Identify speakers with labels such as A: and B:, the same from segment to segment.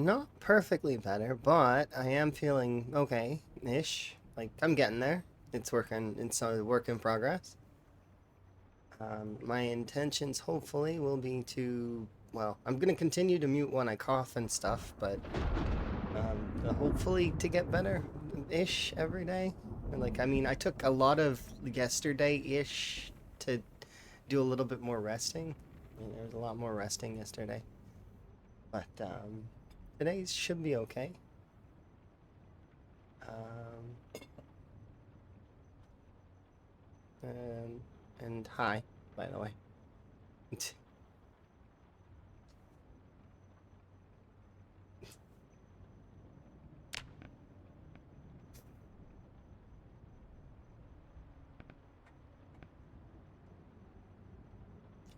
A: Not perfectly better, but I am feeling okay-ish. Like, I'm getting there. It's working, it's a work in progress. My intentions, hopefully, will be to, well, I'm gonna continue to mute when I cough and stuff, but hopefully to get better-ish every day. And, like, I mean, I took a lot of yesterday-ish to do a little bit more resting. I mean, there was a lot more resting yesterday. But, today should be okay. Um, and hi, by the way.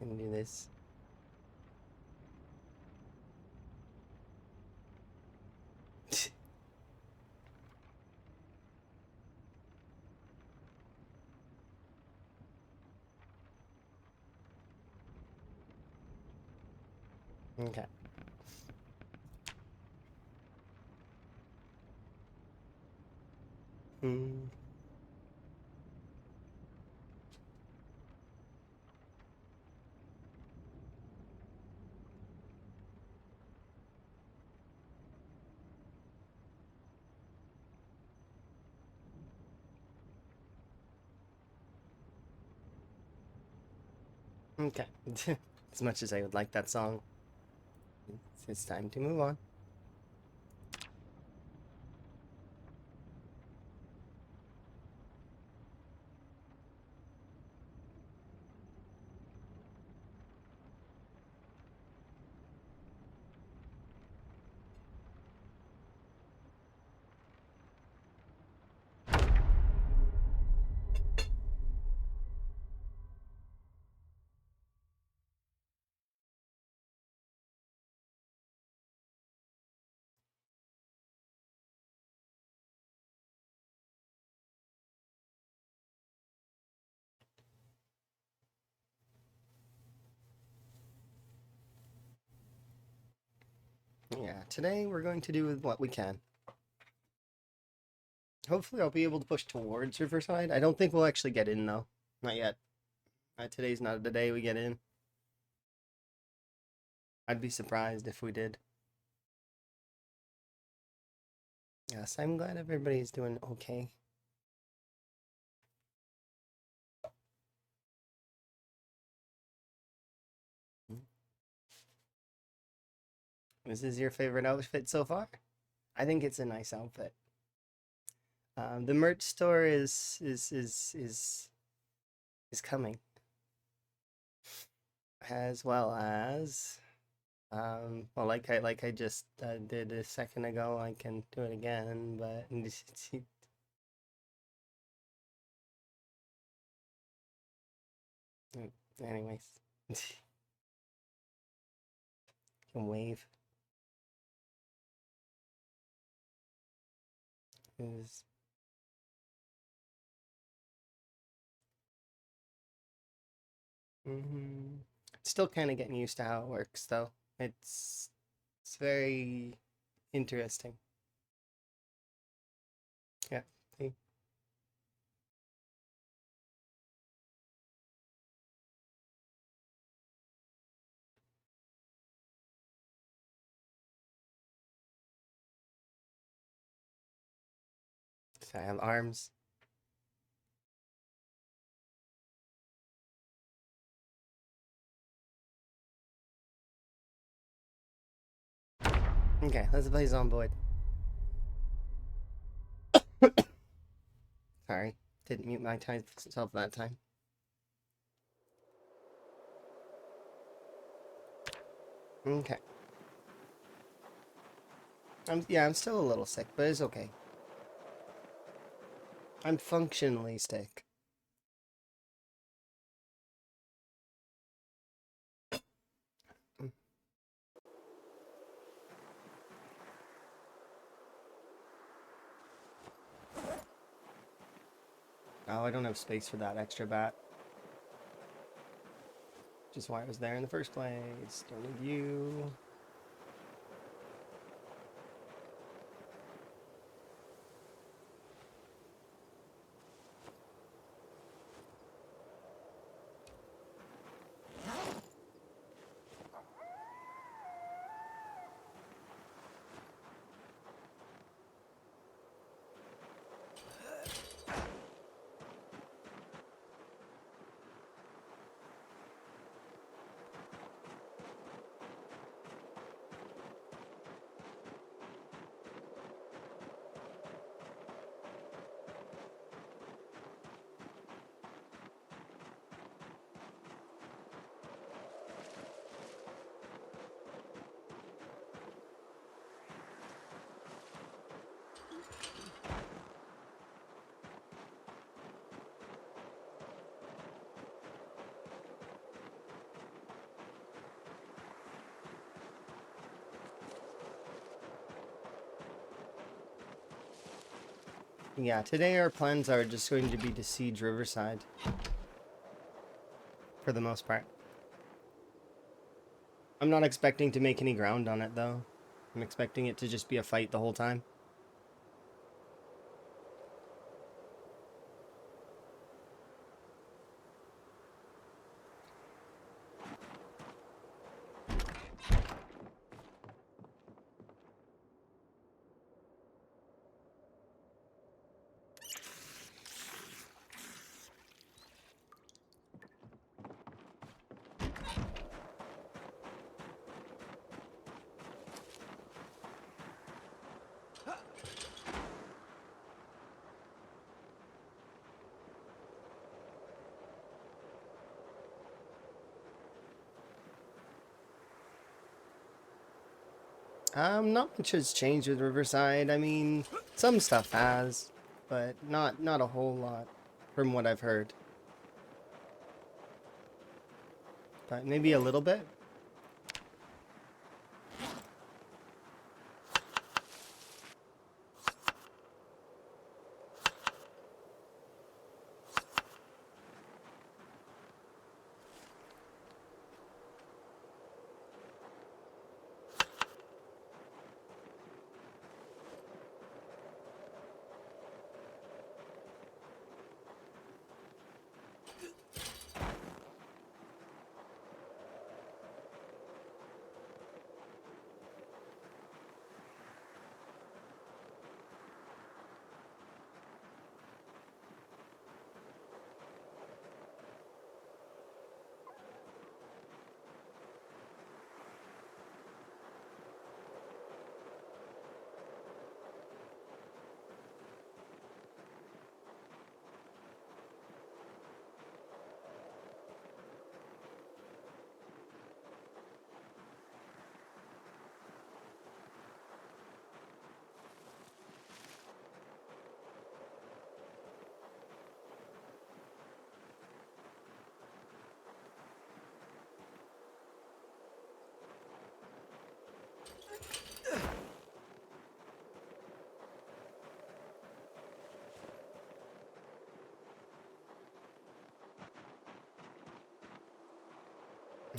A: Can do this. Okay. Mm, okay. As much as I would like that song, it's time to move on. Yeah, today we're going to do with what we can. Hopefully, I'll be able to push towards Riverside. I don't think we'll actually get in, though. Not yet. Today's not the day we get in. I'd be surprised if we did. Yes, I'm glad everybody's doing okay. This is your favorite outfit so far? I think it's a nice outfit. The merch store is coming, as well as well, like I just did a second ago. I can do it again, but anyways, can wave is mm still kind of getting used to how it works, though. It's very interesting. Yeah. See? So I have arms. Okay, let's play Zomboid. Sorry, didn't mute myself that time. Okay. I'm still a little sick, but it's okay. I'm functionally sick. Oh, I don't have space for that extra bat. Just why I was there in the first place. Don't need you. Yeah, today our plans are just going to be to siege Riverside. For the most part. I'm not expecting to make any ground on it, though. I'm expecting it to just be a fight the whole time. Not much has changed with Riverside. I mean, some stuff has, but not a whole lot from what I've heard. But maybe a little bit.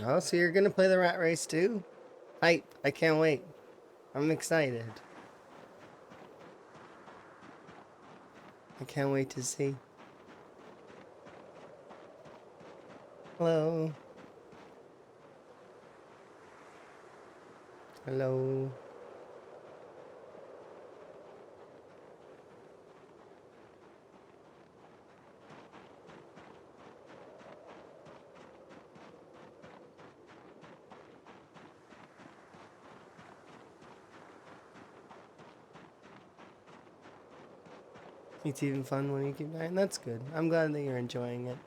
A: Oh, so you're gonna play the rat race too? Hype. I can't wait. I'm excited. I can't wait to see. Hello. Hello. It's even fun when you keep dying. That's good. I'm glad that you're enjoying it.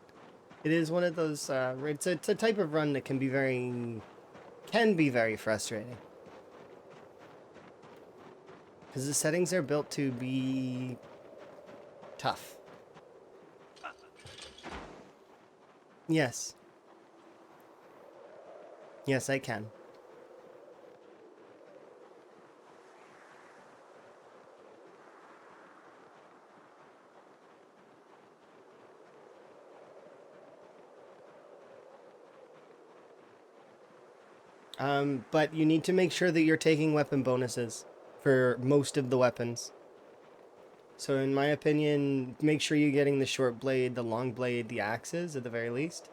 A: It is one of those. It's a type of run that can be very frustrating because the settings are built to be tough. Yes, yes, I can. But you need to make sure that you're taking weapon bonuses for most of the weapons. So, in my opinion, make sure you're getting the short blade, the long blade, the axes at the very least.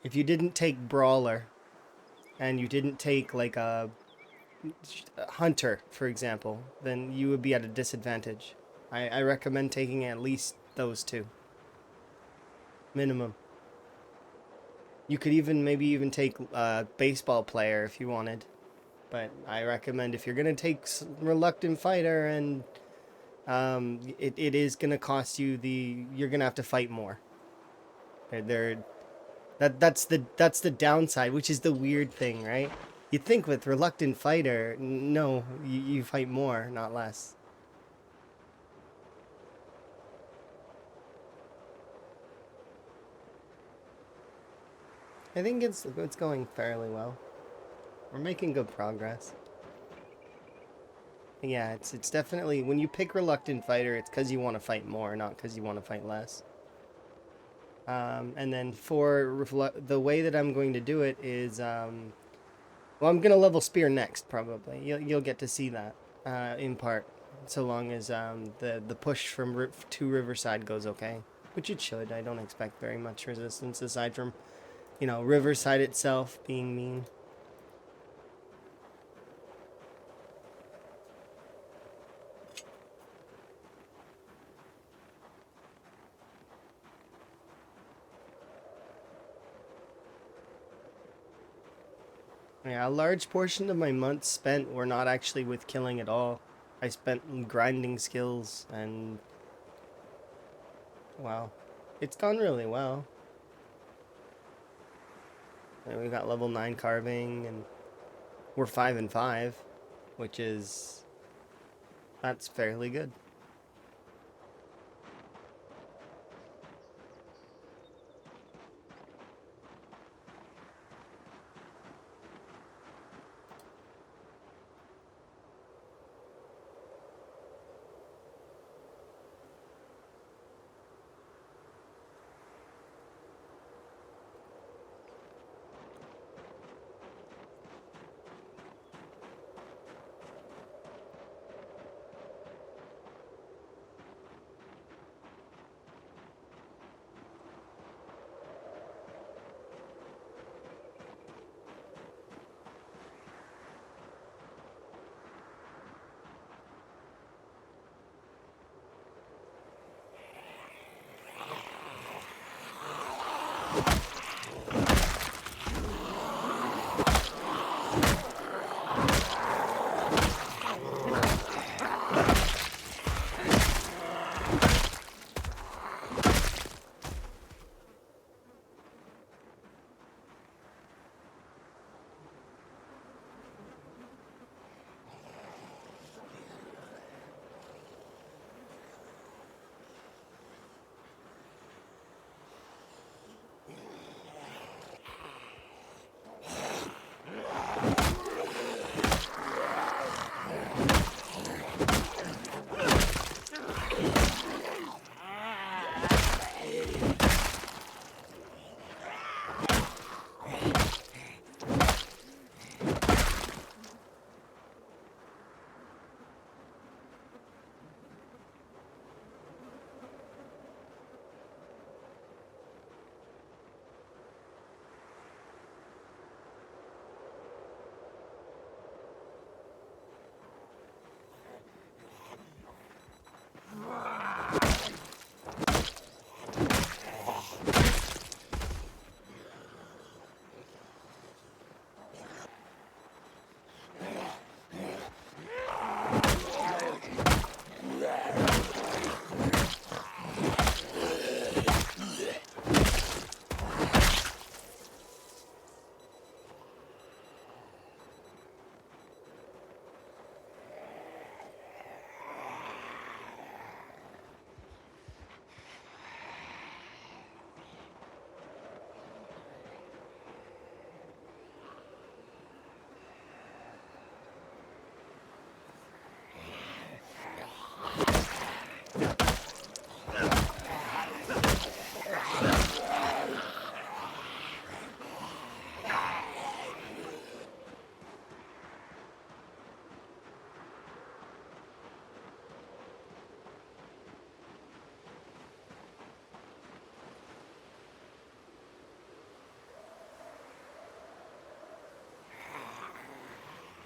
A: If you didn't take brawler, and you didn't take like a hunter, for example, then you would be at a disadvantage. I recommend taking at least those two minimum. You could even maybe even take a baseball player if you wanted, but I recommend if you're gonna take reluctant fighter and it is gonna cost you you're gonna have to fight more. They're that's the downside, which is the weird thing, right? You'd think with reluctant fighter, no, you fight more, not less. I think it's going fairly well. We're making good progress. Yeah, it's definitely when you pick reluctant fighter, it's because you want to fight more, not because you want to fight less. And then for the way that I'm going to do it is, well, I'm gonna level spear next probably. You'll get to see that in part, so long as the push from to Riverside goes okay, which it should. I don't expect very much resistance aside from, Riverside itself being mean. Yeah, a large portion of my months spent were not actually with killing at all. I spent grinding skills and, wow, it's gone really well. And we got level 9 carving and we're 5 and 5, which is, that's fairly good.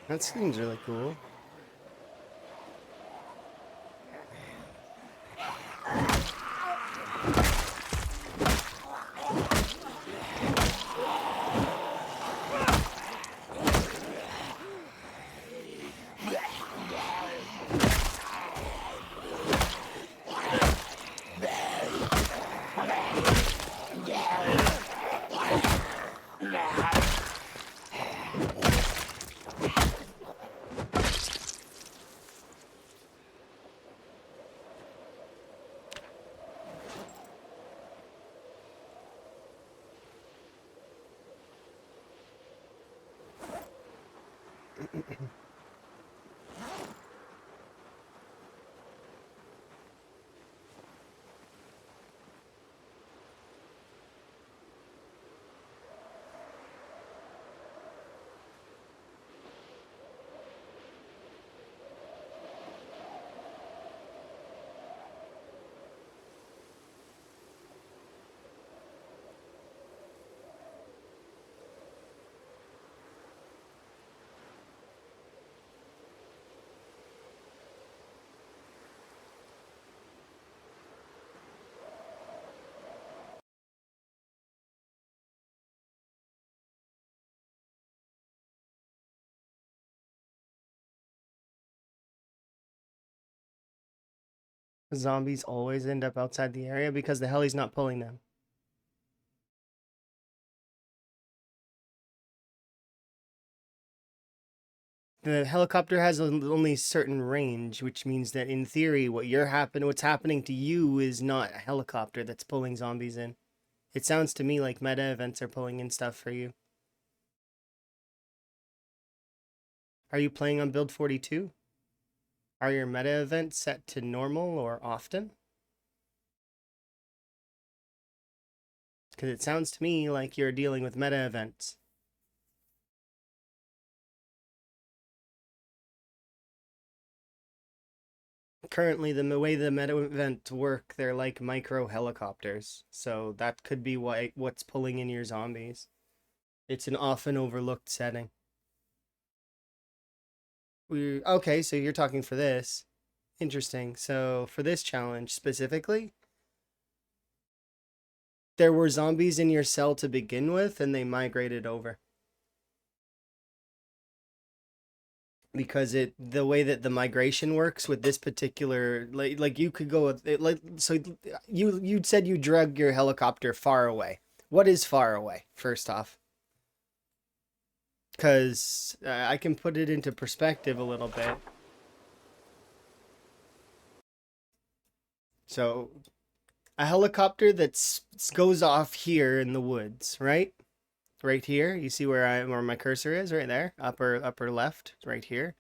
A: That seems really cool. Zombies always end up outside the area because the heli's not pulling them. The helicopter has only certain range, which means that in theory, what's happening to you is not a helicopter that's pulling zombies in. It sounds to me like meta events are pulling in stuff for you. Are you playing on build 42? Are your meta events set to normal or often? Because it sounds to me like you're dealing with meta events. Currently, the way the meta events work, they're like micro helicopters. So that could be what's pulling in your zombies. It's an often overlooked setting. Okay, so you're talking for this. Interesting. So for this challenge specifically, there were zombies in your cell to begin with, and they migrated over. Because the way that the migration works with this particular like you could go with it, like so you said you drug your helicopter far away. What is far away, first off? Because I can put it into perspective a little bit. So a helicopter that goes off here in the woods, right? Right here. You see where my cursor is, right there, upper left, right here,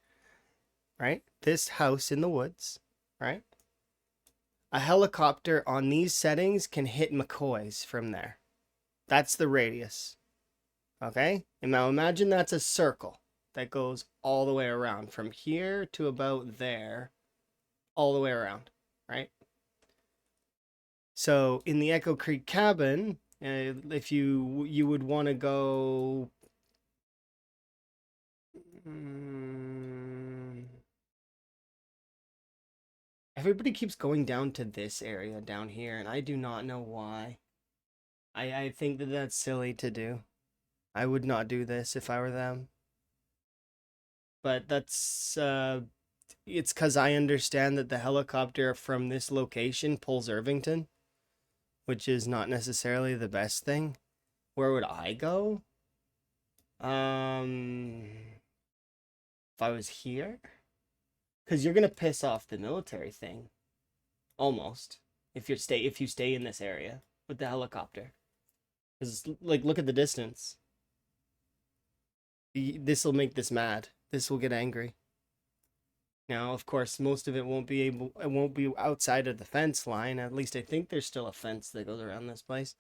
A: right? This house in the woods, right? A helicopter on these settings can hit McCoys from there. That's the radius. Okay? And now imagine that's a circle that goes all the way around from here to about there, all the way around, right? So in the Echo Creek cabin, if you would want to go. Everybody keeps going down to this area down here, and I do not know why. I think that that's silly to do. I would not do this if I were them. But it's because I understand that the helicopter from this location pulls Irvington, which is not necessarily the best thing. Where would I go? If I was here? Because you're gonna piss off the military thing, almost. If you stay in this area with the helicopter, because like look at the distance. This will make this mad. This will get angry. Now, of course, most of it won't be outside of the fence line. At least I think there's still a fence that goes around this place.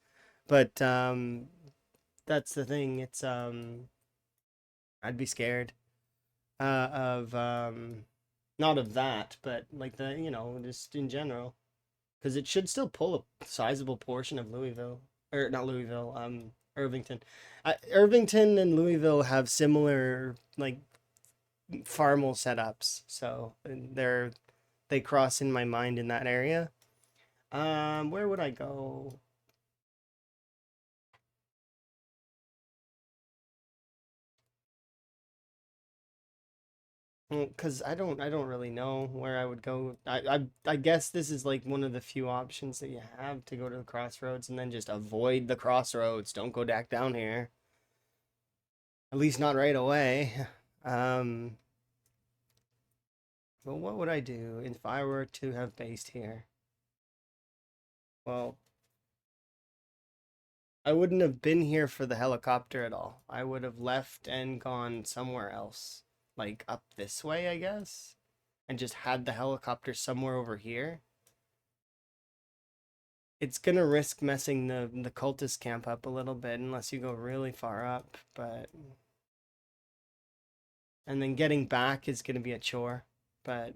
A: But that's the thing. It's I'd be scared of not of that, but like just in general, because it should still pull a sizable portion of Louisville, or not Louisville, Irvington. Irvington and Louisville have similar like farmal setups, so they cross in my mind in that area. Where would I go? Because I don't really know where I would go. I guess this is like one of the few options that you have to go to the crossroads and then just avoid the crossroads. Don't go back down here. At least not right away. Um, well, what would I do if I were to have based here? Well, I wouldn't have been here for the helicopter at all. I would have left and gone somewhere else, like up this way, I guess, and just had the helicopter somewhere over here. It's gonna risk messing the cultist camp up a little bit unless you go really far up, but and then getting back is gonna be a chore, but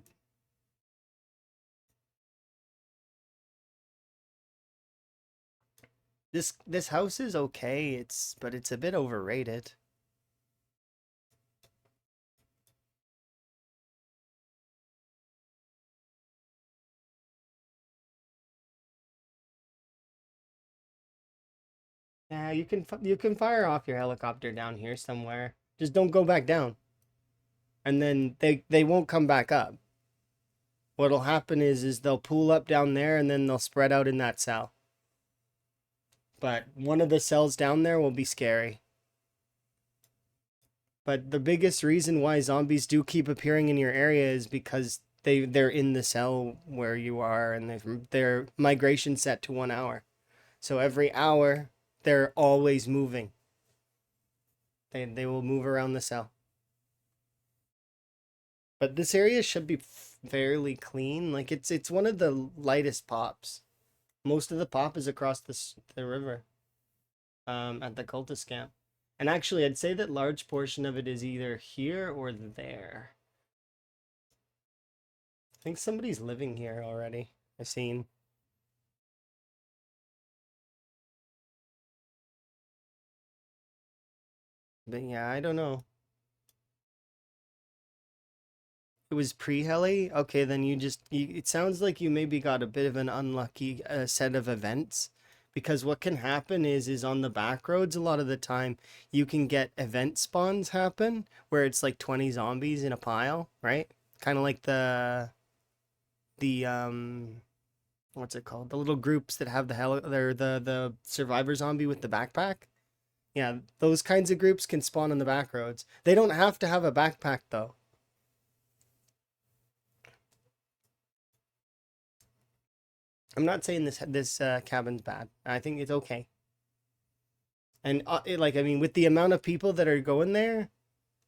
A: this house is okay. But it's a bit overrated. Yeah, you can fire off your helicopter down here somewhere. Just don't go back down. And then they won't come back up. what'll happen is they'll pool up down there and then they'll spread out in that cell. But one of the cells down there will be scary. But the biggest reason why zombies do keep appearing in your area is because they're in the cell where you are, and their migration set to 1 hour. So every hour they're always moving. They will move around the cell. But this area should be fairly clean. Like it's one of the lightest pops. Most of the pop is across the river. At the cultist camp. And actually, I'd say that large portion of it is either here or there. I think somebody's living here already. I've seen. But yeah, I don't know. It was pre-heli? Okay, then it sounds like you maybe got a bit of an unlucky set of events. Because what can happen is on the back roads, a lot of the time, you can get event spawns happen where it's like 20 zombies in a pile, right? Kind of like the what's it called? The little groups that have the survivor zombie with the backpack. Yeah, those kinds of groups can spawn on the back roads. They don't have to have a backpack though. I'm not saying this cabin's bad. I think it's okay. And I mean, with the amount of people that are going there,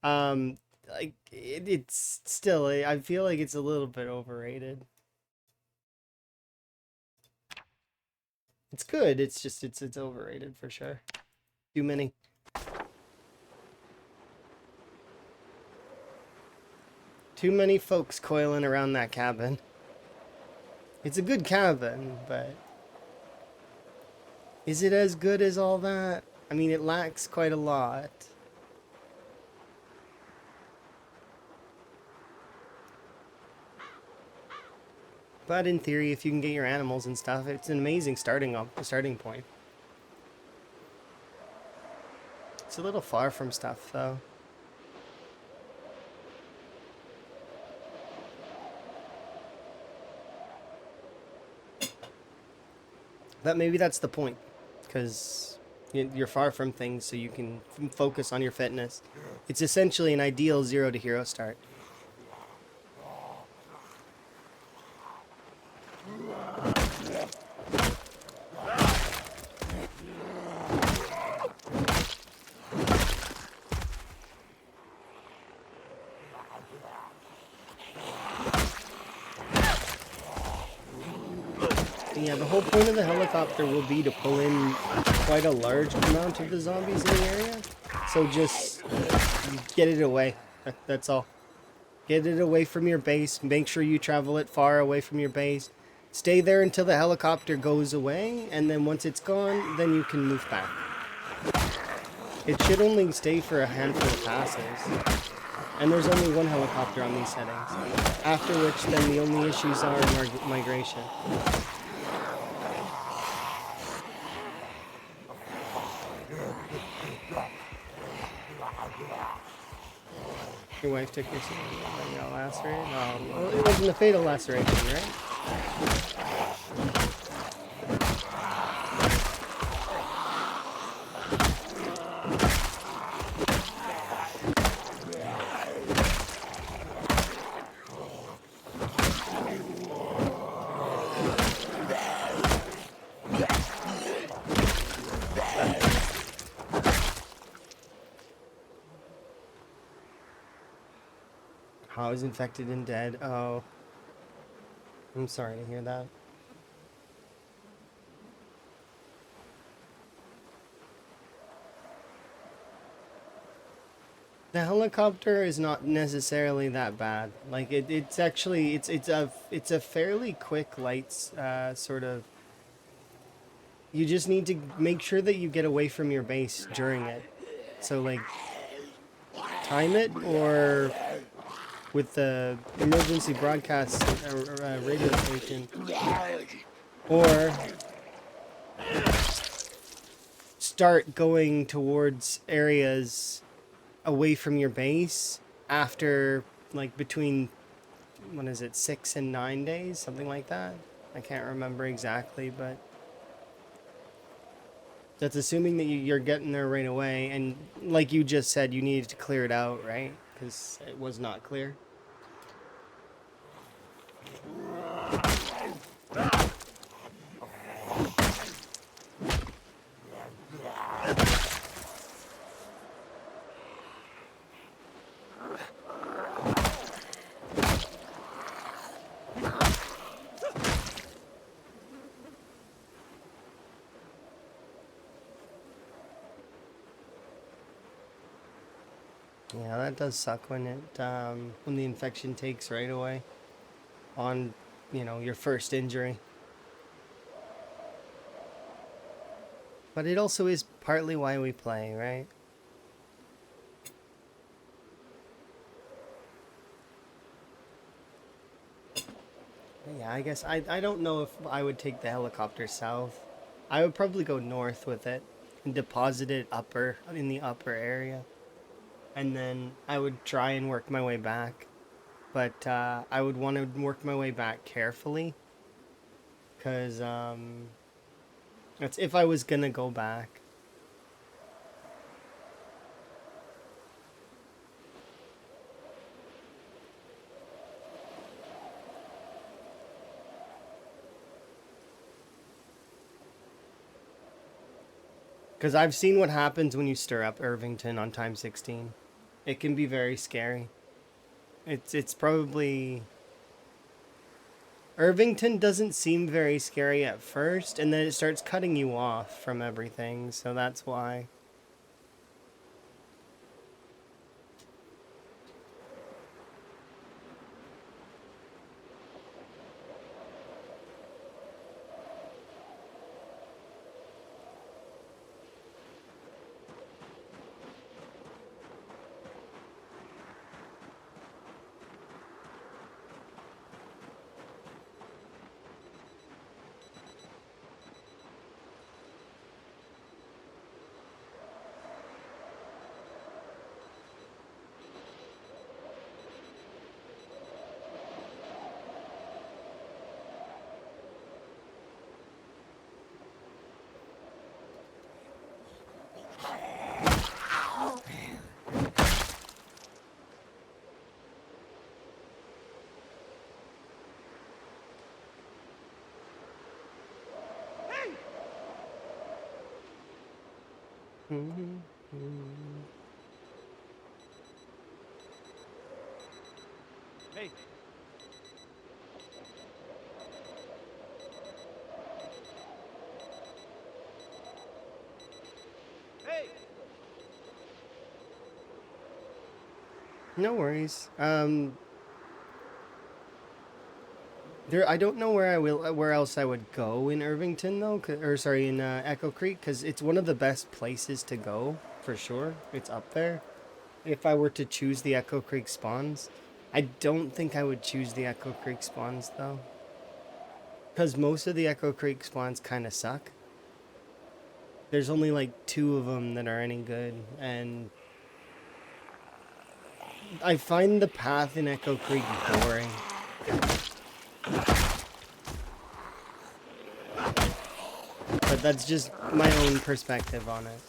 A: like it's still, I feel like it's a little bit overrated. It's good. It's just it's overrated for sure. Too many. Too many folks coiling around that cabin. It's a good cabin, but is it as good as all that? I mean, it lacks quite a lot. But in theory, if you can get your animals and stuff, it's an amazing starting point. It's a little far from stuff, though. But maybe that's the point, because you're far from things, so you can focus on your fitness. It's essentially an ideal 0 to hero start. Yeah, the whole point of the helicopter will be to pull in quite a large amount of the zombies in the area. So just get it away. That's all. Get it away from your base. Make sure you travel it far away from your base. Stay there until the helicopter goes away, and then once it's gone, then you can move back. It should only stay for a handful of passes. And there's only one helicopter on these settings. After which, then the only issues are migration. Your wife took your laceration? Oh, well, it wasn't a fatal laceration, right? How is infected and dead? Oh. I'm sorry to hear that. The helicopter is not necessarily that bad. Like it's actually it's a fairly quick lights sort of. You just need to make sure that you get away from your base during it. So like time it, or with the emergency broadcast radio station, or start going towards areas away from your base after, like, between what is it, 6 and 9 days, something like that. I can't remember exactly, but that's assuming that you're getting there right away. And like you just said, you needed to clear it out, right? Because it was not clear. Yeah, that does suck when when the infection takes right away on, your first injury. But it also is partly why we play, right? Yeah, I guess I don't know if I would take the helicopter south. I would probably go north with it and deposit it in the upper area. And then I would try and work my way back. But I would want to work my way back carefully. Because that's if I was going to go back. Because I've seen what happens when you stir up Irvington on time 16. It can be very scary. It's probably... Irvington doesn't seem very scary at first, and then it starts cutting you off from everything, so that's why.
B: Hey. Hey.
A: No worries. I don't know where else I would go in Irvington though, or sorry, in Echo Creek, because it's one of the best places to go for sure. It's up there. If I were to choose the Echo Creek spawns, I don't think I would choose the Echo Creek spawns though, because most of the Echo Creek spawns kind of suck. There's only like 2 of them that are any good, and I find the path in Echo Creek boring. But that's just my own perspective on it.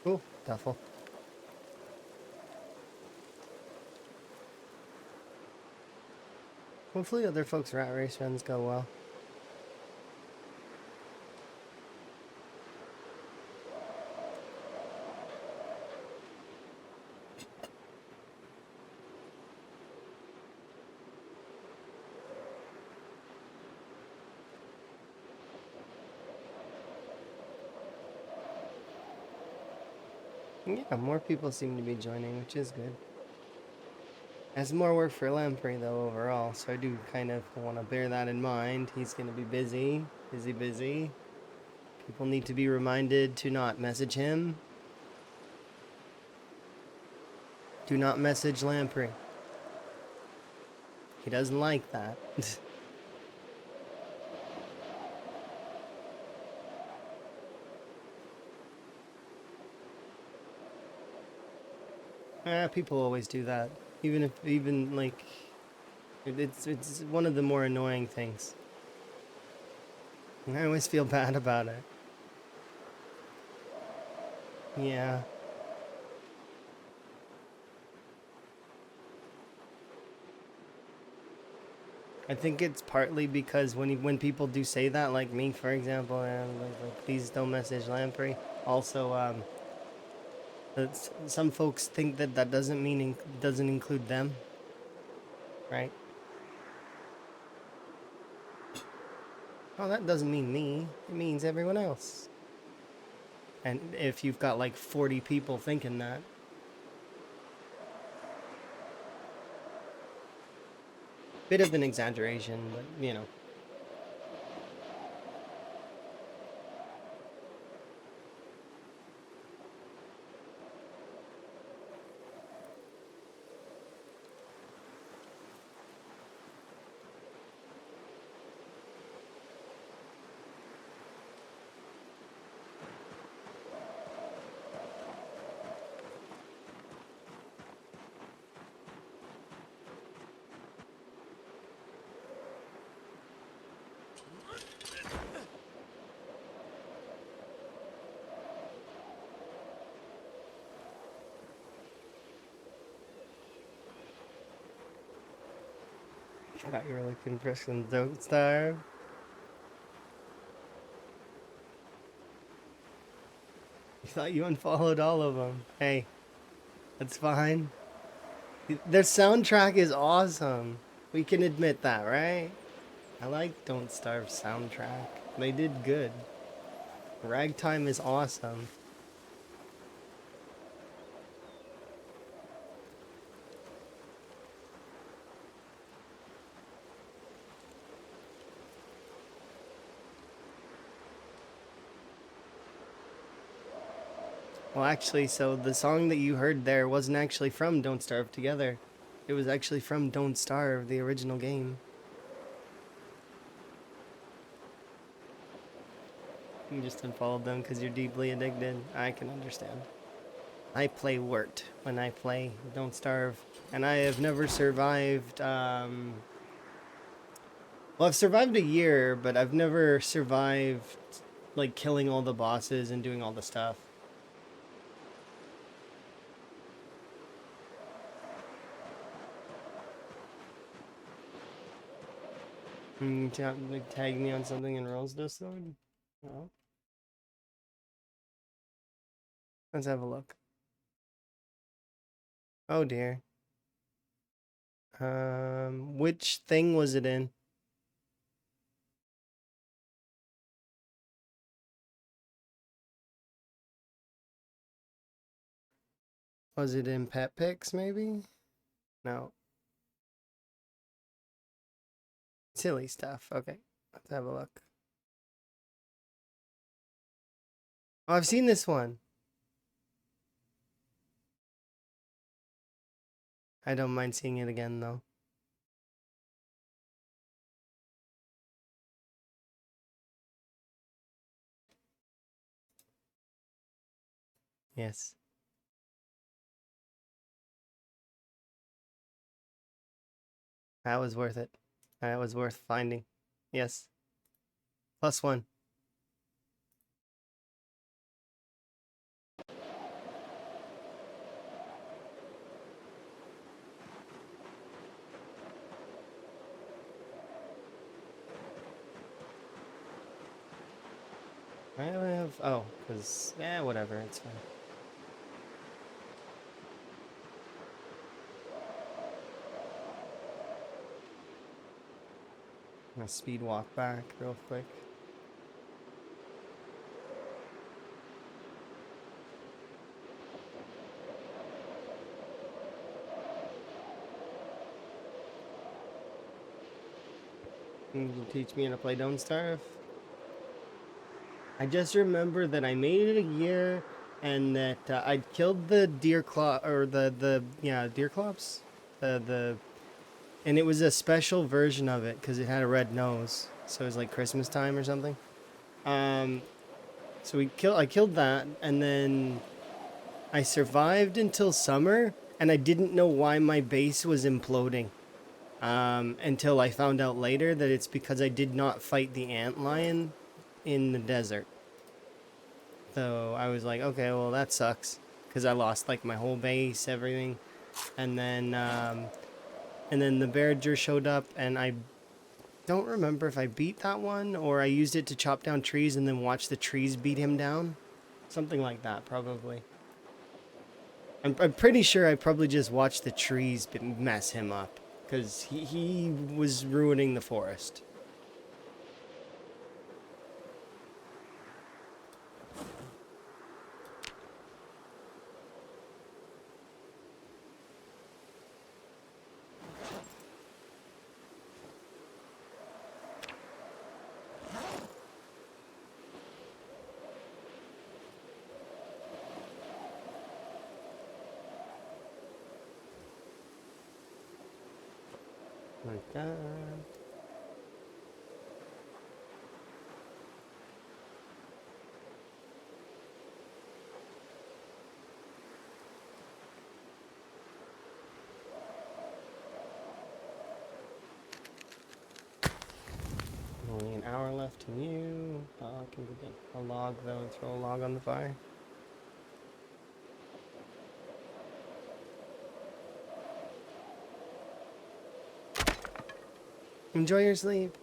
A: Cool. Duffel. Hopefully other folks' rat race runs go well. Yeah, more people seem to be joining, which is good. That's more work for Lamprey, though, overall, so I do kind of want to bear that in mind. He's going to be busy. Busy. People need to be reminded to not message him. Do not message Lamprey. He doesn't like that. People always do that. Even like, it's one of the more annoying things. And I always feel bad about it. Yeah. I think it's partly because when people do say that, like me, for example, and like please don't message Lamprey. Also, some folks think that that doesn't mean doesn't include them, right? Oh, that doesn't mean me. It means everyone else. And if you've got like 40 people thinking that, bit of an exaggeration, but you know. I thought you were looking for some Don't Starve. You thought you unfollowed all of them. Hey, that's fine. Their soundtrack is awesome. We can admit that, right? I like Don't Starve soundtrack. They did good. Ragtime is awesome. Well, actually, so the song that you heard there wasn't actually from Don't Starve Together. It was actually from Don't Starve, the original game. You just unfollowed them because you're deeply addicted. I can understand. I play Wort when I play Don't Starve. And I have never survived, well, I've survived a year, but I've never survived, like, killing all the bosses and doing all the stuff. Tag me on something in Roll's Discord? No. Let's have a look. Oh dear. Which thing was it in? Was it in Pet Pics, maybe? No. Silly stuff. Okay. Let's have a look. Oh, I've seen this one. I don't mind seeing it again, though. Yes. That was worth it. That was worth finding. Yes. +1. I have... Oh, because... Yeah, whatever, it's fine. I'm gonna speed walk back real quick. You teach me how to play Don't Starve? I just remember that I made it a year and that I'd killed the deer claw, or yeah, deer clops? The, and it was a special version of it because it had a red nose. So it was like Christmas time or something. Um, so I killed that, and then I survived until summer, and I didn't know why my base was imploding. Until I found out later that it's because I did not fight the antlion in the desert. So I was like, okay, well that sucks, because I lost like my whole base, everything, and then the Bearager showed up, and I don't remember if I beat that one or I used it to chop down trees and then watch the trees beat him down, something like that probably. I'm pretty sure I probably just watched the trees mess him up, because he was ruining the forest. Like that. Only an hour left in you. I can get a log though and throw a log on the fire. Enjoy your sleep.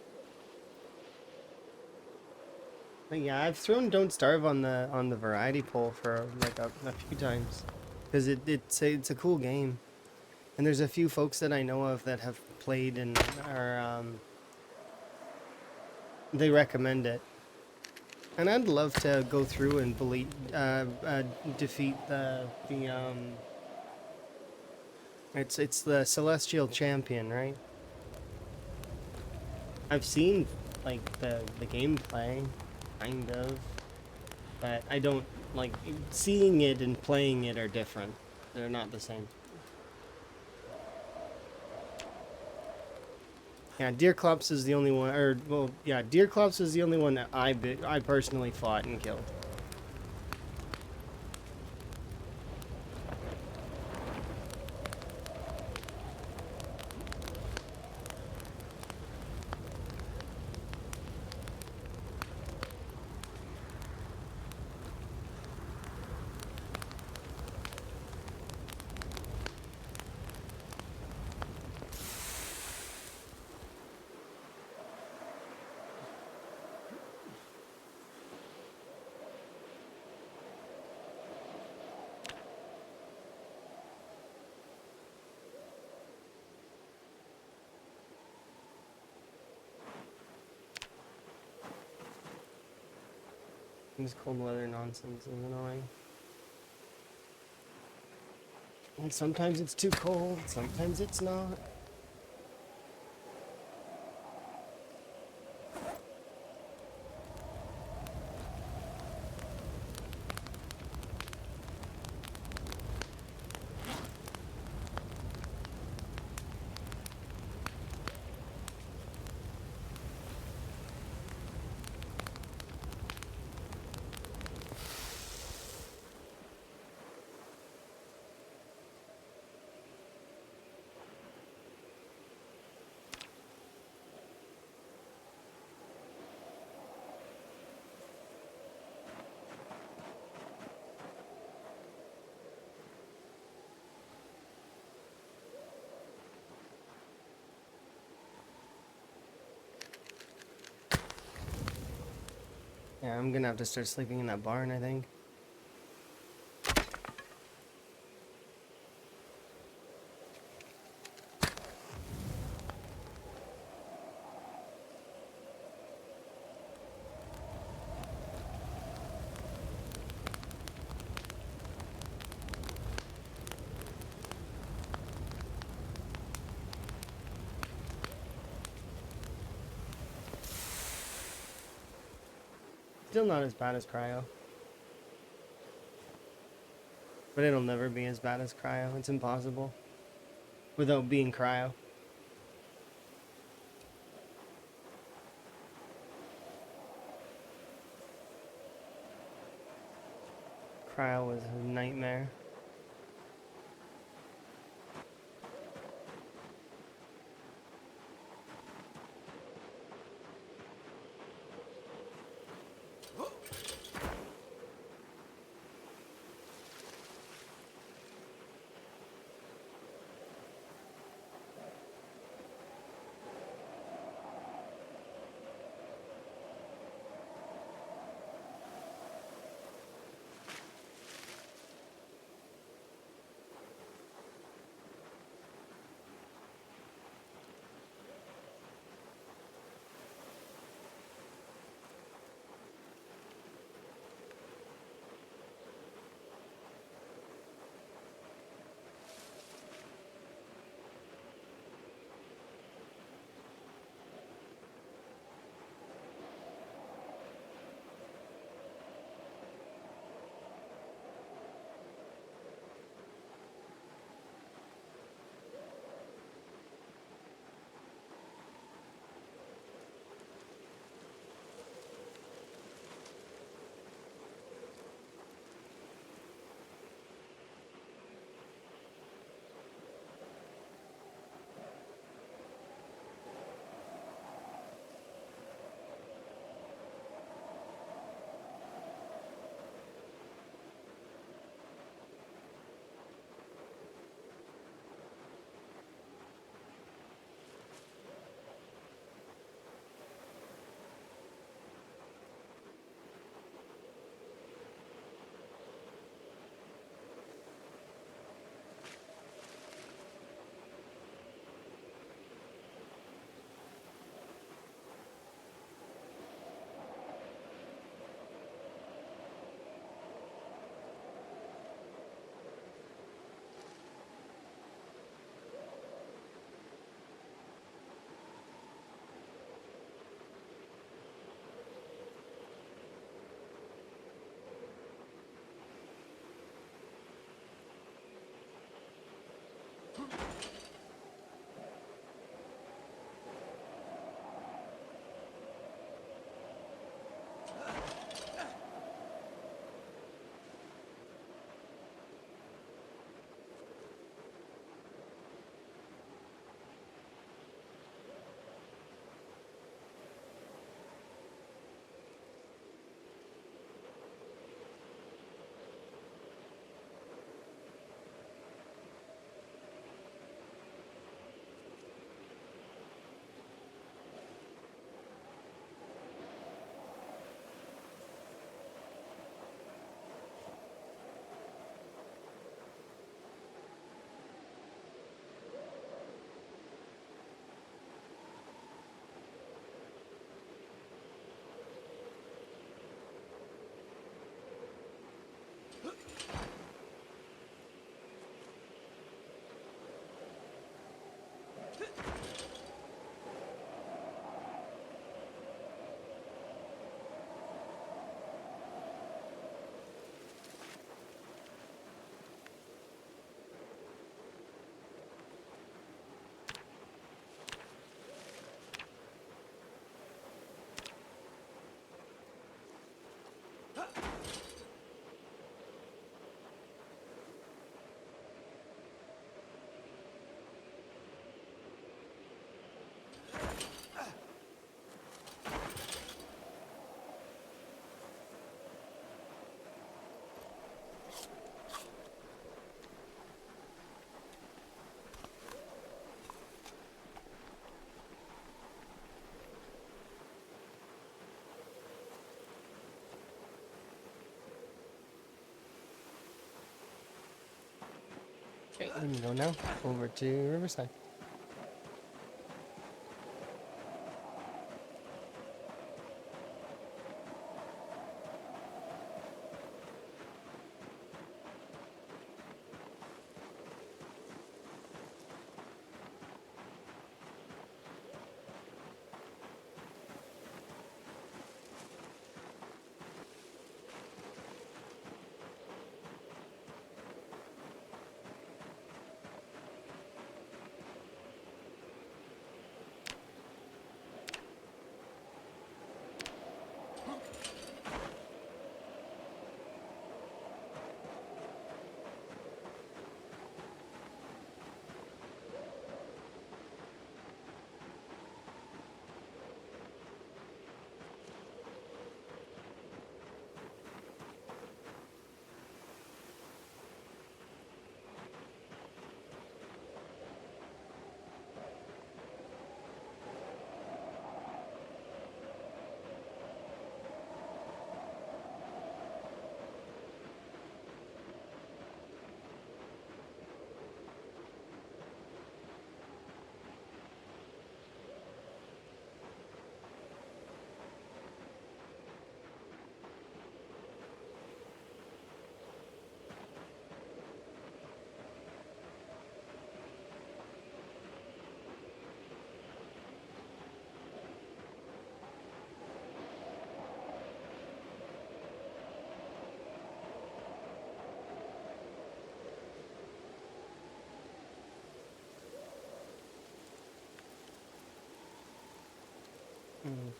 A: But yeah, I've thrown Don't Starve on the variety poll for like a few times, because it's a cool game, and there's a few folks that I know of that have played and are they recommend it. And I'd love to go through and defeat the it's the Celestial Champion, right? I've seen like the gameplay, kind of, but I don't like seeing it and playing it are different. They're not the same. Yeah, Deerclops is the only one, or well, yeah, Deerclops is the only one that I personally fought and killed. This cold weather nonsense is annoying. And sometimes it's too cold, sometimes it's not. Yeah, I'm gonna have to start sleeping in that barn, I think. Still not as bad as cryo. But it'll never be as bad as cryo. It's impossible. Without being cryo. Cryo was a nightmare. We can go now over to Riverside.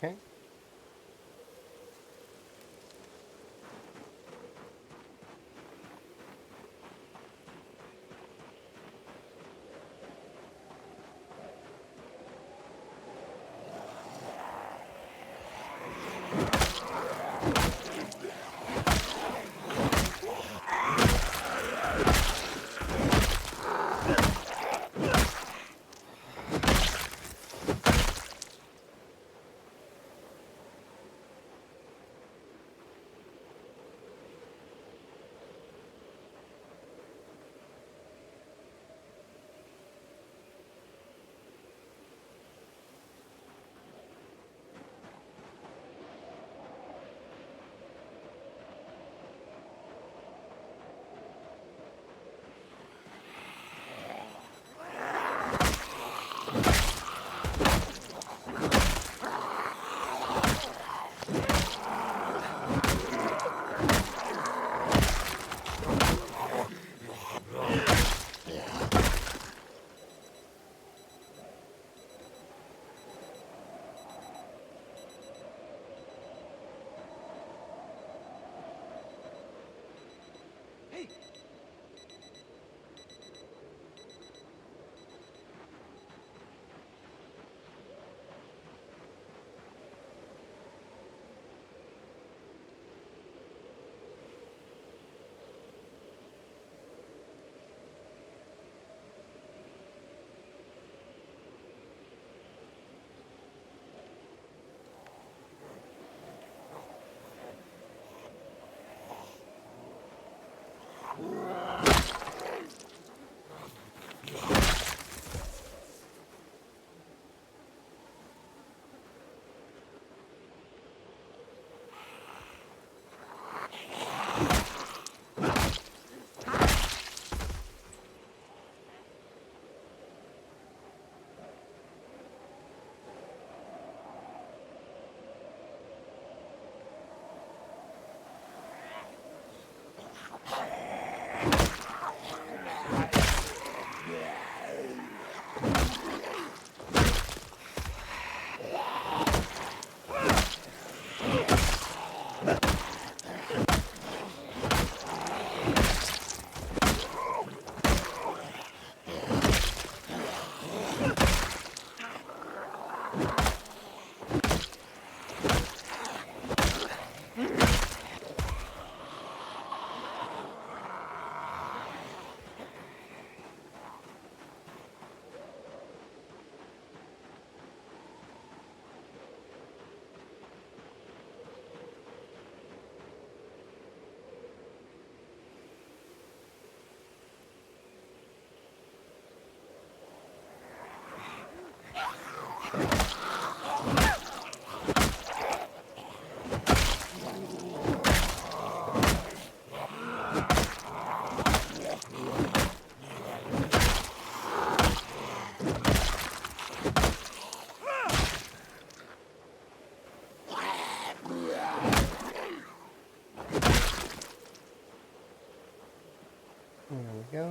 A: Okay. go.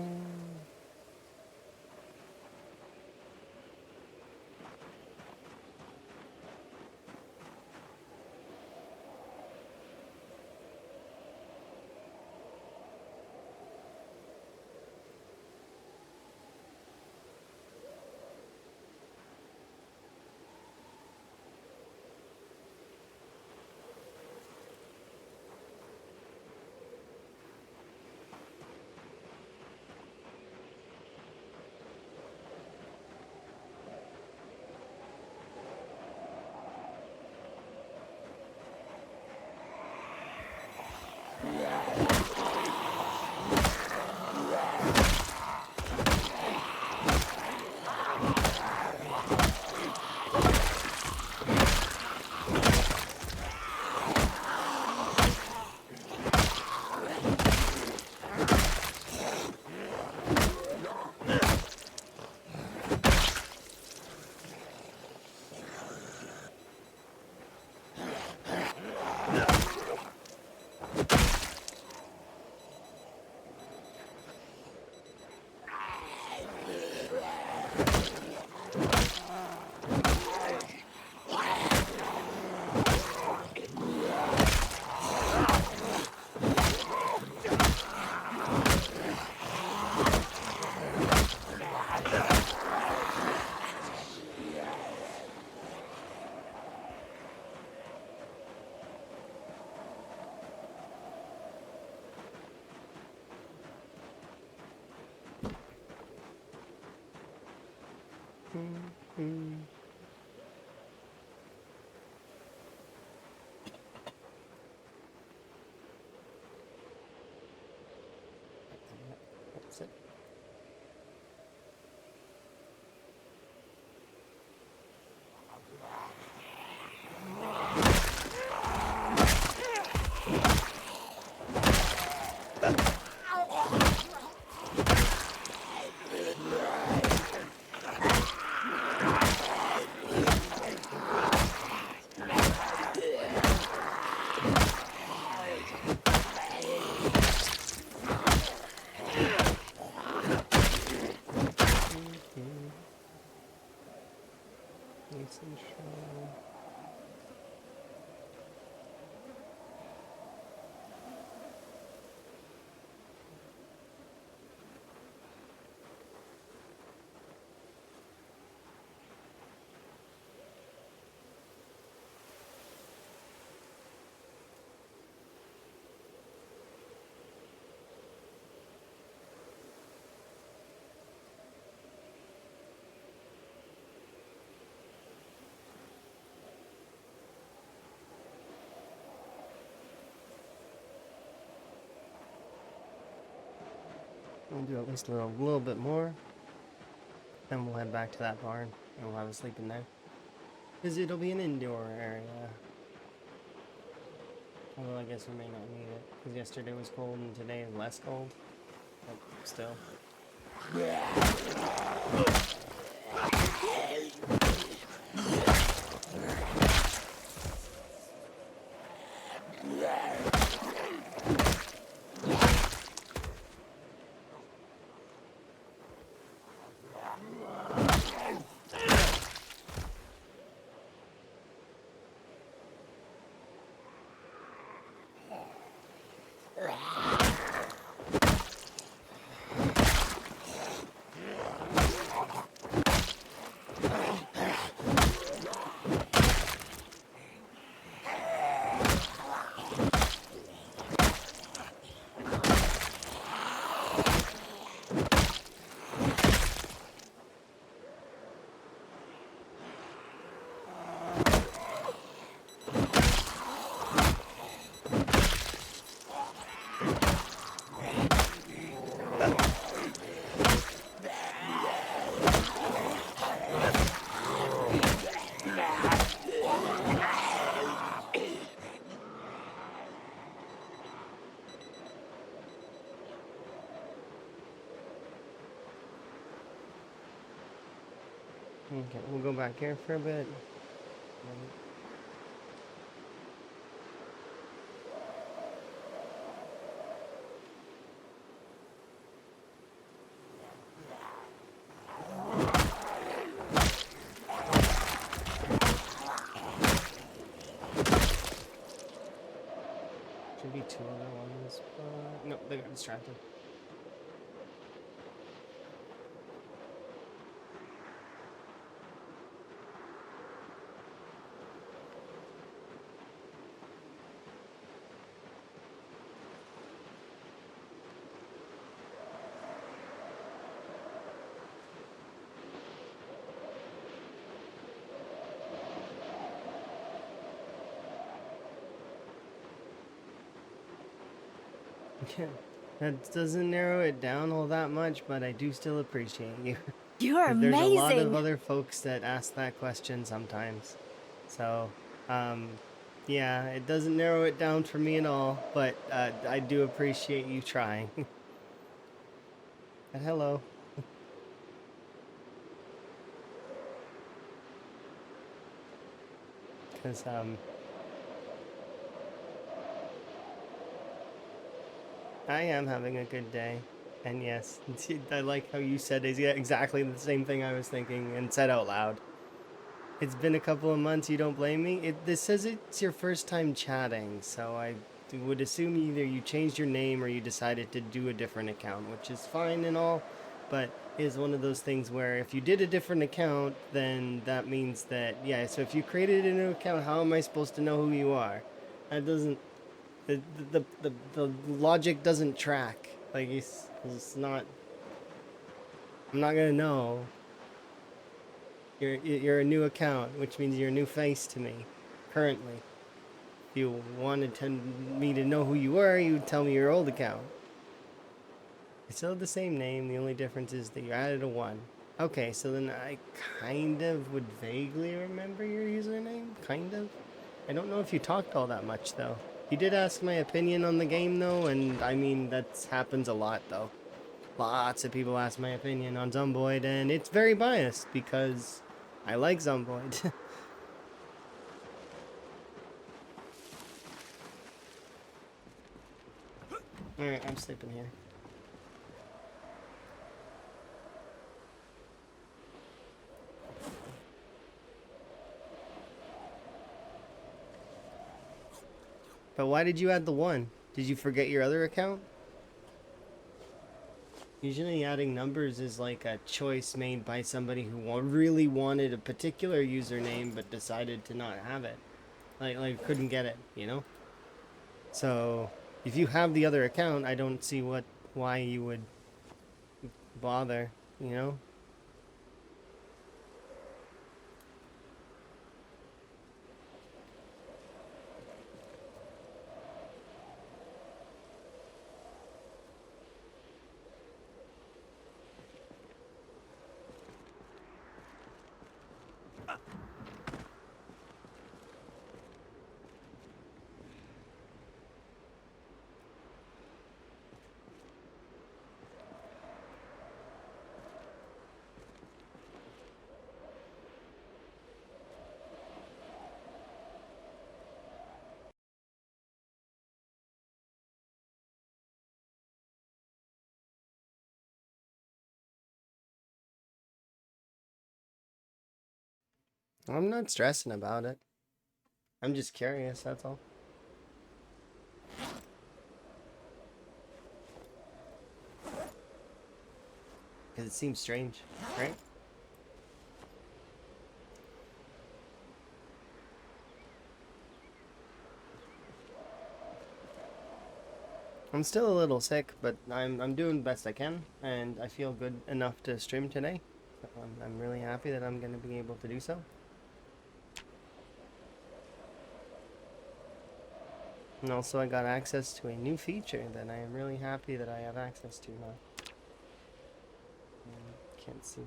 A: That's it. Nice and strong. We'll do at least a little bit more. Then we'll head back to that barn and we'll have a sleep in there. Because it'll be an indoor area. Although I guess we may not need it. Because yesterday was cold and today is less cold. But still. Okay, we'll go back here for a bit. Should be two other ones, but no, they got distracted. That doesn't narrow it down all that much, but I do still appreciate you.
B: You're
A: There's a lot of
B: amazing.
A: other folks that ask that question sometimes. So, yeah, it doesn't narrow it down for me at all, but I do appreciate you trying. And hello. Because, I am having a good day. And yes, I like how you said exactly the same thing I was thinking and said out loud. It's been a couple of months, you don't blame me? This says it's your first time chatting, so I would assume either you changed your name or you decided to do a different account, which is fine and all, but is one of those things where if you did a different account, then that means that, yeah, so if you created a new account, how am I supposed to know who you are? That doesn't, the logic doesn't track. Like, it's not, I'm not gonna know. You're a new account, which means you're a new face to me, currently. If you wanted me to know who you were, you would tell me your old account. It's still the same name. The only difference is that you added a 1. Okay, so then I kind of would vaguely remember your username. Kind of. I don't know if you talked all that much, though. You did ask my opinion on the game, though, and I mean, that happens a lot, though. Lots of people ask my opinion on Zomboid, and it's very biased because I like Zomboid. Alright, I'm sleeping here. But why did you add the 1? Did you forget your other account? Usually adding numbers is like a choice made by somebody who really wanted a particular username but decided to not have it. Like couldn't get it, you know? So, if you have the other account, I don't see why you would bother, you know? I'm not stressing about it. I'm just curious, that's all. Because it seems strange, right? I'm still a little sick, but I'm doing the best I can, and I feel good enough to stream today. So I'm really happy that I'm going to be able to do so. And also I got access to a new feature that I am really happy that I have access to now. Can't see.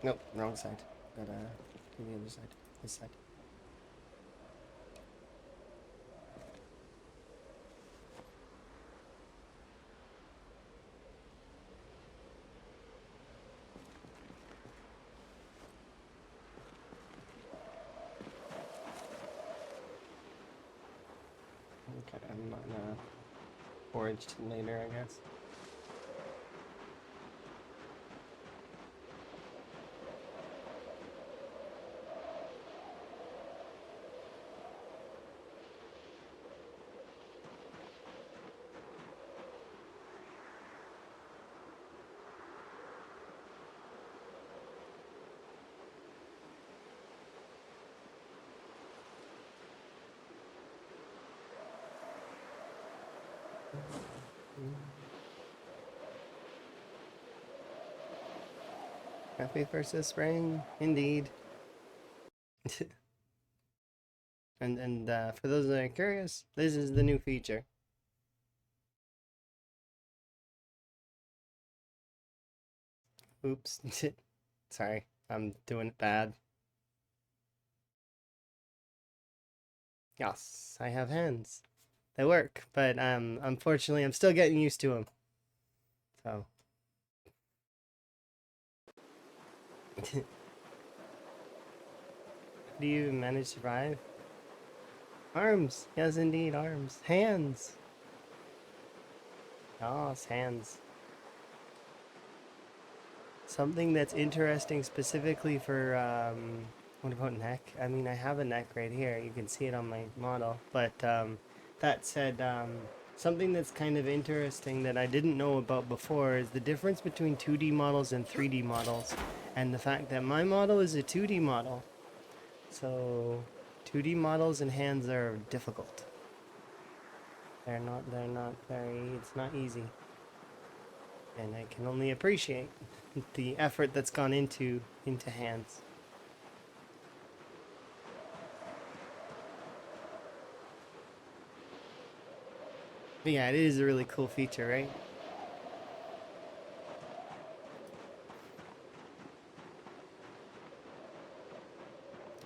A: Nope, wrong side. Gotta do the other side. This side. foraged later, I guess. Happy versus spring, indeed. And for those that are curious, this is the new feature. Oops. Sorry, I'm doing it bad. Yes, I have hands. They work, but unfortunately, I'm still getting used to them. So. Do you manage to survive? Arms. Yes, indeed, arms. Hands. Yes, hands. Something that's interesting specifically for, what about neck? I mean, I have a neck right here. You can see it on my model. But that said, something that's kind of interesting that I didn't know about before is the difference between 2D models and 3D models. And the fact that my model is a 2D model. So 2D models and hands are difficult. They're not very, it's not easy. And I can only appreciate the effort that's gone into hands. But yeah, it is a really cool feature, right?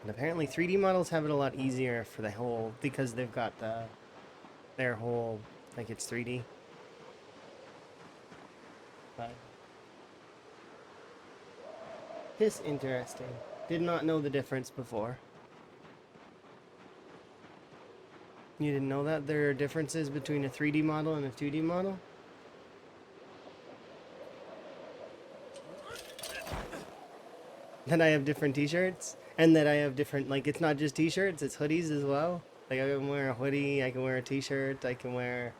A: And apparently 3D models have it a lot easier for the whole, because they've got their whole, like it's 3D. But this interesting. Did not know the difference before. You didn't know that there are differences between a 3D model and a 2D model? That I have different t-shirts? And that I have different, like, it's not just t-shirts, it's hoodies as well. Like, I can wear a hoodie, I can wear a t-shirt, I can wear...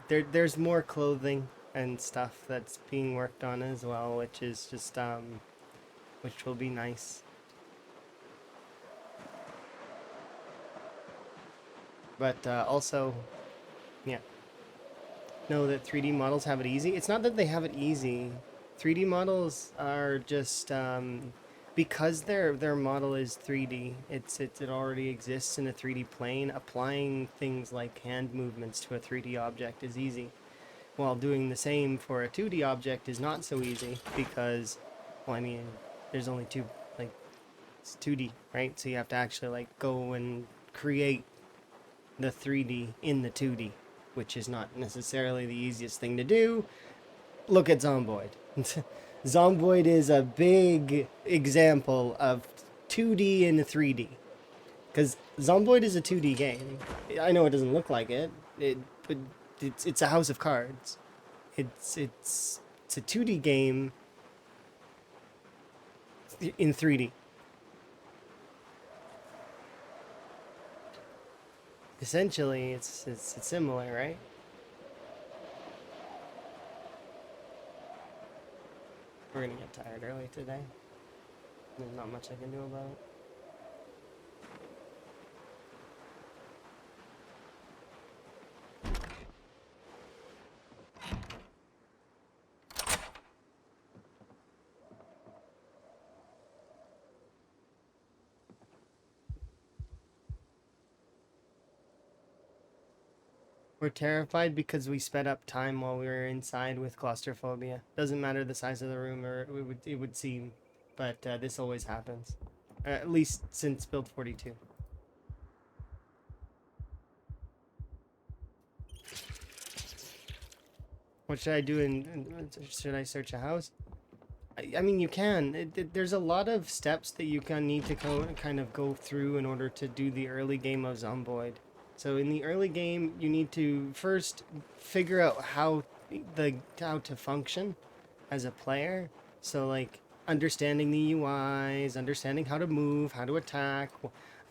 A: there's more clothing and stuff that's being worked on as well, which is just, which will be nice. But, also, yeah. Know that 3D models have it easy. It's not that they have it easy. 3D models are just, because their model is 3D, it already exists in a 3D plane. Applying things like hand movements to a 3D object is easy, while doing the same for a 2D object is not so easy because, well, I mean, there's only two, like, it's 2D, right? So you have to actually like go and create the 3D in the 2D, which is not necessarily the easiest thing to do. Look at Zomboid. Zomboid is a big example of 2D and 3D. Because Zomboid is a 2D game. I know it doesn't look like it, but it's a house of cards. It's a 2D game in 3D. Essentially, it's similar, right? We're gonna get tired early today. There's not much I can do about it. We're terrified because we sped up time while we were inside with claustrophobia. Doesn't matter the size of the room, or it would seem, but this always happens. At least since build 42. What should I do? Should I search a house? I mean, you can. There's a lot of steps that you can need to kind of go through in order to do the early game of Zomboid. So in the early game, you need to first figure out how to function as a player. So like understanding the UIs, understanding how to move, how to attack.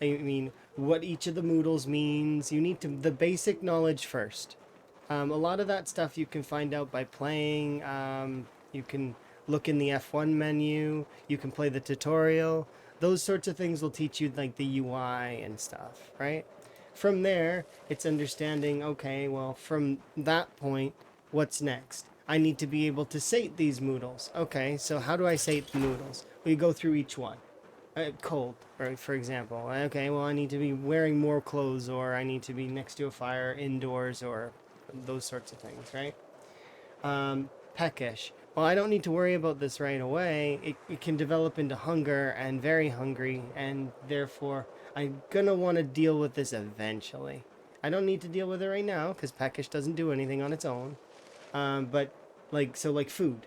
A: I mean, what each of the moodles means. You need to the basic knowledge first. A lot of that stuff you can find out by playing. You can look in the F1 menu. You can play the tutorial. Those sorts of things will teach you like the UI and stuff, right? From there, it's understanding, okay, well, from that point, what's next? I need to be able to sate these moodles. Okay, so how do I sate the moodles? We go through each one. Cold, right, for example. Okay, well, I need to be wearing more clothes, or I need to be next to a fire indoors, or those sorts of things, right? Peckish. Well, I don't need to worry about this right away. It can develop into hunger and very hungry, and therefore I'm gonna want to deal with this eventually. I don't need to deal with it right now because peckish doesn't do anything on its own. But like food.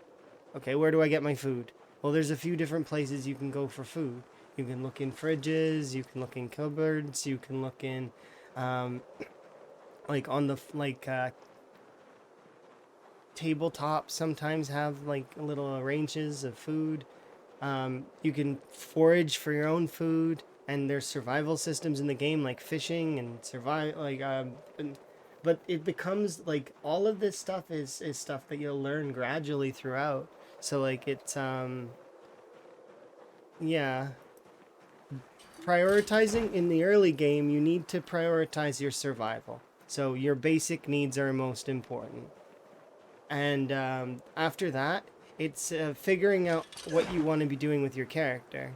A: Okay, where do I get my food? Well, there's a few different places you can go for food. You can look in fridges, you can look in cupboards, you can look in, um, like on the tabletops sometimes have like little ranges of food. You can forage for your own food, and there's survival systems in the game like fishing and survive but it becomes like all of this stuff is stuff that you'll learn gradually throughout. So like it's yeah, prioritizing in the early game, you need to prioritize your survival. So your basic needs are most important. And after that, it's figuring out what you want to be doing with your character.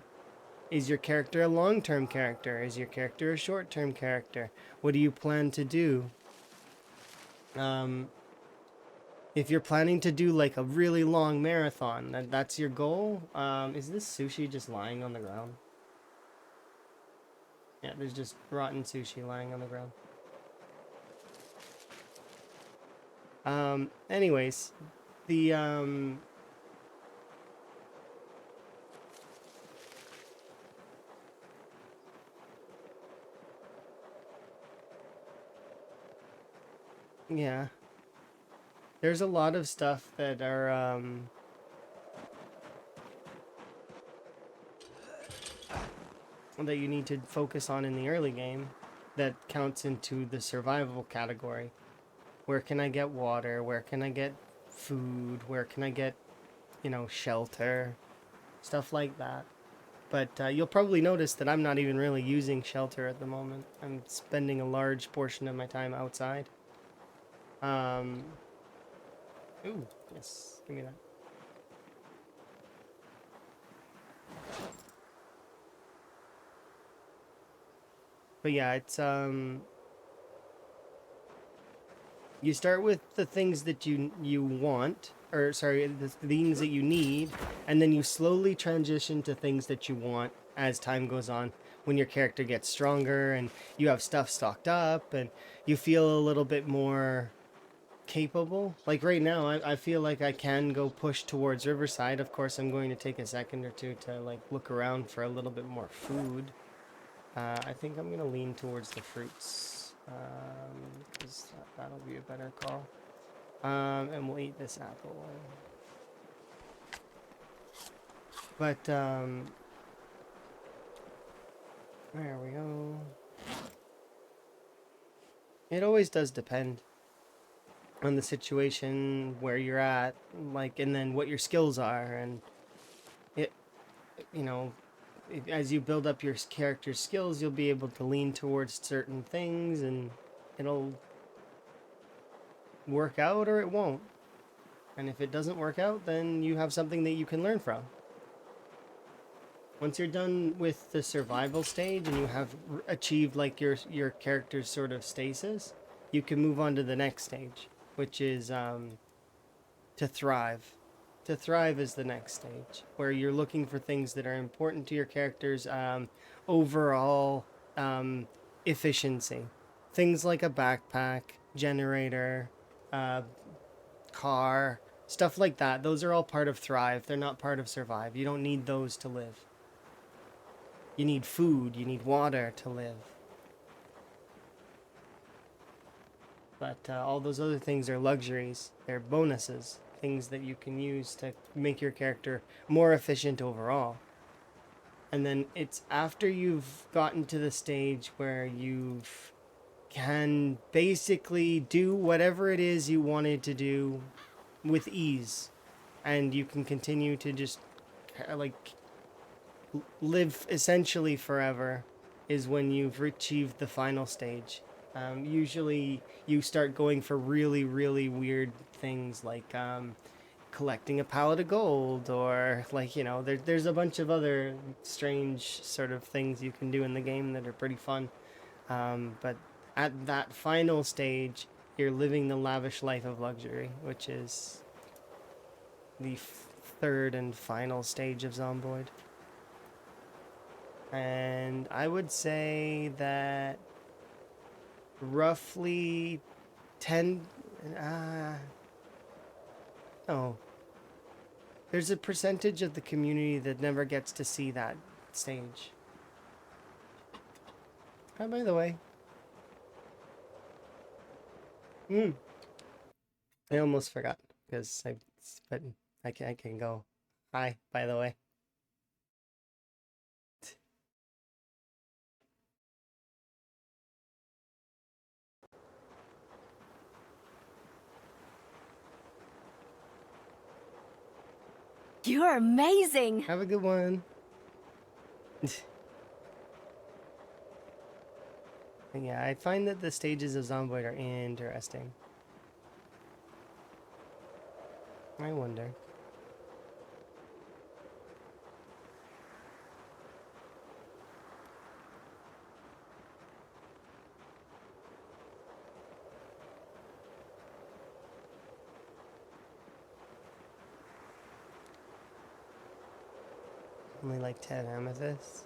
A: Is your character a long-term character? Is your character a short-term character? What do you plan to do? Um, if you're planning to do like a really long marathon, that's your goal. Is this sushi just lying on the ground? Yeah, there's just rotten sushi lying on the ground. Anyways, the yeah, there's a lot of stuff that are that you need to focus on in the early game that counts into the survival category. Where can I get water? Where can I get food? Where can I get, shelter? Stuff like that. But you'll probably notice that I'm not even really using shelter at the moment. I'm spending a large portion of my time outside. Um, ooh, yes, give me that. But yeah, it's you start with the things that you want, or sorry, the things that you need, and then you slowly transition to things that you want as time goes on. When your character gets stronger and you have stuff stocked up, and you feel a little bit more capable. Like right now, I feel like I can go push towards Riverside. Of course, I'm going to take a second or two to like look around for a little bit more food. I think I'm gonna lean towards the fruits, because that'll be a better call. And we'll eat this apple. But there we go. It always does depend on the situation, where you're at, like, and then what your skills are, and it, you know, as you build up your character's skills, you'll be able to lean towards certain things, and it'll work out or it won't. And if it doesn't work out, then you have something that you can learn from. Once you're done with the survival stage and you have achieved like your character's sort of stasis, you can move on to the next stage, which is to thrive. To thrive is the next stage, where you're looking for things that are important to your character's overall efficiency. Things like a backpack, generator, uh, car, stuff like that. Those are all part of thrive. They're not part of survive. You don't need those to live. You need food, you need water to live. But all those other things are luxuries. They're bonuses, things that you can use to make your character more efficient overall. And then it's after you've gotten to the stage where you can basically do whatever it is you wanted to do with ease, and you can continue to just like live essentially forever, is when you've achieved the final stage. Usually you start going for really, really weird things like collecting a pallet of gold, or like, there's a bunch of other strange sort of things you can do in the game that are pretty fun. But at that final stage, you're living the lavish life of luxury, which is the third and final stage of Zomboid. And I would say that roughly 10. Oh, there's a percentage of the community that never gets to see that stage. Oh, by the way. I almost forgot because but I can go. Hi, by the way.
B: You're amazing!
A: Have a good one. Yeah, I find that the stages of Zomboid are interesting. I wonder. Only like 10 amethysts.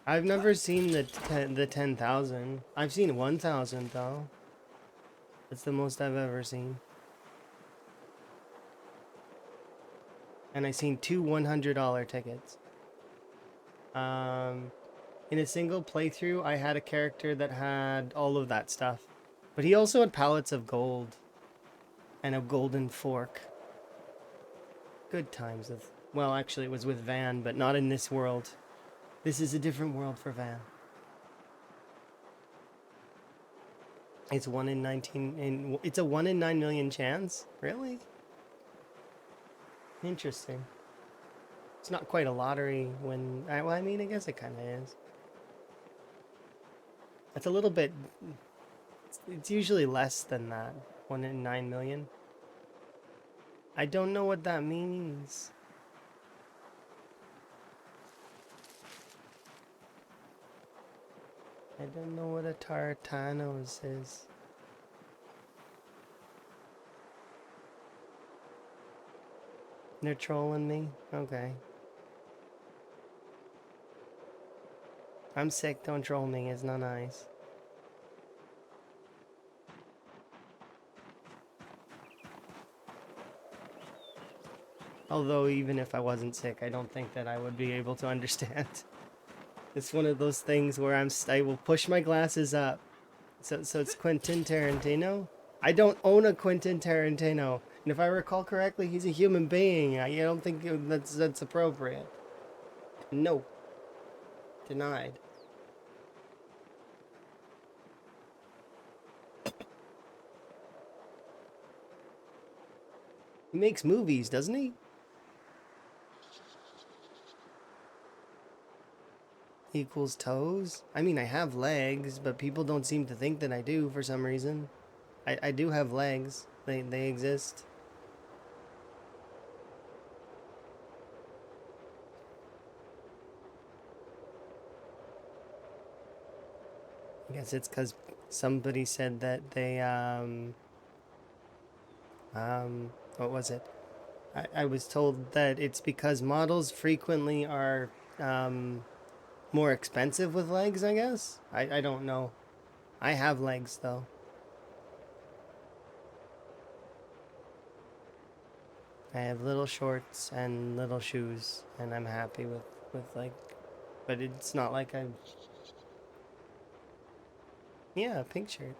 A: I've never seen the 10,000. I've seen 1,000 though. That's the most I've ever seen. And I've seen two $100 tickets. In a single playthrough, I had a character that had all of that stuff. But he also had pallets of gold. And a golden fork. Good times with... Well, actually, it was with Van, but not in this world. This is a different world for Van. It's 1 in 19... It's a 1 in 9 million chance? Really? Interesting. It's not quite a lottery when... Well, I mean, I guess it kind of is. It's a little bit... It's usually less than that. 1 in 9 million. I don't know what that means. I don't know what a Tartanos is. They're trolling me? Okay. I'm sick, don't troll me, it's not nice. Although, even if I wasn't sick, I don't think that I would be able to understand. It's one of those things where I will push my glasses up. So it's Quentin Tarantino? I don't own a Quentin Tarantino. And if I recall correctly, he's a human being. I don't think that's appropriate. No. Denied. He makes movies, doesn't he? Equals toes? I mean, I have legs, but people don't seem to think that I do for some reason. I do have legs. They exist. I guess it's because somebody said that they, what was it? I was told that it's because models frequently are, more expensive with legs, I guess? I don't know. I have legs, though. I have little shorts and little shoes, and I'm happy with like, but it's not like I'm. Yeah, pink shirt.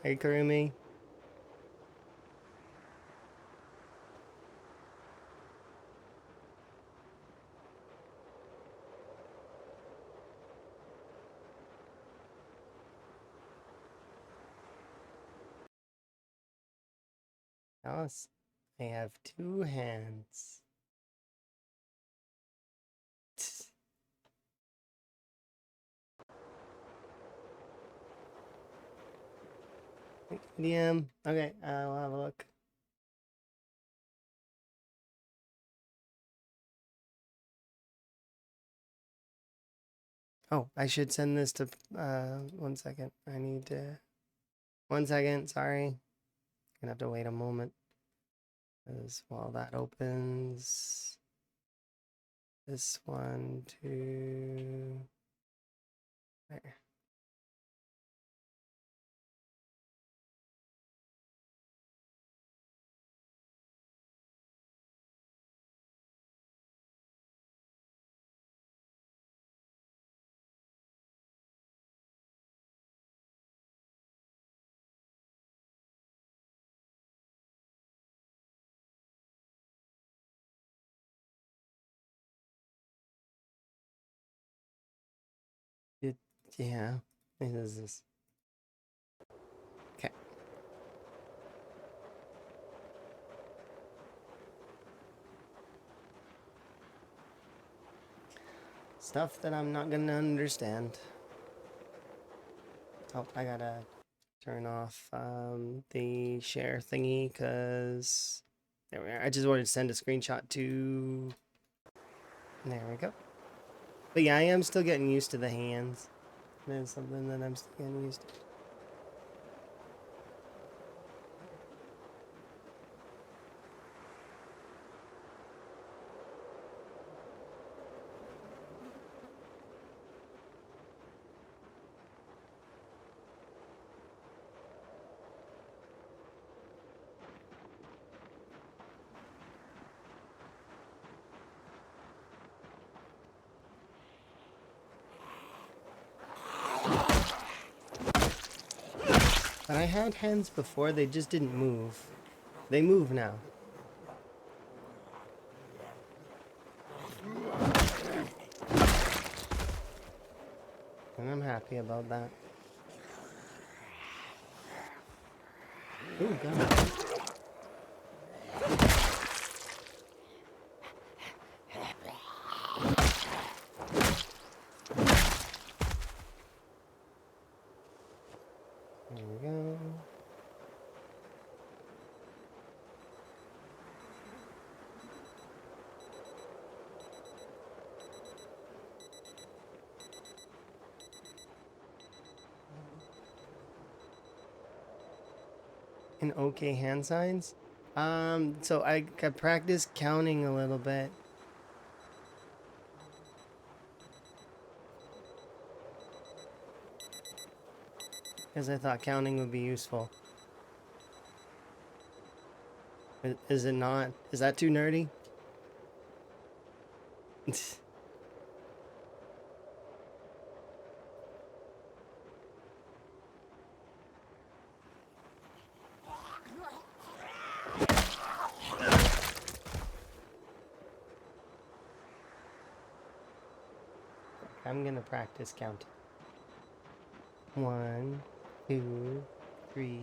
A: Hey, Karumi. Alice, I have two hands. DM. Okay, I'll have a look. Oh, I should send this to. 1 second. I need to. 1 second. Sorry. Gonna have to wait a moment. Because while that opens, this one to there. It, yeah. It is this. Okay. Stuff that I'm not gonna understand. Oh, I gotta turn off the share thingy because there we are. I just wanted to send a screenshot to. There we go. But yeah, I am still getting used to the hands. There's something that I'm still getting used to. But I had hands before, they just didn't move. They move now. And I'm happy about that. Ooh, God. There we go. And okay hand signs. So I practiced counting a little bit. Because I thought counting would be useful. Is it not? Is that too nerdy? I'm gonna practice counting. 1, 2, 3.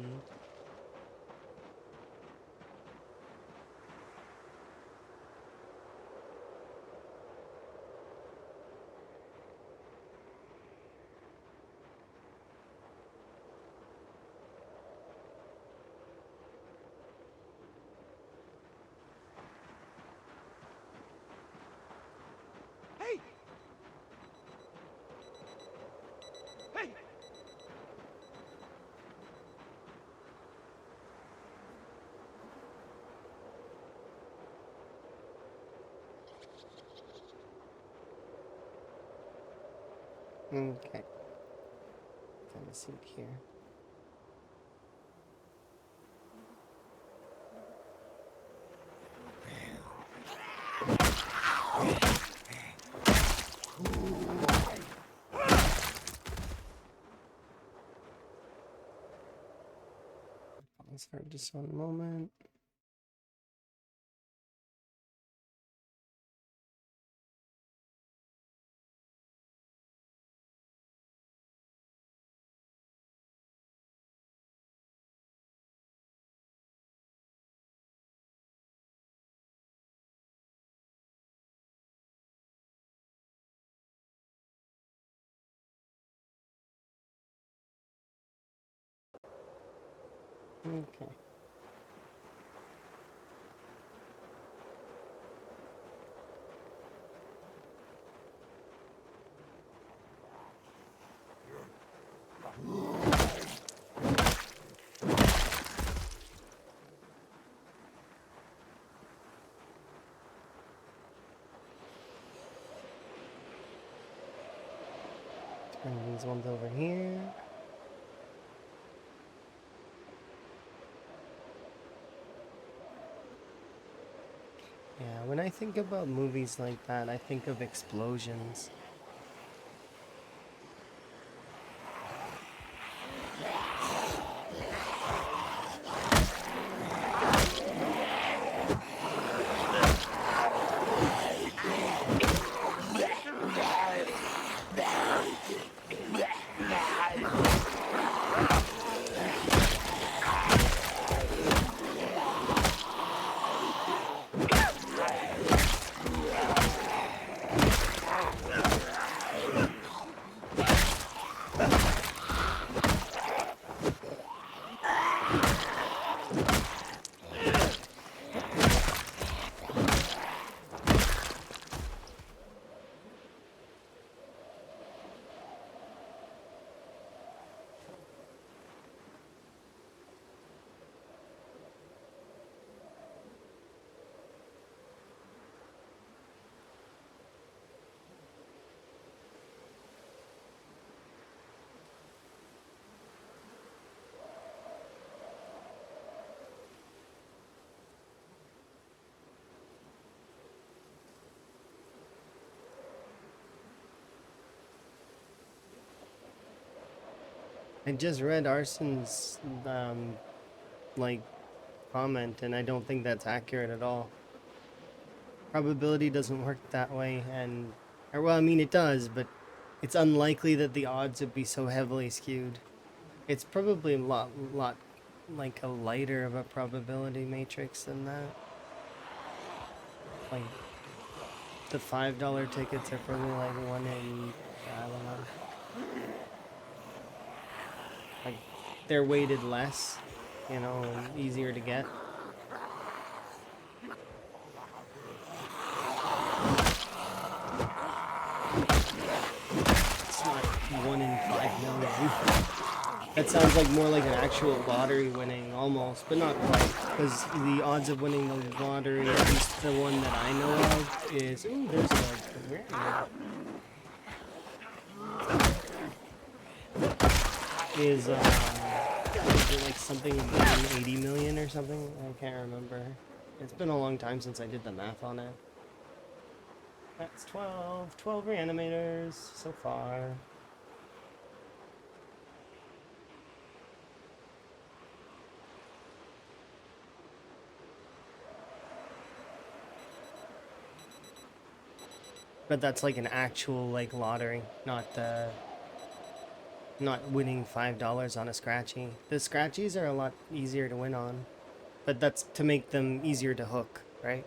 B: Hey! Hey!
A: Okay. Have a seat here. Pause for just one moment. Okay. Turn these ones over here. Yeah, when I think about movies like that, I think of explosions. I just read Arson's like comment, and I don't think that's accurate at all. Probability doesn't work that way, and or well, I mean it does, but it's unlikely that the odds would be so heavily skewed. It's probably a lot like a lighter of a probability matrix than that. Like the $5 tickets are probably like 1 in, I don't know. Like they're weighted less, you know, and easier to get. It's not 1 in 5 million. That sounds like more like an actual lottery winning almost, but not quite, because the odds of winning the lottery, at least the one that I know of, is ooh, there's a is it like something 180 million or something? I can't remember. It's been a long time since I did the math on it. That's 12 reanimators so far. But that's like an actual like lottery, not winning $5 on a scratchy. The scratchies are a lot easier to win on, but that's to make them easier to hook, right?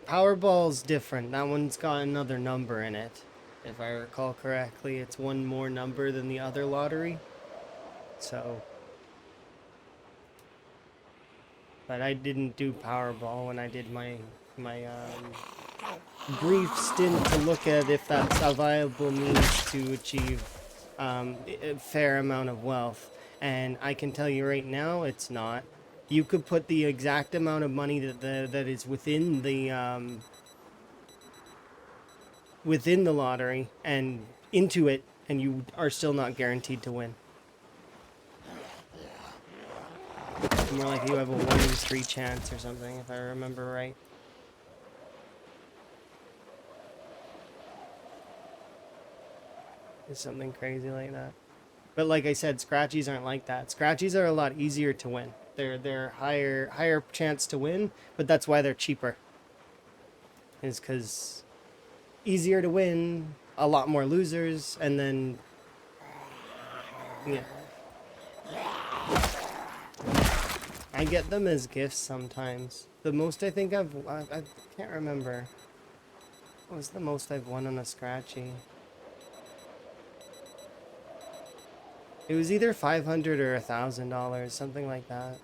A: Powerball's different. That one's got another number in it. If I recall correctly, it's one more number than the other lottery. So, but I didn't do Powerball when I did my brief stint to look at if that's a viable means to achieve a fair amount of wealth. And I can tell you right now, it's not. You could put the exact amount of money that is within the lottery and into it, and you are still not guaranteed to win. More like you have a 1 in 3 chance or something, if I remember right. It's something crazy like that. But like I said, scratchies aren't like that. Scratchies are a lot easier to win. They're higher chance to win, but that's why they're cheaper. Is because easier to win, a lot more losers, and then yeah. I get them as gifts sometimes. The most I think I can't remember. What was the most I've won on a scratchy? It was either $500 or $1,000, something like that.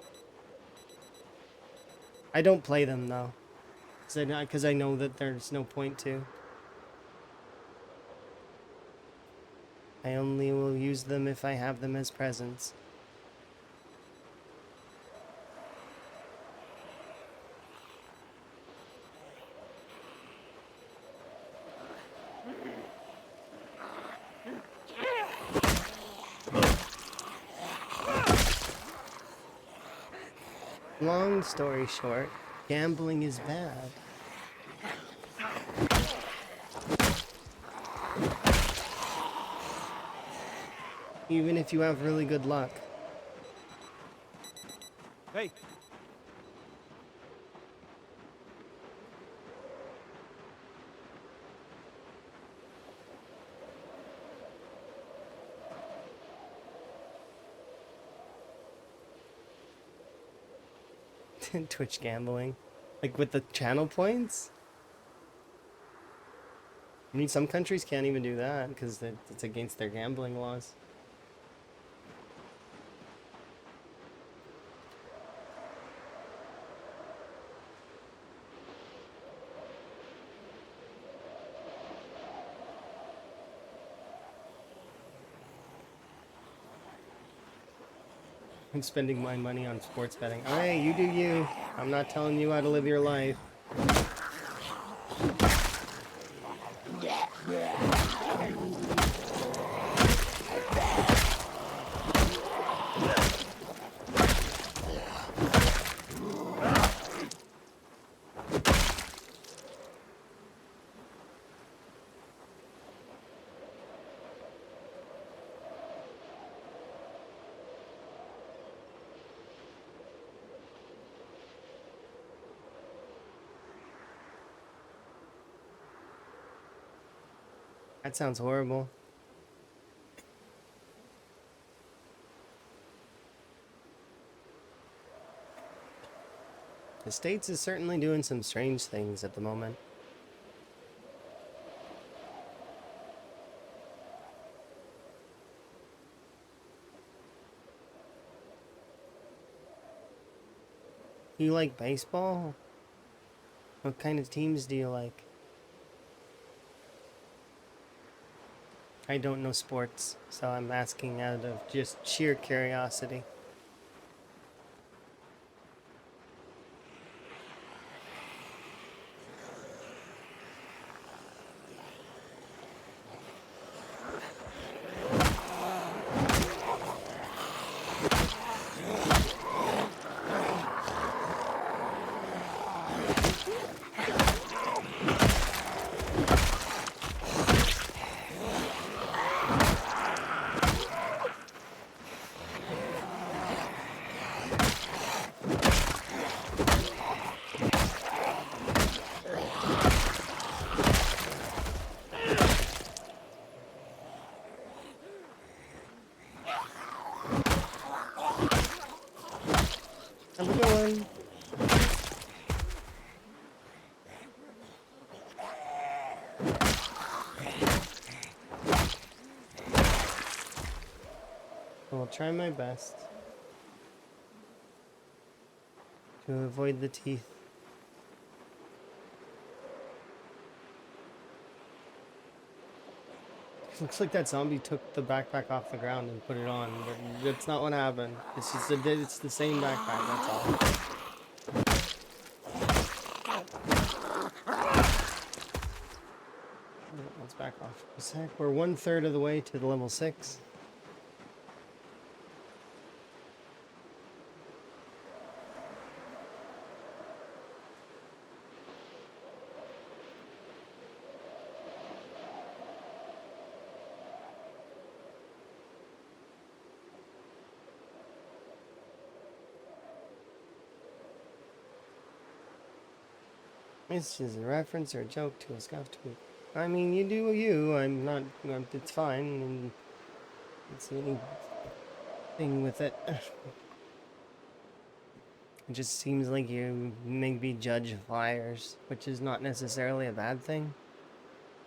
A: I don't play them though, because I know that there's no point to. I only will use them if I have them as presents. Long story short, gambling is bad. Even if you have really good luck.
B: Hey.
A: Twitch gambling. Like with the channel points? I mean, some countries can't even do that because it's against their gambling laws. I'm spending my money on sports betting. Alright, you do you. I'm not telling you how to live your life. That sounds horrible. The States is certainly doing some strange things at the moment. You like baseball? What kind of teams do you like? I don't know sports, so I'm asking out of just sheer curiosity. Have a good one. I'll try my best to avoid the teeth. Looks like that zombie took the backpack off the ground and put it on, but that's not what happened. It's just it's the same backpack, that's all. Let's back off a sec. We're 1/3 of the way to the level 6. It's just a reference or a joke to a scuff tweet. I mean, you do you. I'm not. It's fine. And it's anything with it. It just seems like you maybe judge fires, which is not necessarily a bad thing.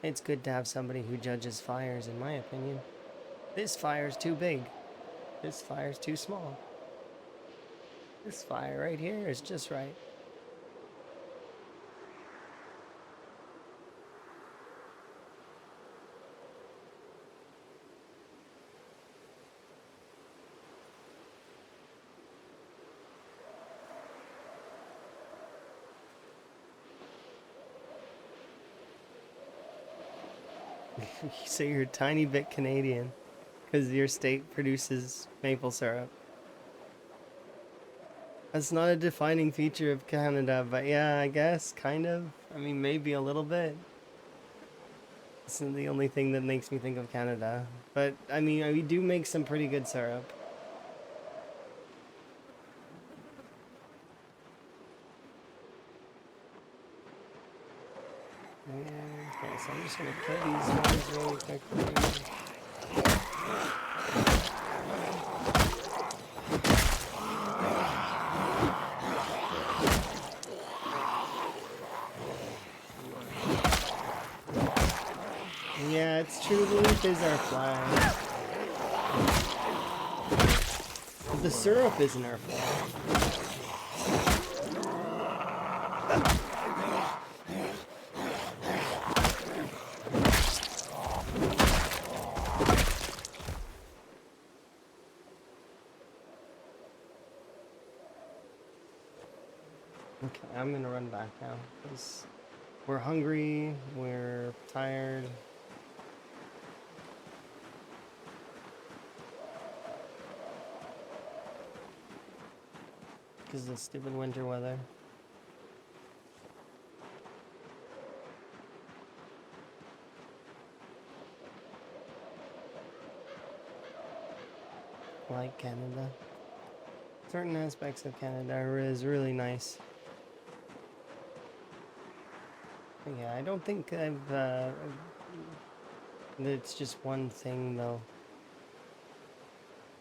A: It's good to have somebody who judges fires, in my opinion. This fire's too big. This fire's too small. This fire right here is just right. So you're a tiny bit Canadian because your state produces maple syrup. That's not a defining feature of Canada, but yeah, I guess, kind of. I mean, maybe a little bit. It's the only thing that makes me think of Canada. But, I mean, we do make some pretty good syrup. Okay, so I'm just gonna kill these guys really quickly. Yeah, it's true, the leaf is our flag. The syrup isn't our flag. Okay, I'm gonna run back now, because we're hungry, we're tired. Because of the stupid winter weather. Like Canada. Certain aspects of Canada is really nice. But yeah, I don't think it's just one thing though.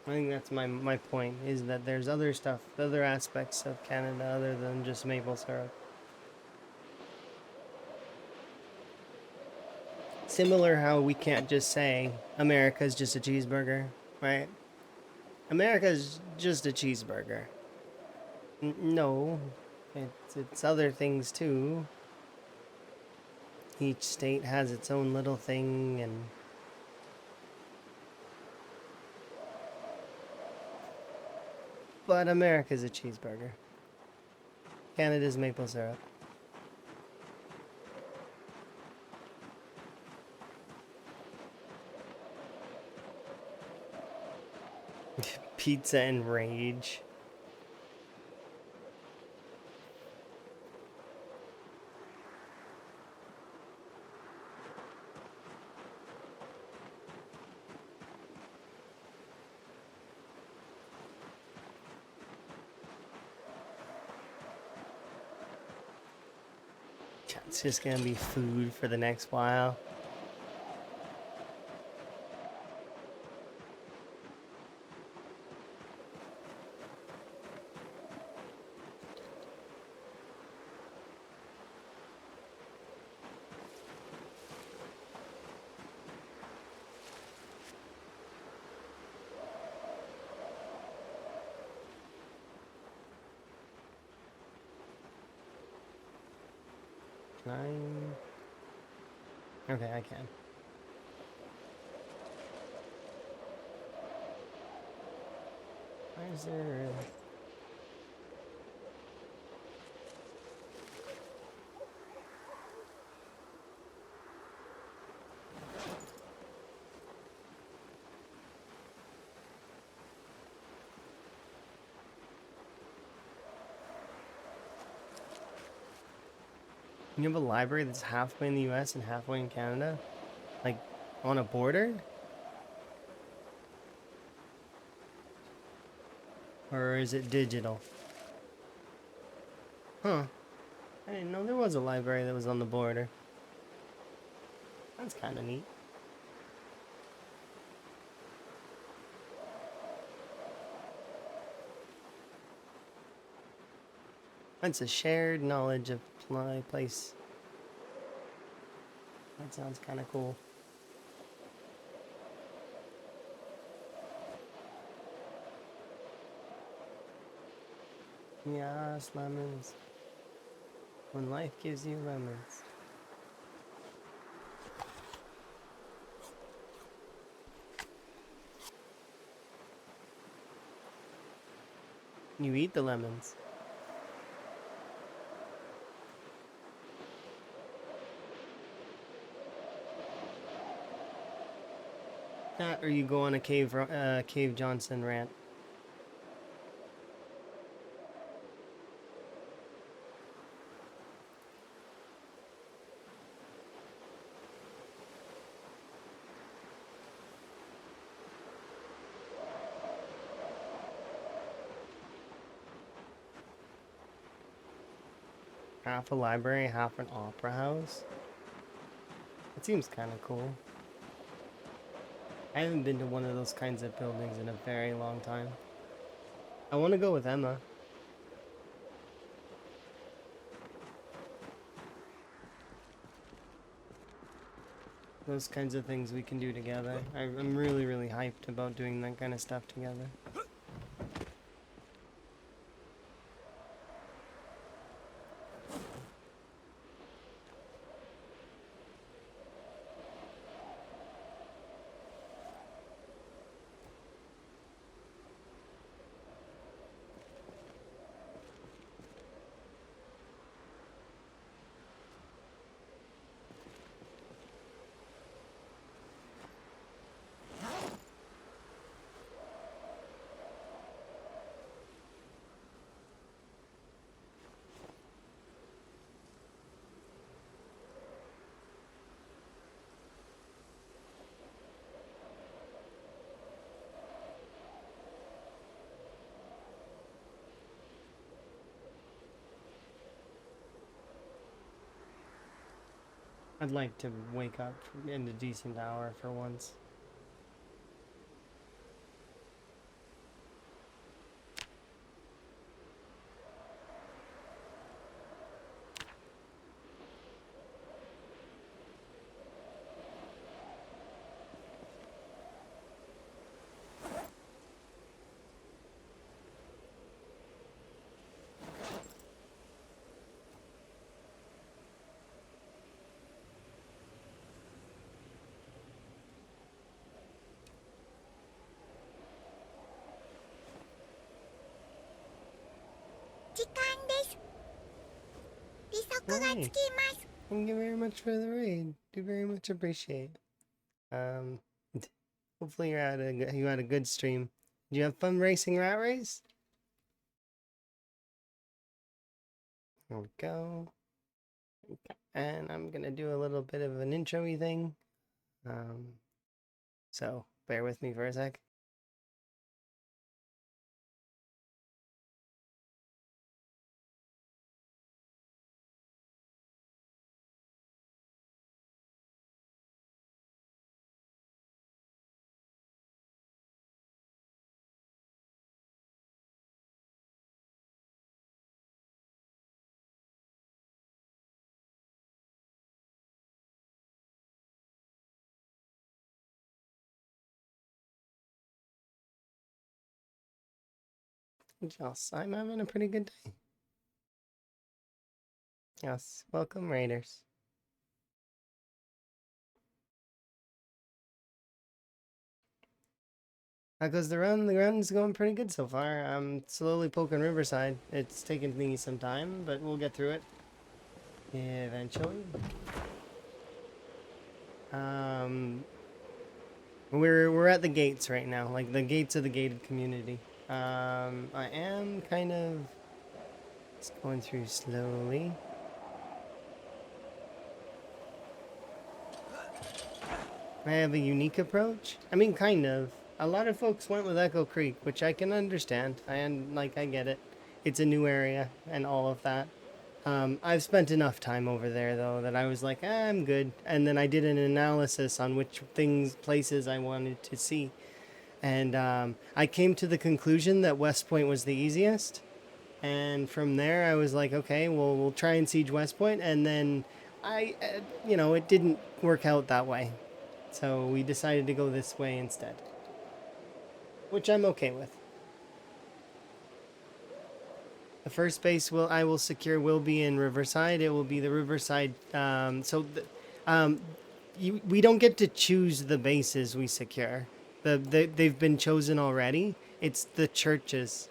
A: I think that's my point, is that there's other stuff, other aspects of Canada other than just maple syrup. Similar how we can't just say America's just a cheeseburger, right? America's just a cheeseburger. No, it's other things too. Each state has its own little thing, and but America's a cheeseburger. Canada's maple syrup. Pizza and rage. It's just gonna be food for the next while. Nine. Okay, I can. Why is there? You have a library that's halfway in the US and halfway in Canada? Like, on a border? Or is it digital? Huh. I didn't know there was a library that was on the border. That's kind of neat. That's a shared knowledge of my place. That sounds kind of cool. Yes, lemons. When life gives you lemons. You eat the lemons. That or you go on a Cave Johnson rant. Half a library, half an opera house. It seems kind of cool. I haven't been to one of those kinds of buildings in a very long time. I want to go with Emma. Those kinds of things we can do together. I'm really, really hyped about doing that kind of stuff together. I'd like to wake up in a decent hour for once. Hey, thank you very much for the raid. Do very much appreciate. Um, hopefully you had a good stream. Did you have fun racing Rat Race? Here we go. And I'm gonna do a little bit of an intro-y thing. So bear with me for a sec. Yes, I'm having a pretty good day. Yes, welcome Raiders. How goes the run? The run's going pretty good so far. I'm slowly poking Riverside. It's taken me some time, but we'll get through it eventually. We're at the gates right now, like the gates of the gated community. I am kind of just going through slowly. I have a unique approach. I mean, kind of. A lot of folks went with Echo Creek, which I can understand. I get it. It's a new area and all of that. I've spent enough time over there though that I was like, I'm good. And then I did an analysis on which places I wanted to see, and I came to the conclusion that West Point was the easiest. And from there, I was like, okay, well, we'll try and siege West Point, and then it didn't work out that way, so we decided to go this way instead, which I'm okay with. The first base I will secure will be in Riverside. It will be the Riverside. We don't get to choose the bases we secure. They've been chosen already. It's the churches.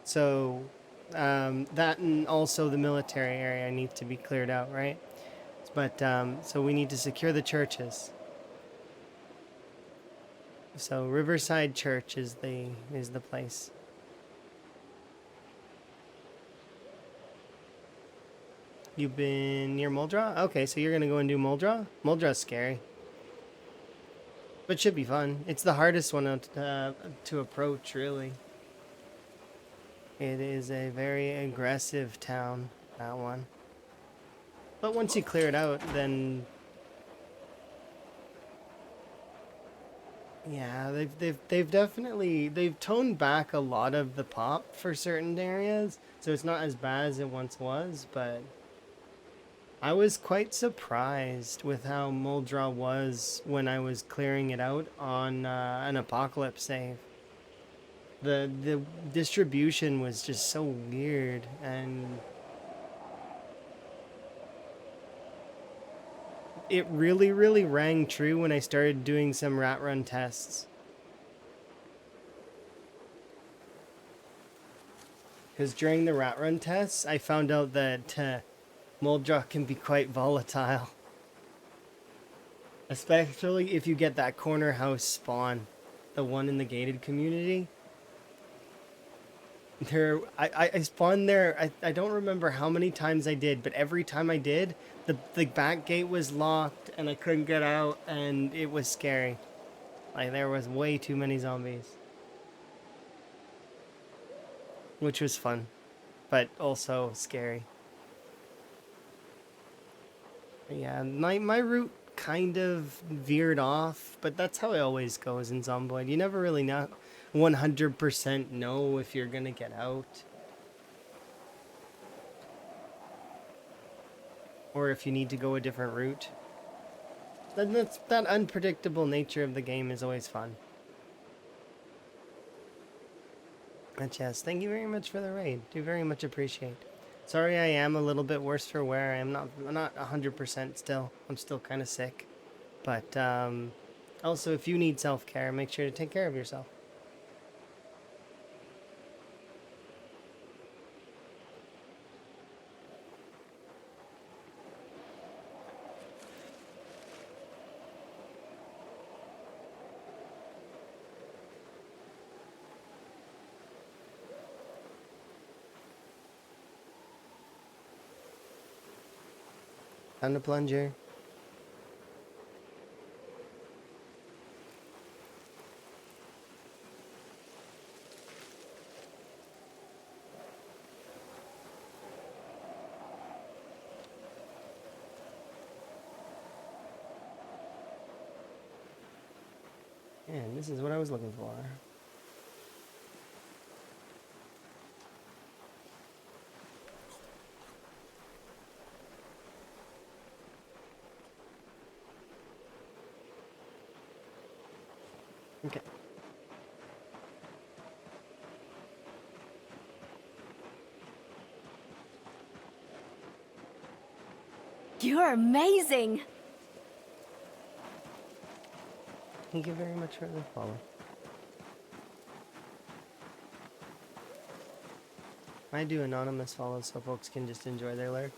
A: So that and also the military area needs to be cleared out, right? But so we need to secure the churches. So Riverside Church is the place. You've been near Muldra? Okay, so you're gonna go and do Muldra? Muldra's scary, but should be fun. It's the hardest one to approach, really. It is a very aggressive town, that one. But once you clear it out, then yeah, they've definitely toned back a lot of the pop for certain areas, so it's not as bad as it once was. But I was quite surprised with how Muldra was when I was clearing it out on an apocalypse save. The distribution was just so weird, and it really rang true when I started doing some rat run tests. Because during the rat run tests, I found out that Muldra can be quite volatile. Especially if you get that corner house spawn, the one in the gated community. I spawned there, I don't remember how many times I did, but every time I did, the back gate was locked and I couldn't get out, and it was scary. Like, there was way too many zombies. Which was fun, but also scary. Yeah, my route kind of veered off, but that's how it always goes in Zomboid. You never really know 100% know if you're gonna get out, or if you need to go a different route. That unpredictable nature of the game is always fun. But yes, thank you very much for the raid. Do very much appreciate. Sorry I am a little bit worse for wear. I'm not 100% still. I'm still kind of sick. But also, if you need self-care, make sure to take care of yourself. Found a plunger. And this is what I was looking for. Okay.
C: You're amazing!
A: Thank you very much for the follow. I do anonymous follows so folks can just enjoy their lurk.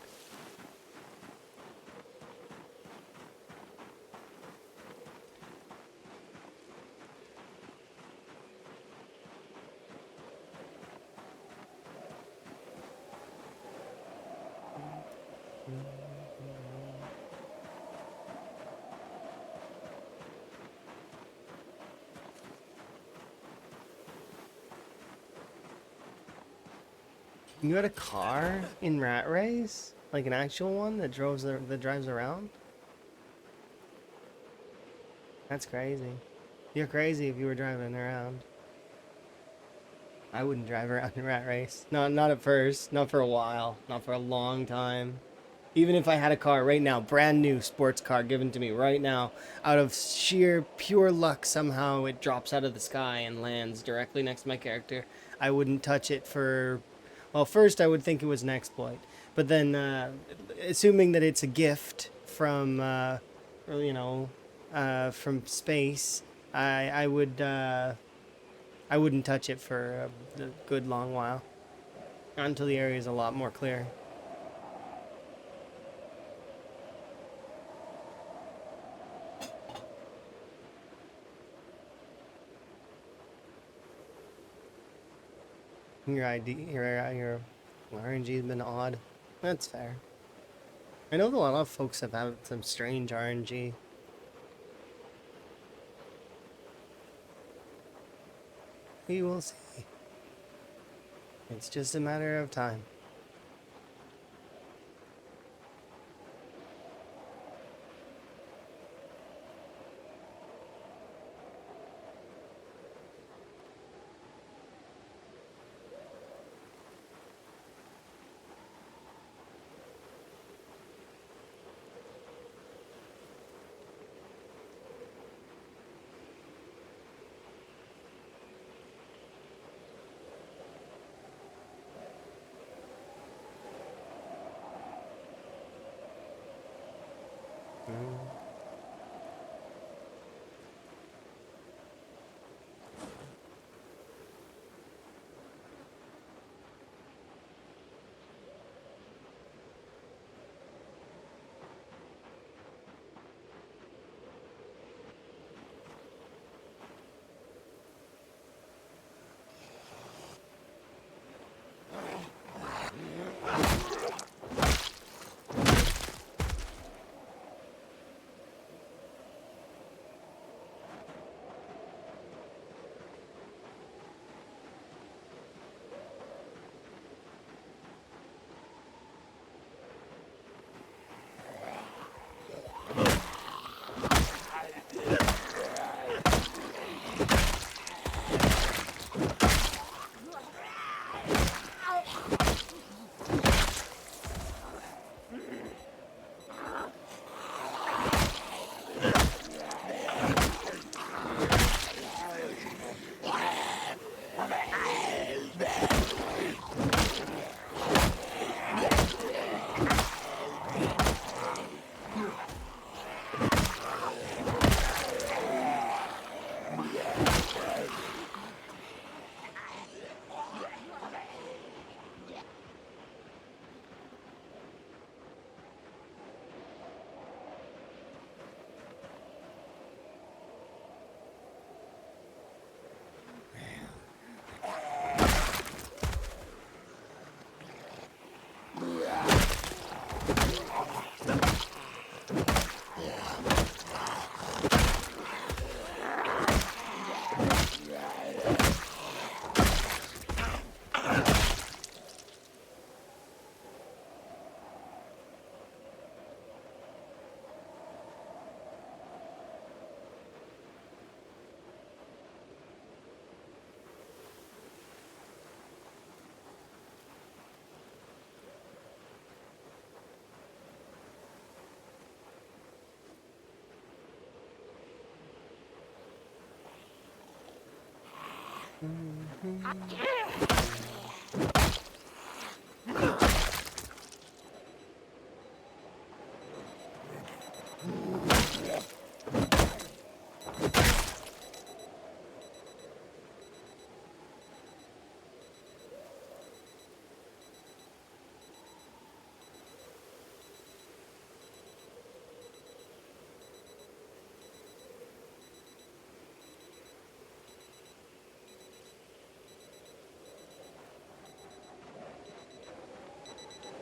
A: You had a car in Rat Race? Like an actual one that drives around? That's crazy. You're crazy if you were driving around. I wouldn't drive around in Rat Race. Not at first. Not for a while. Not for a long time. Even if I had a car right now, brand new sports car given to me right now, out of sheer pure luck, somehow it drops out of the sky and lands directly next to my character. I wouldn't touch it for, well, first I would think it was an exploit, but then assuming that it's a gift from, or, you know, from space, I would I wouldn't touch it for a good long while until the area is a lot more clear. Your RNG has been odd. That's fair. I know that a lot of folks have had some strange RNG. We will see. It's just a matter of time.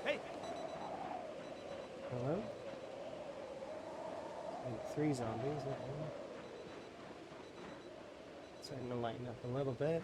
B: Hey!
A: Hello? Like 3 zombies. Uh-oh. Starting to lighten up a little bit.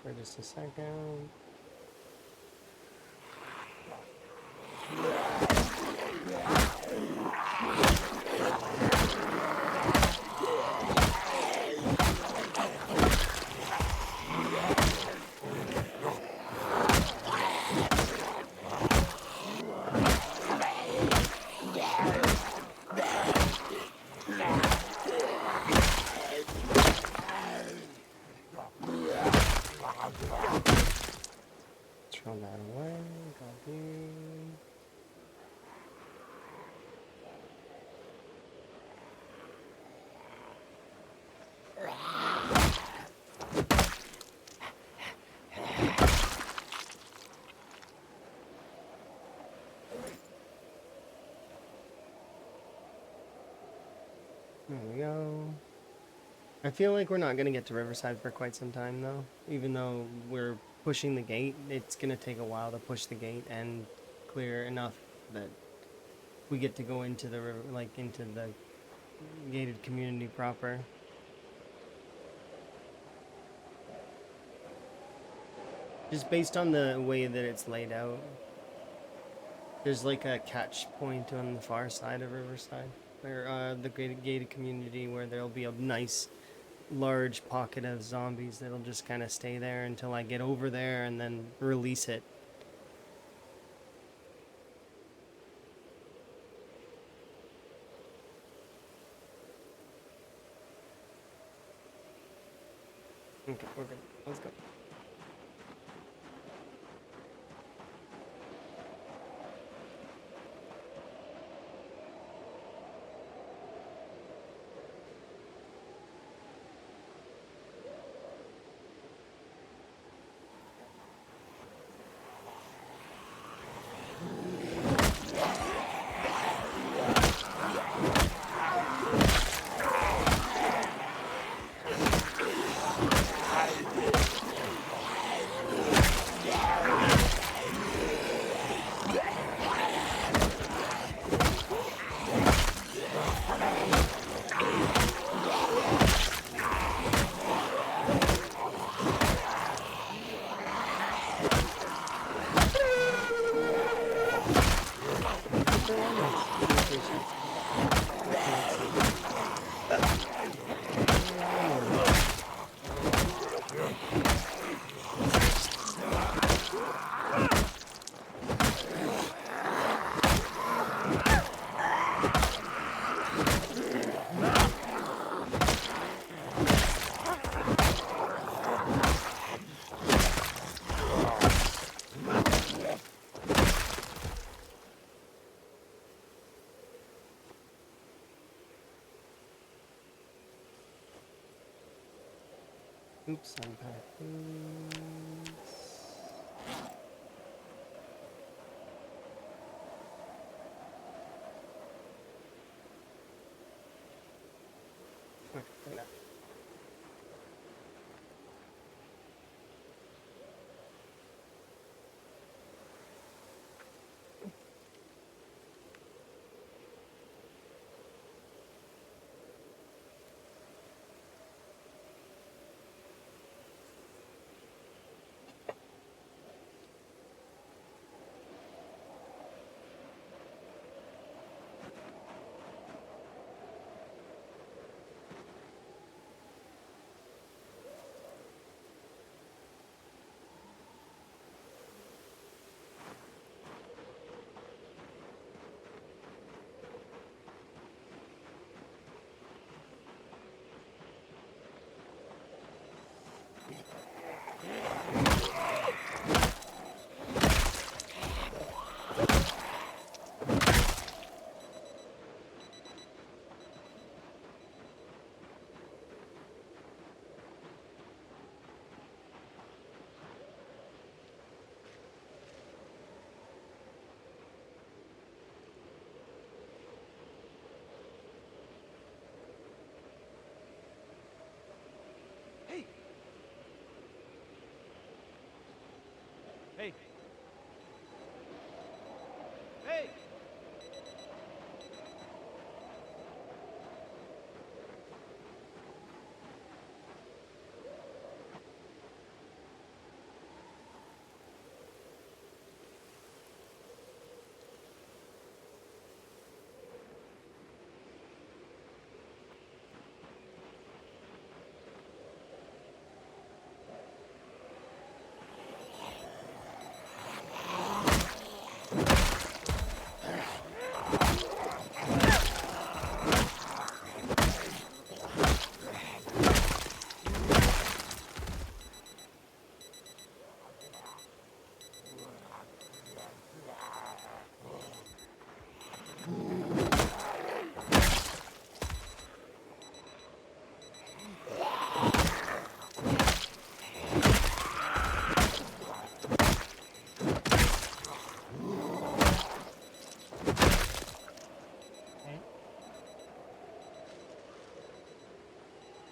A: for just a second. Throw that away. Got you. There we go. I feel like we're not going to get to Riverside for quite some time, though. Even though we're pushing the gate, it's going to take a while to push the gate and clear enough that we get to go into the river, like into the gated community proper. Just based on the way that it's laid out. There's like a catch point on the far side of Riverside, or the gated community, where there'll be a nice large pocket of zombies that'll just kind of stay there until I get over there and then release it. Okay, we're good. Let's go. Oops, unpack these. Okay, right now.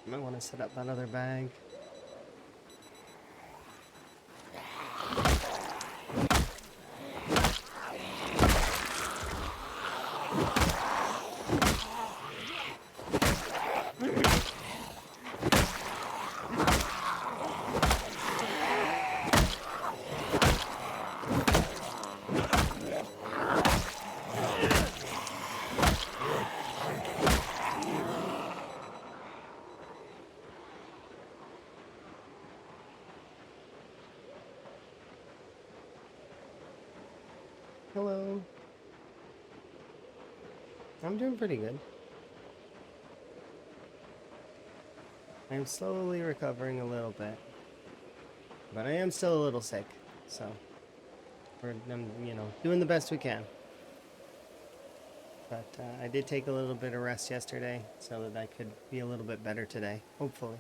A: Might want to set up that other bag. Hello. I'm doing pretty good. I'm slowly recovering a little bit. But I am still a little sick, so I'm, doing the best we can. But I did take a little bit of rest yesterday so that I could be a little bit better today, hopefully.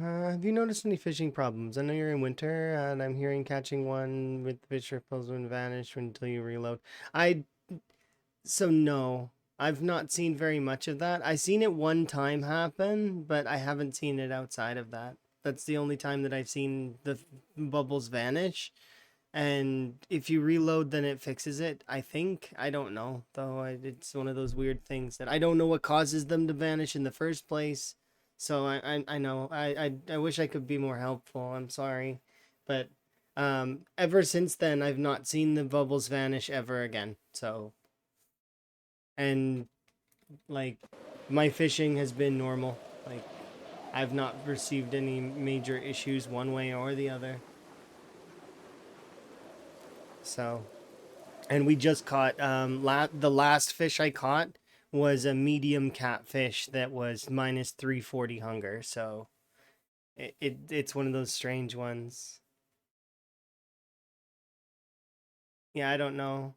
A: Have you noticed any fishing problems? I know you're in winter, and I'm hearing catching one with fish ripples will vanish until you reload. No, I've not seen very much of that. I seen it one time happen, but I haven't seen it outside of that. That's the only time that I've seen the bubbles vanish. And if you reload, then it fixes it. I think. I don't know, though. It's one of those weird things that I don't know what causes them to vanish in the first place. So I know. I wish I could be more helpful. I'm sorry. But ever since then, I've not seen the bubbles vanish ever again. So, and like, my fishing has been normal. Like, I've not received any major issues one way or the other. So, and we just caught the last fish I caught was a medium catfish that was minus 340 hunger. So it's one of those strange ones. Yeah, I don't know.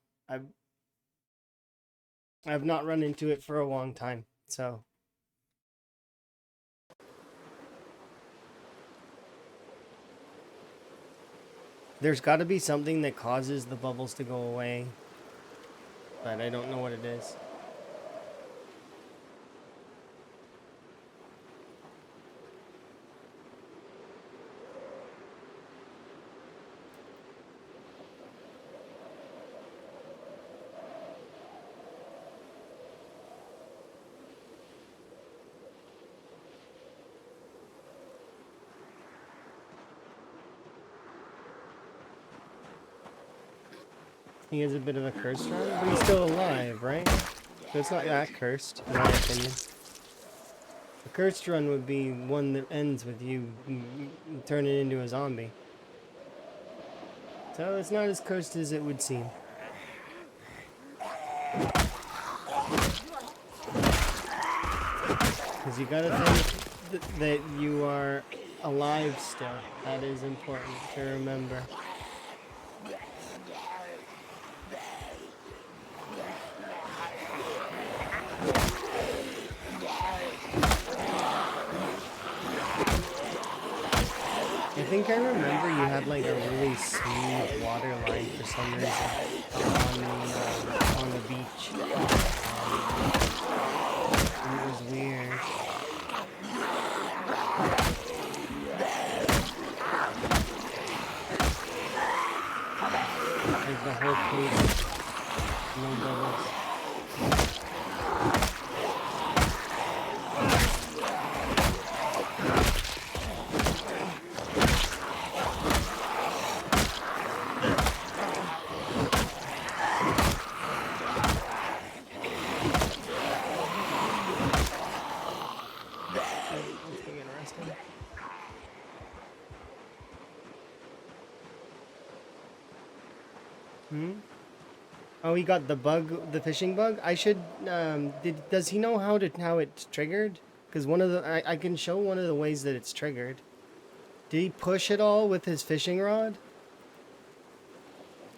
A: I've not run into it for a long time. So there's got to be something that causes the bubbles to go away, but I don't know what it is. He has a bit of a curse run, but he's still alive, right? So it's not that cursed, in my opinion. A cursed run would be one that ends with you turning into a zombie. So it's not as cursed as it would seem. Because you gotta think that you are alive still. That is important to remember. I think I remember you had like a really smooth water line for some reason on the beach. And it was weird. Like the whole cave, no bubbles. Oh, he got the bug, the fishing bug. I should. Does he know how it's triggered? Because one of the I can show one of the ways that it's triggered. Did he push it all with his fishing rod?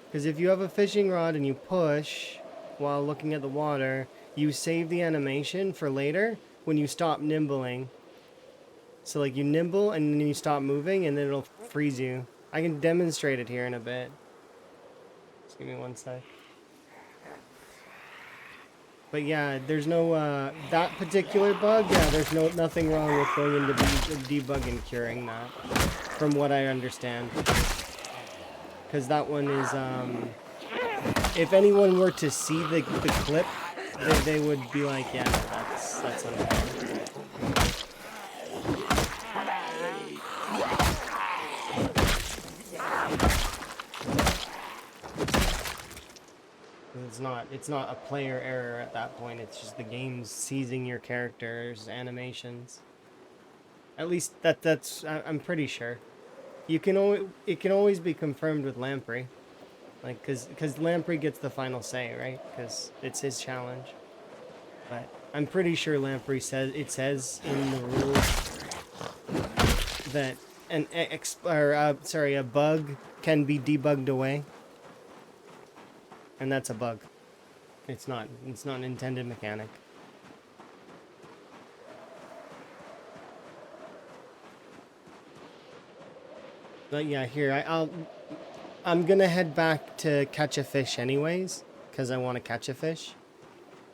A: Because if you have a fishing rod and you push while looking at the water, you save the animation for later when you stop nimbling. So like you nimble and then you stop moving and then it'll freeze you. I can demonstrate it here in a bit. Just give me one sec. But yeah, there's no that particular bug. Yeah, there's nothing wrong with going into debug and curing that, from what I understand. Because that one is if anyone were to see the clip, they would be like, yeah, no, that's unfair. It's not a player error at that point. It's just the game's seizing your character's animations. At least I'm pretty sure. It can always be confirmed with Lamprey, like because Lamprey gets the final say, right? Because it's his challenge. But I'm pretty sure Lamprey says in the rules that a bug can be debugged away, and that's a bug. It's not an intended mechanic. But yeah, here I'm gonna head back to catch a fish anyways, because I want to catch a fish.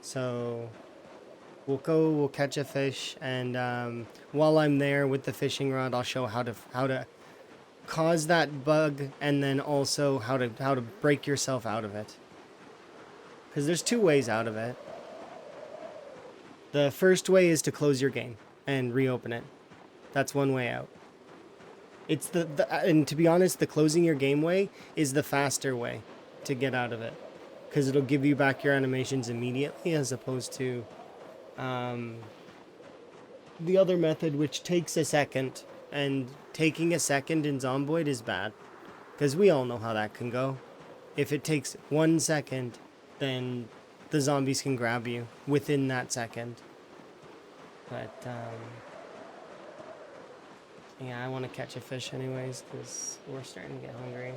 A: So we'll catch a fish, and while I'm there with the fishing rod, I'll show how to cause that bug, and then also how to break yourself out of it. Because there's two ways out of it. The first way is to close your game and reopen it. That's one way out. It's and to be honest, the closing your game way is the faster way to get out of it, because it'll give you back your animations immediately, as opposed to the other method, which takes a second. And taking a second in Zomboid is bad, because we all know how that can go. If it takes 1 second, then the zombies can grab you within that second. But yeah, I want to catch a fish anyways, because we're starting to get hungry.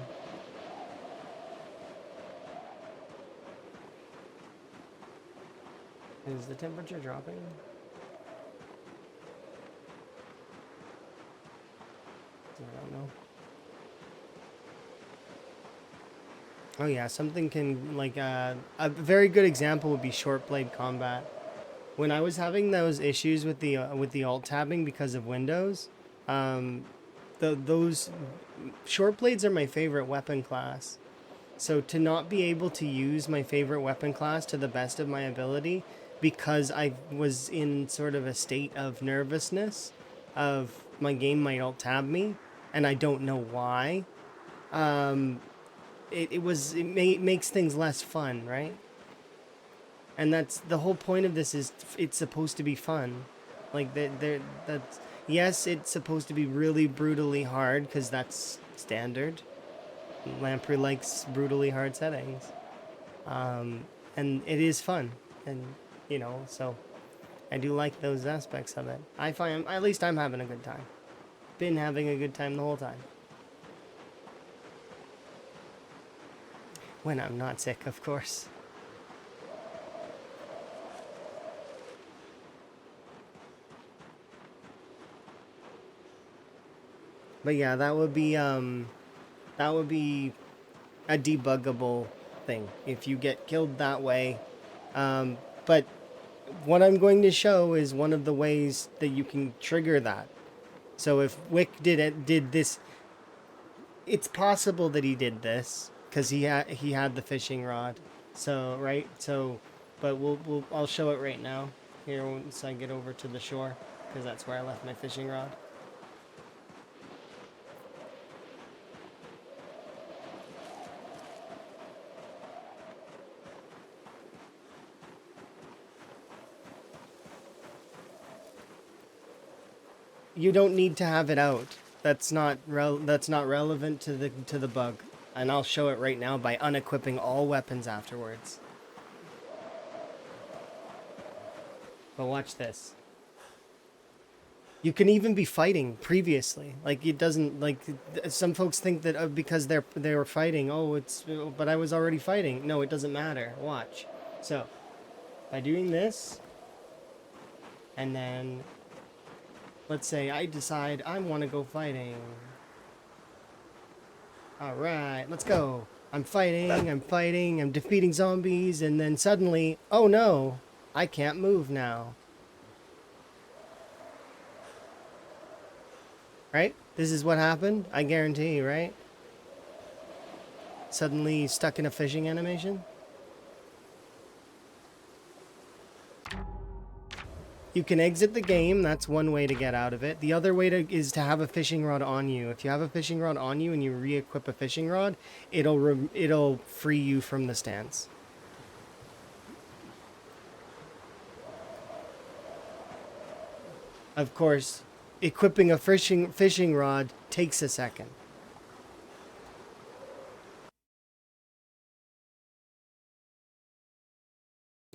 A: Is the temperature dropping? I don't know. Oh yeah, something can, like, a very good example would be short blade combat. When I was having those issues with the alt tabbing because of Windows, those short blades are my favorite weapon class. So to not be able to use my favorite weapon class to the best of my ability because I was in sort of a state of nervousness of my game might alt tab me, and I don't know why. It makes things less fun, right? And that's the whole point of this, is it's supposed to be fun. Like that's, yes, it's supposed to be really brutally hard, because that's standard. Lamprey likes brutally hard settings. And it is fun, and so I do like those aspects of it. I find, at least I'm having a good time. Been having a good time the whole time. When I'm not sick, of course. But yeah, that would be a debuggable thing if you get killed that way. But what I'm going to show is one of the ways that you can trigger that. So if Wick did this, it's possible that he did this because he had the fishing rod. So right, so, but I'll show it right now here once I get over to the shore, because that's where I left my fishing rod. You don't need to have it out. That's not relevant to the bug. And I'll show it right now by unequipping all weapons afterwards. But watch this. You can even be fighting previously. Like, it doesn't, like, some folks think that because they were fighting, oh, but I was already fighting. No, it doesn't matter. Watch. So, by doing this, and then, let's say I decide I want to go fighting. Alright, let's go. I'm fighting, I'm defeating zombies, and then suddenly, oh no, I can't move now. Right? This is what happened, I guarantee you, right? Suddenly stuck in a fishing animation. You can exit the game, that's one way to get out of it. The other way is to have a fishing rod on you. If you have a fishing rod on you and you re-equip a fishing rod, it'll free you from the stance. Of course, equipping a fishing rod takes a second.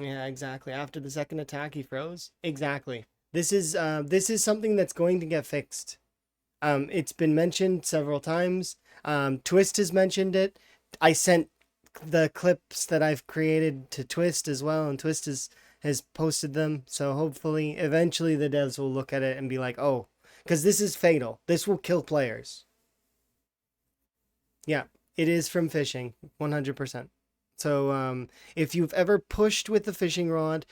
A: Yeah, exactly. After the second attack, he froze. Exactly. This is something that's going to get fixed. It's been mentioned several times. Twist has mentioned it. I sent the clips that I've created to Twist as well, and Twist has posted them. So hopefully, eventually, the devs will look at it and be like, "Oh, because this is fatal. This will kill players." Yeah, it is from fishing, 100%. So if you've ever pushed with the fishing rod,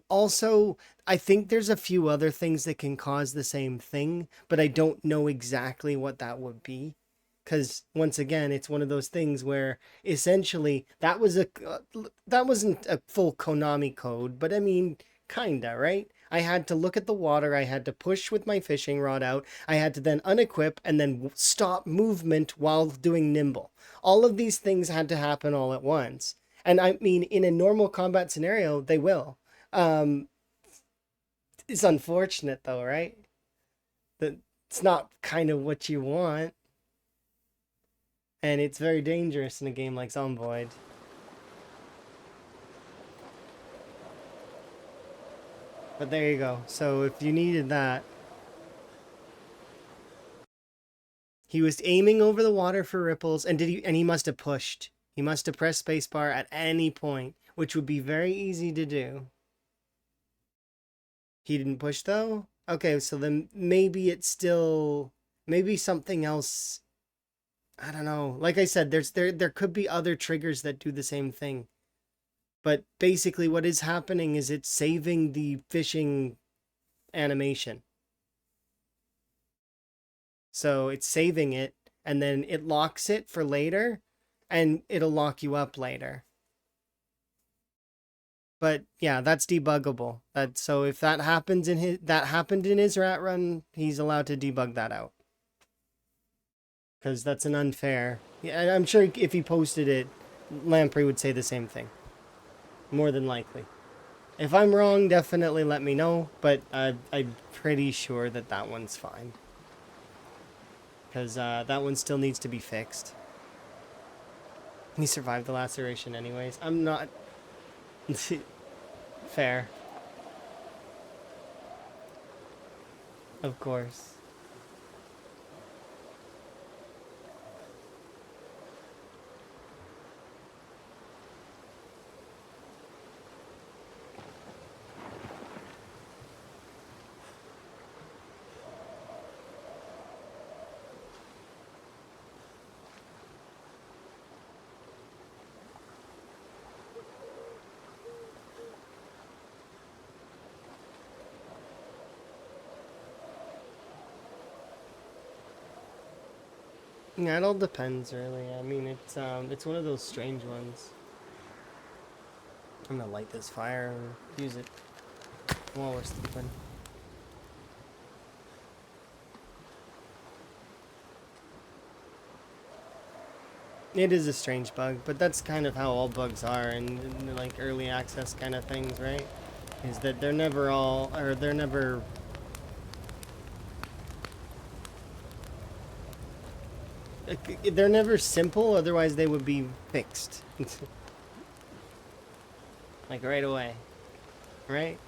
A: also, I think there's a few other things that can cause the same thing, but I don't know exactly what that would be. Because once again, it's one of those things where essentially that wasn't a full Konami code, but I mean, kinda, right? I had to look at the water, I had to push with my fishing rod out, I had to then unequip and then stop movement while doing nimble. All of these things had to happen all at once. And I mean, in a normal combat scenario, they will. It's unfortunate though, right? That it's not kind of what you want. And it's very dangerous in a game like Zomboid. But there you go. So if you needed that, he was aiming over the water for ripples, and he must have pushed. He must have pressed spacebar at any point, which would be very easy to do. He didn't push though? Okay, so then maybe it's still maybe something else. I don't know. Like I said, there could be other triggers that do the same thing. But basically what is happening is it's saving the fishing animation. So it's saving it, and then it locks it for later, and it'll lock you up later. But yeah, that's debuggable. So if that happened in his rat run, he's allowed to debug that out. Because that's an unfair. Yeah, I'm sure if he posted it, Lamprey would say the same thing. More than likely. If I'm wrong, definitely let me know, but I'm pretty sure that one's fine. Because that one still needs to be fixed. He survived the laceration anyways. I'm not... Fair. Of course. Yeah, it all depends, really. I mean, it's one of those strange ones. I'm gonna light this fire and use it while we're sleeping. It is a strange bug, but that's kind of how all bugs are in like early access kind of things, right? Is that they're never They're never simple, otherwise they would be fixed. Like right away. Right?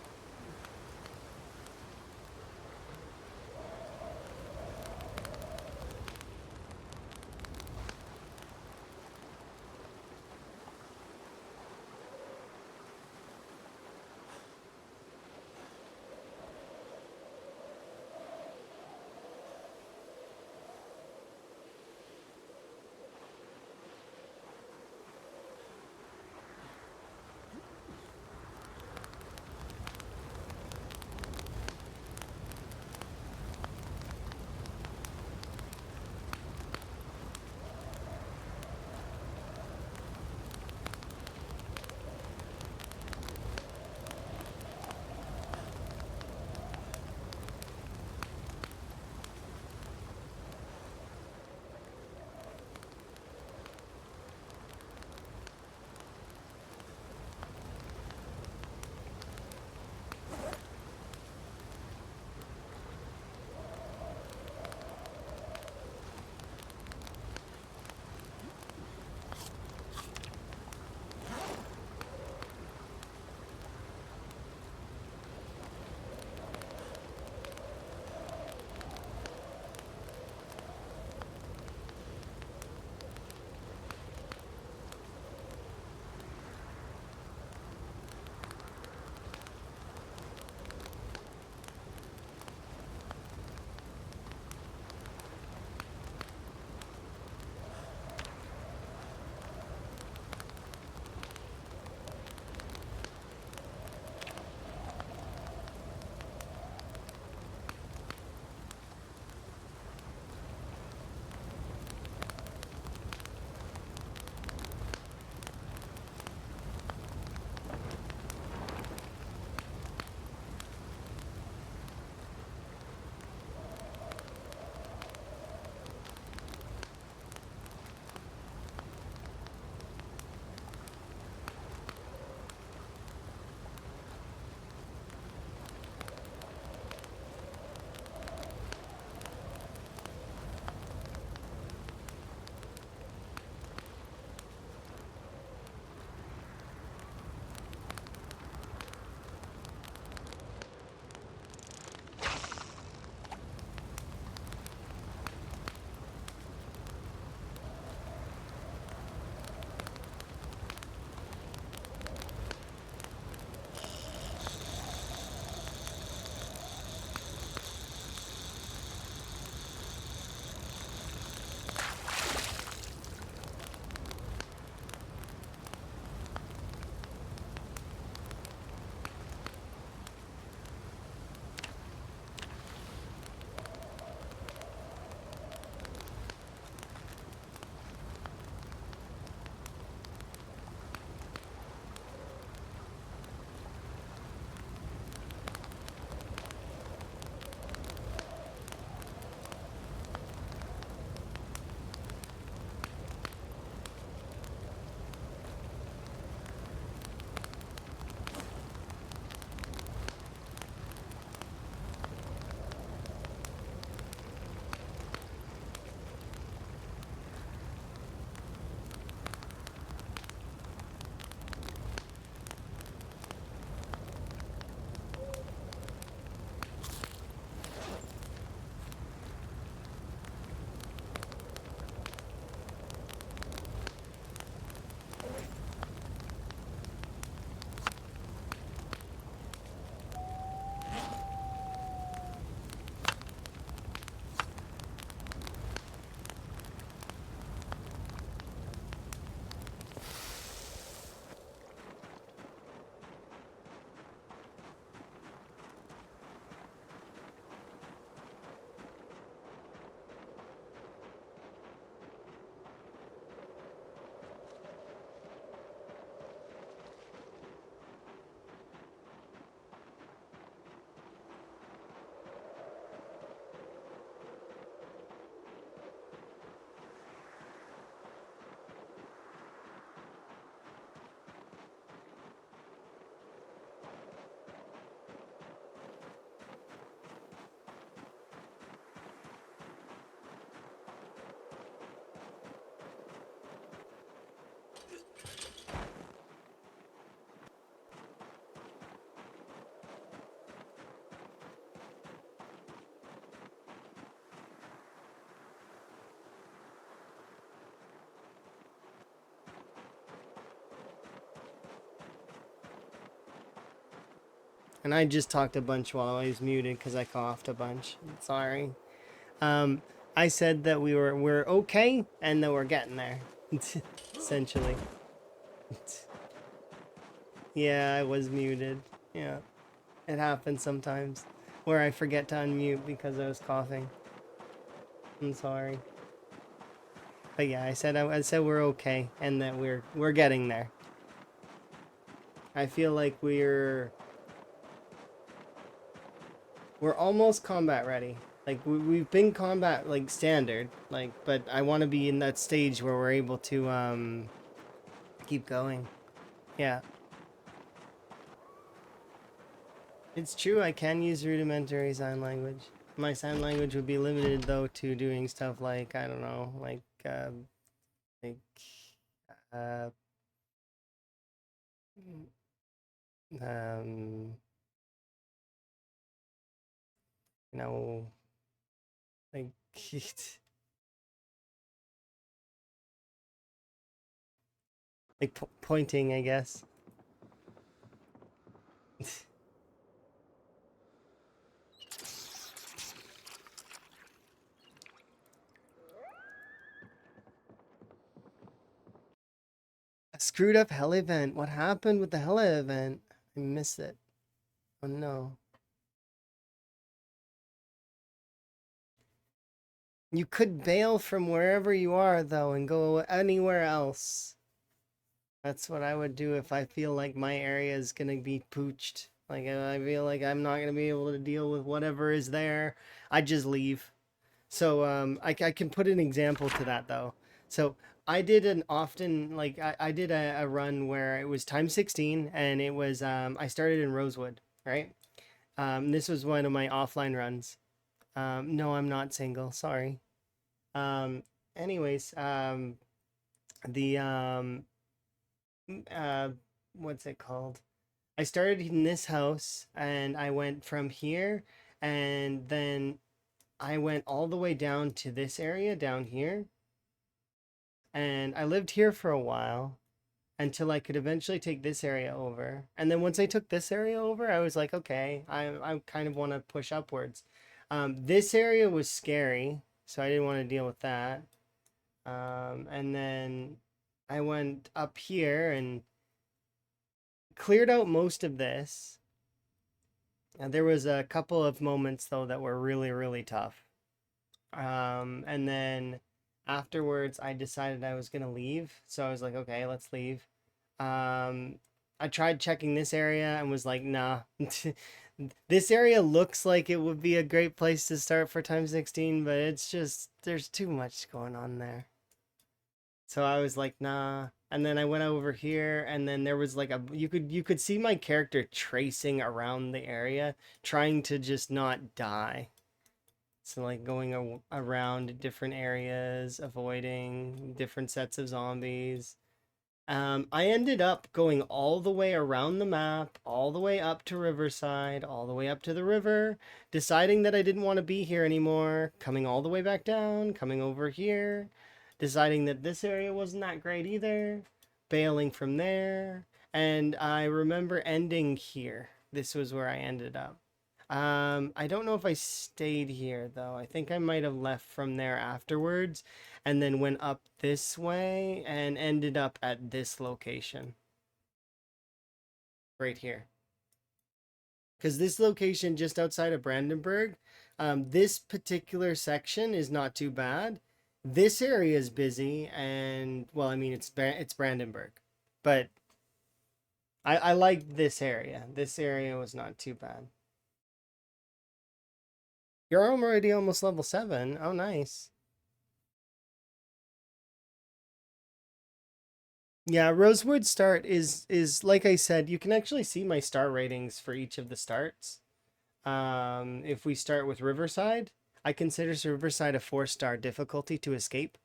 A: And I just talked a bunch while I was muted because I coughed a bunch. Sorry. I said that we're okay and that we're getting there. Essentially. Yeah, I was muted. Yeah. It happens sometimes where I forget to unmute because I was coughing. I'm sorry. But yeah, I said we're okay and that we're getting there. I feel like we're almost combat ready. Like we've been combat like standard, like, but I want to be in that stage where we're able to keep going. Yeah. It's true, I can use rudimentary sign language. My sign language would be limited though to doing stuff like, I don't know, like uh um you know, like like pointing, I guess. A screwed up hell event. What happened with the hell event? I missed it. Oh no. You could bail from wherever you are though and go anywhere else. That's what I would do if I feel like my area is gonna be pooched. Like I feel like I'm not gonna be able to deal with whatever is there. I just leave. So I can put an example to that though. So I did an often like I did a run where it was time 16 and it was I started in Rosewood, right? This was one of my offline runs. No, I'm not single. Sorry. Um, anyways, the uh, what's it called? I started in this house and I went from here and then I went all the way down to this area down here. And I lived here for a while until I could eventually take this area over. And then once I took this area over, I was like, okay, I kind of want to push upwards. This area was scary, so I didn't want to deal with that. And then I went up here and cleared out most of this. And there was a couple of moments though that were really, really tough. And then afterwards, I decided I was gonna leave. So I was like, okay, let's leave. Um, I tried checking this area and was like, nah. This area looks like it would be a great place to start for time 16, but it's just there's too much going on there. So I was like, nah. And then I went over here and then there was like a you could see my character tracing around the area, trying to just not die. So like going around different areas, avoiding different sets of zombies. I ended up going all the way around the map, all the way up to Riverside, all the way up to the river, deciding that I didn't want to be here anymore, coming all the way back down, coming over here, deciding that this area wasn't that great either, bailing from there, and I remember ending here. This was where I ended up. I don't know if I stayed here though. I think I might have left from there afterwards and then went up this way and ended up at this location right here. Because this location just outside of Brandenburg, this particular section is not too bad. This area is busy and well, I mean it's Brandenburg, but I like this area. This area was not too bad. You're already almost level 7. Oh, nice. Yeah, Rosewood start is like I said, you can actually see my star ratings for each of the starts. If we start with Riverside, I consider Riverside a 4-star difficulty to escape,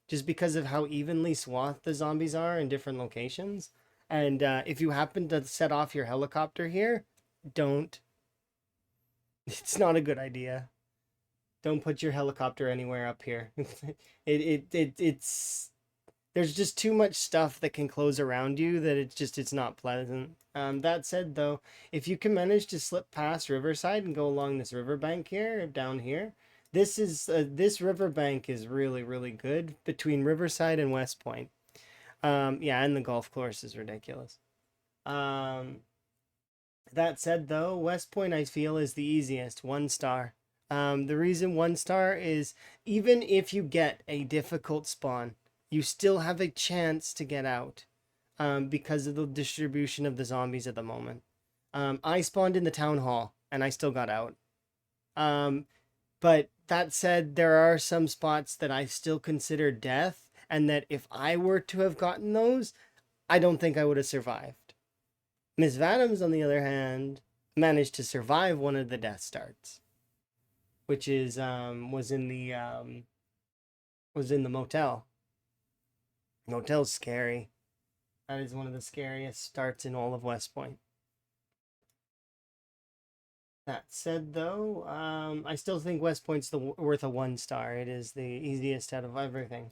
A: just because of how evenly swathed the zombies are in different locations. And if you happen to set off your helicopter here, don't. It's not a good idea. Don't put your helicopter anywhere up here. It's there's just too much stuff that can close around you that it's not pleasant. That said, though, if you can manage to slip past Riverside and go along this riverbank here, down here, this riverbank is really, really good between Riverside and West Point. Yeah, and the golf course is ridiculous. That said, though, West Point I feel is the easiest, 1 star. The reason 1 star is even if you get a difficult spawn, you still have a chance to get out because of the distribution of the zombies at the moment. I spawned in the town hall and I still got out. But that said, there are some spots that I still consider death, and that if I were to have gotten those, I don't think I would have survived. Miss Vadams, on the other hand, managed to survive one of the death starts, which is was in the motel. Motel's scary. That is one of the scariest starts in all of West Point. That said, though, I still think West Point's worth a 1 star. It is the easiest out of everything.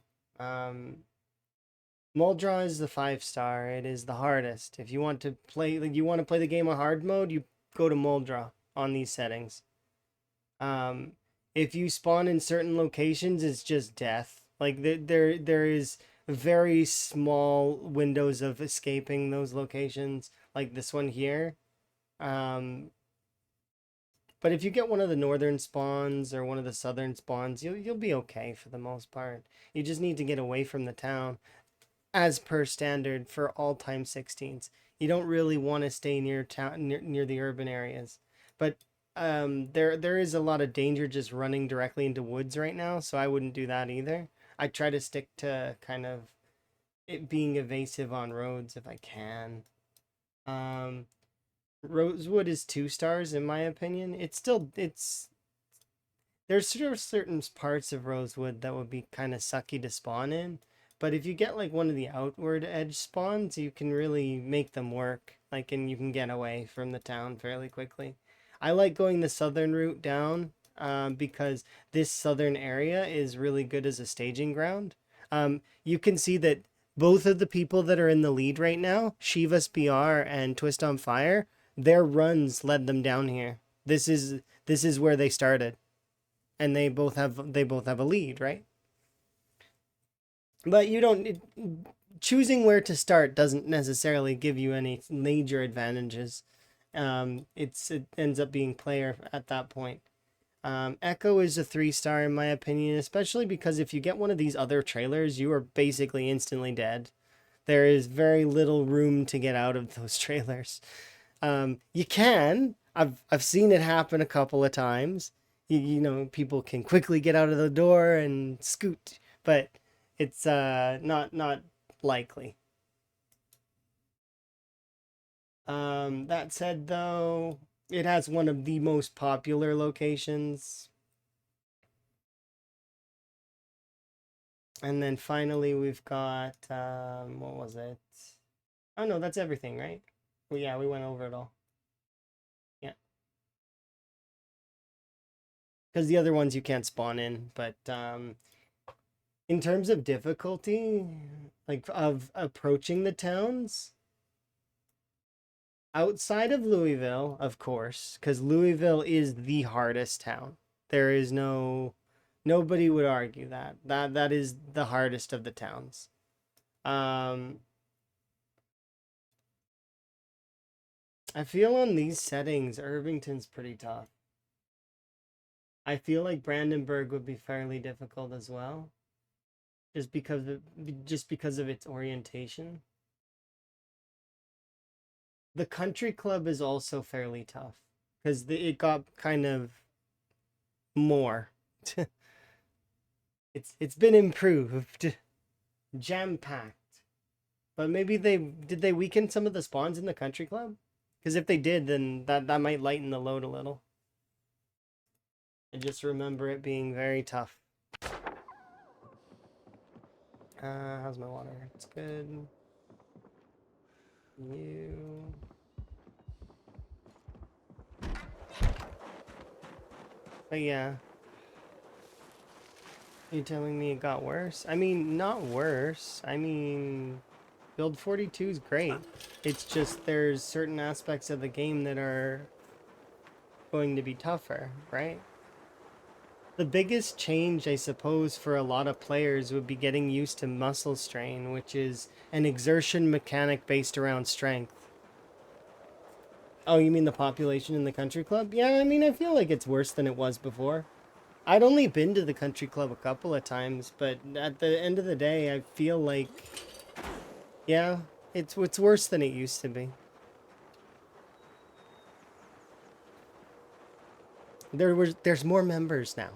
A: Muldraw is the 5 star. It is the hardest. If you want to play, like, you want to play the game on hard mode, you go to Muldraw on these settings. If you spawn in certain locations, it's just death. Like there is very small windows of escaping those locations, like this one here. But if you get one of the northern spawns or one of the southern spawns, you'll be okay for the most part. You just need to get away from the town, as per standard for all time 16s. You don't really want to stay near town near the urban areas, but there is a lot of danger just running directly into woods right now, so I wouldn't do that either. I try to stick to kind of it being evasive on roads if I can. Rosewood is 2 stars in my opinion. There's sort of certain parts of Rosewood that would be kind of sucky to spawn in, but if you get like one of the outward edge spawns, you can really make them work. Like, and you can get away from the town fairly quickly. I like going the southern route down because this southern area is really good as a staging ground. You can see that both of the people that are in the lead right now, Shivas BR and Twist on Fire, their runs led them down here. This is where they started, and they both have a lead, right? But you don't choosing where to start doesn't necessarily give you any major advantages. It ends up being player at that point. Echo is a 3 star in my opinion, especially because if you get one of these other trailers, you are basically instantly dead. There is very little room to get out of those trailers. You can. I've seen it happen a couple of times. You know, people can quickly get out of the door and scoot, but it's not likely. That said, though, it has one of the most popular locations. And then finally we've got what was it? Oh no, that's everything, right? Well, yeah, we went over it all. Yeah. Because the other ones you can't spawn in, but in terms of difficulty, like of approaching the towns, outside of Louisville, of course, because Louisville is the hardest town. There is nobody would argue that is the hardest of the towns. I feel on these settings, Irvington's pretty tough. I feel like Brandenburg would be fairly difficult as well, just because of its orientation. The country club is also fairly tough because it got kind of more. It's been improved, jam packed. But maybe did they weaken some of the spawns in the country club? Because if they did, then that might lighten the load a little. I just remember it being very tough. How's my water? It's good. You. But yeah. You telling me it got worse? I mean, not worse. I mean, Build 42 is great. It's just there's certain aspects of the game that are going to be tougher, right? The biggest change, I suppose, for a lot of players would be getting used to muscle strain, which is an exertion mechanic based around strength. Oh, you mean the population in the country club? Yeah, I mean, I feel like it's worse than it was before. I'd only been to the country club a couple of times, but at the end of the day, I feel like, yeah, it's worse than it used to be. There's more members now.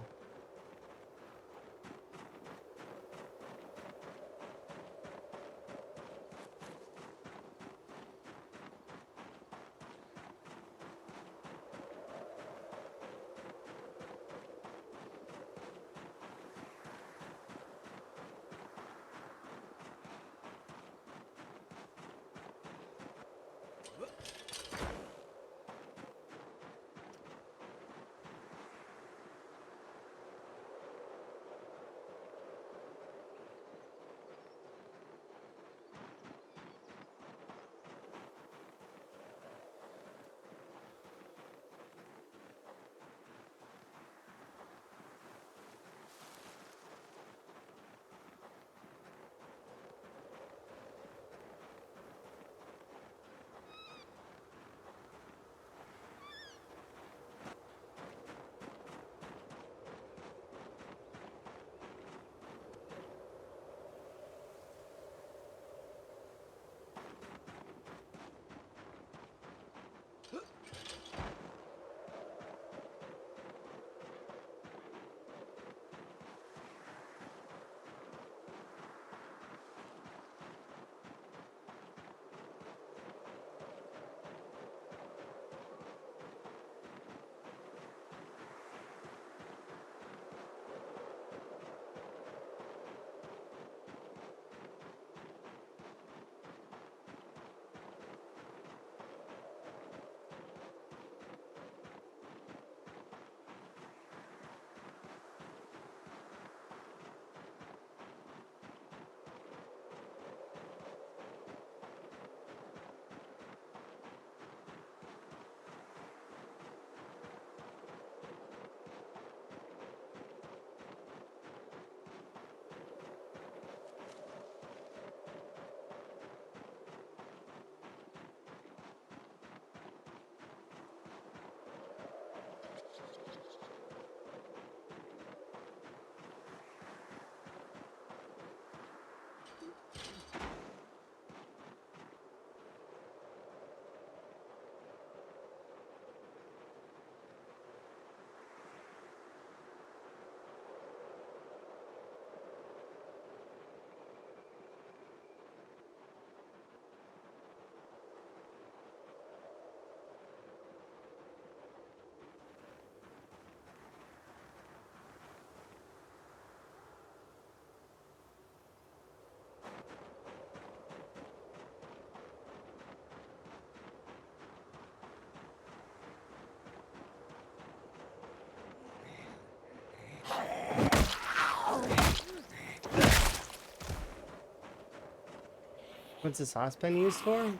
A: What's the saucepan used for?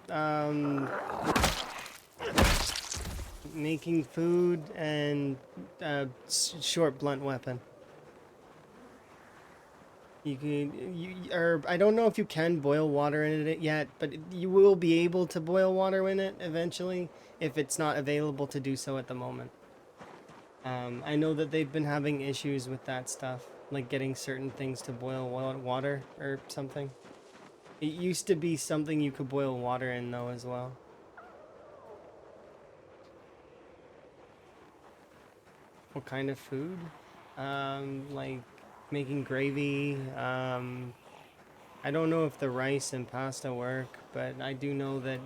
A: Making food and short blunt weapon. You can or I don't know if you can boil water in it yet, but you will be able to boil water in it eventually if it's not available to do so at the moment. I know that they've been having issues with that stuff, like getting certain things to boil water or something. It used to be something you could boil water in though as well. What kind of food? Like making gravy. I don't know if the rice and pasta work, but I do know that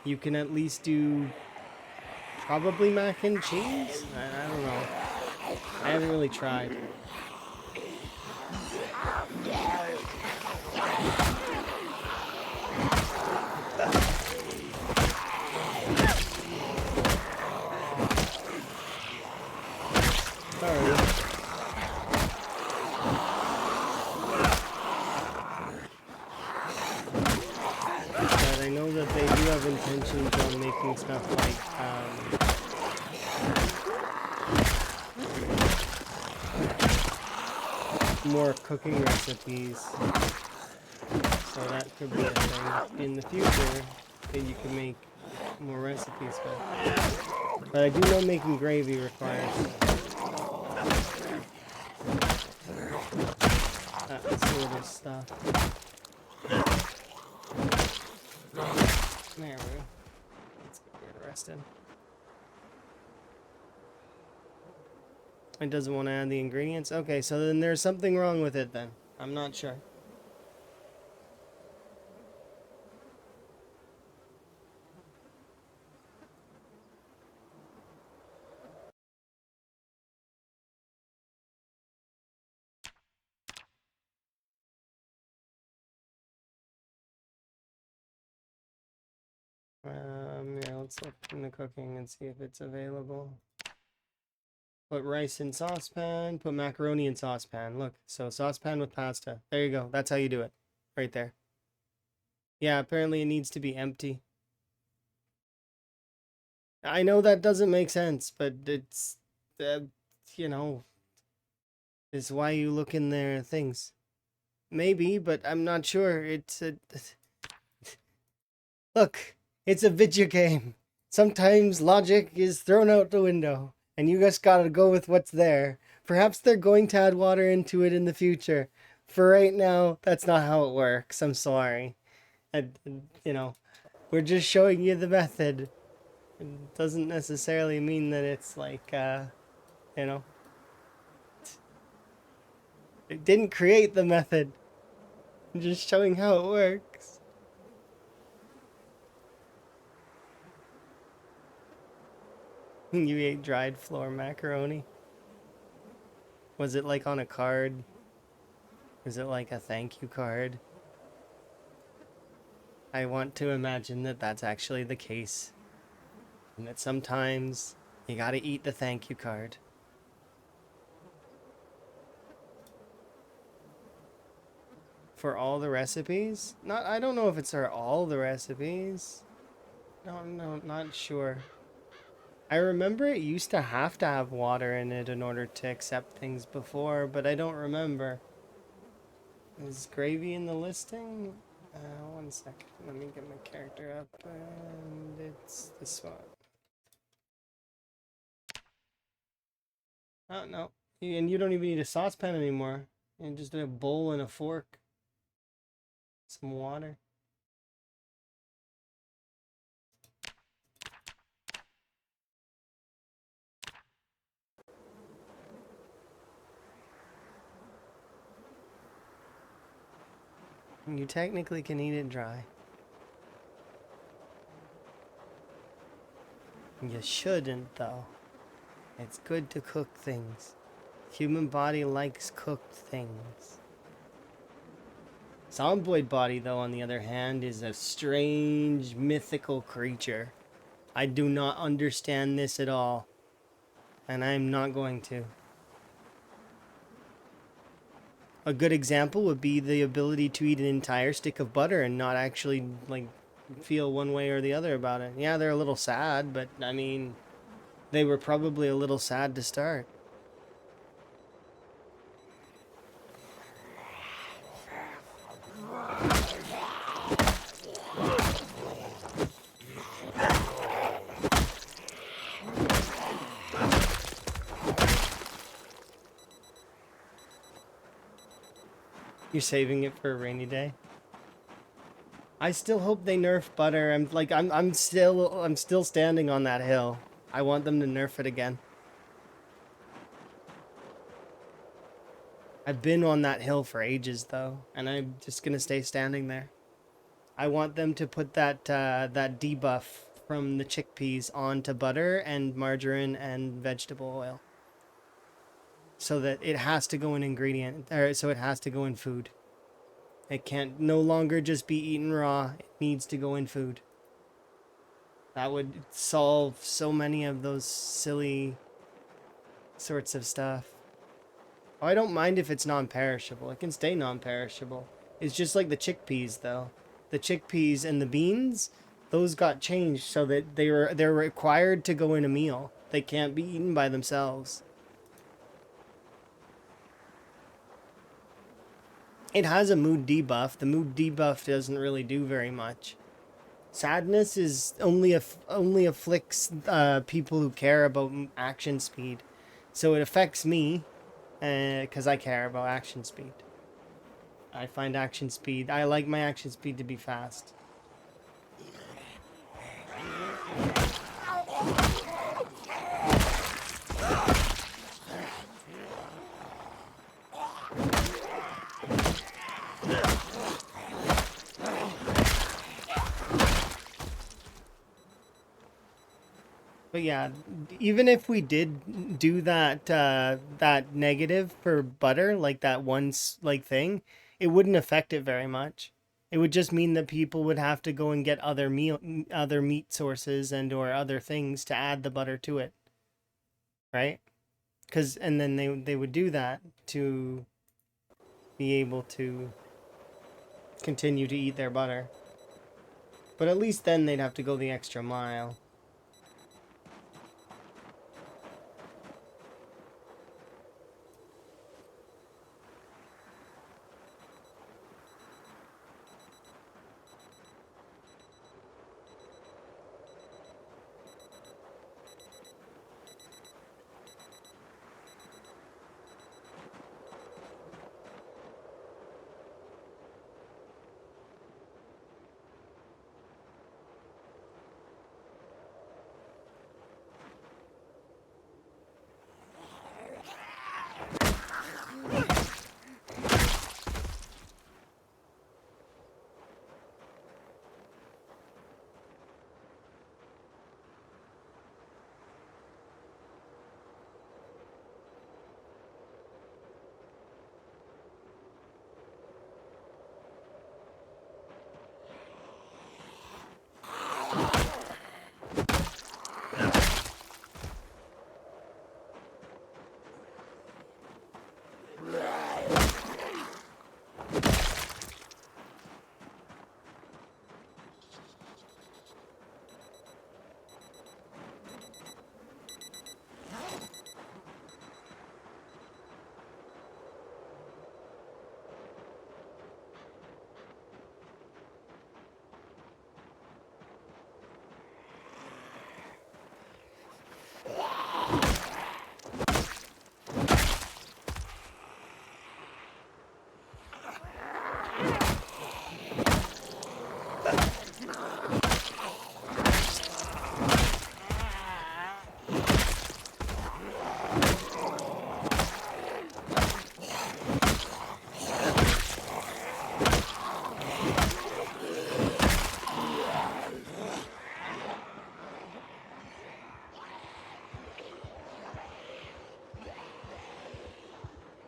A: you can at least do probably mac and cheese. I don't know. I haven't really tried. Sorry. like more cooking recipes. So that could be a thing in the future that you can make more recipes with. But I do know making gravy requires that sort of stuff. There we go. Let's get rested. It doesn't want to add the ingredients? Okay, so then there's something wrong with it then. I'm not sure. Yeah, let's look in the cooking and see if it's available. Put rice in saucepan, put macaroni in saucepan. Look, so saucepan with pasta. There you go. That's how you do it. Right there. Yeah, apparently it needs to be empty. I know that doesn't make sense, but it's, you know, is why you look in their things. Maybe, but I'm not sure. It's a... Look, it's a video game. Sometimes logic is thrown out the window, and you just gotta go with what's there. Perhaps they're going to add water into it in the future. For right now, that's not how it works. I'm sorry. You know, we're just showing you the method. It doesn't necessarily mean that it's like, you know, it didn't create the method. I'm just showing how it works. You ate dried flour macaroni? Was it like on a card? Is it like a thank you card? I want to imagine that that's actually the case. And that sometimes you gotta eat the thank you card. For all the recipes? I don't know if it's for all the recipes. No, not sure. I remember it used to have water in it in order to accept things before, but I don't remember. Is gravy in the listing? One second. Let me get my character up, and it's this one. Oh, no. And you don't even need a saucepan anymore. You just need a bowl and a fork. Some water. You technically can eat it dry. You shouldn't, though. It's good to cook things. Human body likes cooked things. Zomboid body, though, on the other hand, is a strange, mythical creature. I do not understand this at all. And I'm not going to. A good example would be the ability to eat an entire stick of butter and not actually, like, feel one way or the other about it. Yeah, they're a little sad, but, I mean, they were probably a little sad to start. You're saving it for a rainy day? I still hope they nerf butter. I'm still standing on that hill. I want them to nerf it again. I've been on that hill for ages though, and I'm just gonna stay standing there. I want them to put that that debuff from the chickpeas onto butter and margarine and vegetable oil. So that it has to go in ingredient, or so it has to go in food. It can't no longer just be eaten raw. It needs to go in food. That would solve so many of those silly sorts of stuff. Oh, I don't mind if it's non-perishable. It can stay non-perishable. It's just like the chickpeas, though. The chickpeas and the beans, those got changed so that they're required to go in a meal. They can't be eaten by themselves. It has a mood debuff. The mood debuff doesn't really do very much. Sadness is only afflicts people who care about action speed, so it affects me, because I care about action speed. I find action speed. I like my action speed to be fast. But yeah, even if we did do that that negative for butter, like that like thing, it wouldn't affect it very much. It would just mean that people would have to go and get other meat sources and or other things to add the butter to it, right? And then they would do that to be able to continue to eat their butter. But at least then they'd have to go the extra mile.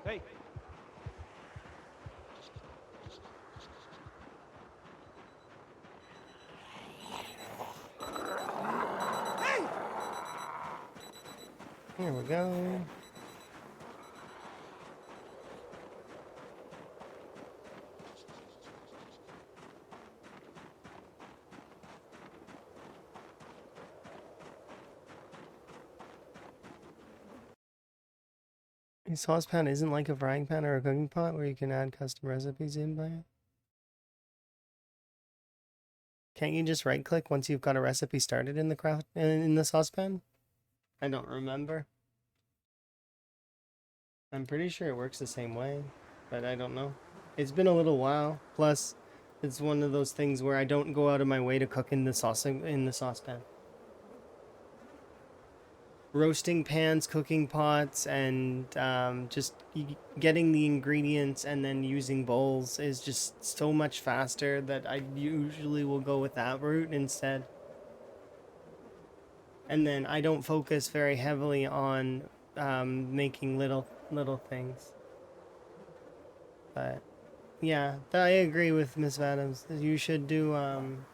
B: Hey! Hey!
A: Here we go. A saucepan isn't like a frying pan or a cooking pot where you can add custom recipes in by it. Can't you just right click once you've got a recipe started in the saucepan? I don't remember. I'm pretty sure it works the same way, but I don't know. It's been a little while. Plus, it's one of those things where I don't go out of my way to cook in the saucepan. Roasting pans, cooking pots, and just getting the ingredients and then using bowls is just so much faster that I usually will go with that route instead. And then I don't focus very heavily on making little things. But yeah, I agree with Miss Adams. You should do and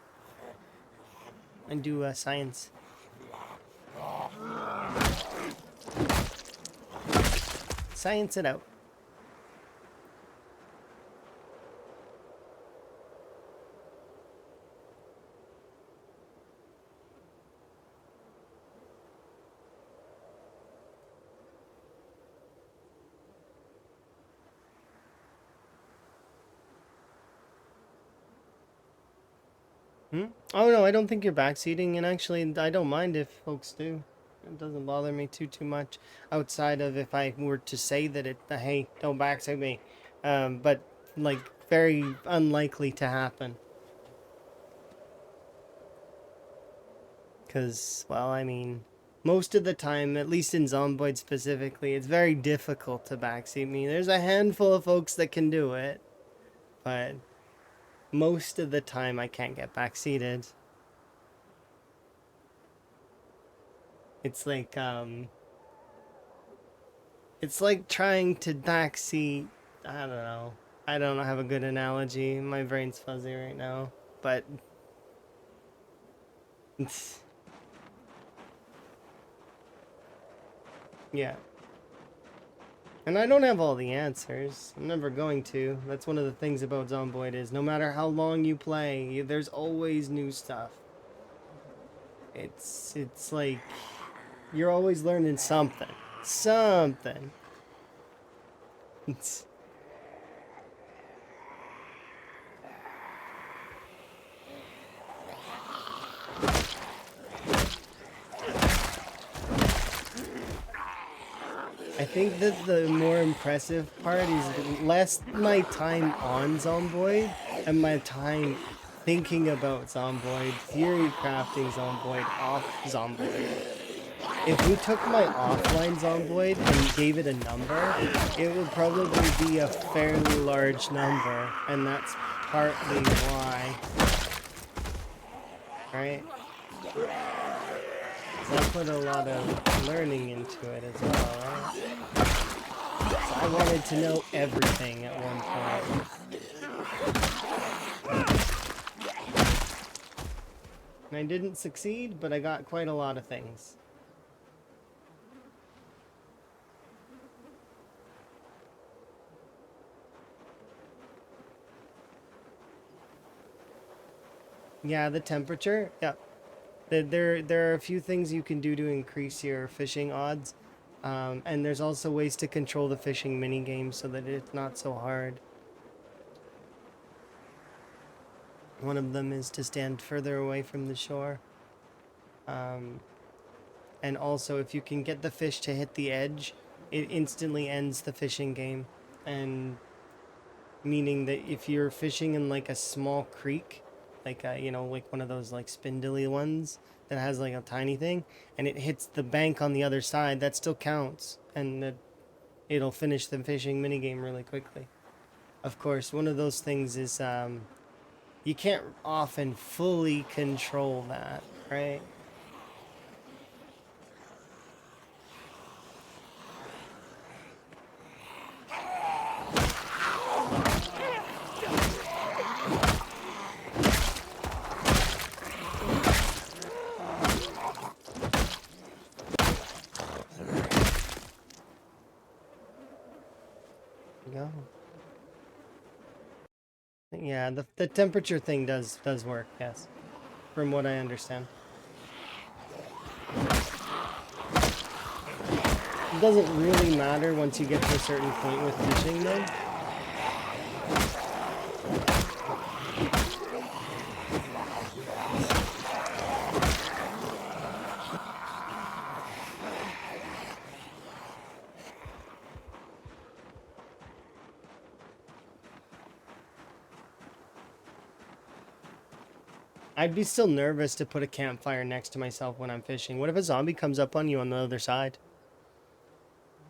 A: do science. Science it out. Hmm? Oh no, I don't think you're backseating, and actually, I don't mind if folks do. It doesn't bother me too much. Outside of if I were to say that hey, don't backseat me, but like very unlikely to happen. Cause well, I mean, most of the time, at least in Zomboid specifically, it's very difficult to backseat me. There's a handful of folks that can do it, but most of the time I can't get backseated. It's like it's like trying to backseat. I don't know. I don't have a good analogy. My brain's fuzzy right now, but it's, yeah. And I don't have all the answers. I'm never going to. That's one of the things about Zomboid is no matter how long you play, there's always new stuff. It's like you're always learning something. Something. It's, I think that the more impressive part is less my time on Zomboid and my time thinking about Zomboid, theory crafting Zomboid, off Zomboid. If we took my offline Zomboid and gave it a number, it would probably be a fairly large number, and that's partly why. Right? 'Cause I put a lot of learning into it as well, right? So I wanted to know everything at one point. And I didn't succeed, but I got quite a lot of things. Yeah, the temperature. Yeah. There are a few things you can do to increase your fishing odds. And there's also ways to control the fishing mini game so that it's not so hard. One of them is to stand further away from the shore. And also, if you can get the fish to hit the edge, it instantly ends the fishing game. And meaning that if you're fishing in like a small creek, like like one of those like spindly ones that has like a tiny thing, and it hits the bank on the other side, that still counts, and it'll finish the fishing minigame really quickly. Of course, one of those things is you can't often fully control that, right? Go. Yeah, the temperature thing does work, yes, from what I understand. It doesn't really matter once you get to a certain point with fishing, though. I'd be still nervous to put a campfire next to myself when I'm fishing. What if a zombie comes up on you on the other side?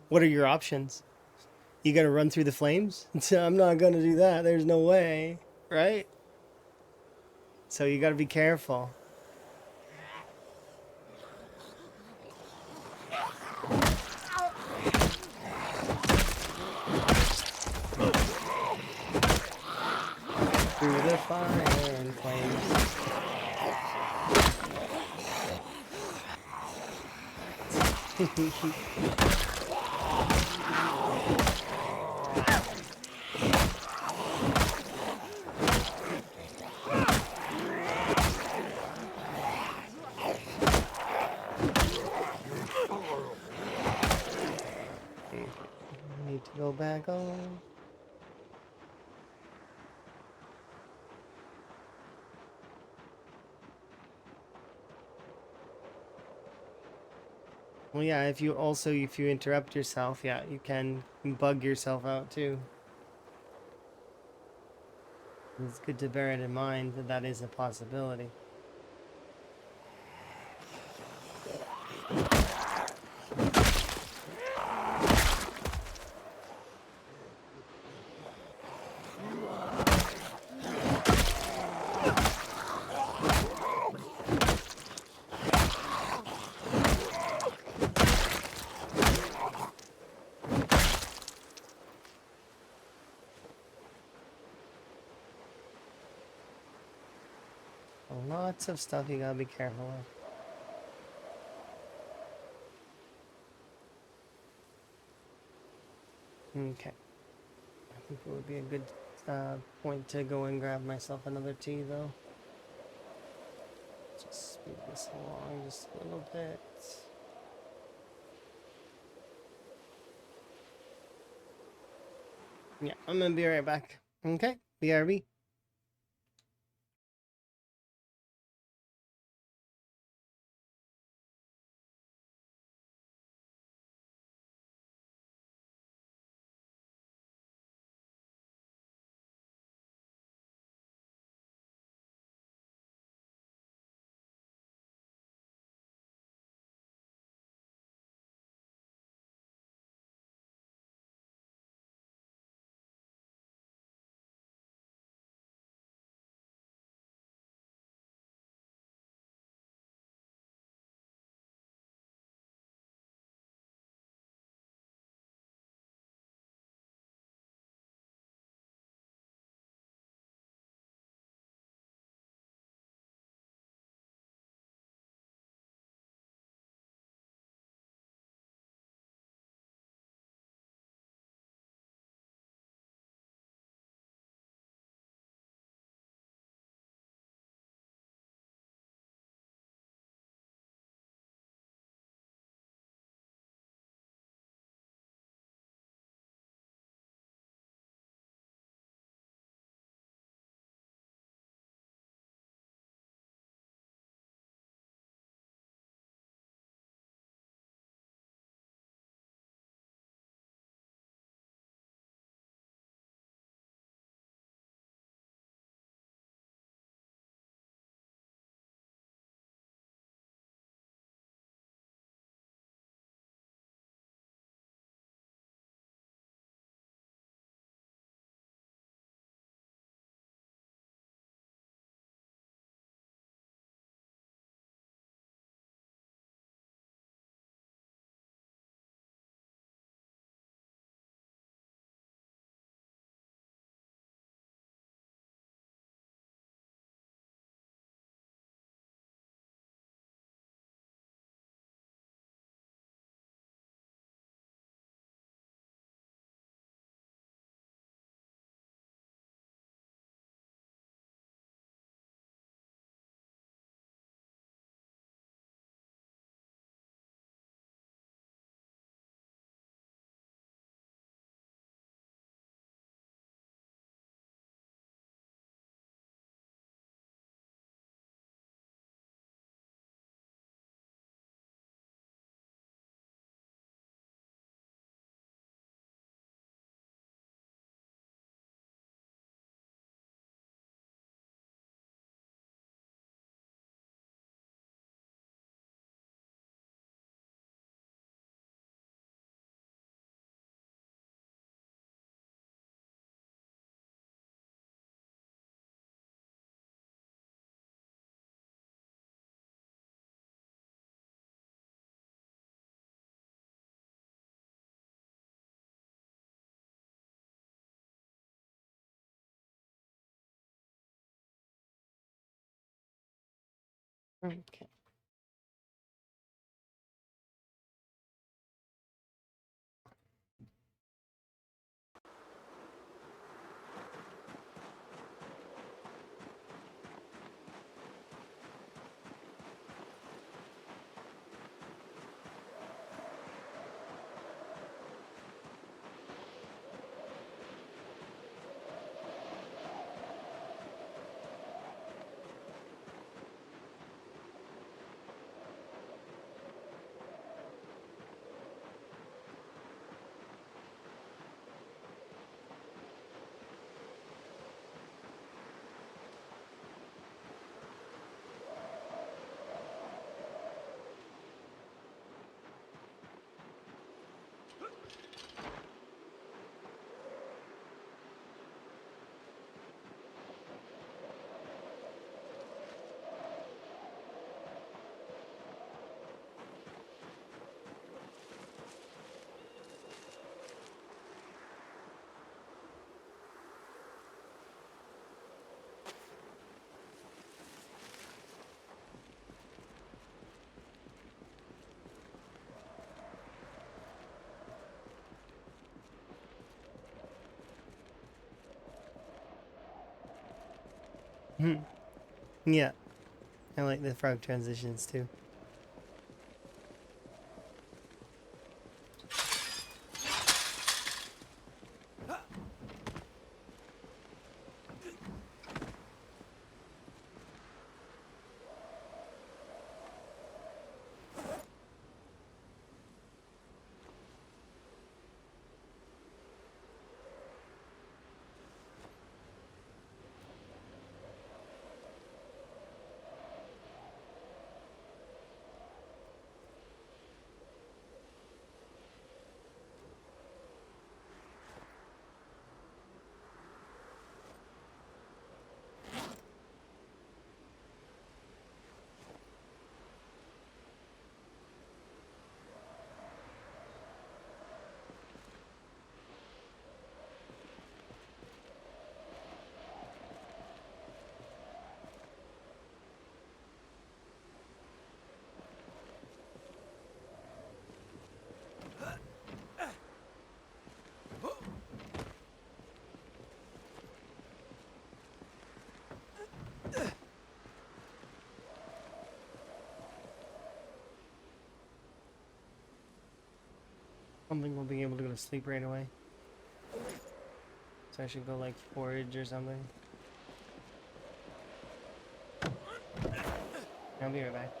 A: What are your options? You gonna run through the flames? I'm not gonna do that. There's no way, right? So you gotta be careful. Through the fire and flames. Need to go back on. Well, yeah, if you interrupt yourself, yeah, you can bug yourself out too. It's good to bear it in mind that that is a possibility. Lots of stuff you gotta be careful of. Okay. I think it would be a good point to go and grab myself another tea, though. Just speed this along just a little bit. Yeah, I'm gonna be right back. Okay, BRB. Okay. Yeah, I like the frog transitions too. I don't think we'll be able to go to sleep right away. So I should go like forage or something. I'll be right back.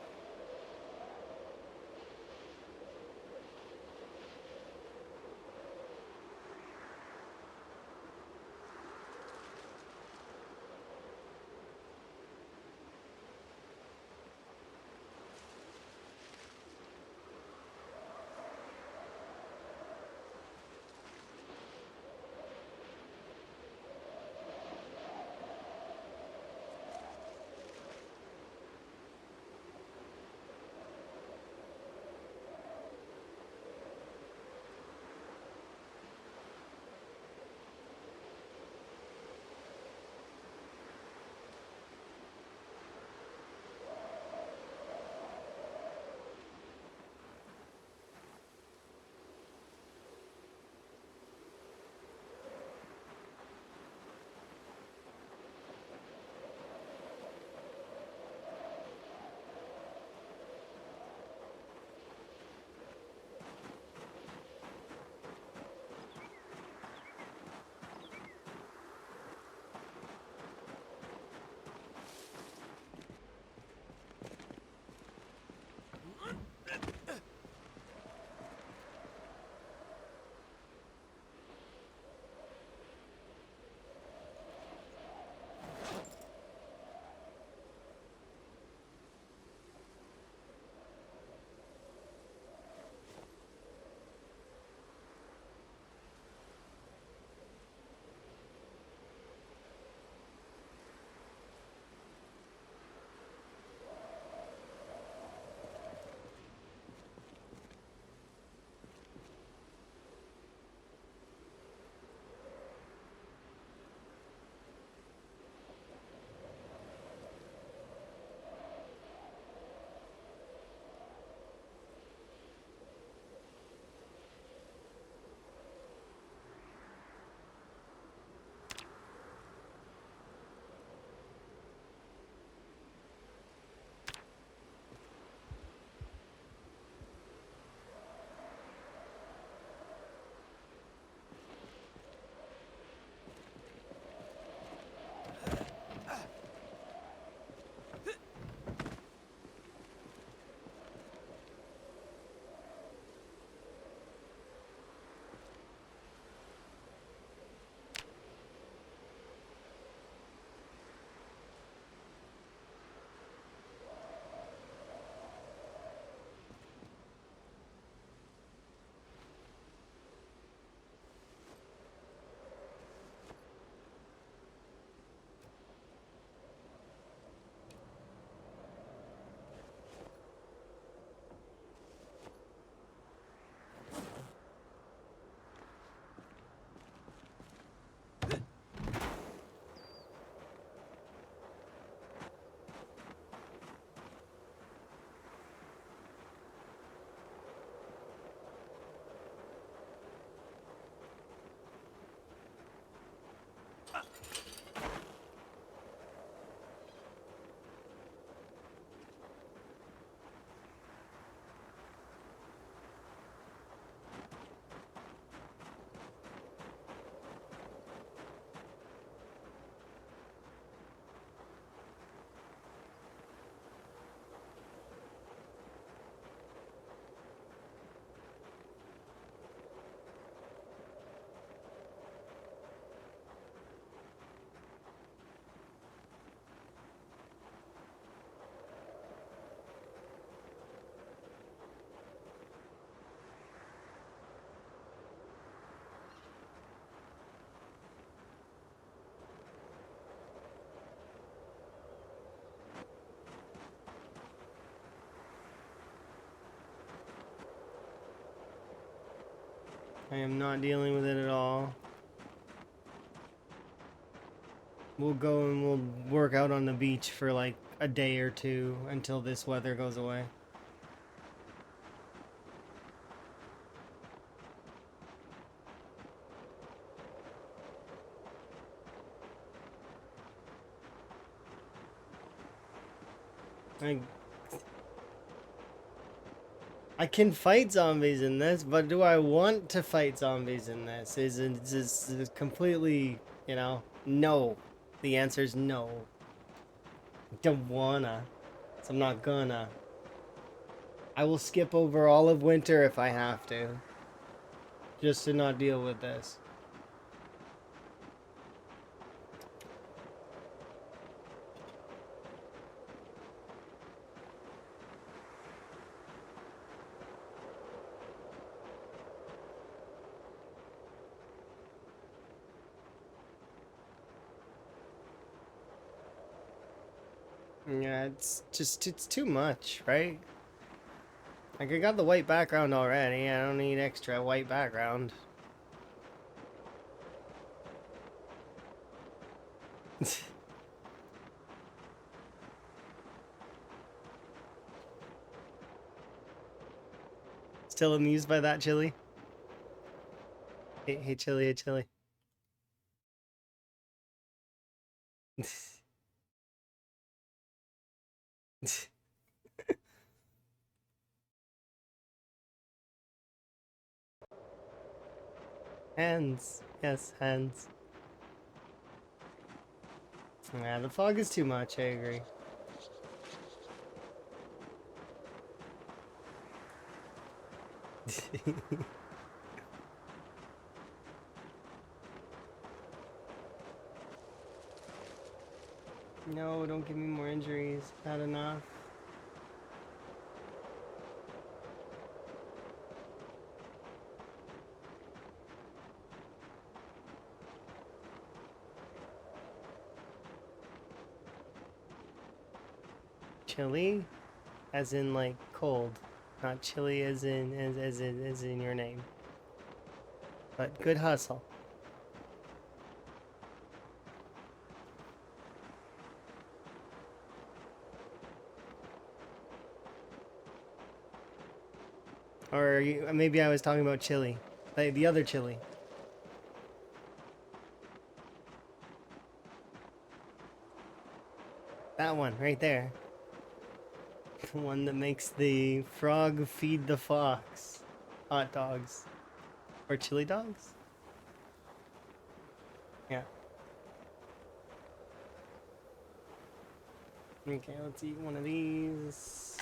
A: I am not dealing with it at all. We'll go and we'll work out on the beach for like a day or two until this weather goes away. I can fight zombies in this, but do I want to fight zombies in this? Is completely, you know, no. The answer is no. I don't wanna. So I'm not gonna. I will skip over all of winter if I have to. Just to not deal with this. Yeah, it's too much, right? Like, I got the white background already. I don't need extra white background. Still amused by that, Chili? Hey, Chili, hey, Chili. Hands. Yes, hands. Yeah, the fog is too much, I agree. No, don't give me more injuries. Not enough. Chili? As in, like, cold. Not chili as in, as in your name. But good hustle. Or maybe I was talking about chili. Like, the other chili. That one, right there. The one that makes the frog feed the fox. Hot dogs. Or chili dogs? Yeah. Okay, let's eat one of these.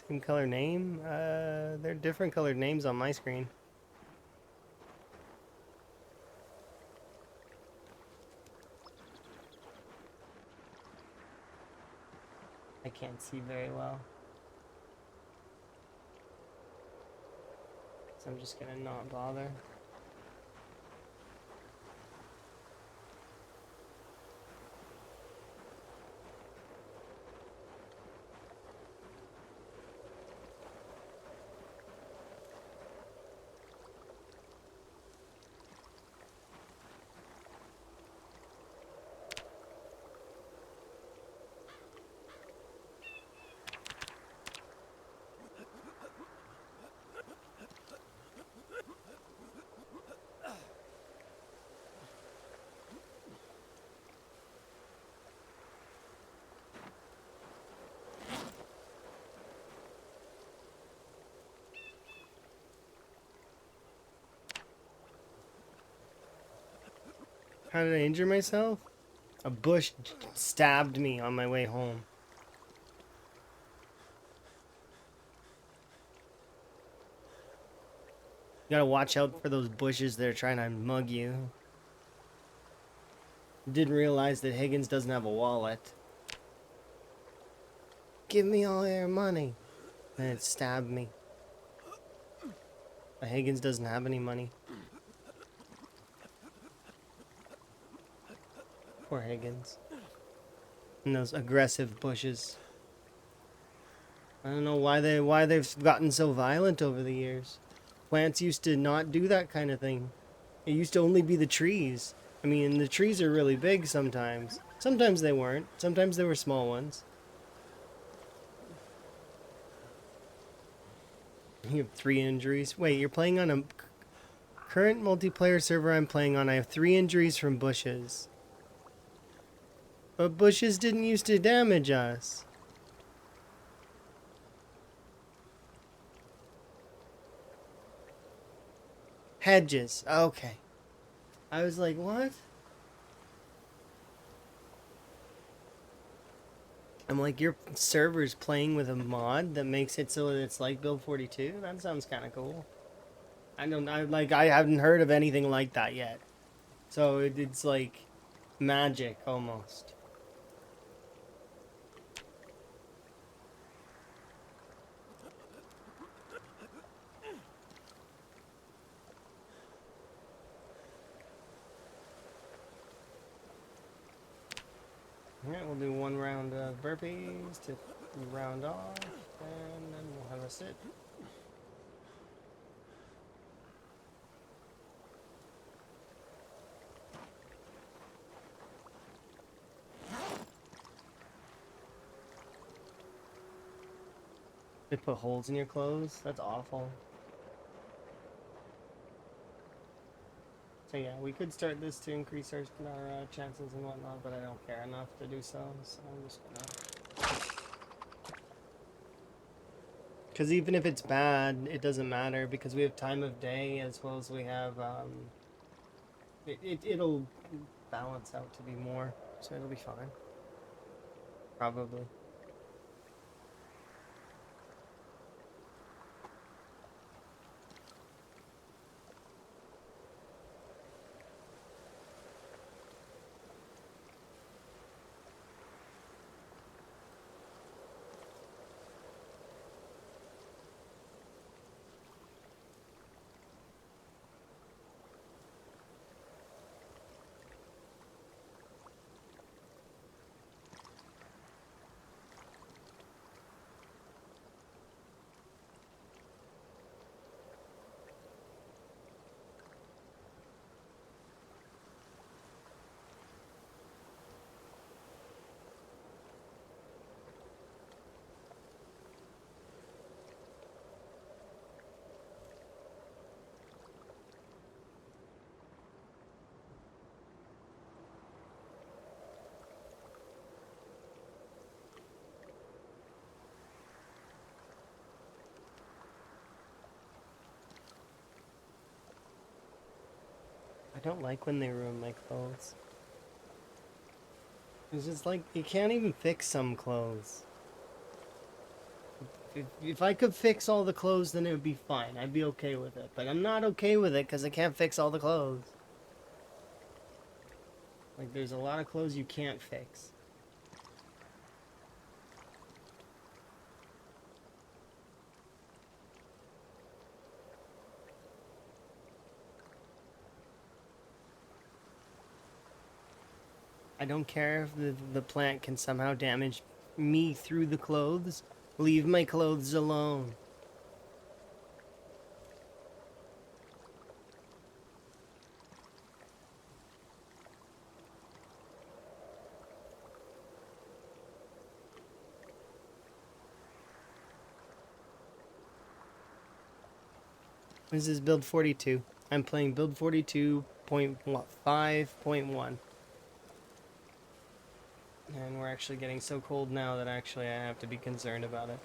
A: Same color name? They're different colored names on my screen. I can't see very well. So I'm just gonna not bother. How did I injure myself? A bush stabbed me on my way home. You gotta watch out for those bushes that are trying to mug you. Didn't realize that Higgins doesn't have a wallet. Give me all your money. And it stabbed me. But Higgins doesn't have any money. Poor Higgins. And those aggressive bushes. I don't know why they've gotten so violent over the years. Plants used to not do that kind of thing. It used to only be the trees. I mean, the trees are really big sometimes. Sometimes they weren't. Sometimes they were small ones. You have 3 injuries. Wait, you're playing on a current multiplayer server I'm playing on. I have 3 injuries from bushes. But bushes didn't used to damage us. Hedges. Okay. I was like, what? I'm like, your server's playing with a mod that makes it so that it's like Build 42? That sounds kind of cool. I haven't heard of anything like that yet. So it's like magic almost. Alright, we'll do 1 round of burpees to round off, and then we'll have a sit. They put holes in your clothes? That's awful. So yeah, we could start this to increase our chances and whatnot, but I don't care enough to do so, so I'm just gonna... Because even if it's bad, it doesn't matter, because we have time of day as well as we have, it'll balance out to be more, so it'll be fine. Probably. I don't like when they ruin my clothes. It's just like, you can't even fix some clothes. If I could fix all the clothes, then it would be fine. I'd be okay with it. But I'm not okay with it because I can't fix all the clothes. Like, there's a lot of clothes you can't fix. I don't care if the plant can somehow damage me through the clothes. Leave my clothes alone. This is build 42. I'm playing build 42.5.1. And we're actually getting so cold now that actually I have to be concerned about it.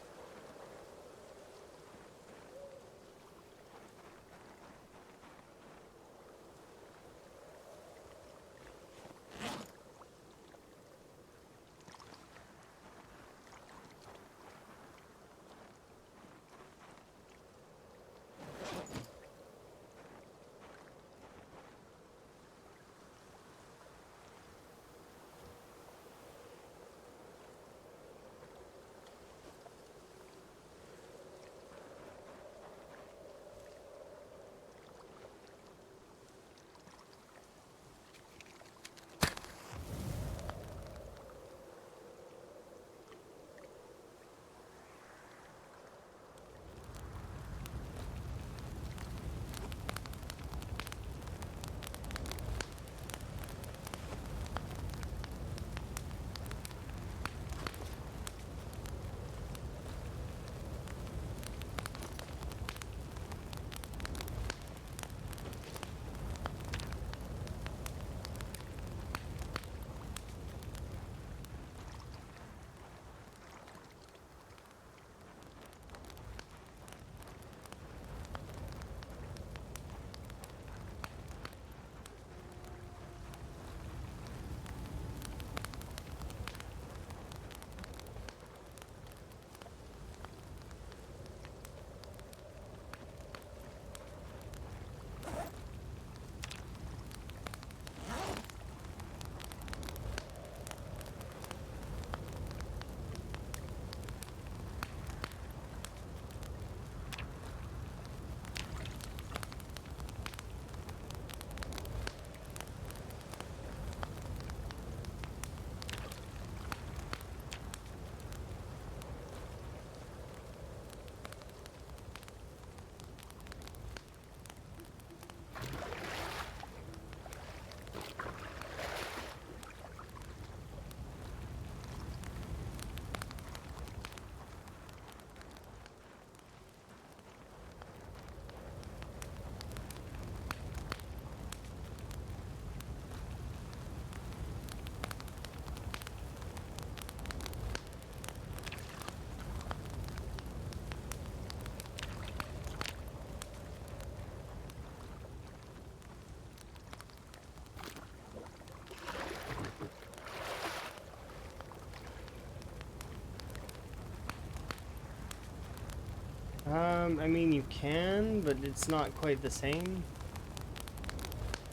A: I mean, you can, but it's not quite the same.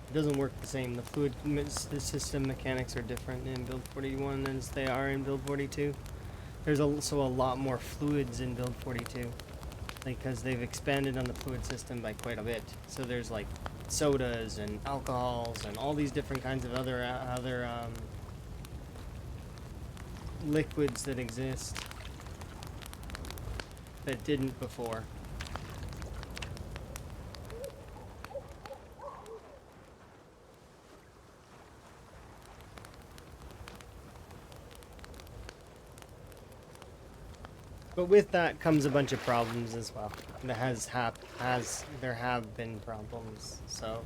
A: It doesn't work the same. The system mechanics are different in build 41 as they are in build 42. There's also a lot more fluids in build 42, because they've expanded on the fluid system by quite a bit. So there's like sodas and alcohols and all these different kinds of other liquids that exist that didn't before. But with that comes a bunch of problems as well. There have been problems. So,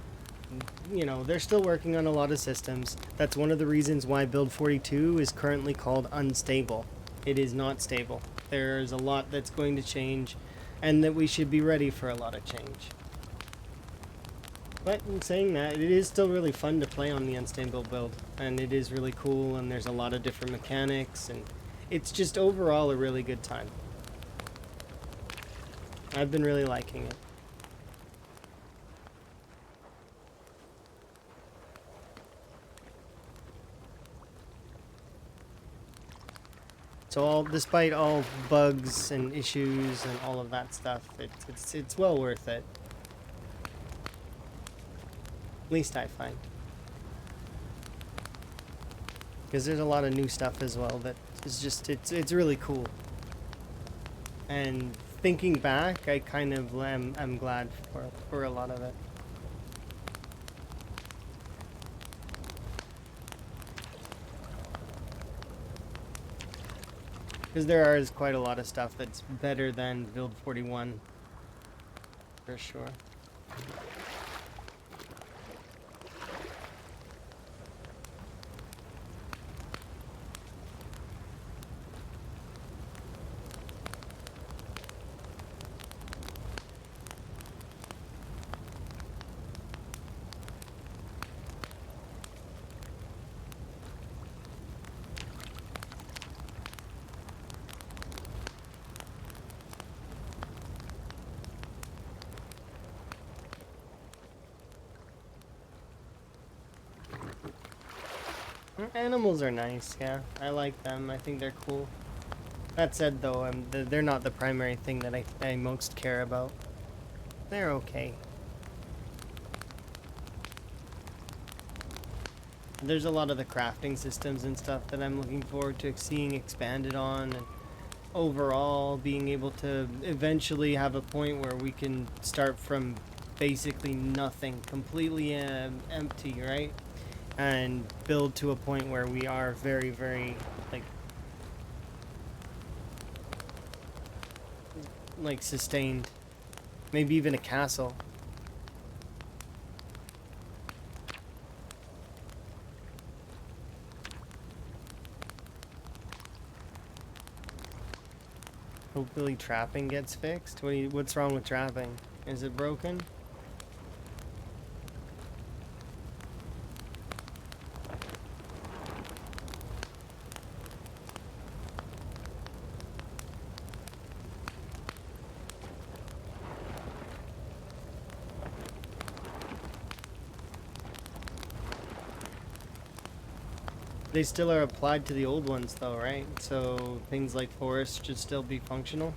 A: you know, they're still working on a lot of systems. That's one of the reasons why build 42 is currently called unstable. It is not stable. There's a lot that's going to change, and that we should be ready for a lot of change. But in saying that, it is still really fun to play on the unstable build, and it is really cool, and there's a lot of different mechanics, and it's just overall a really good time. I've been really liking it. So despite all bugs and issues and all of that stuff, it's well worth it. At least I find. Because there's a lot of new stuff as well that is just, it's really cool. And thinking back, I kind of I'm glad for a lot of it. Because there is quite a lot of stuff that's better than build 41, for sure. Animals are nice, yeah. I like them. I think they're cool. That said, though, they're not the primary thing that I most care about. They're okay. There's a lot of the crafting systems and stuff that I'm looking forward to seeing expanded on, and overall being able to eventually have a point where we can start from basically nothing, completely empty, right? And build to a point where we are very, very, like sustained. Maybe even a castle. Hopefully trapping gets fixed. What's wrong with trapping? Is it broken? They still are applied to the old ones though, right? So things like forests should still be functional.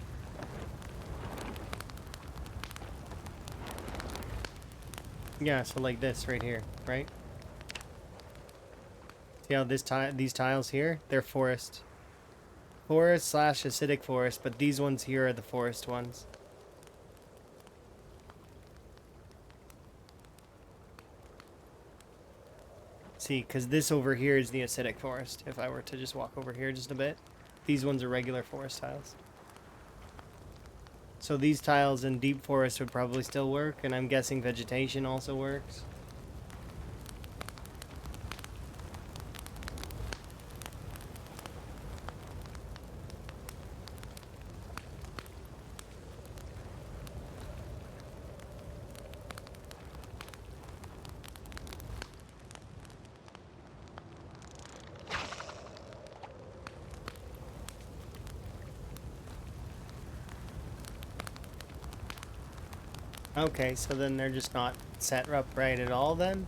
A: Yeah, so like this right here, right? See how these tiles here, they're forest. Forest / acidic forest, but these ones here are the forest ones. See, because this over here is the acidic forest. If I were to just walk over here just a bit, these ones are regular forest tiles. So these tiles in deep forest would probably still work, and I'm guessing vegetation also works. Okay, so then they're just not set up right at all then?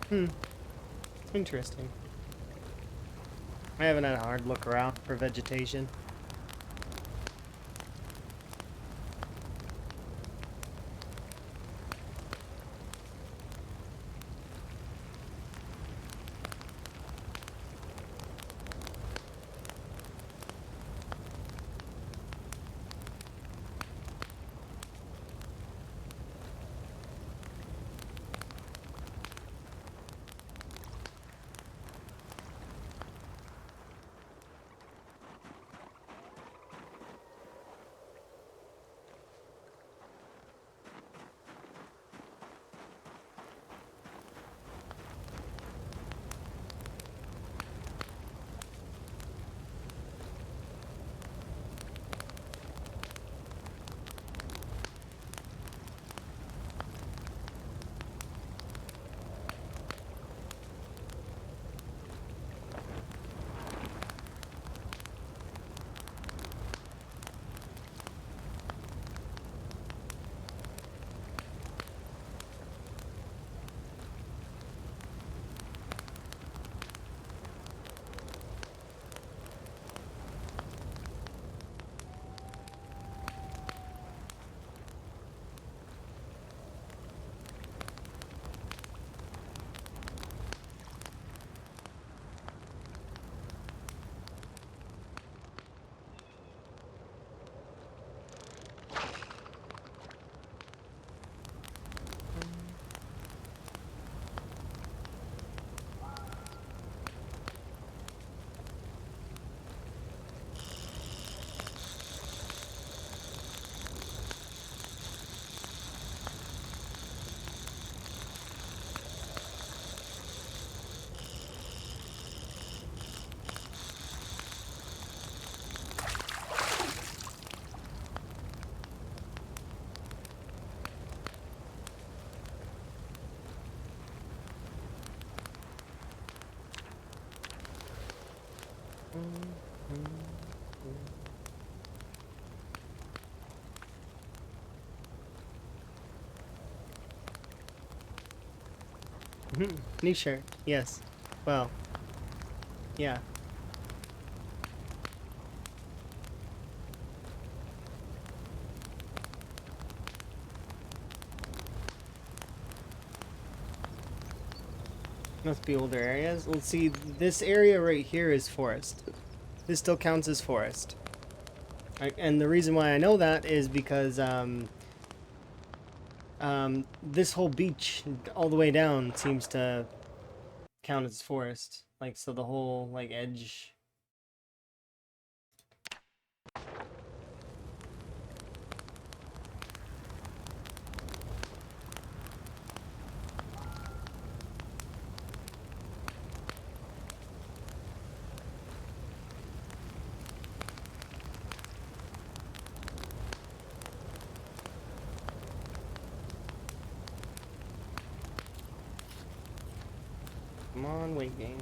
A: Hmm, interesting. I haven't had a hard look around for vegetation. New shirt, yes. Well, yeah. Must be older areas. Let's see, this area right here is forest. This still counts as forest. And the reason why I know that is because this whole beach all the way down seems to count as forest. Like, so the whole, like, edge. Come on, wait game.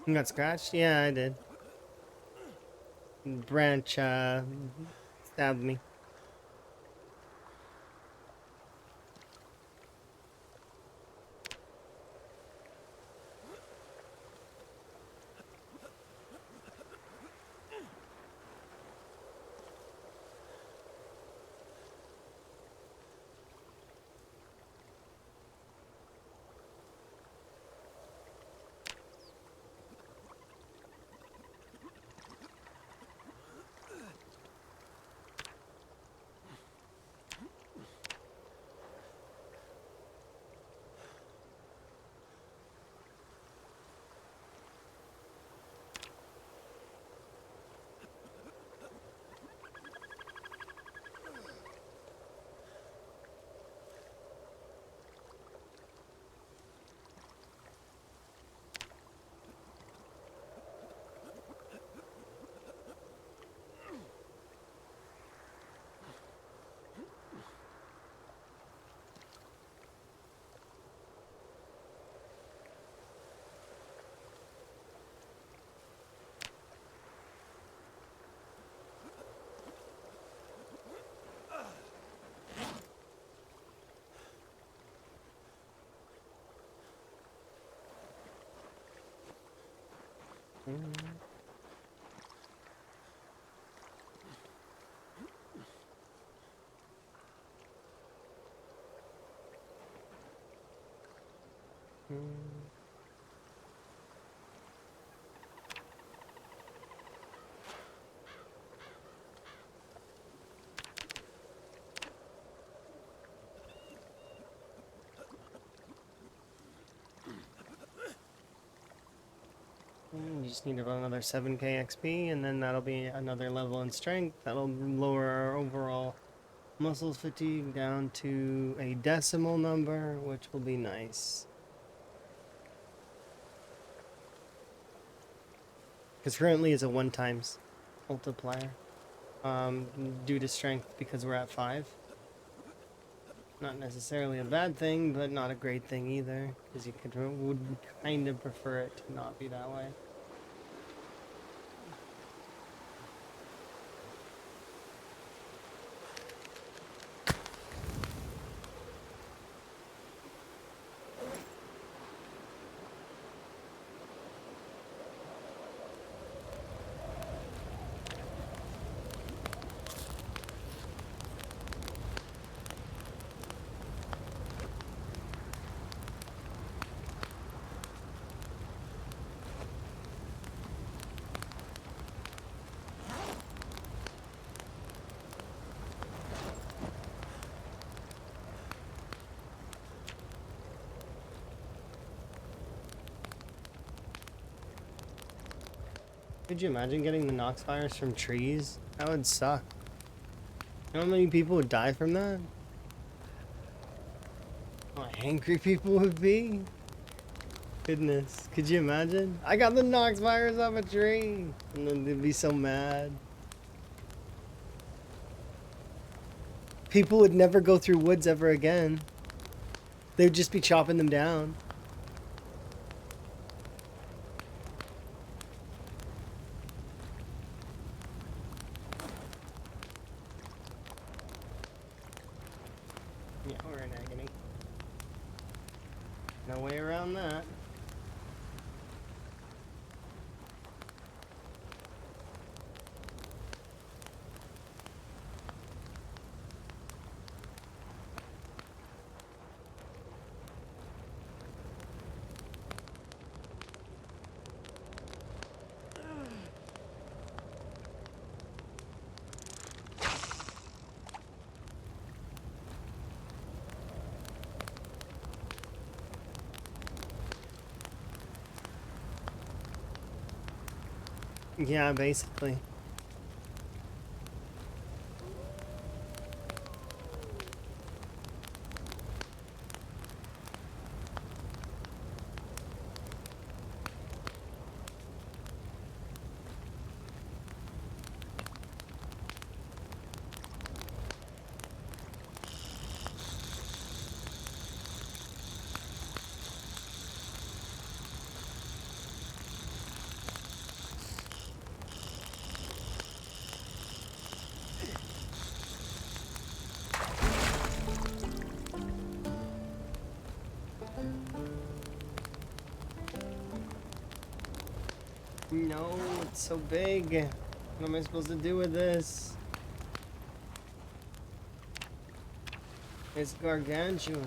A: You got scratched? Yeah, I did. branch stabbed me. You just need to run another 7k XP, and then that'll be another level in strength. That'll lower our overall muscles fatigue down to a decimal number, which will be nice. Because currently it's a 1 times multiplier. Due to strength, because we're at 5. Not necessarily a bad thing, but not a great thing either. Because you would kind of prefer it to not be that way. Could you imagine getting the Nox virus from trees? That would suck. You know how many people would die from that? How angry people would be? Goodness, could you imagine? I got the Nox virus off a tree! And then they'd be so mad. People would never go through woods ever again. They would just be chopping them down. Yeah, we're in agony. No way around that. Yeah, basically. No, it's so big. What am I supposed to do with this? It's gargantuan.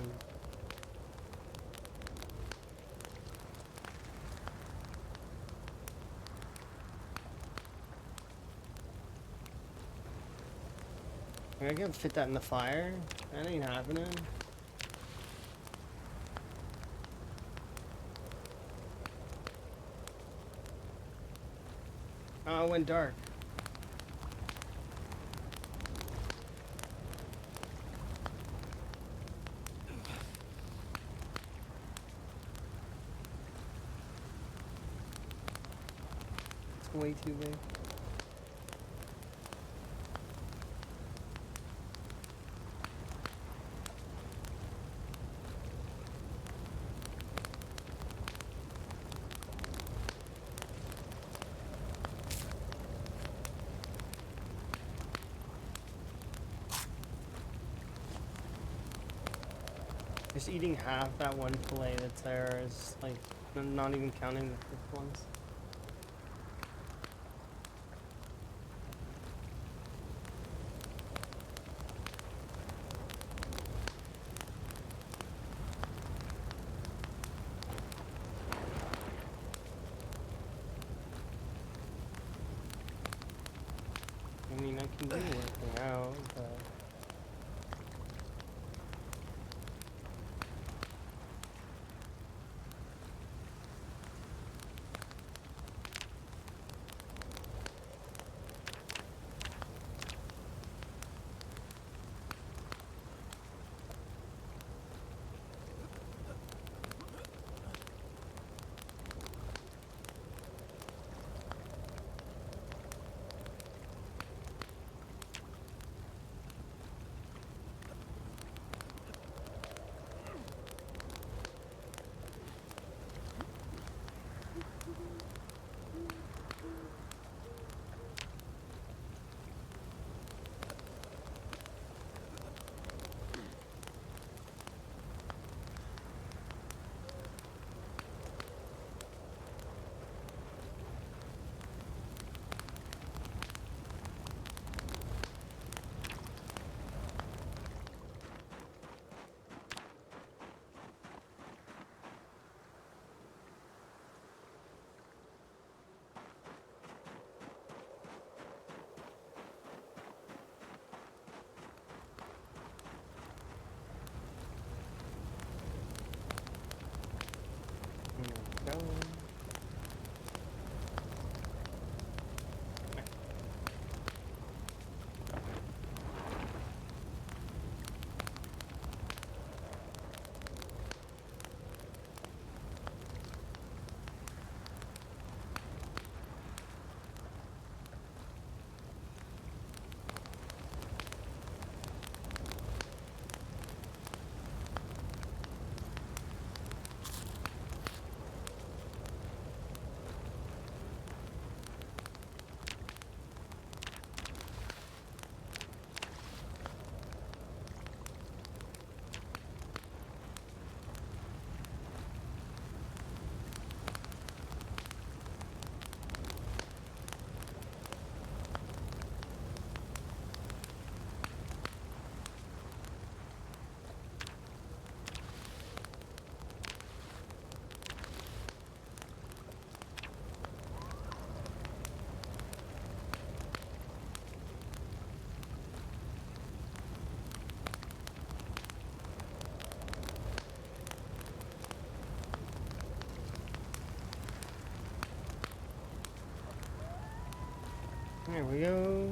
A: I can fit that in the fire. That ain't happening. Oh, it went dark. It's way too big. Just eating half that one fillet that's there is like not even counting the fifth ones. I mean, I can do working out, but go. There we go.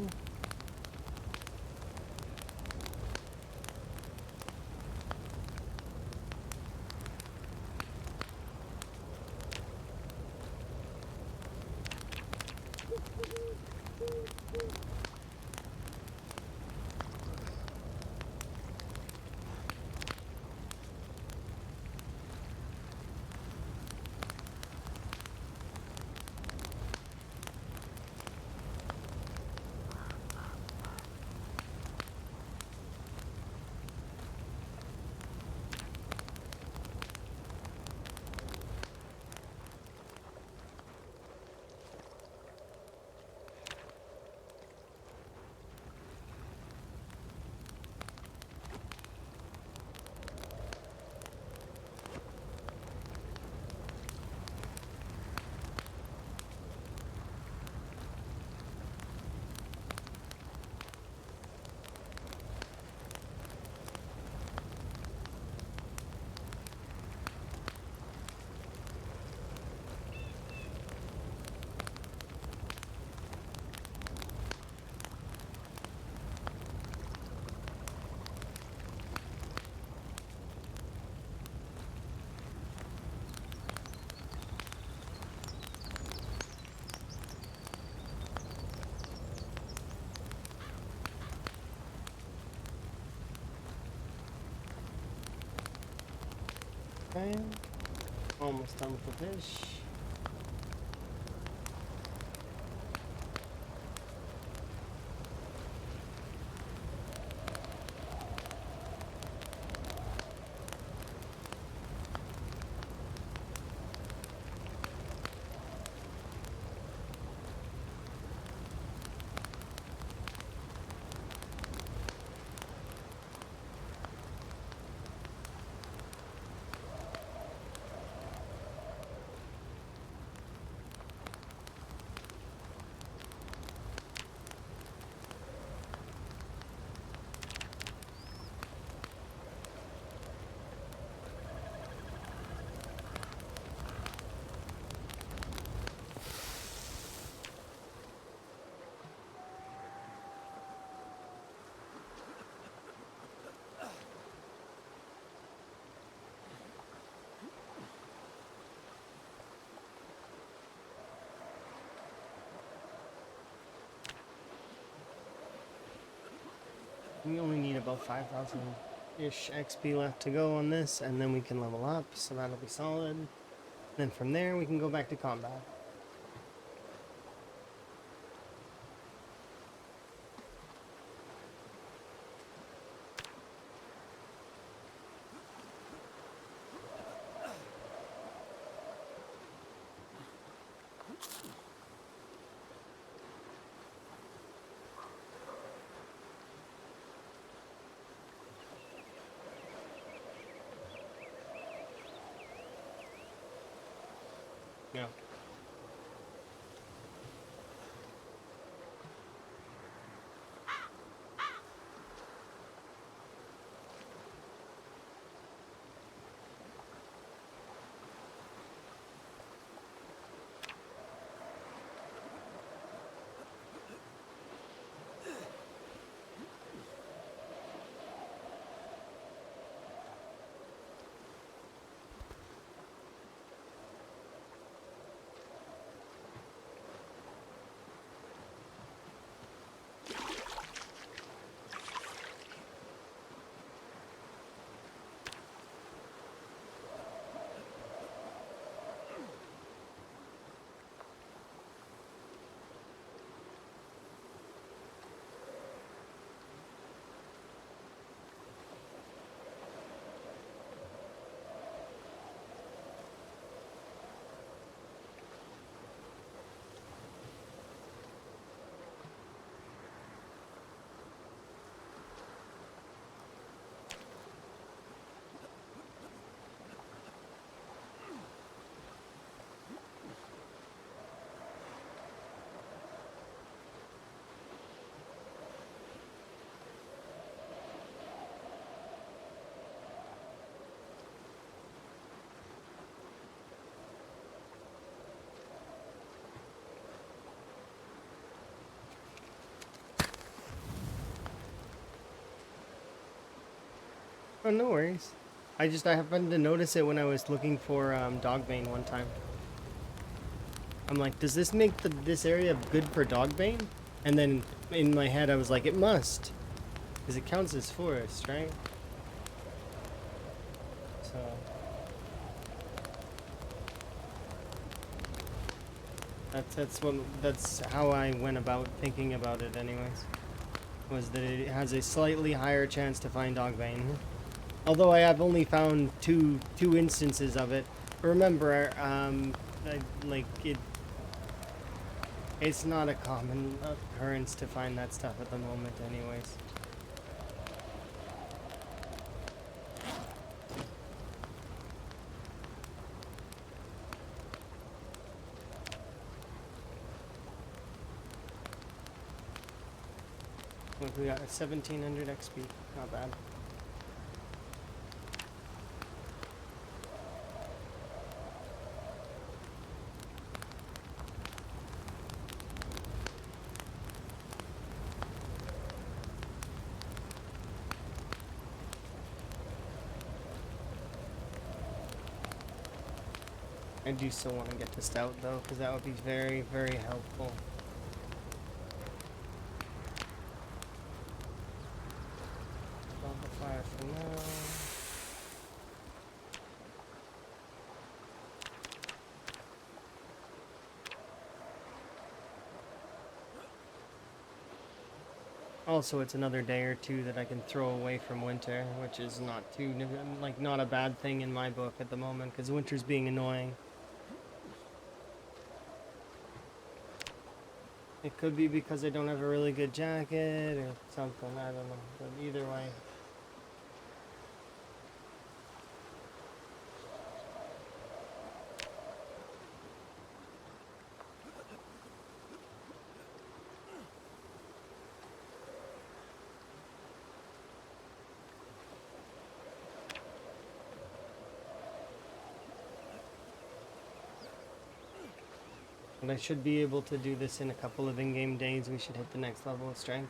A: Okay. Almost done with the fish. We only need about 5,000-ish XP left to go on this, and then we can level up, so that'll be solid. Then from there, we can go back to combat. Yeah. Oh, no worries. I happened to notice it when I was looking for dogbane one time. I'm like, does this make this area good for dogbane? And then in my head I was like, it must. Because it counts as forest, right? So... That's how I went about thinking about it anyways. Was that it has a slightly higher chance to find dogbane. Although I have only found two instances of it. Remember, it's not a common occurrence to find that stuff at the moment anyways. Look, we got 1,700 XP. Not bad. I do still want to get to Stout though, because that would be very, very helpful. Build the fire for now. Also, it's another day or two that I can throw away from winter, which is not too, like, not a bad thing in my book at the moment, because winter's being annoying. It could be because I don't have a really good jacket or something, I don't know, but either way. And I should be able to do this in a couple of in-game days. We should hit the next level of strength.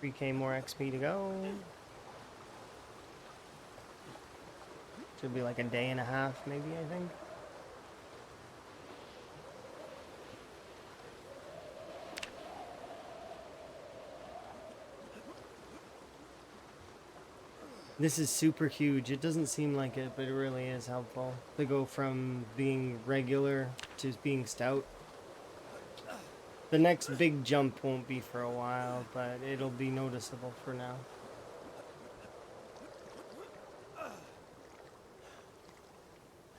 A: $3K more XP to go. Should be like a day and a half, maybe, I think. This is super huge. It doesn't seem like it, but it really is helpful to go from being regular to being stout. The next big jump won't be for a while, but it'll be noticeable for now.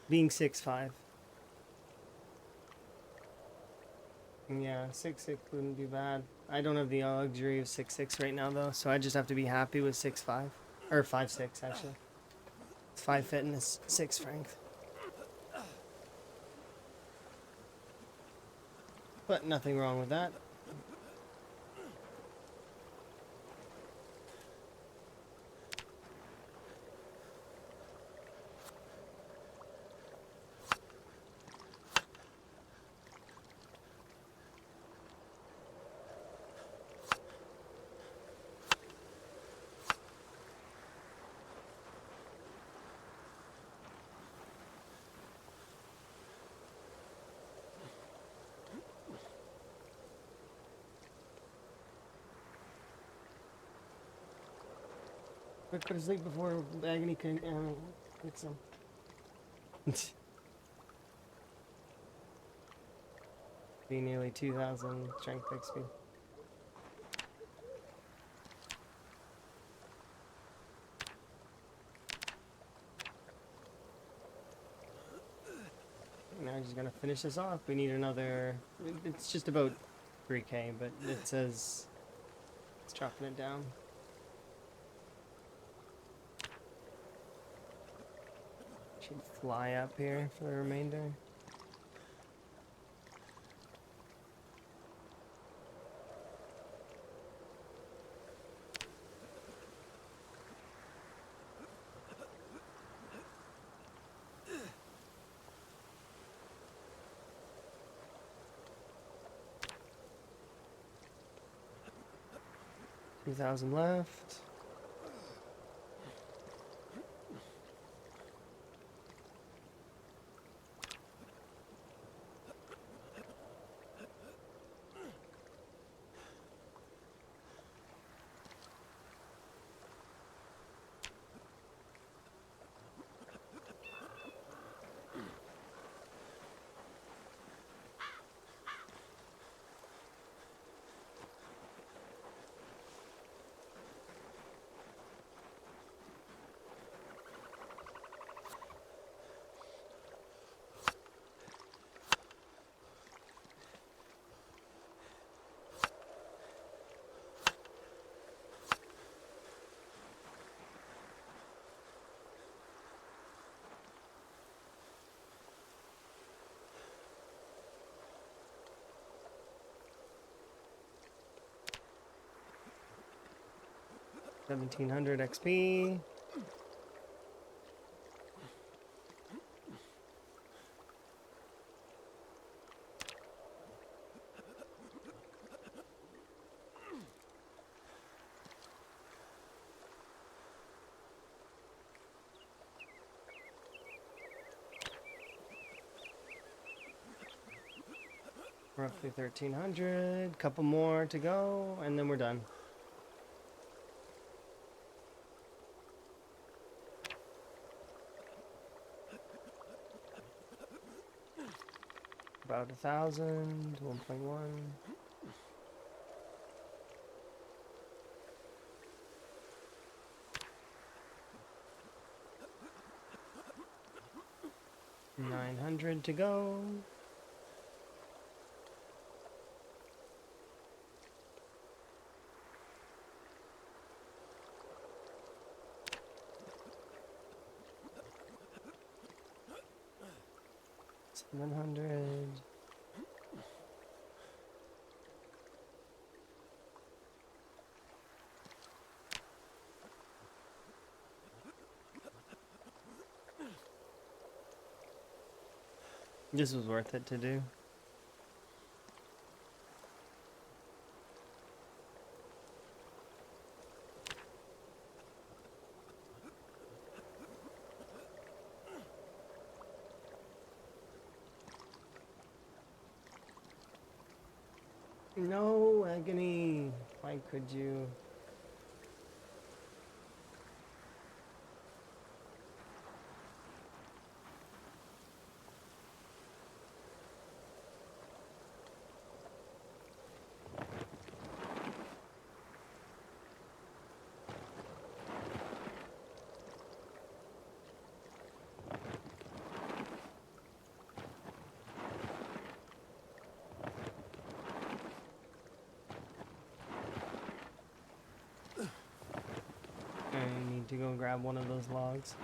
A: Being 6'5". Yeah, 6'6" wouldn't be bad. I don't have the luxury of 6'6" right now, though, so I just have to be happy with 6'5". Or 5'6", actually. It's 5 fitness, 6 strength. But nothing wrong with that. Quick, go to sleep before agony can get some. Be nearly 2,000 strength XP. Now I'm just gonna finish this off. We need another. It's just about 3K, but it says it's dropping it down. Should fly up here for the remainder. $2,000 left. 1700 XP. Roughly 1300. Couple more to go, and then we're done. About 1,000, 1.1. $900 to go. $700. This was worth it to do. No, Agony. Why could you? I need to go grab one of those logs.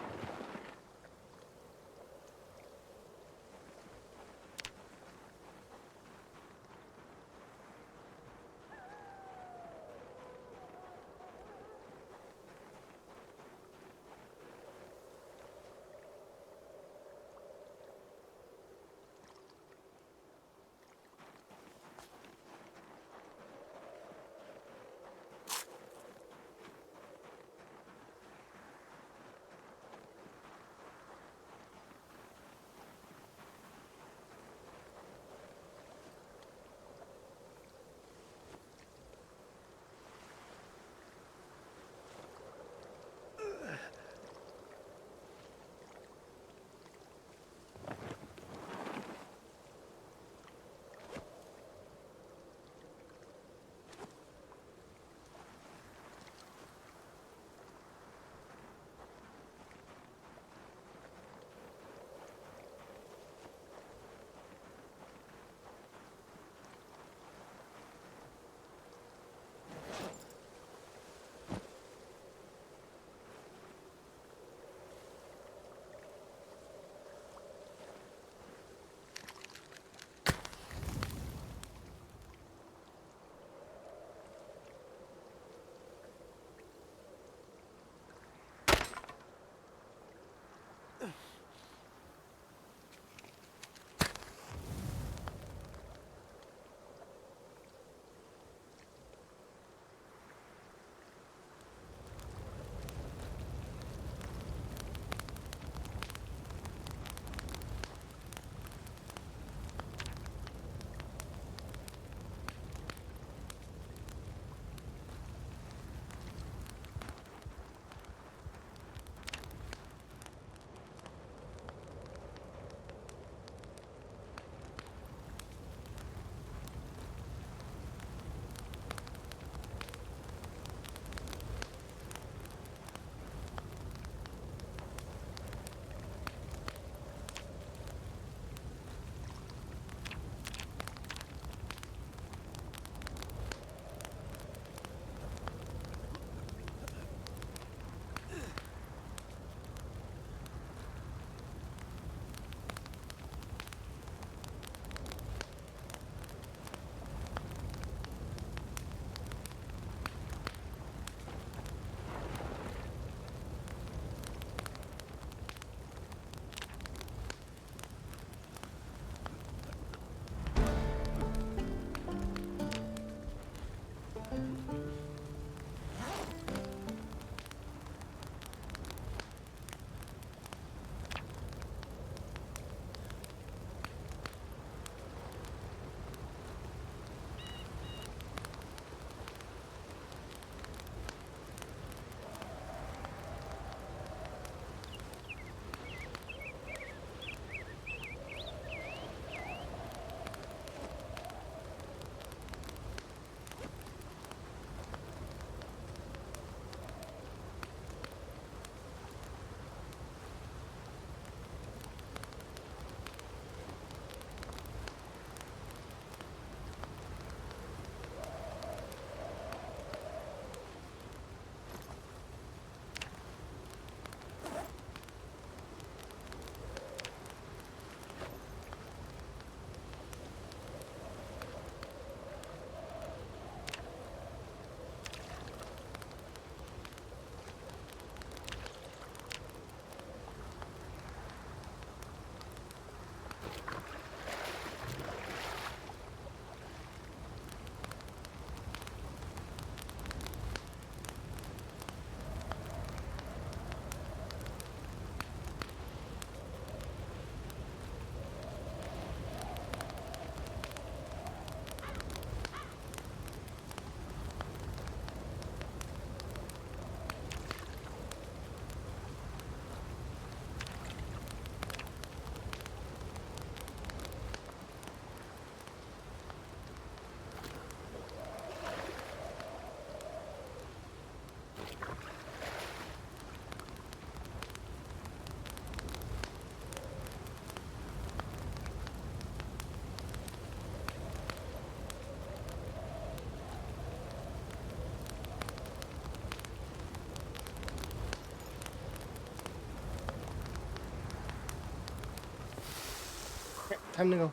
A: Time to go.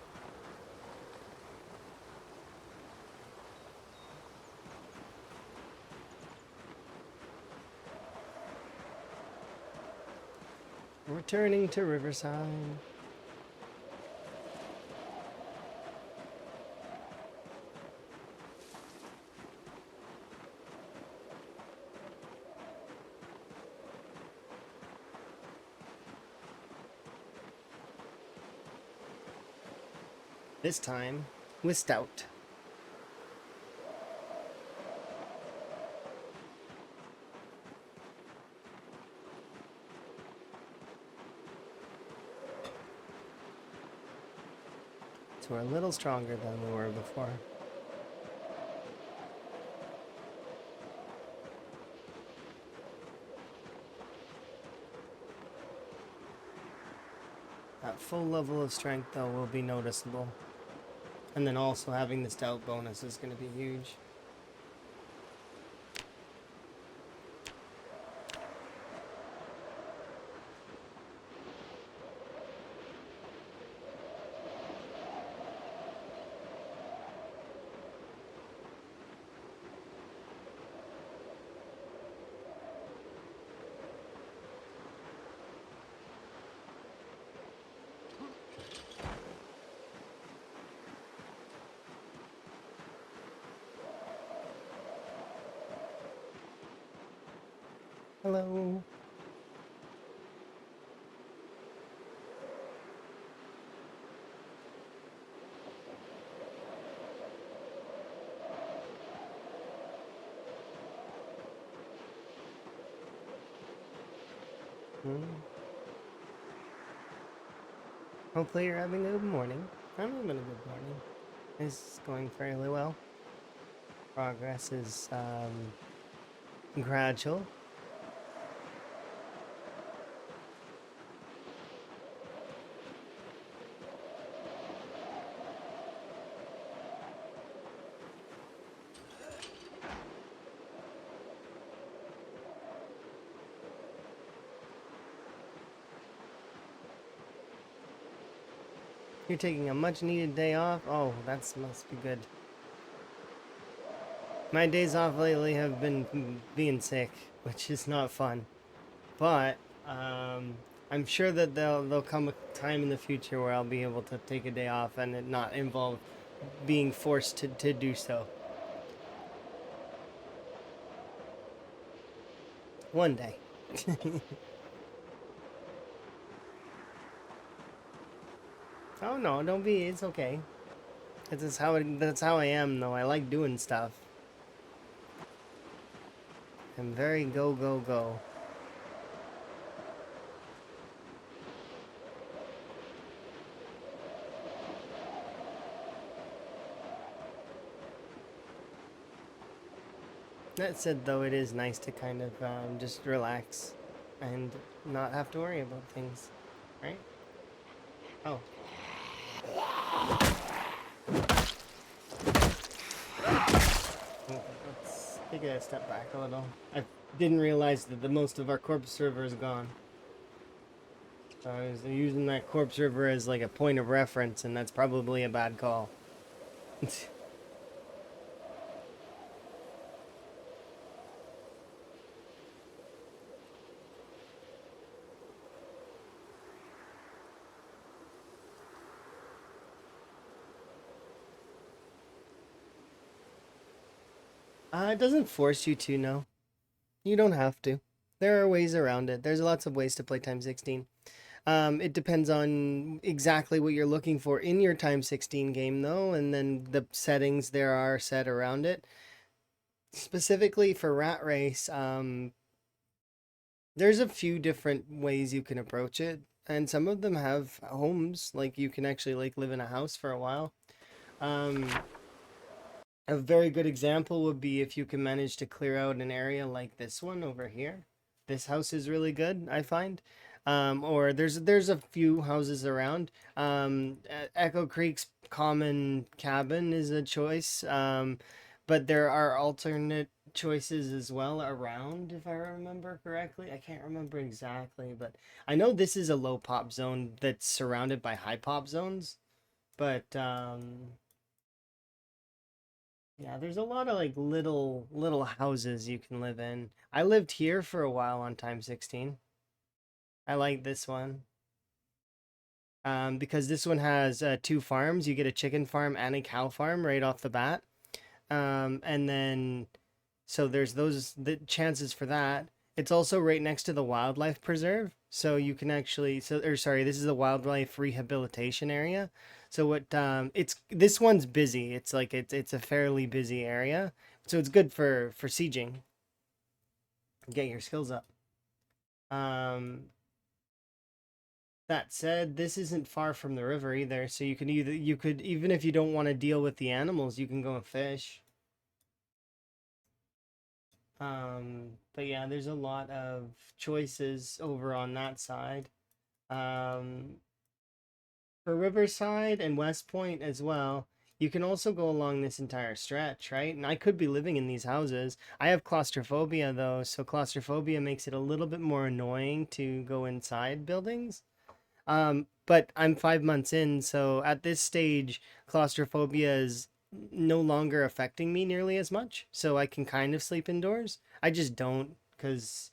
A: Returning to Riverside. This time with stout. So we're a little stronger than we were before. That full level of strength, though, will be noticeable. And then also having the stout bonus is going to be huge. Hello. Hopefully you're having a good morning. I'm having a good morning. It's going fairly well. Progress is gradual. You're taking a much needed day off? Oh, that must be good. My days off lately have been being sick, which is not fun. But I'm sure that there'll come a time in the future where I'll be able to take a day off and it not involve being forced to do so. One day. Oh no, don't be. It's okay. That's how I am, though. I like doing stuff. I'm very go go go. That said, though, it is nice to kind of just relax and not have to worry about things, right? Oh. Let's take a step back a little. I didn't realize that the most of our corpse river is gone. So I was using that corpse river as like a point of reference, and that's probably a bad call. It doesn't force you to, no. You don't have to. There are ways around it. There's lots of ways to play time 16. It depends on exactly what you're looking for in your time 16 game, though, and then the settings there are set around it. Specifically for Rat Race, there's a few different ways you can approach it, and some of them have homes, like you can actually like live in a house for a while. Um, a very good example would be if you can manage to clear out an area like this one over here. This house is really good, I find. Or there's a few houses around. Echo Creek's common cabin is a choice. But there are alternate choices as well around, if I remember correctly. I can't remember exactly, but I know this is a low pop zone that's surrounded by high pop zones. But yeah, there's a lot of like little houses you can live in. I lived here for a while on Time 16. I like this one. Because this one has two farms. You get a chicken farm and a cow farm right off the bat. And then so there's the chances for that. It's also right next to the wildlife preserve, so you can actually or sorry, this is a wildlife rehabilitation area. So what it's this one's busy. It's like it's a fairly busy area. So it's good for sieging. Get your skills up. Um that said, this isn't far from the river either, so you could even if you don't want to deal with the animals, you can go and fish. But yeah, there's a lot of choices over on that side. Um, for Riverside and West Point as well, you can also go along this entire stretch, right? And I could be living in these houses. I have claustrophobia though, so claustrophobia makes it a little bit more annoying to go inside buildings. But I'm 5 months in, so at this stage, claustrophobia is no longer affecting me nearly as much. So I can kind of sleep indoors. I just don't because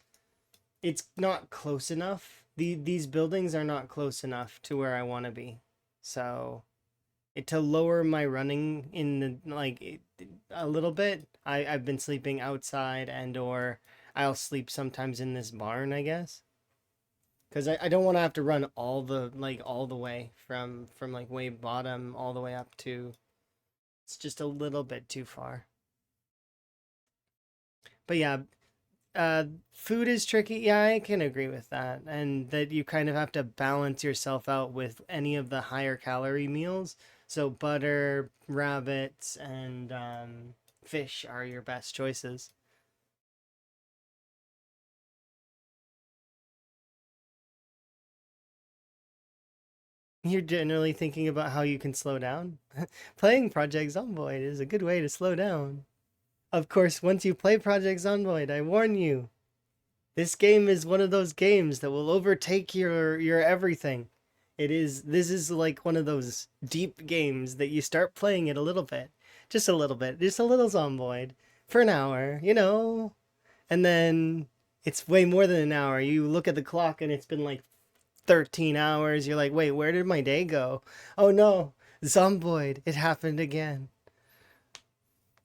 A: it's not close enough. These buildings are not close enough to where I want to be. So to lower my running in the a little bit, I've been sleeping outside and or I'll sleep sometimes in this barn, I guess. Because I don't want to have to run all the way from like way bottom all the way up to it's just a little bit too far. But yeah, food is tricky. Yeah, I can agree with that. And that you kind of have to balance yourself out with any of the higher calorie meals. So butter, rabbits, and fish are your best choices. You're generally thinking about how you can slow down. Playing Project Zomboid is a good way to slow down. Of course, once you play Project Zomboid, I warn you, this game is one of those games that will overtake your everything. This is like one of those deep games that you start playing it a little bit. Just a little bit. Just a little Zomboid for an hour, and then it's way more than an hour. You look at the clock and it's been like 13 hours. You're like, wait, where did my day go? Oh no, Zomboid, it happened again.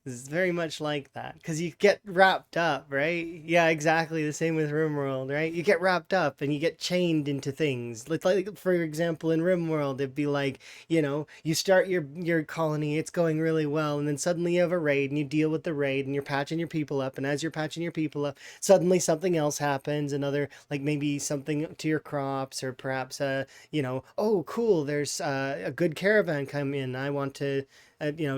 A: It's very much like that because you get wrapped up, right? Yeah, exactly. The same with RimWorld, right? You get wrapped up and you get chained into things. Like for example, in RimWorld, it'd be like, you start your colony, it's going really well, and then suddenly you have a raid and you deal with the raid and you're patching your people up, and as you're patching your people up, suddenly something else happens, another like maybe something to your crops or perhaps oh cool, there's a good caravan come in. I want to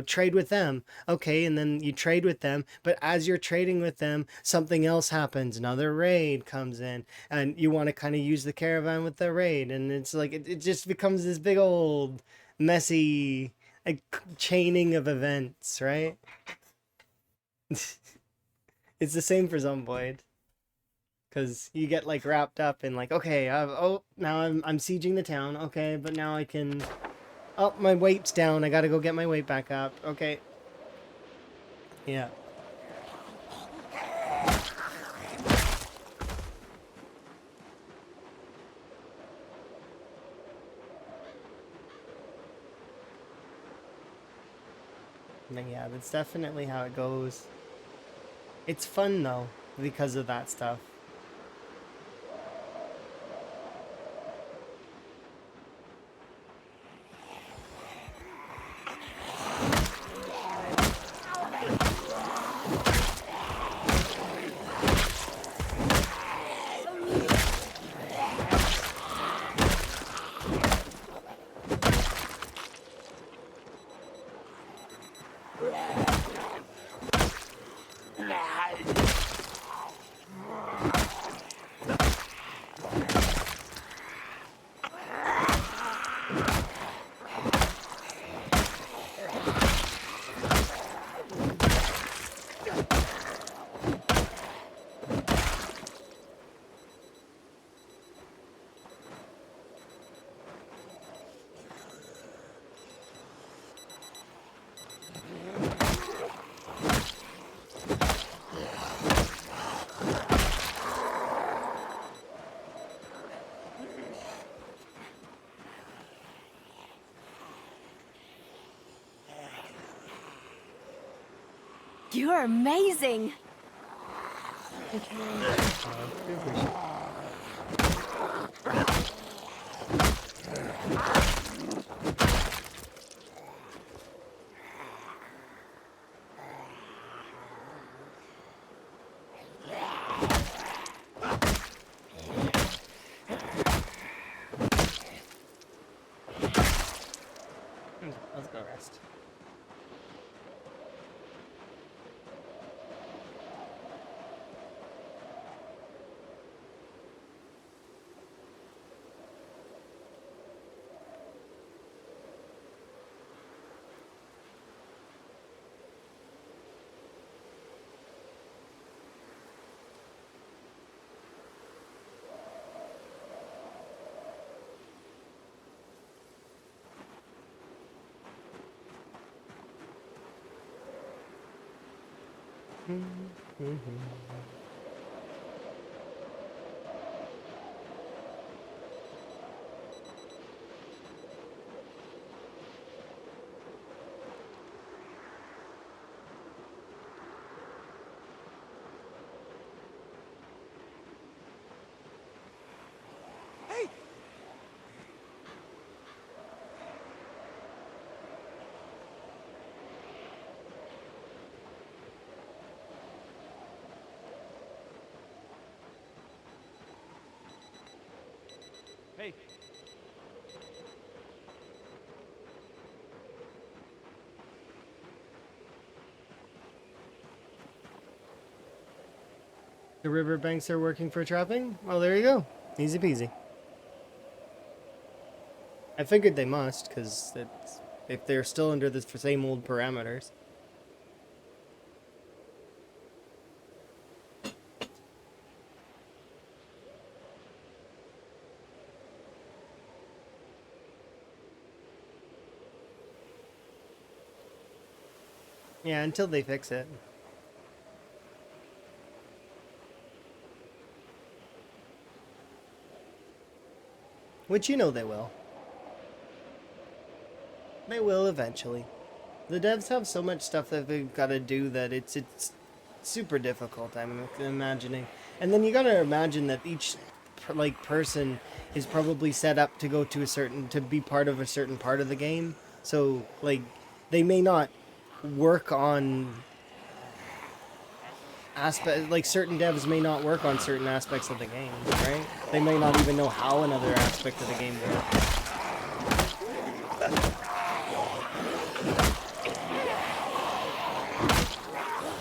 A: trade with them. Okay, and then you trade with them, but as you're trading with them, something else happens. Another raid comes in, and you want to kind of use the caravan with the raid, and it's like it just becomes this big old messy like, chaining of events, right? It's the same for Zomboid. Because you get like wrapped up in like, okay, now I'm sieging the town. Okay, but now I can. Oh, my weight's down. I gotta go get my weight back up. Okay. Yeah. Yeah, that's definitely how it goes. It's fun though, because of that stuff.
C: You're amazing.
A: Thank you. I do appreciate it. Let's go rest.
B: Hey! Hey!
A: The riverbanks are working for trapping? Well, there you go. Easy peasy. I figured they must, because if they're still under the same old parameters. Yeah, until they fix it. Which you know they will. They will eventually. The devs have so much stuff that they've got to do that it's super difficult, I'm imagining. And then you got to imagine that each person is probably set up to go to to be part of a certain part of the game. So like they may not work on certain devs may not work on certain aspects of the game, right? They may not even know how another aspect of the game works.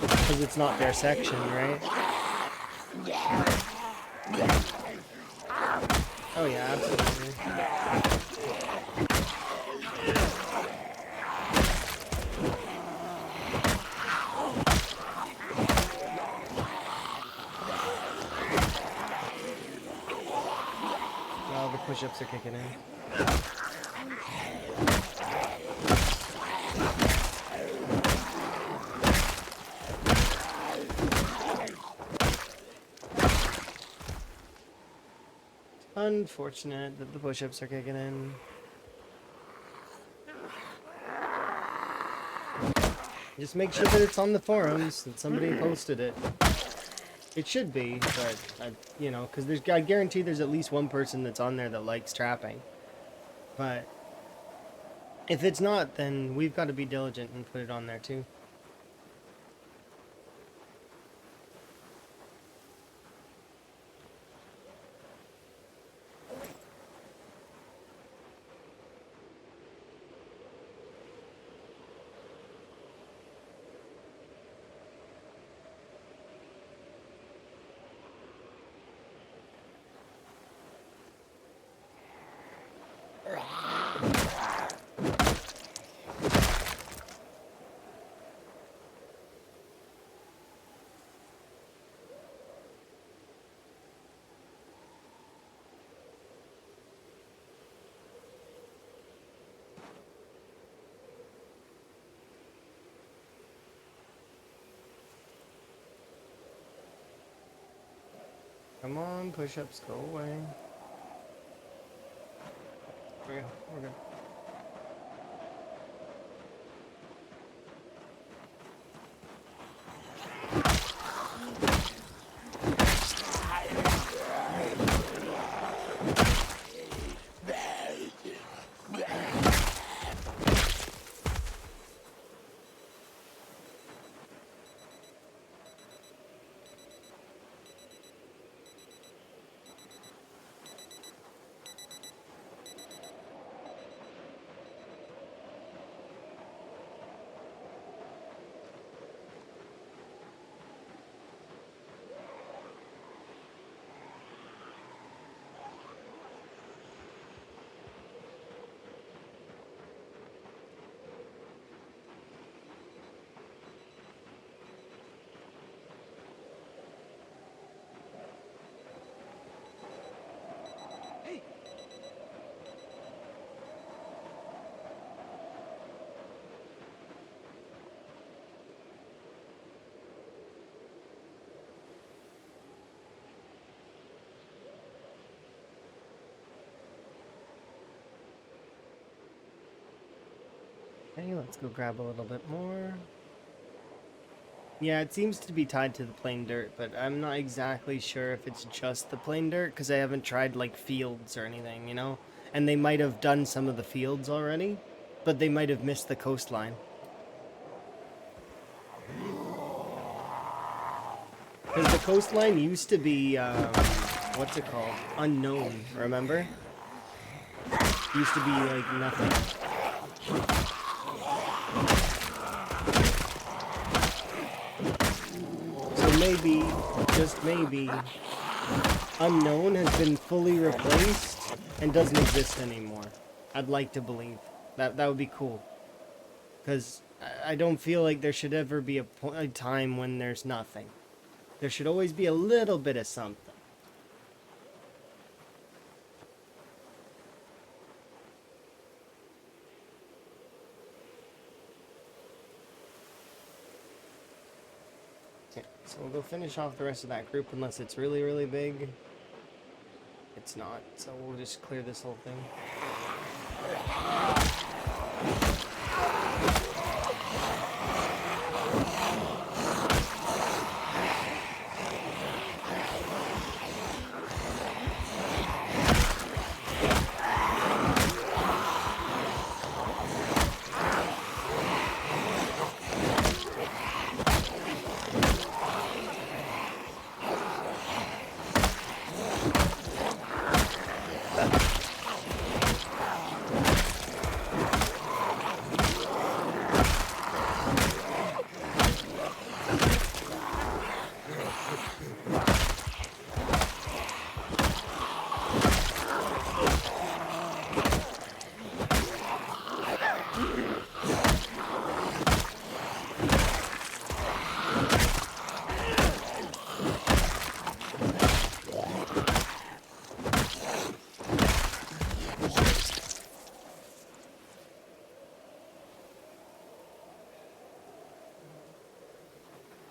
A: Because it's not their section, right? Oh yeah, absolutely. Well, the push-ups are kicking in. Unfortunate that the push-ups are kicking in. Just make sure that it's on the forums, that somebody posted it. It should be, but, you know, because I guarantee there's at least one person that's on there that likes trapping. But if it's not, then we've got to be diligent and put it on there too. Come on, push-ups, go away. We're good. Okay, let's go grab a little bit more. Yeah, it seems to be tied to the plain dirt, but I'm not exactly sure if it's just the plain dirt, because I haven't tried, like, fields or anything, you know? And they might have done some of the fields already, but they might have missed the coastline. Because the coastline used to be, what's it called? Unknown, remember? Used to be, like, nothing. So maybe, just maybe, Unknown has been fully replaced and doesn't exist anymore. I'd like to believe. That would be cool. Because I don't feel like there should ever be a time when there's nothing. There should always be a little bit of something. Okay, so we'll go finish off the rest of that group unless it's really, really big. It's not, so we'll just clear this whole thing.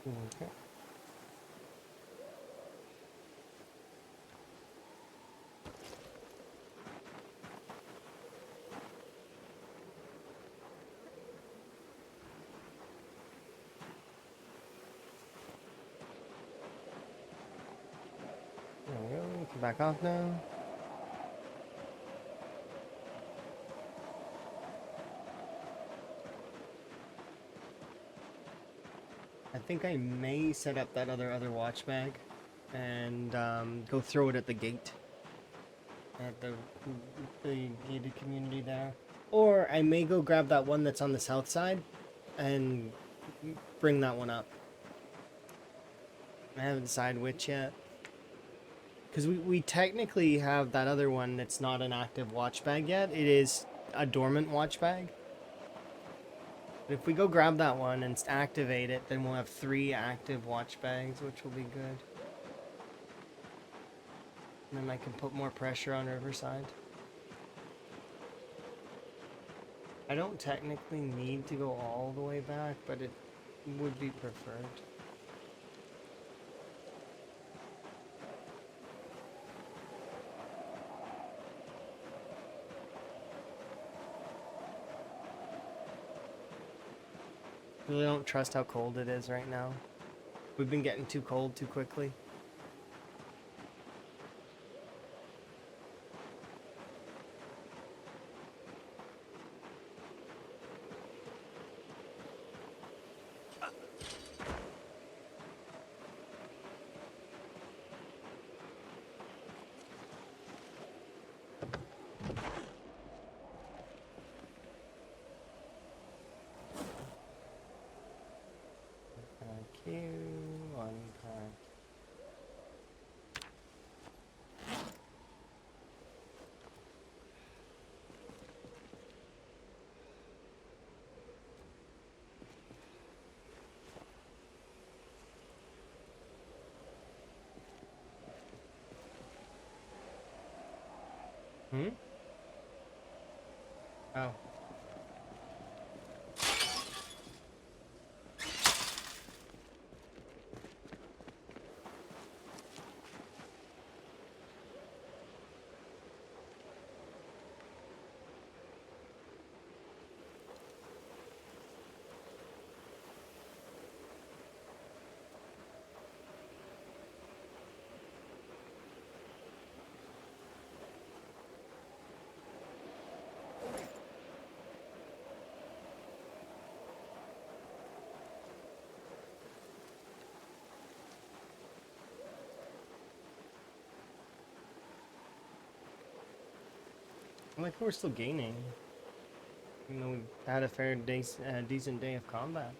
A: Okay. There we go. We can back off now. I think I may set up that other watch bag and go throw it at the gate at the gated community there. Or I may go grab that one that's on the south side and bring that one up. I haven't decided which yet. Because we technically have that other one that's not an active watch bag yet. It is a dormant watch bag. But if we go grab that one and activate it, then we'll have 3 active watch bags, which will be good. And then I can put more pressure on Riverside. I don't technically need to go all the way back, but it would be preferred. Really don't trust how cold it is right now. We've been getting too cold too quickly. Thank you. Unpack. Hmm? Oh. Like we're still gaining. Even though we've had a decent day of combat.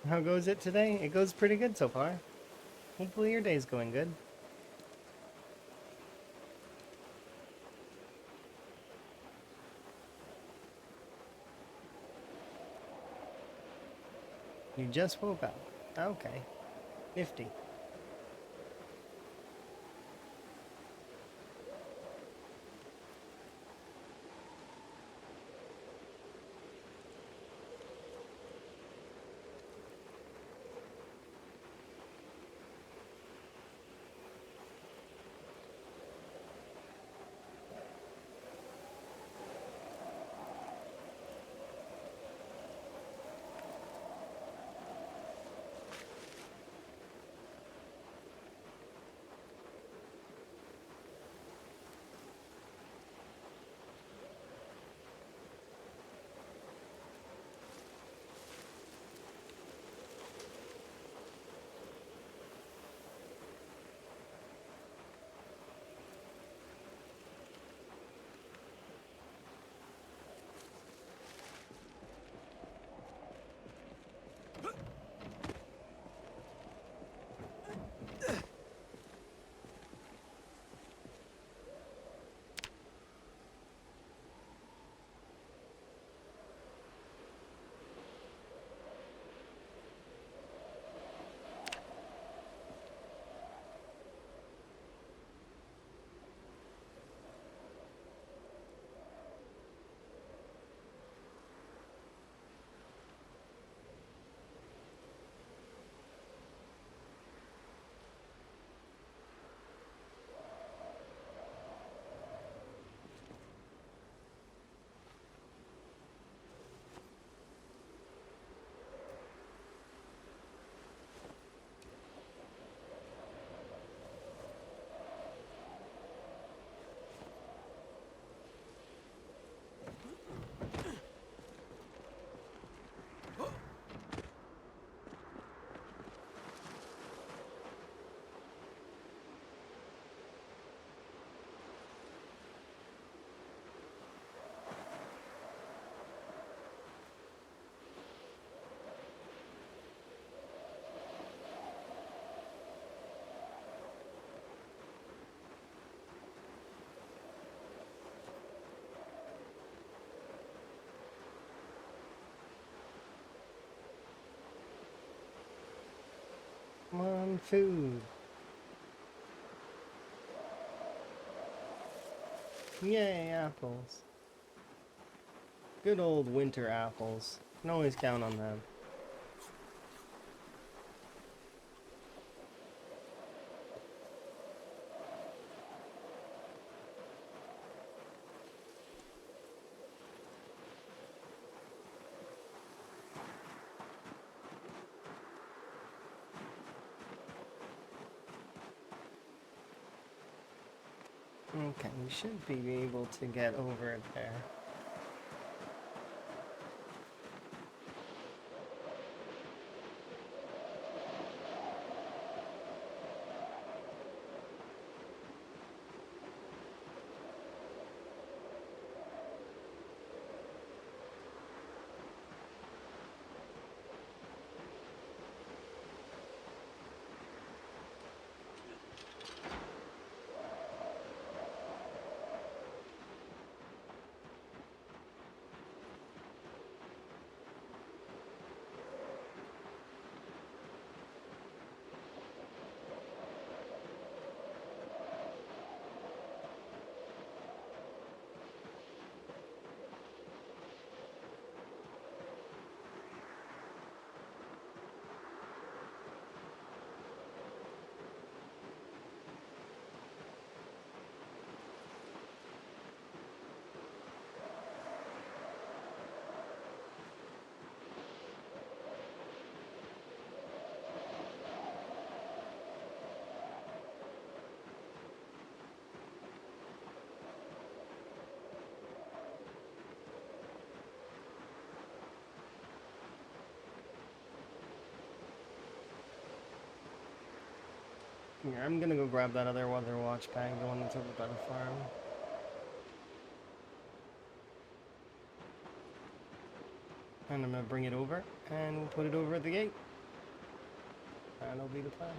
A: How goes it today? It goes pretty good so far. Hopefully your day's going good. You just woke up. Okay. Nifty. Come on, food. Yay, apples. Good old winter apples. Can always count on them. Okay, we should be able to get over there. Here, I'm gonna go grab that other weather watch bag, the one that's over by the farm. And I'm gonna bring it over, and we'll put it over at the gate. That'll be the plan.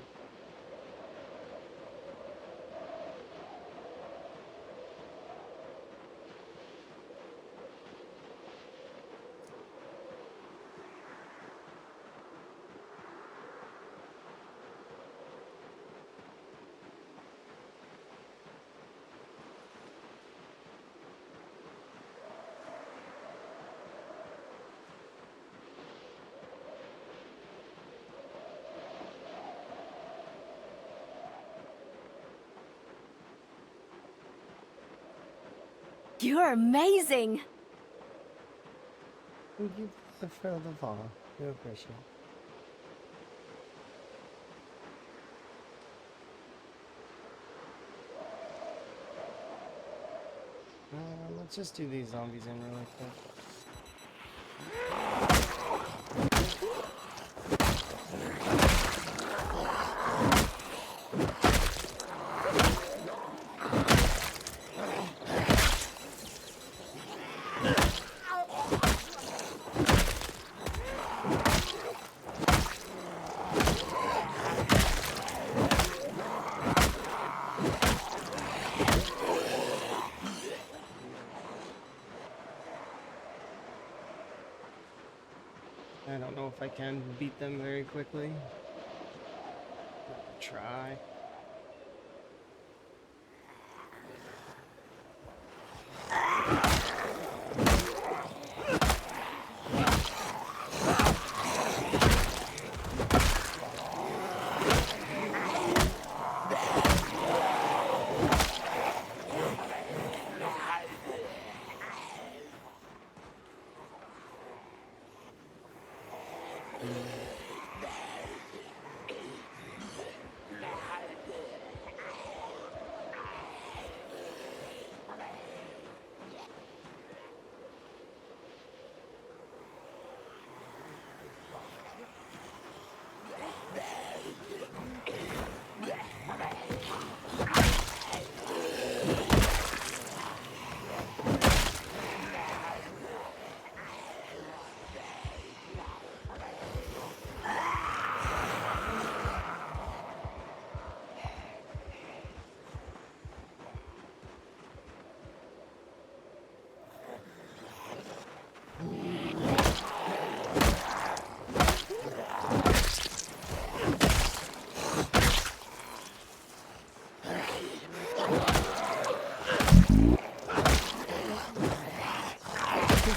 C: You're amazing!
A: Thank you for the follow. We appreciate it. Let's just do these zombies in really quick. I don't know if I can beat them very quickly. Try.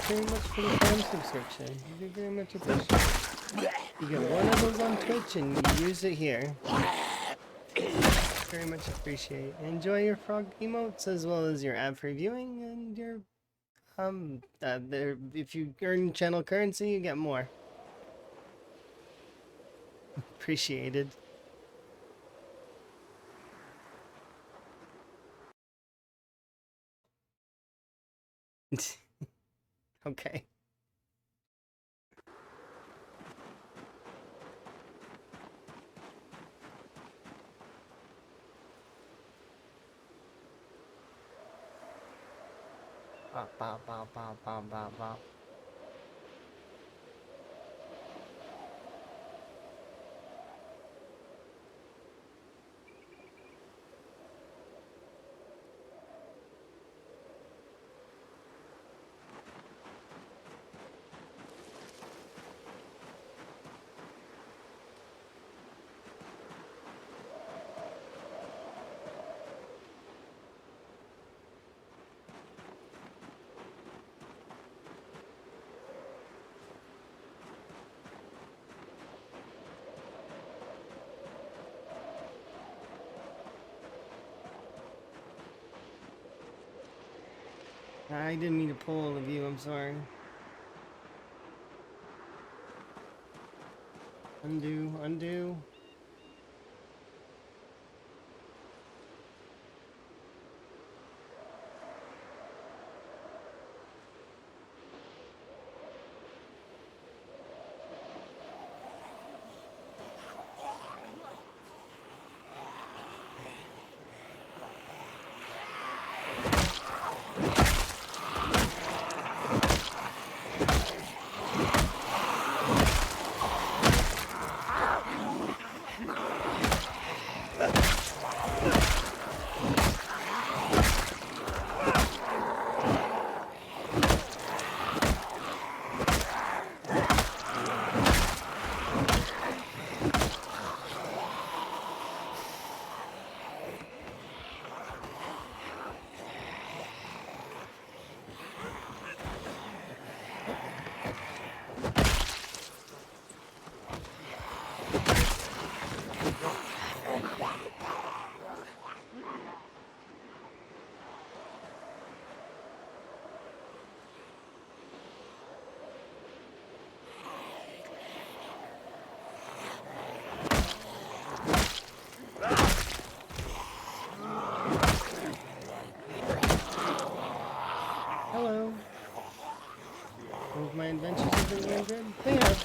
A: Very much for the Prime subscription. You do very much appreciate it. You get one of those on Twitch and you use it here. Very much appreciate. Enjoy your frog emotes as well as your ad-free viewing and your there. If you earn channel currency, you get more. Appreciated. Okay. Bop, bop, bop, bop, bop, bop, bop. I didn't mean to pull all of you, I'm sorry. Undo, undo.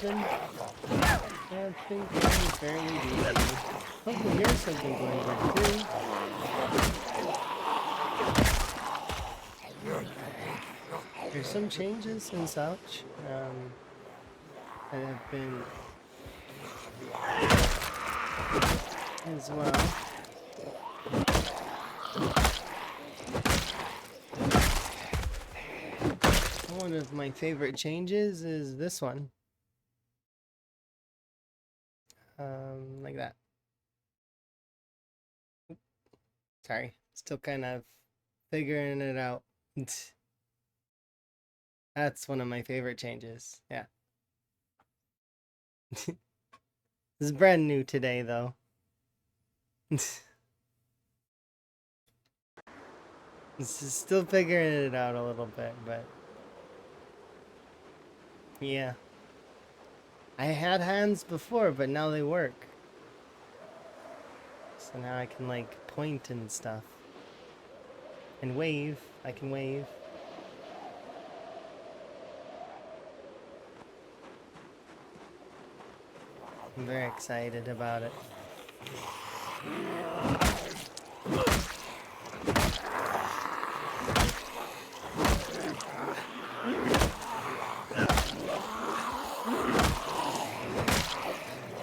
A: been, yeah, it's been going fairly decently. Hopefully here's something going good too. There's some changes and such that have been as well. One of my favorite changes is this one. Like that. Sorry, still kind of figuring it out. That's one of my favorite changes. Yeah. This is brand new today, though. This is still figuring it out a little bit, but yeah. I had hands before, but now they work. So now I can like point and stuff. And wave. I can wave. I'm very excited about it.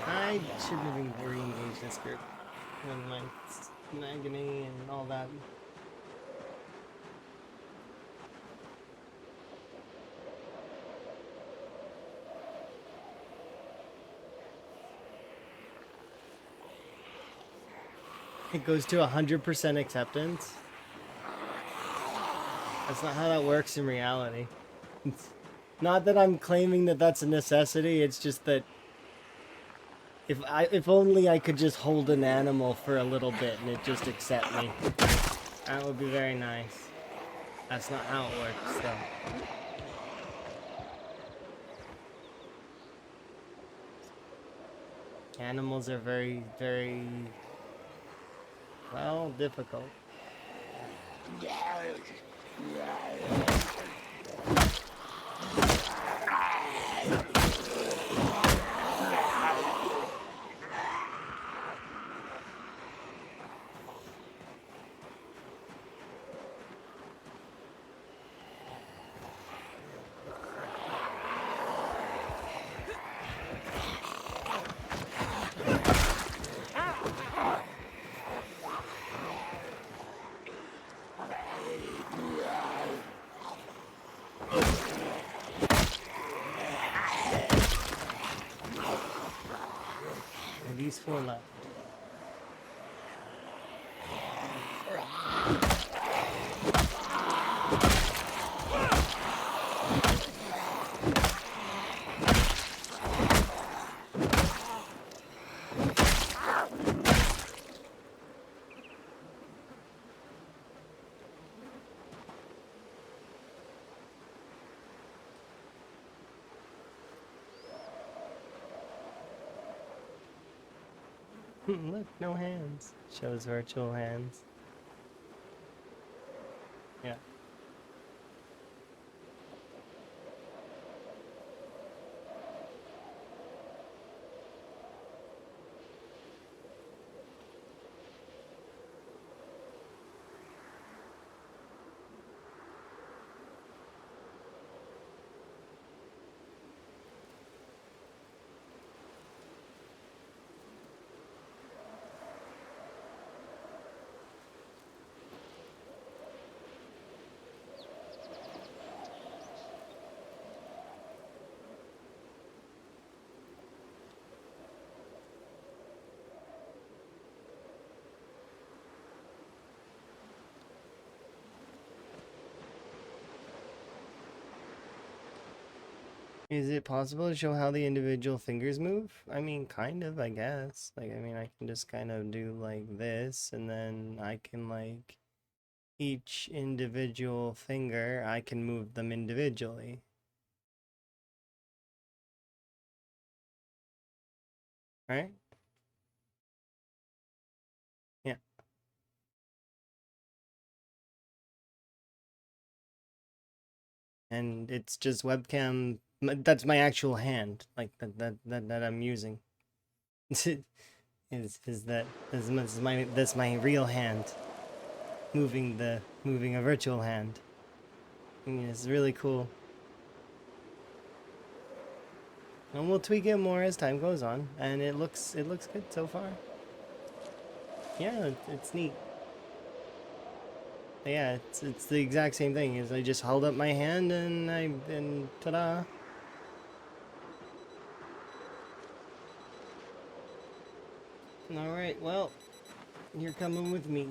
A: I shouldn't have been re-engaged this group with my agony and all that. It goes to 100% acceptance. That's not how that works in reality. Not that I'm claiming that that's a necessity, it's just that if only I could just hold an animal for a little bit and it just accept me. That would be very nice. That's not how it works, though. Animals are very, very, well, difficult. These 4 left. Look, no hands. Shows virtual hands. Yeah. Is it possible to show how the individual fingers move? I mean, kind of, I guess. Like, I mean, I can just kind of do like this, and then I can like each individual finger, I can move them individually. Right? Yeah. And it's just webcam That's my actual hand, like that I'm using. is that that's my real hand moving a virtual hand. I mean, it's really cool. And we'll tweak it more as time goes on, and it looks good so far. Yeah, it's neat. Yeah, it's the exact same thing. Is I just held up my hand and ta-da. All right, well, you're coming with me.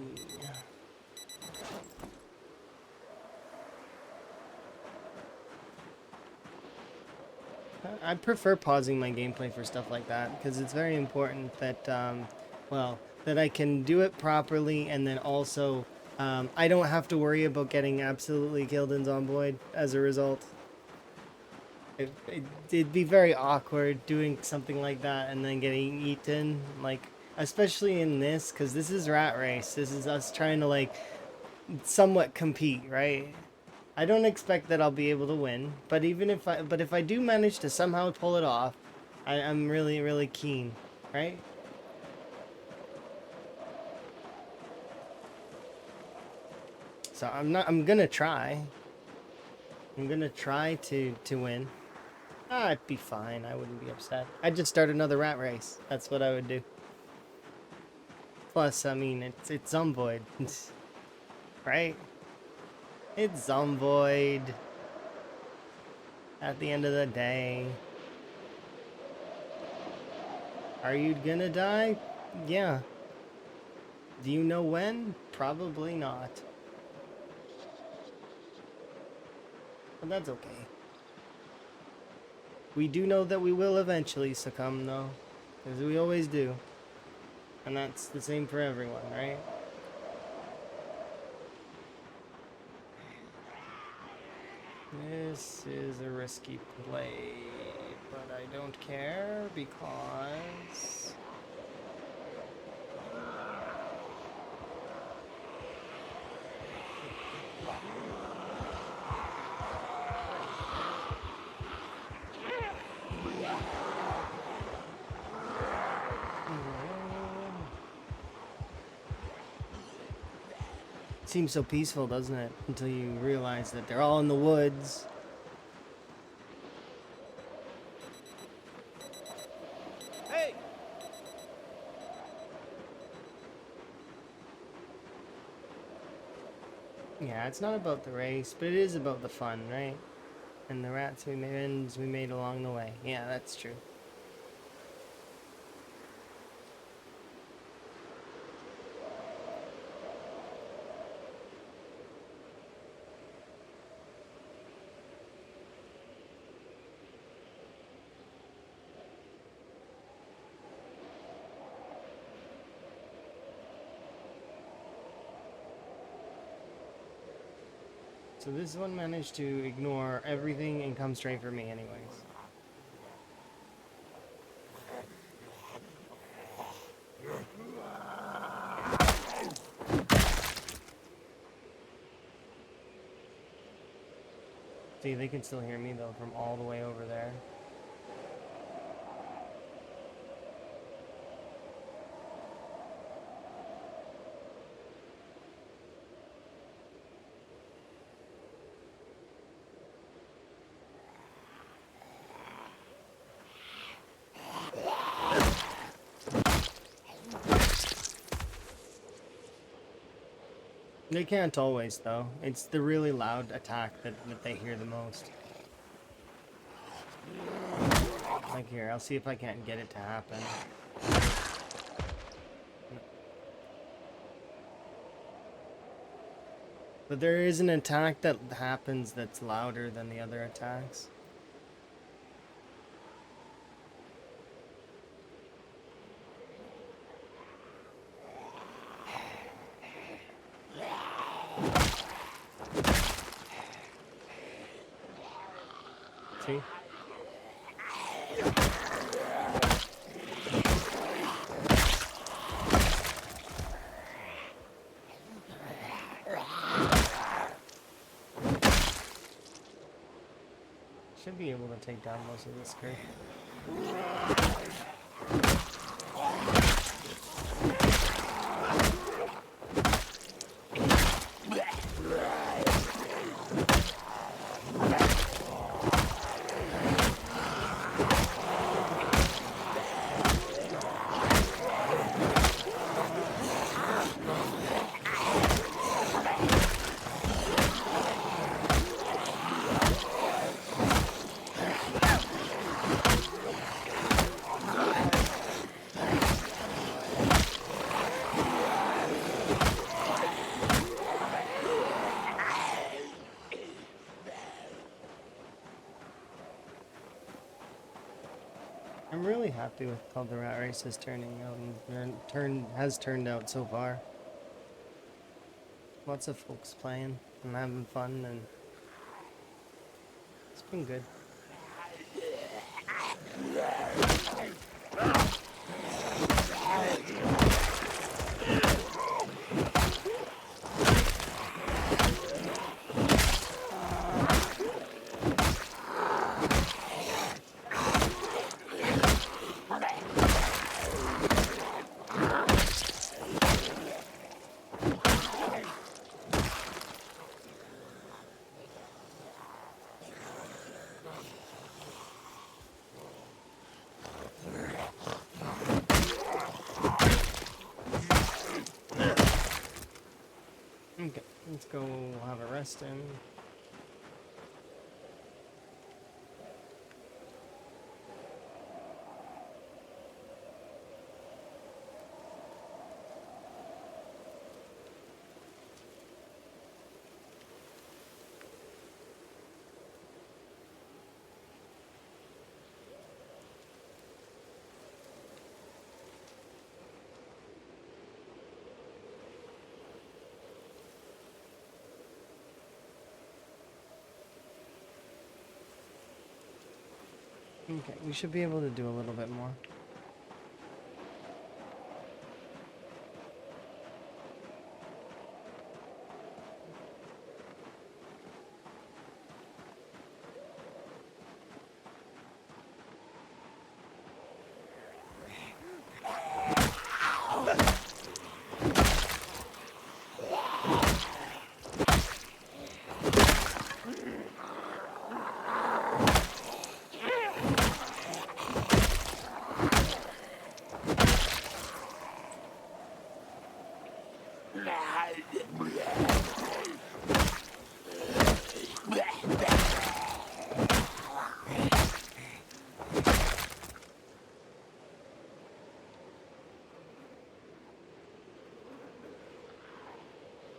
A: I prefer pausing my gameplay for stuff like that because it's very important that, well, that I can do it properly and then also I don't have to worry about getting absolutely killed in Zomboid as a result. It'd be very awkward doing something like that and then getting eaten, like, especially in this, because this is Rat Race. This is us trying to, like, somewhat compete, right? I don't expect that I'll be able to win, but if I do manage to somehow pull it off, I'm really, really keen, right? So I'm gonna try. I'm gonna try to win. Ah, it'd be fine. I wouldn't be upset. I'd just start another rat race. That's what I would do. Plus, I mean, it's Zomboid, right? It's Zomboid. At the end of the day. Are you gonna die? Yeah. Do you know when? Probably not. But that's okay. We do know that we will eventually succumb, though. As we always do. And that's the same for everyone, right? This is a risky play, but I don't care because... Seems so peaceful, doesn't it? Until you realize that they're all in the woods.
B: Hey!
A: Yeah, it's not about the race, but it is about the fun, right? And the rats we made along the way. Yeah, that's true. So this one managed to ignore everything and come straight for me anyways. See, they can still hear me though from all the way over there. They can't always, though. It's the really loud attack that they hear the most. Like here, I'll see if I can't get it to happen. But there is an attack that happens that's louder than the other attacks. See? be able to take down most of this crew. I'm really happy with how the rat race is turning out and has turned out so far. Lots of folks playing and having fun, and it's been good. Okay, let's go have a rest in. Okay, we should be able to do a little bit more.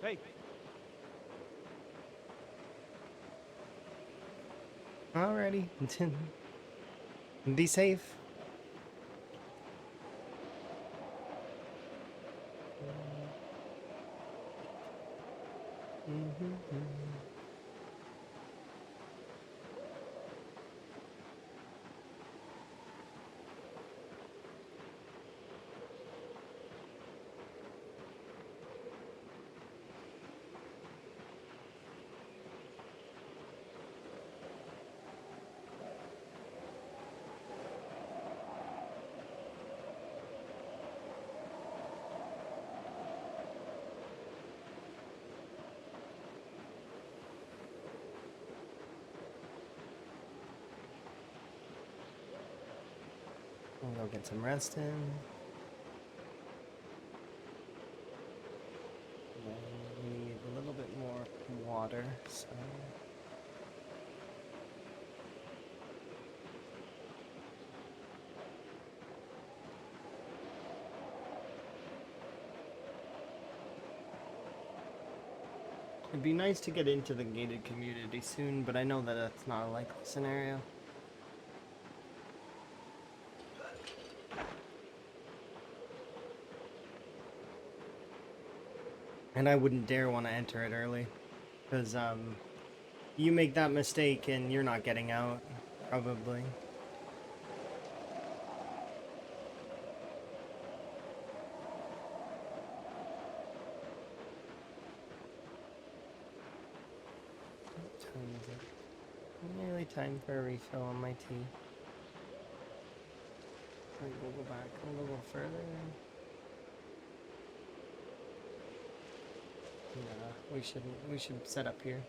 B: Hey,
A: Alrighty. Be safe. We'll go get some rest in. And we need a little bit more water, so... It'd be nice to get into the gated community soon, but I know that that's not a likely scenario. And I wouldn't dare want to enter it early, because you make that mistake and you're not getting out, probably. What time is it? Nearly time for a refill on my tea. Maybe we'll go back a little further. Nah, we shouldn't. We should set up here.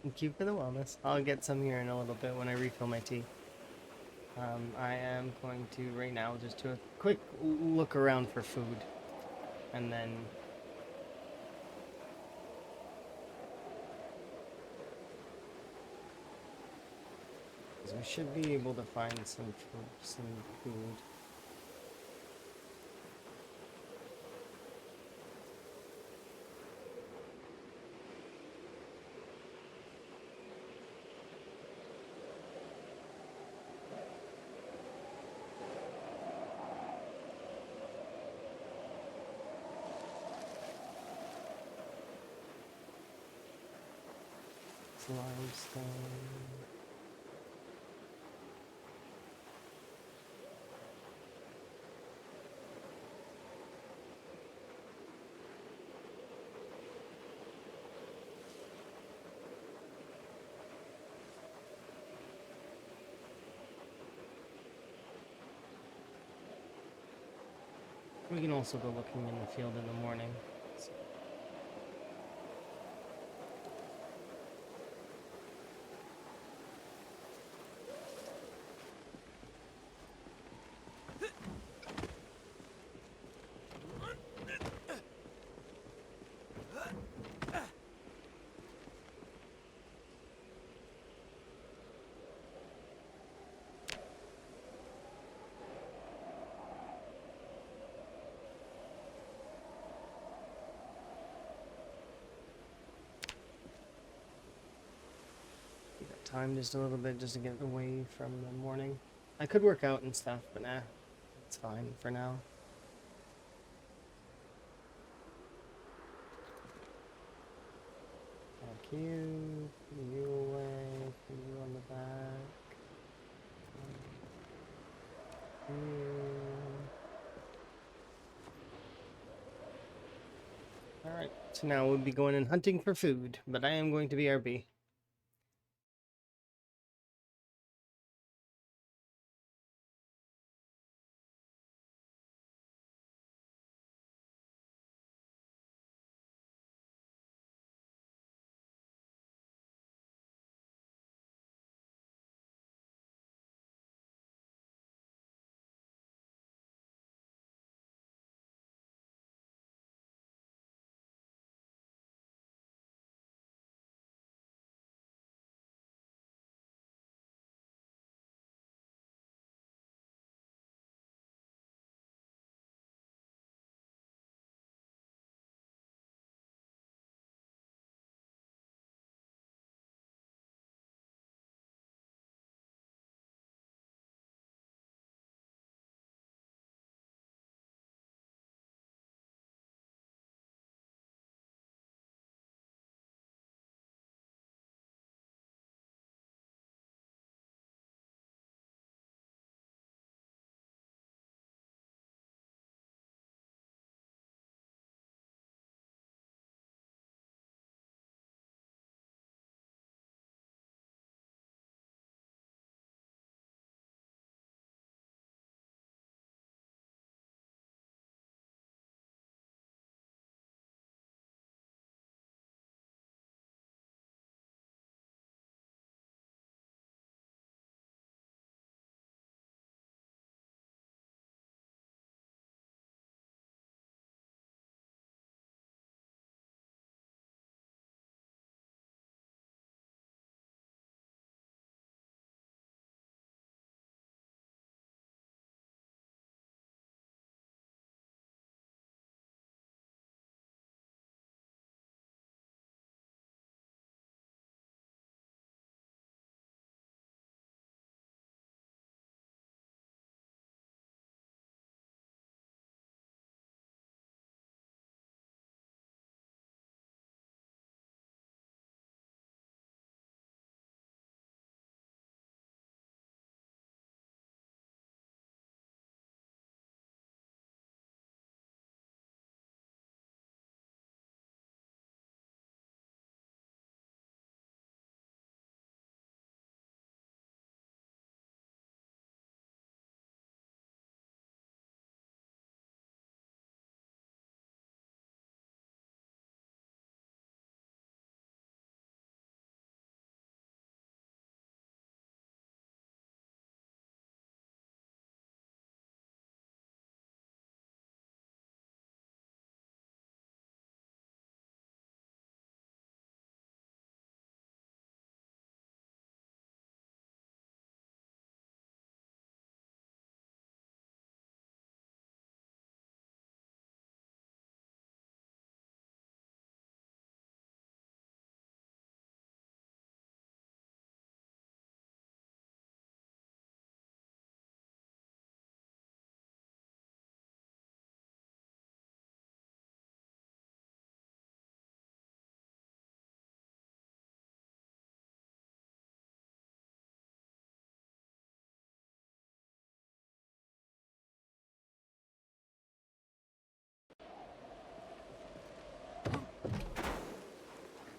A: Thank you for the wellness. I'll get some here in a little bit when I refill my tea. I am going to right now just do a quick look around for food, and then we should be able to find some food. Limestone. We can also go looking in the field in the morning. Time just a little bit just to get away from the morning. I could work out and stuff, but nah, it's fine for now. Thank you. Put you away. Put you on the back. Alright, so now we'll be going and hunting for food, but I am going to be RB.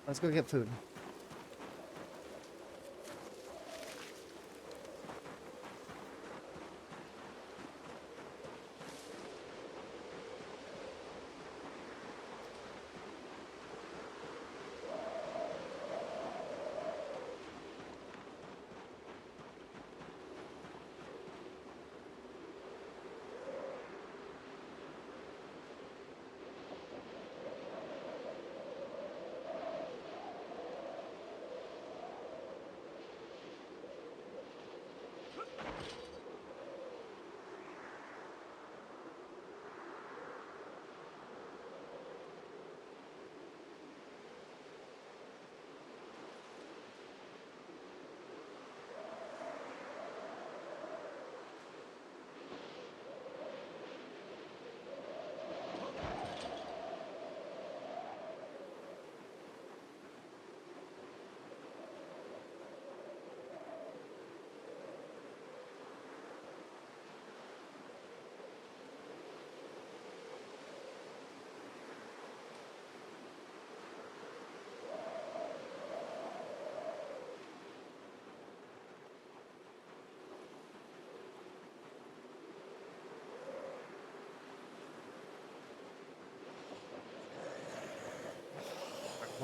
A: Let's go get food.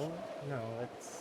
A: Oh, no, it's...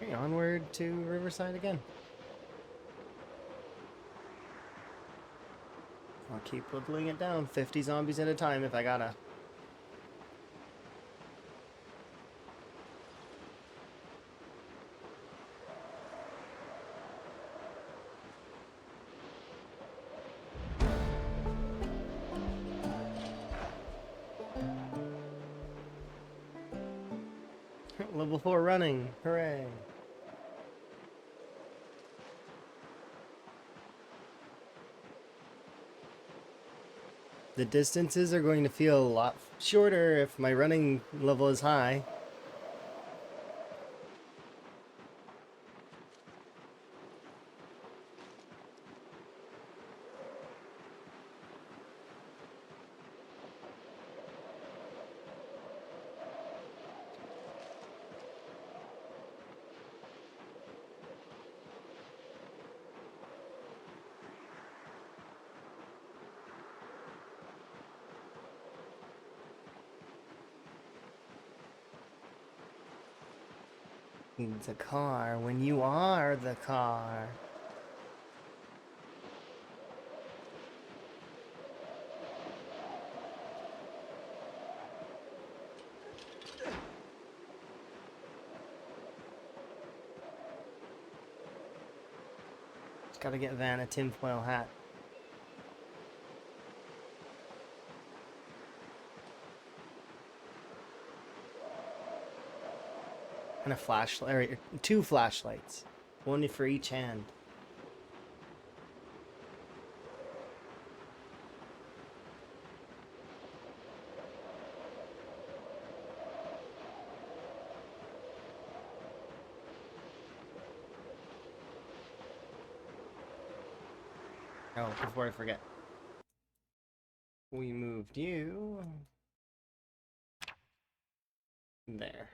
A: Okay, onward to Riverside again. I'll keep whittling it down. 50 zombies at a time if I gotta. Level 4 running. Hooray. The distances are going to feel a lot shorter if my running level is high. Needs a car when you are the car. Just gotta get Van a tinfoil hat. And a flashlight, or 2 flashlights. One for each hand. Oh, before I forget. We moved you there.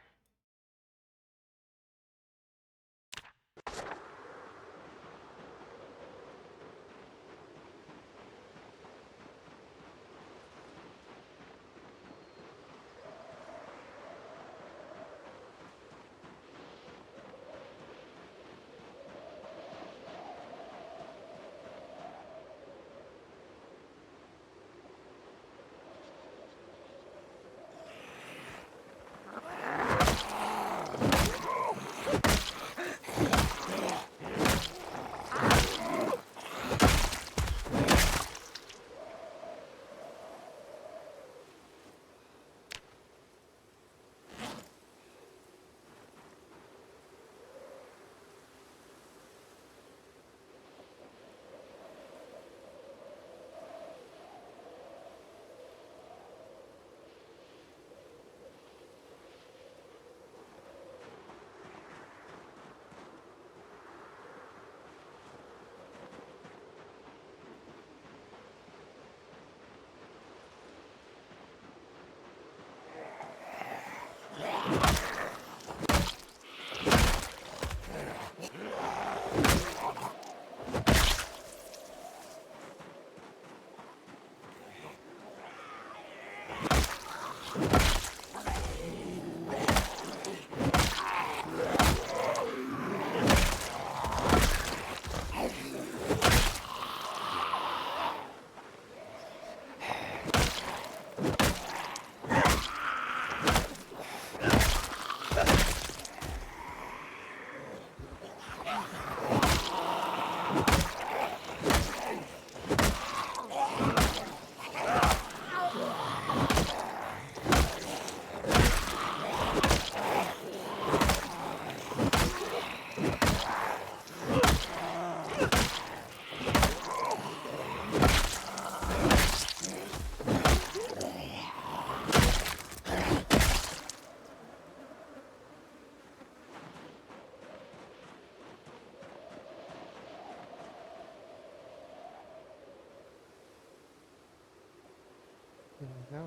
A: No.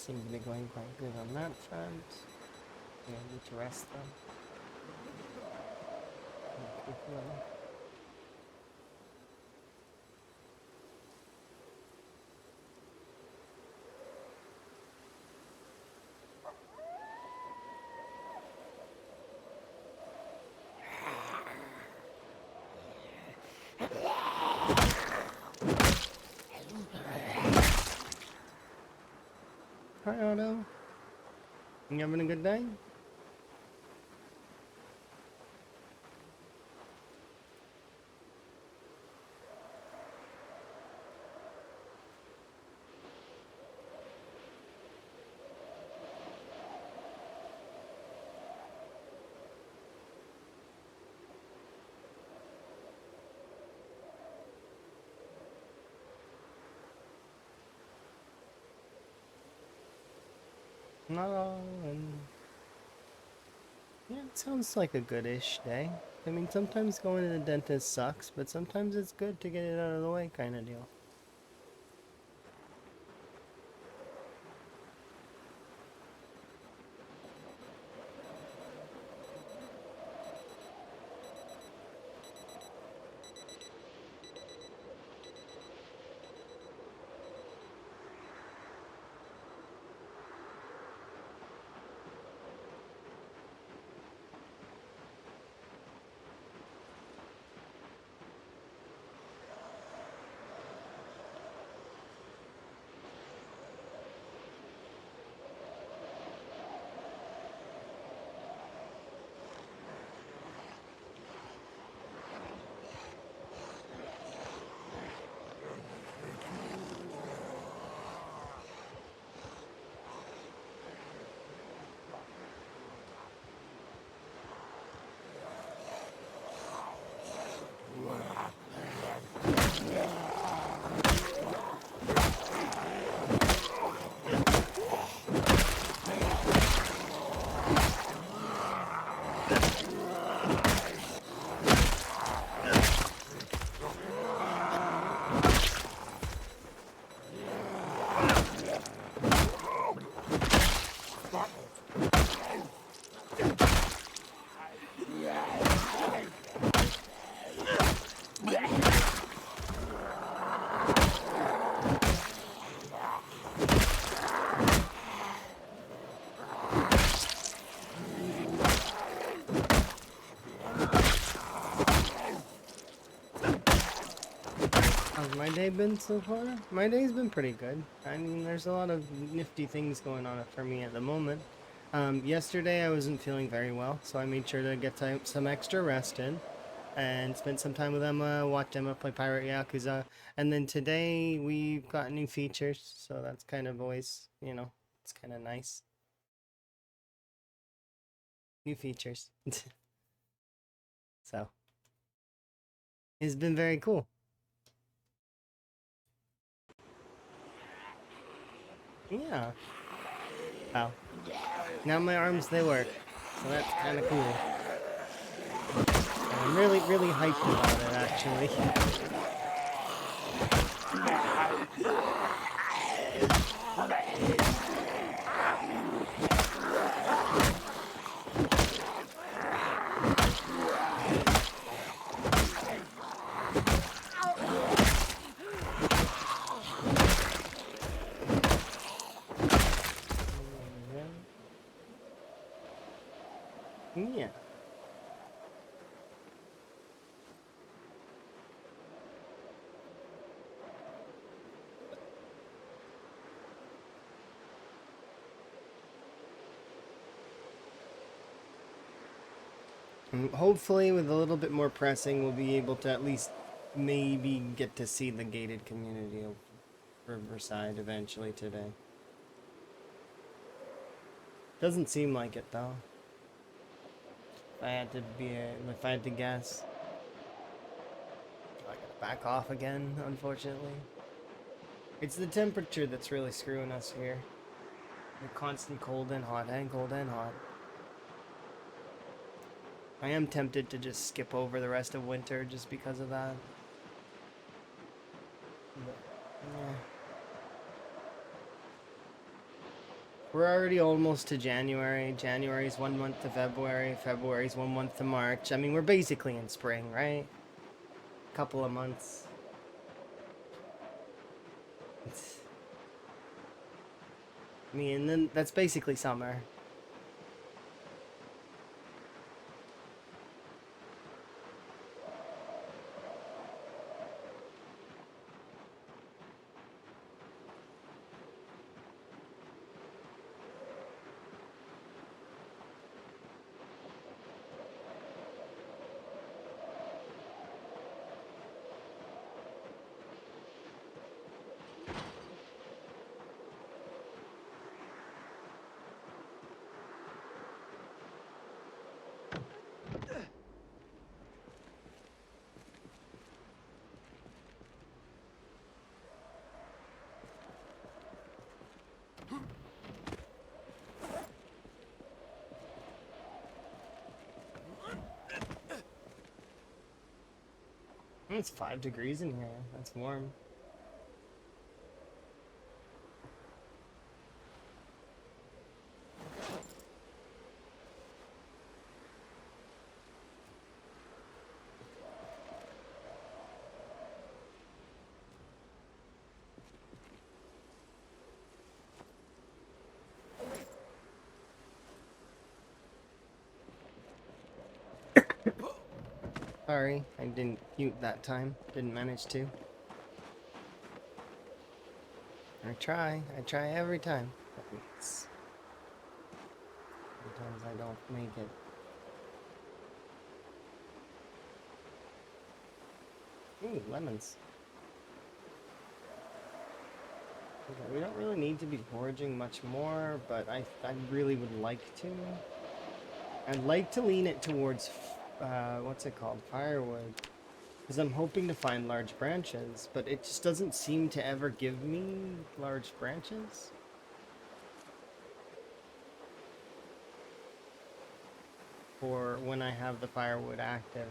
A: seem to be going quite good on that front. Yeah, I need to rest them. Hi, Otto. You having a good day? No, and yeah, it sounds like a good-ish day. I mean, sometimes going to the dentist sucks, but sometimes it's good to get it out of the way, kind of deal. How's my day been so far? My day's been pretty good. I mean, there's a lot of nifty things going on for me at the moment. Yesterday I wasn't feeling very well, so I made sure to get some extra rest in and spent some time with Emma, watched Emma play Pirate Yakuza. And then today we've got new features, so that's kind of always, it's kind of nice. New features. So, it's been very cool. Yeah. Wow. Now my arms, they work. So that's kind of cool. I'm really, really hyped about it, actually. Yeah. Hopefully, with a little bit more pressing, we'll be able to at least maybe get to see the gated community of Riverside eventually today. Doesn't seem like it though. If I had to guess, I gotta back off again. Unfortunately, it's the temperature that's really screwing us here. The constant cold and hot and cold and hot. I am tempted to just skip over the rest of winter just because of that. But, yeah. We're already almost to January. January's 1 month to February. February's 1 month to March. I mean, we're basically in spring, right? Couple of months. It's, I mean, and then that's basically summer. It's 5 degrees in here. That's warm. Sorry, I didn't mute that time. Didn't manage to. I try every time. Sometimes I don't make it. Ooh, lemons. Okay, we don't really need to be foraging much more, but I really would like to. I'd like to lean it towards, what's it called? Firewood. Because I'm hoping to find large branches, but it just doesn't seem to ever give me large branches. For when I have the firewood active.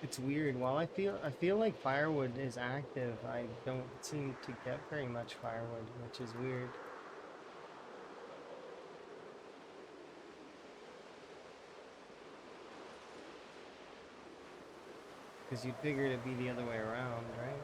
A: It's weird. While I feel like firewood is active, I don't seem to get very much firewood, which is weird. Because you'd figure it'd be the other way around, right?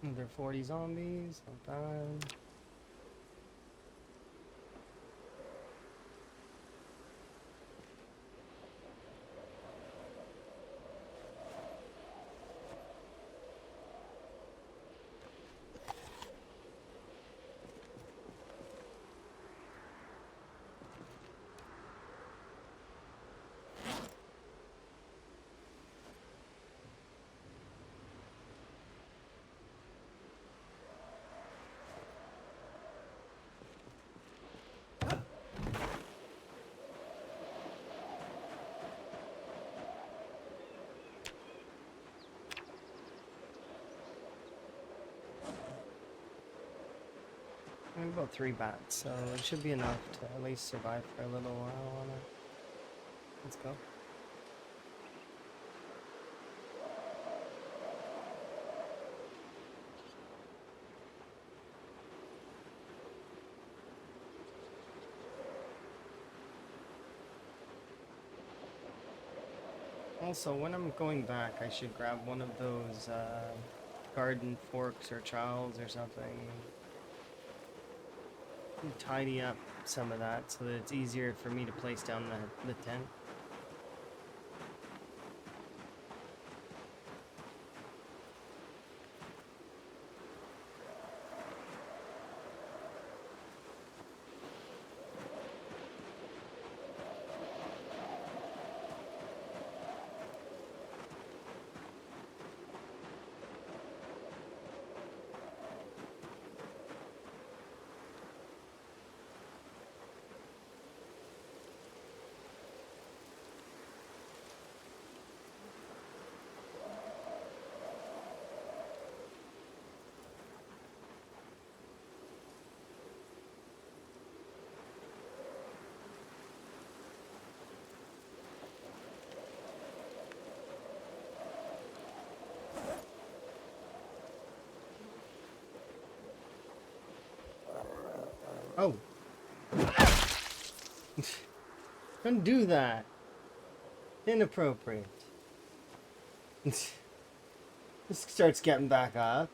A: Another 40 zombies, not bad. I have about 3 bats, so it should be enough to at least survive for a little while on it. Let's go. Also, when I'm going back, I should grab one of those garden forks or trowels or something. And tidy up some of that so that it's easier for me to place down the tent. Oh. Don't do that. Inappropriate. This starts getting back up.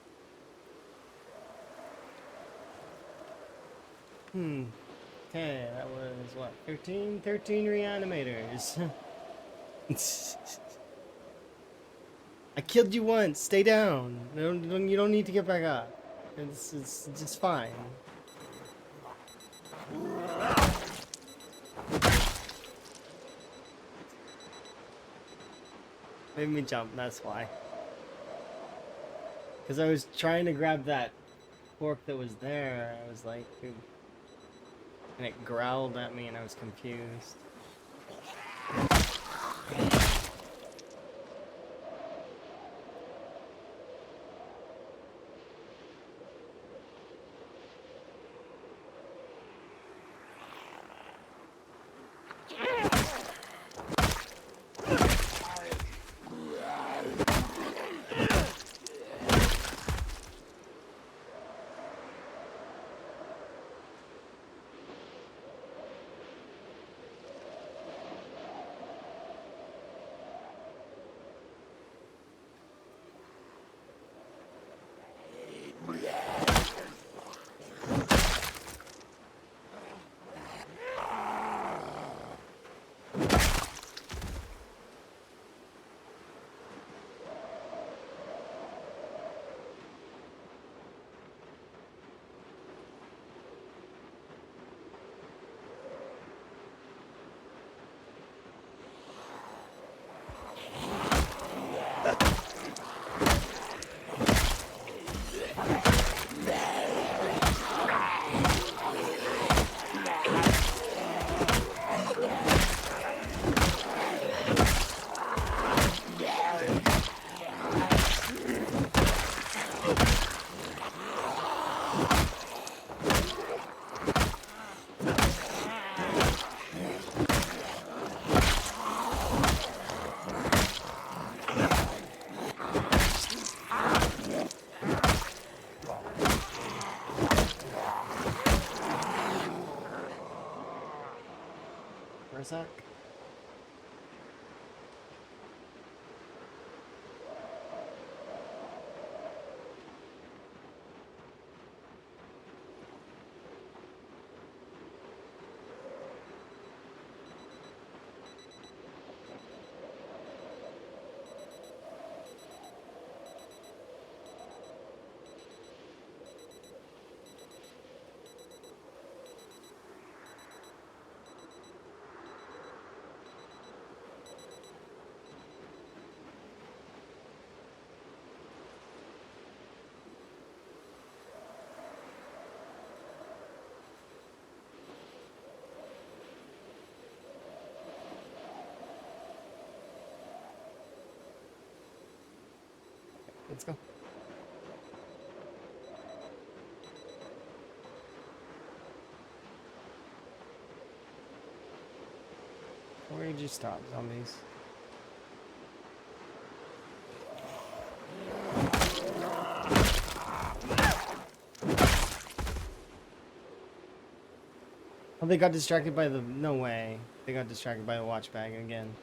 A: Okay, that was what? 13 reanimators. I killed you once. Stay down. You don't need to get back up. It's just fine. Made me jump, that's why. Because I was trying to grab that fork that was there. I was like, dude. And it growled at me and I was confused. Where's that? Let's go. Where did you stop, zombies? Oh, they got distracted by the... No way. They got distracted by the watch bag again.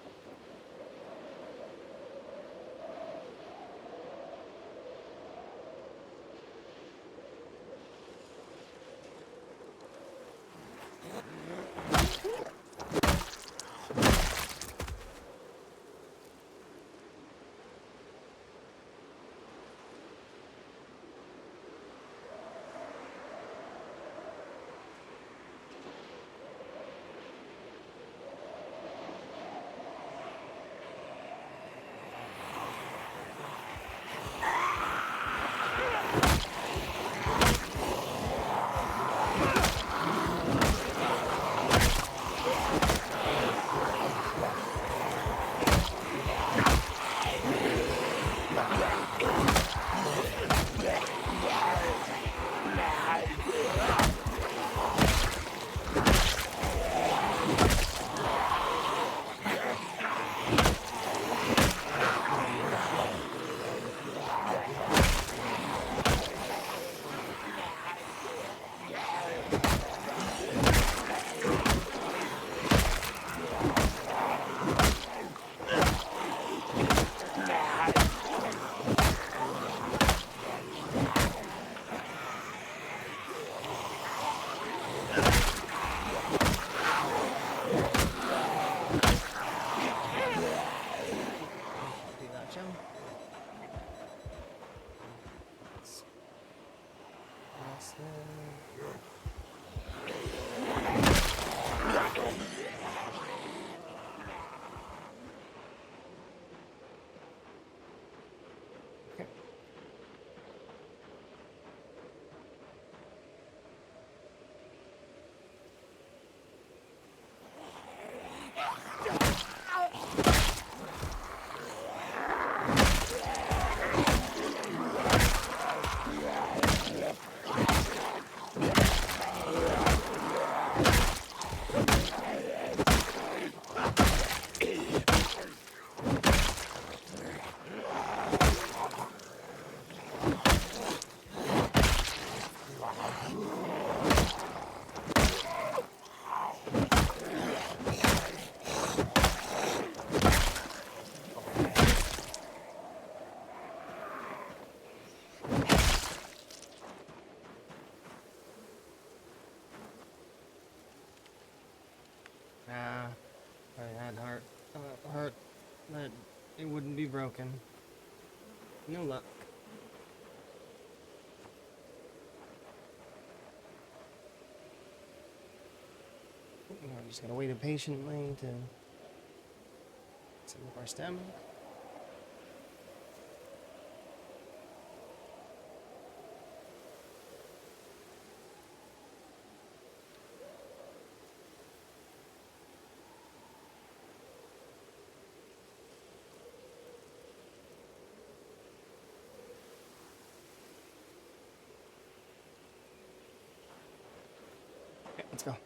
A: It wouldn't be broken. No luck. We're just gonna wait patiently to set up our stem. Okay, let's go.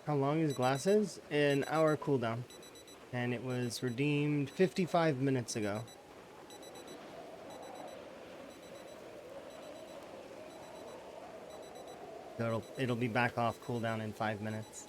A: How long is glasses? An hour cooldown. And it was redeemed 55 minutes ago. So it'll be back off cooldown in 5 minutes.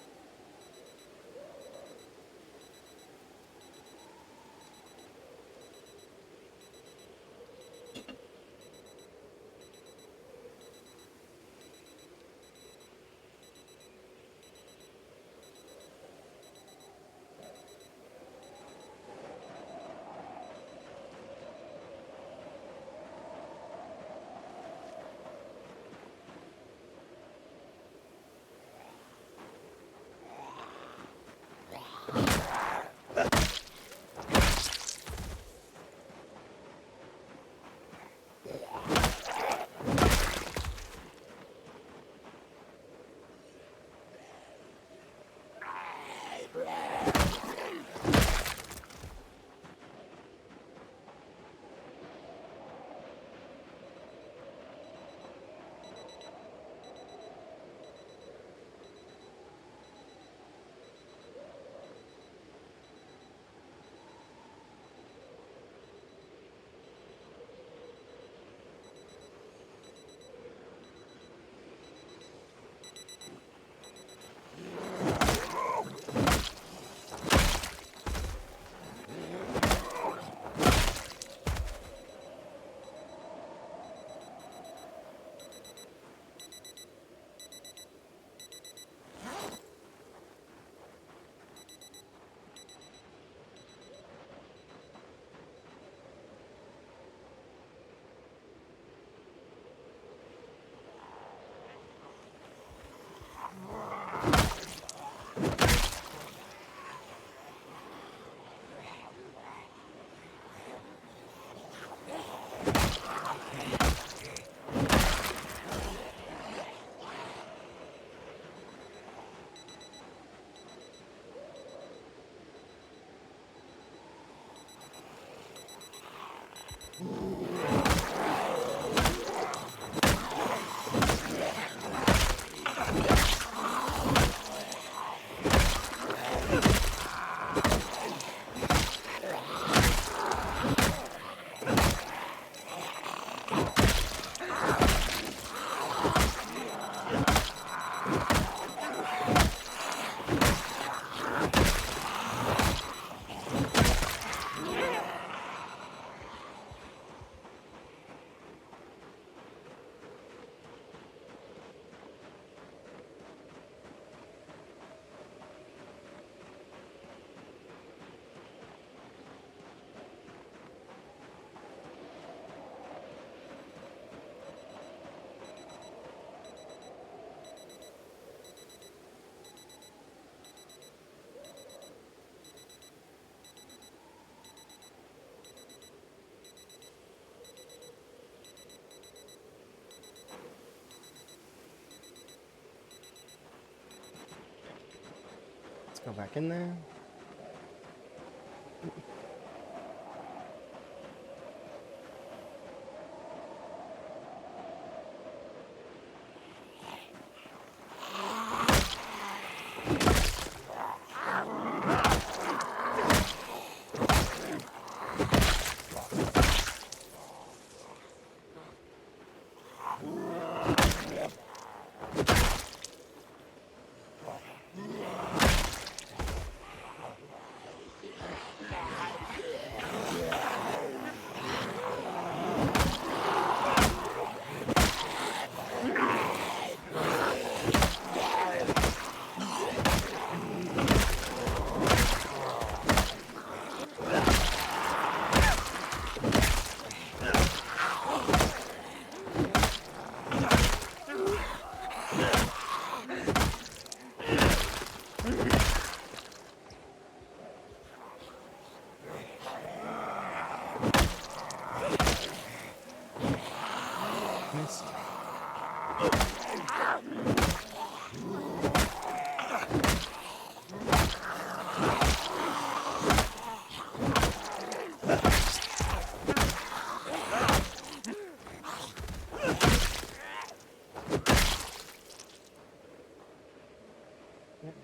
A: Go back in there.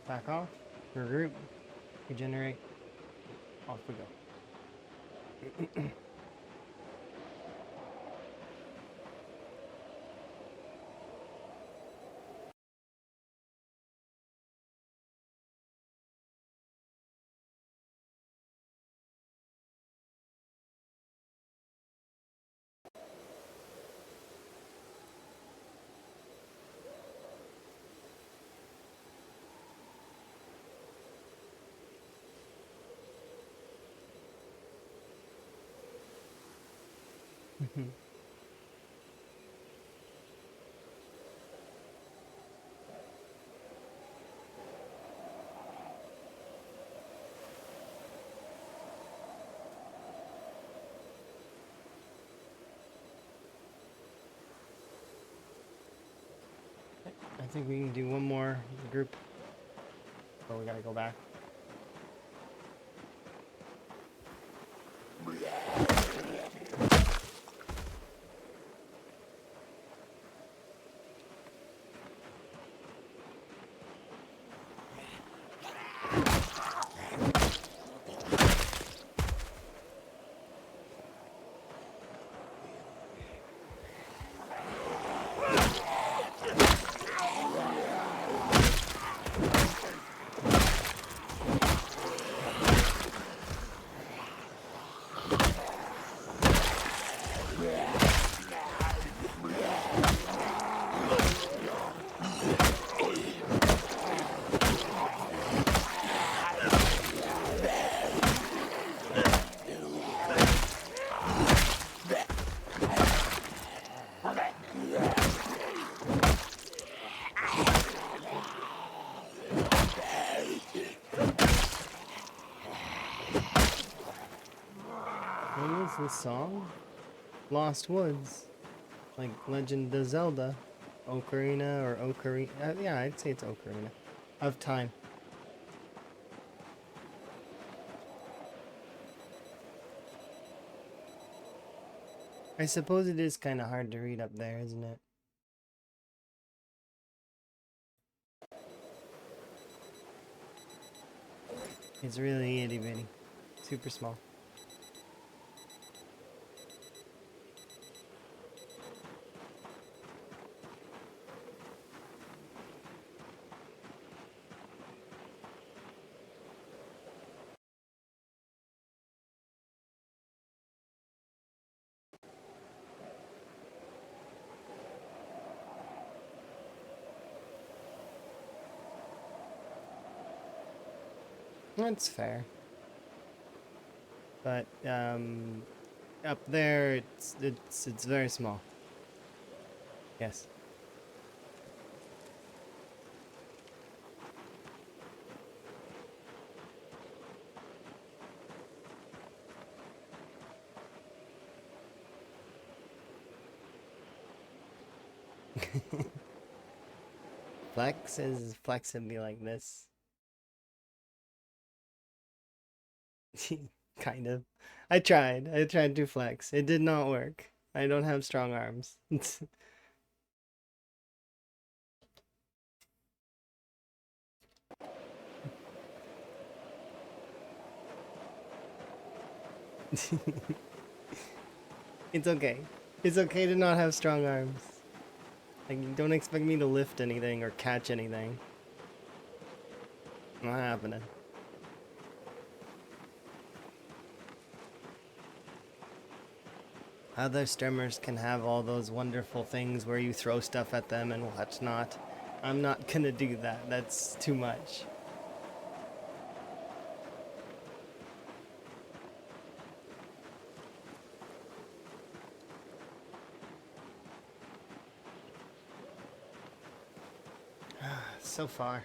A: Back off. Regroup. Regenerate. Off we go. I think we can do one more group. Oh, we gotta go back. What is this song? Lost Woods. Like Legend of Zelda. Ocarina or Ocarina. Yeah, I'd say it's Ocarina of Time. I suppose it is kind of hard to read up there, isn't it? It's really itty bitty. Super small. That's fair. But up there it's very small. Yes. Flex would be like this. Kind of. I tried to flex. It did not work. I don't have strong arms. It's okay. It's okay to not have strong arms. Like, don't expect me to lift anything or catch anything. Not happening. Other streamers can have all those wonderful things where you throw stuff at them and whatnot. I'm not gonna do that. That's too much. So far.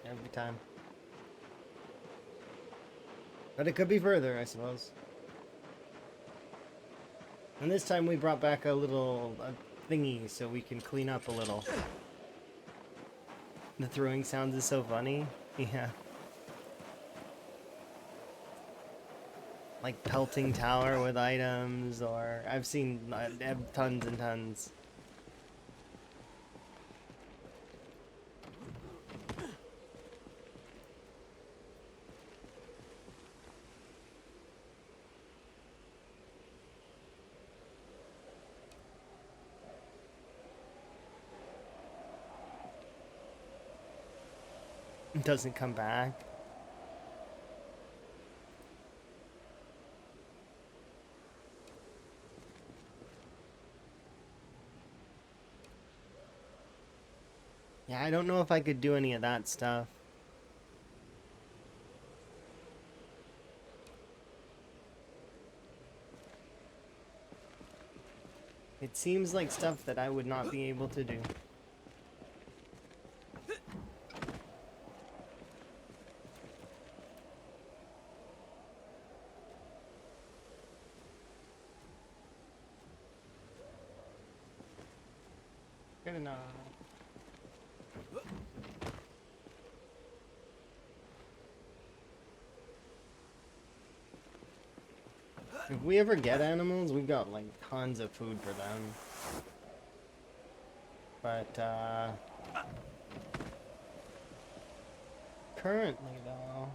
A: Every time. But it could be further, I suppose. And this time we brought back a thingy so we can clean up a little. The throwing sounds is so funny. Yeah. Like pelting tower with items, or I've seen tons and tons. It doesn't come back. Yeah, I don't know if I could do any of that stuff. It seems like stuff that I would not be able to do. Good enough. If we ever get animals, we got like tons of food for them. But currently though,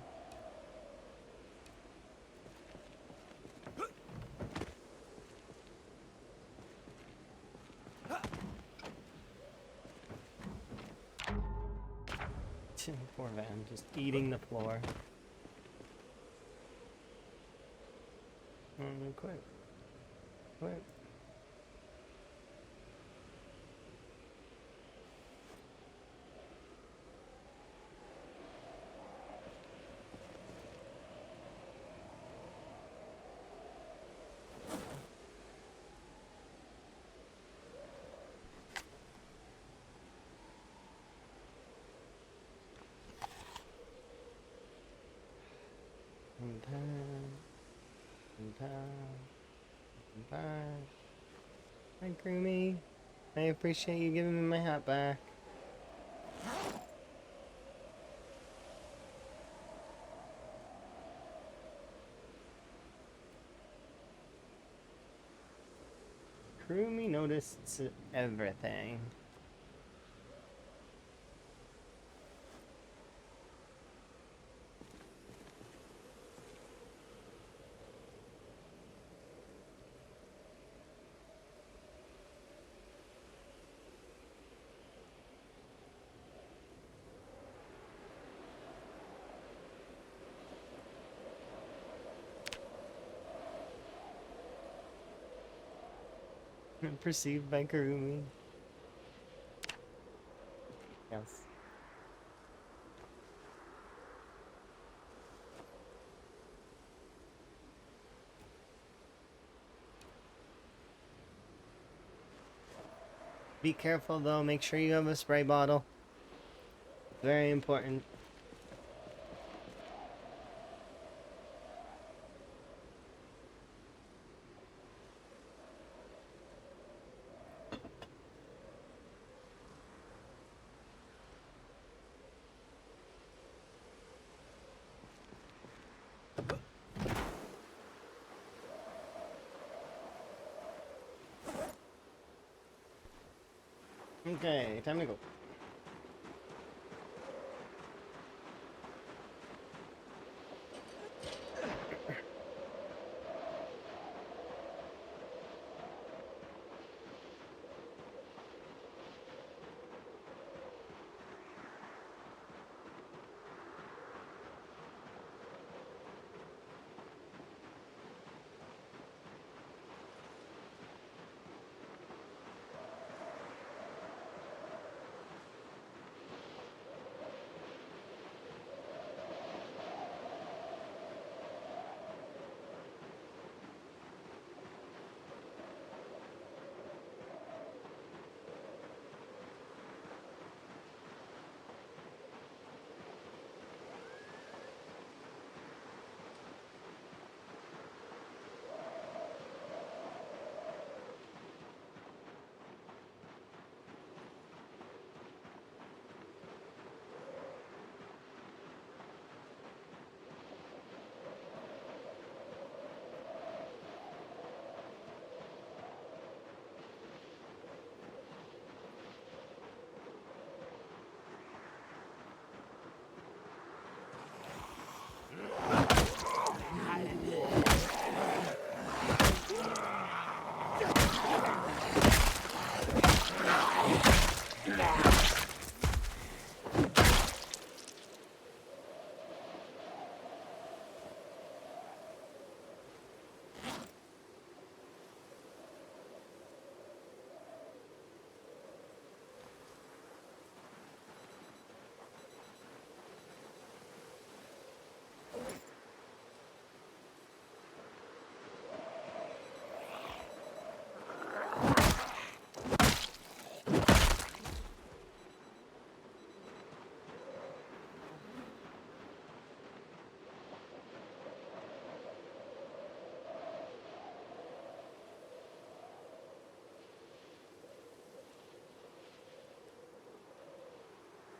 A: poor Van, just eating the floor. Quick. Quick. Hi, Groomy. I appreciate you giving me my hat back. Groomy noticed everything. Perceived by Karumi. Yes. Be careful though, make sure you have a spray bottle. Very important. Okay, time to go.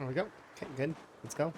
A: There we go. Okay, good. Let's go.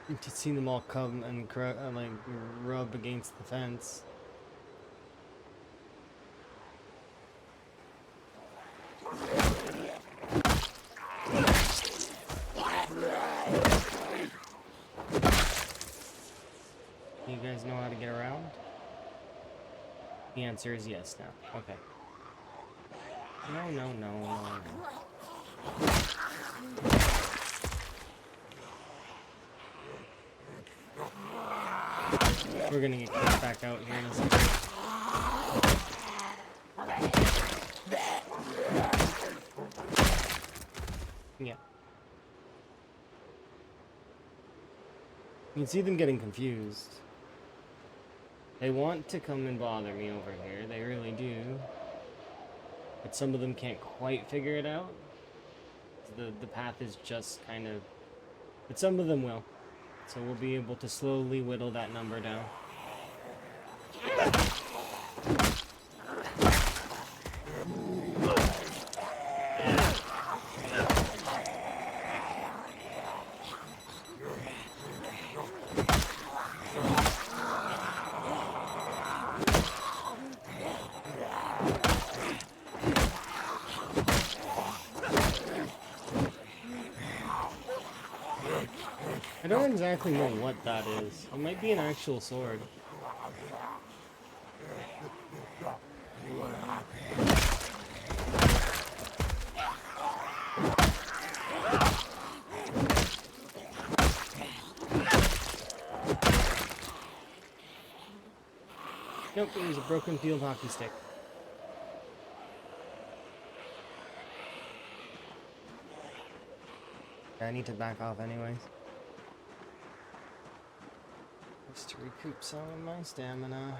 A: You should see them all come and like rub against the fence. You guys know how to get around? The answer is yes now. Okay. No, no, no, no, no. We're gonna get kicked back out here in a second. Yeah. You can see them getting confused. They want to come and bother me over here. They really do. But some of them can't quite figure it out. The path is just kind of... But some of them will. So we'll be able to slowly whittle that number down. I don't exactly know what that is. It might be an actual sword. Nope, it was a broken field hockey stick. I need to back off anyways. Just to recoup some of my stamina.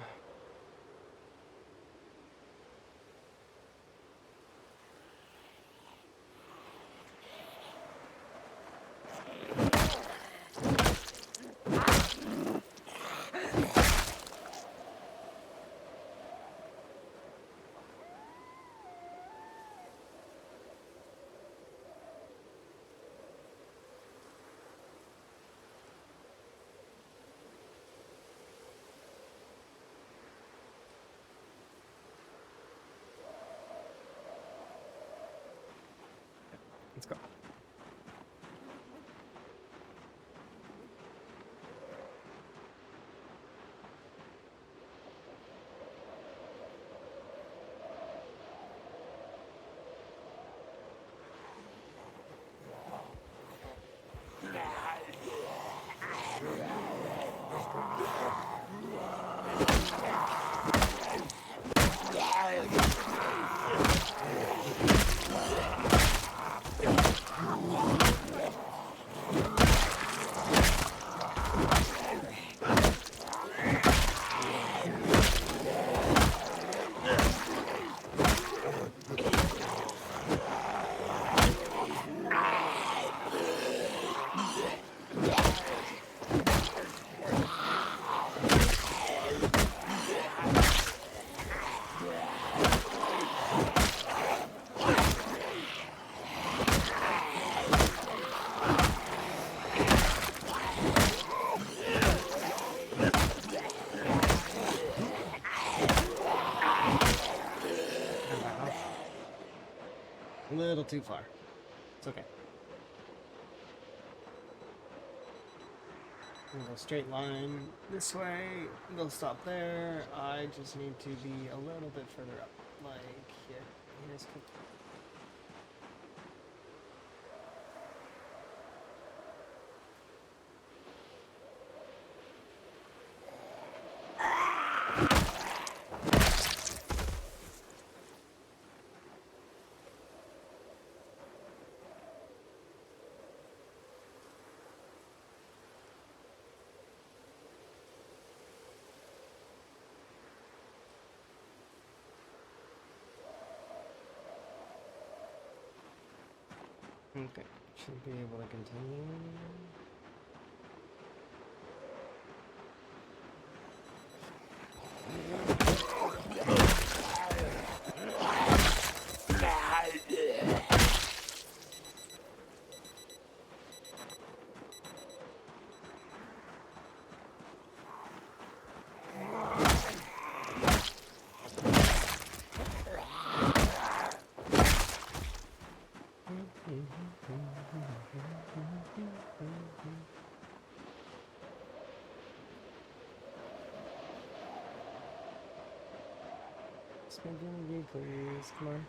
A: Let's go. A little too far. It's okay. And go straight line this way. They'll stop there. I just need to be a little bit further up. Like here. Here's okay. Should be able to continue. Spaghetti, please. Come on.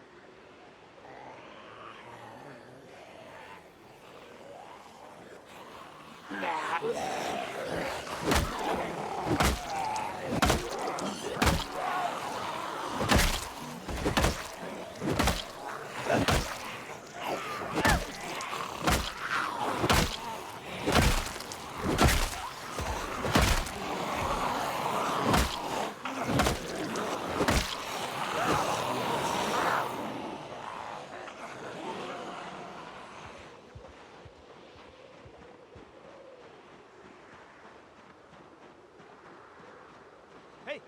B: Hey!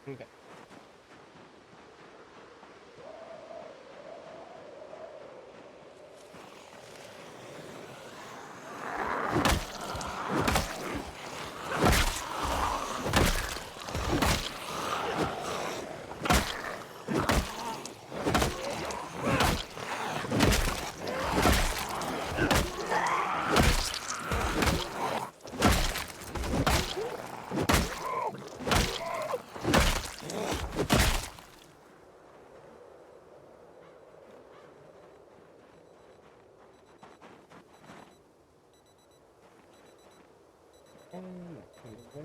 A: Okay. And over there.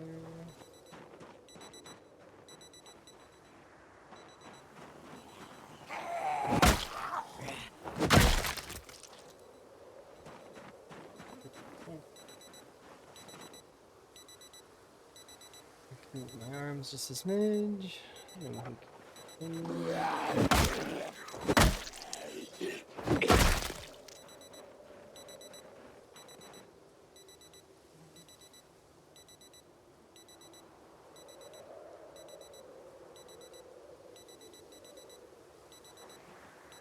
A: Move my arms just a smidge. And we can continue.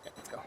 A: Okay, let's go.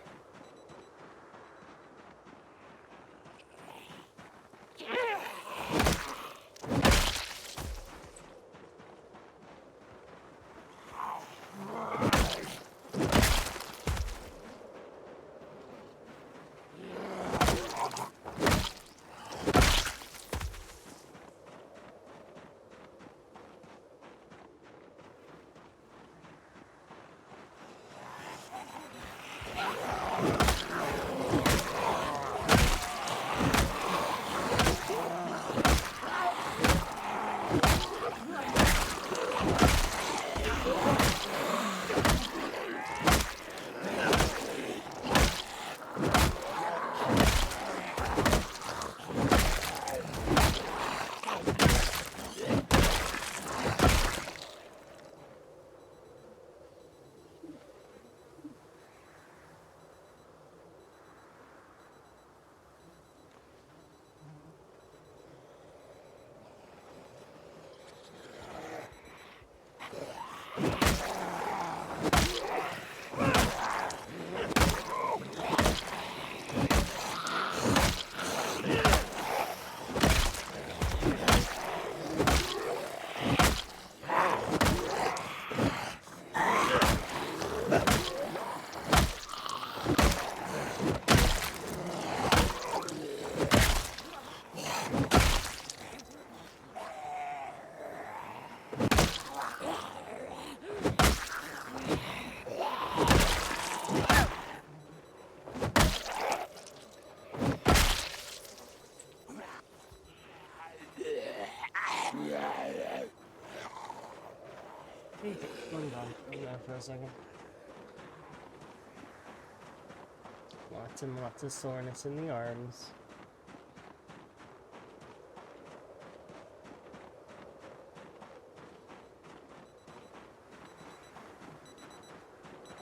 A: for a second. Lots and lots of soreness in the arms.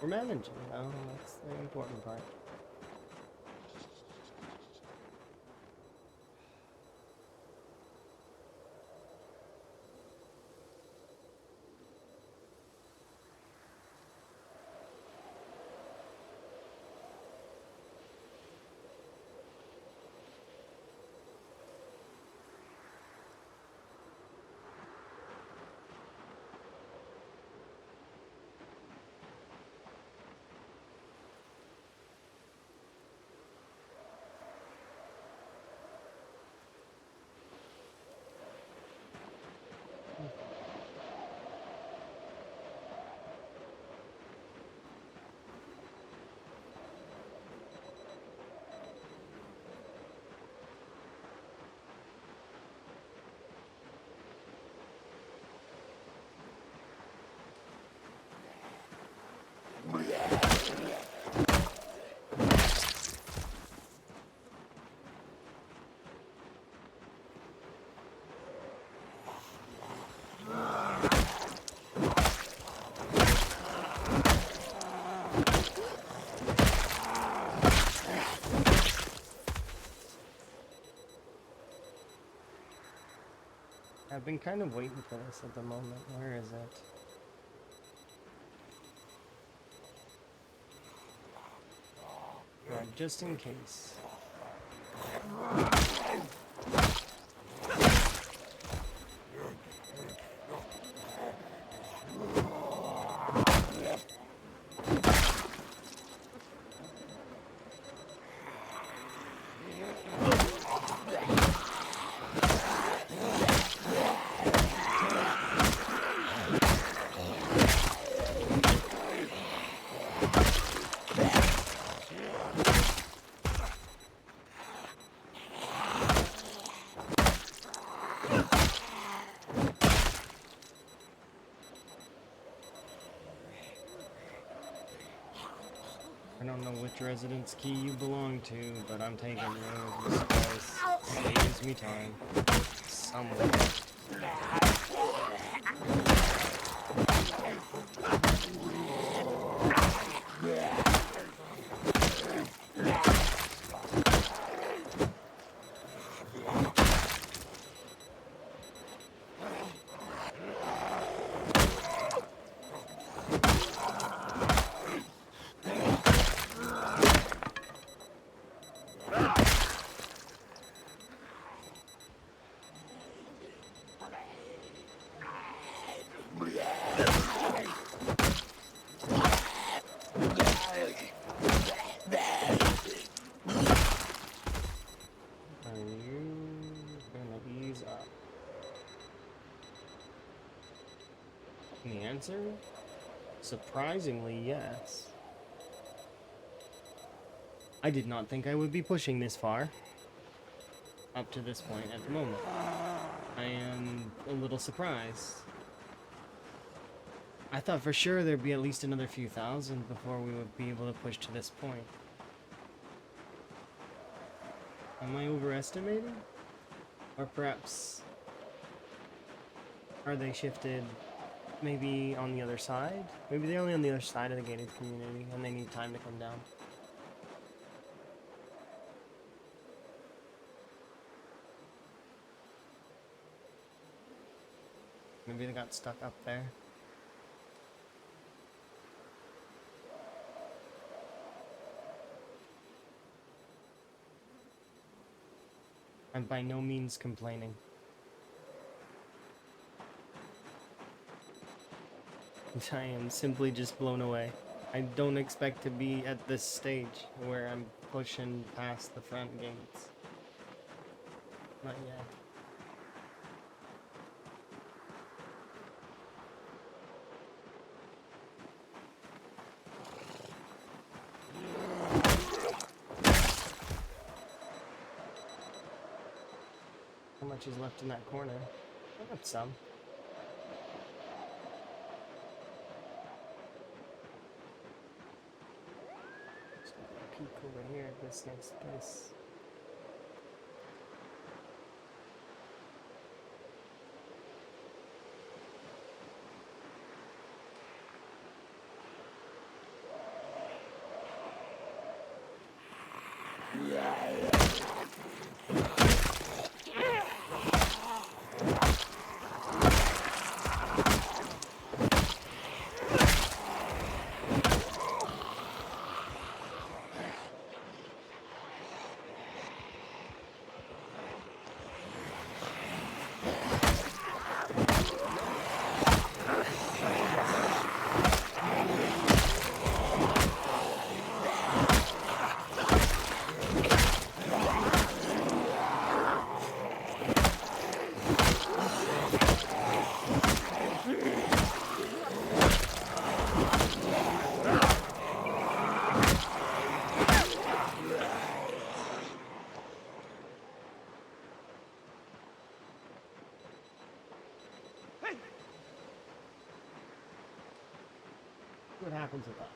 A: We're managing, though. That's the important part. I've been kind of waiting for this at the moment. Where is it? Right, just in case. I don't know which residence key you belong to, but I'm taking you. This place saves me time. Somewhere. The answer? Surprisingly, yes. I did not think I would be pushing this far. Up to this point at the moment. I am a little surprised. I thought for sure there'd be at least another few thousand before we would be able to push to this point. Am I overestimating? Or perhaps... are they shifted maybe on the other side? Maybe they're only on the other side of the gated community and they need time to come down. Maybe they got stuck up there. I'm by no means complaining. I am simply just blown away. I don't expect to be at this stage where I'm pushing past the front gates. Not yet. How much is left in that corner? I got some. over here at this next place. What happens with that?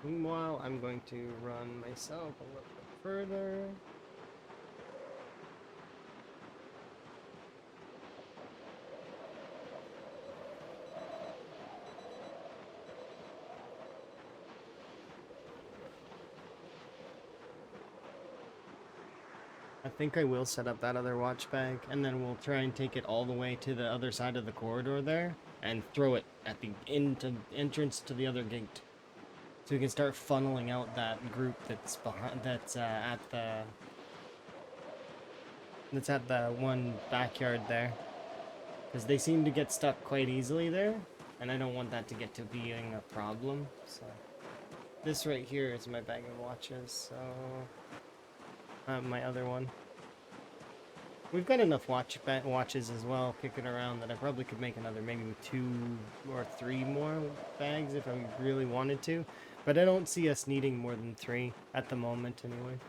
A: Meanwhile, I'm going to run myself a little bit further. I think I will set up that other watch bag, and then we'll try and take it all the way to the other side of the corridor there, and throw it at the entrance to the other gate, so we can start funneling out that group that's behind, that's at the one backyard there, because they seem to get stuck quite easily there, and I don't want that to get to being a problem. So this right here is my bag of watches. So. My other one. We've got enough watches as well kicking around that I probably could make another maybe 2 or 3 more bags if I really wanted to. But I don't see us needing more than 3 at the moment anyway.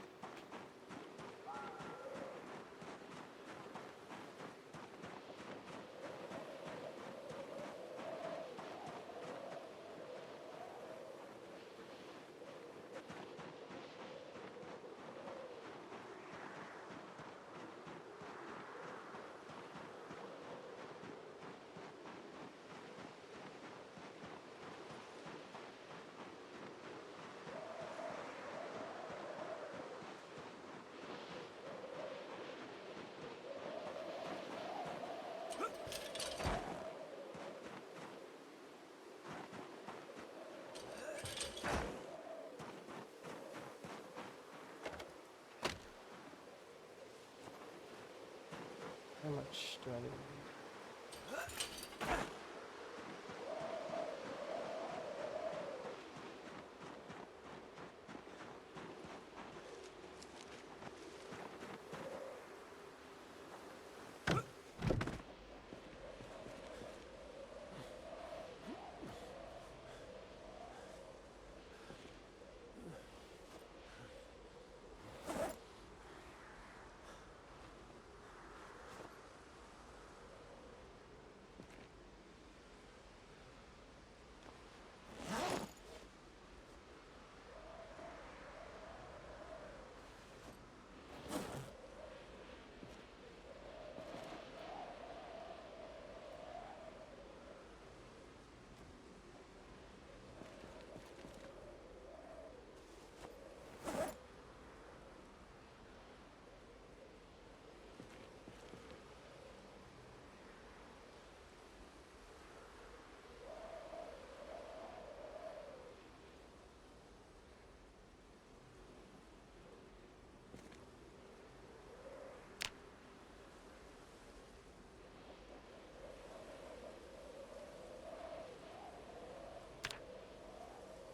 A: How much do I need?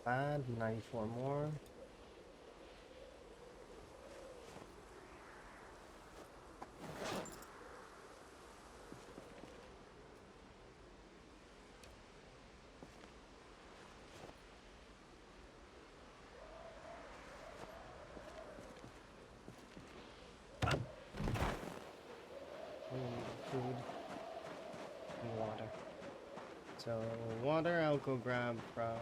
A: Bad, 94 more. Food and water. So water I'll go grab from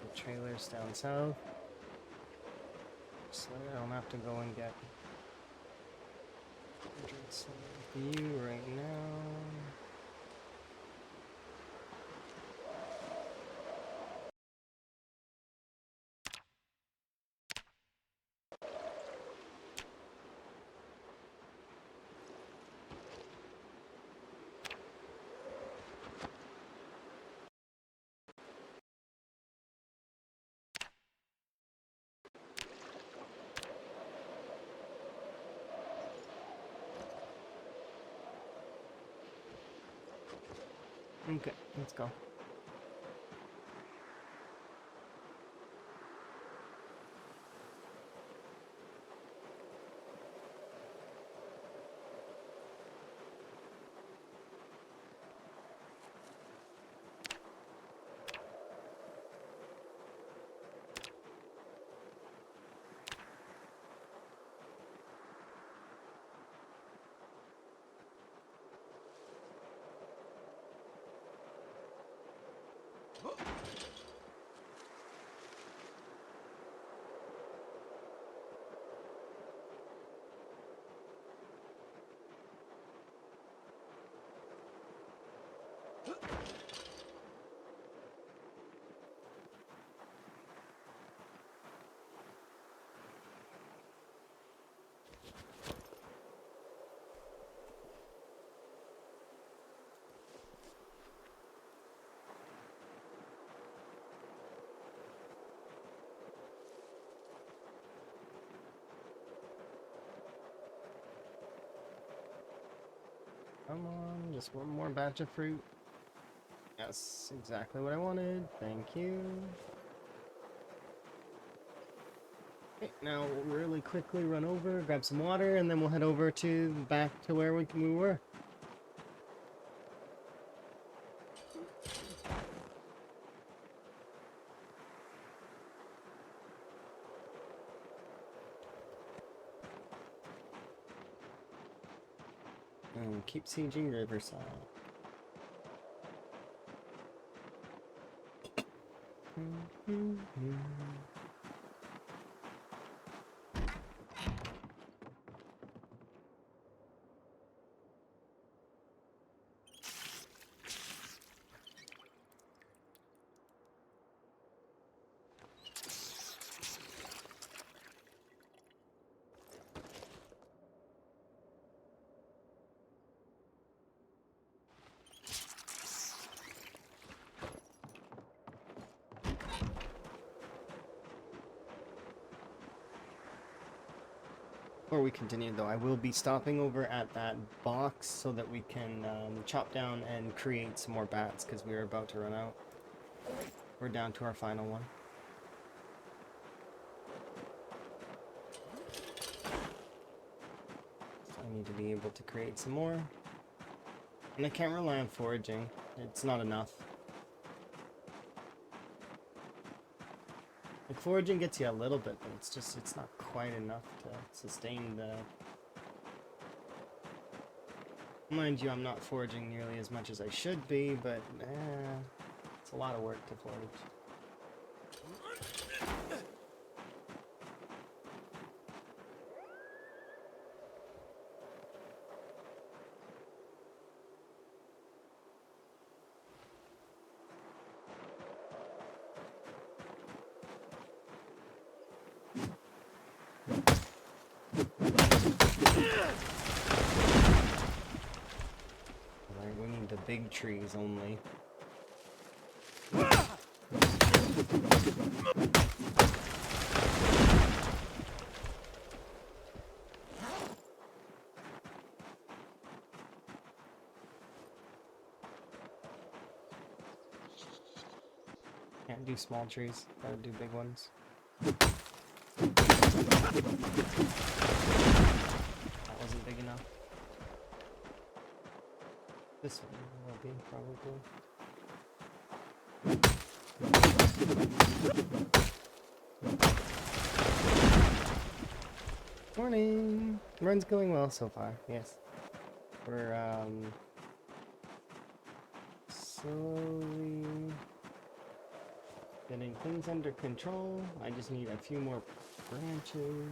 A: The trailer's down south. So I don't have to go and get you right now. Okay, let's go. Come on, just one more batch of fruit. Yes, exactly what I wanted. Thank you. Okay, now we'll really quickly run over, grab some water, and then we'll head over to back to where we were. And keep sieging Riverside. Before we continue though, I will be stopping over at that box so that we can chop down and create some more bats because we are about to run out. We're down to our final one. So I need to be able to create some more. And I can't rely on foraging. It's not enough. Like foraging gets you a little bit, but it's not quite enough to sustain the... Mind you, I'm not foraging nearly as much as I should be, but it's a lot of work to forage. Alright, we need the big trees only. Can't do small trees, gotta do big ones. That wasn't big enough. This one will be, probably. Morning! Run's going well so far, yes. We're, slowly Getting things under control. I just need a few more branches.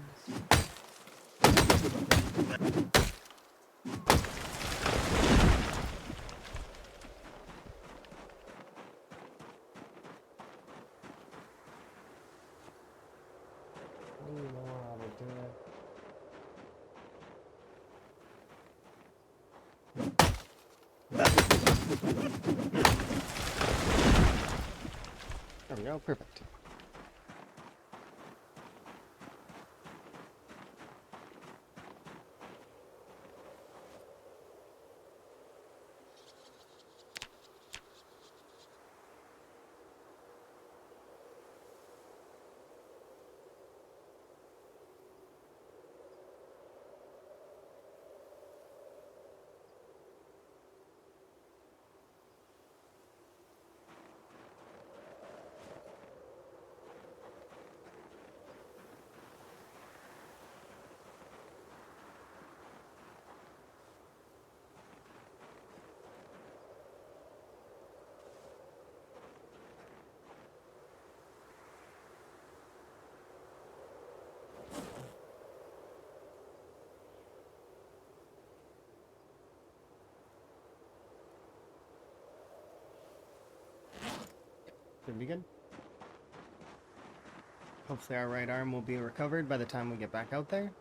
A: I know how to do it. There we go, perfect. Should be good. Hopefully our right arm will be recovered by the time we get back out there.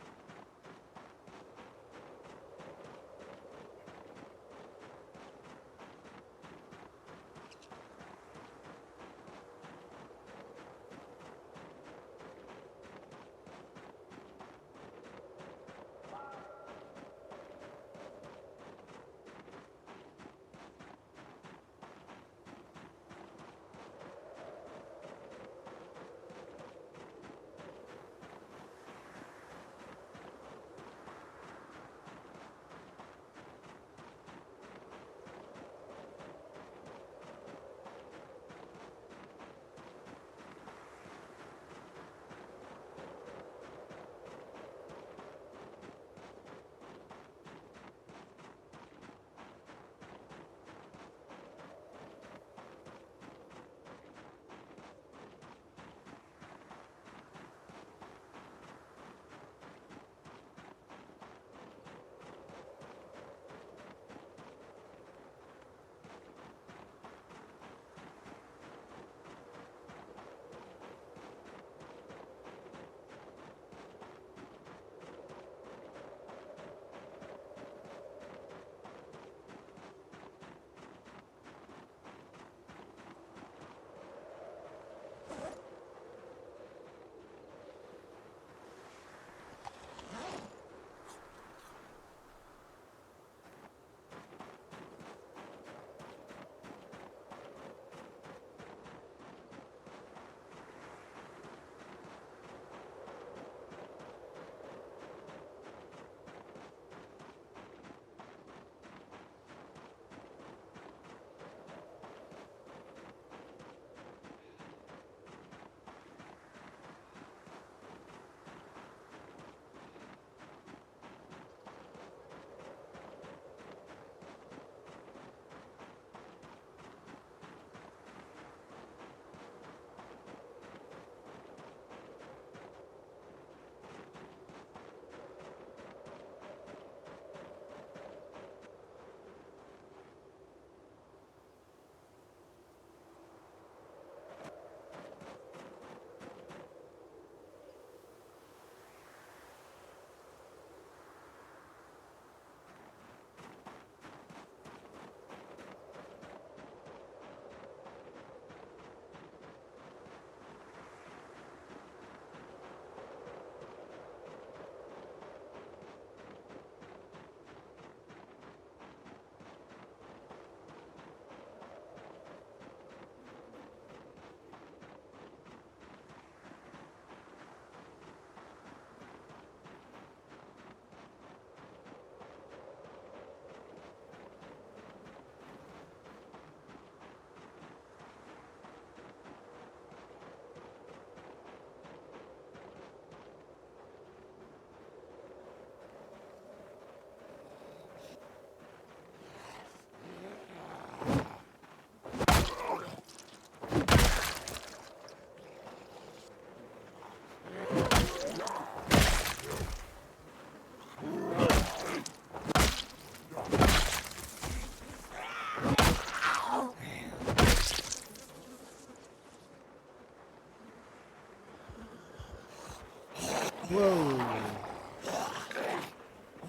A: Whoa!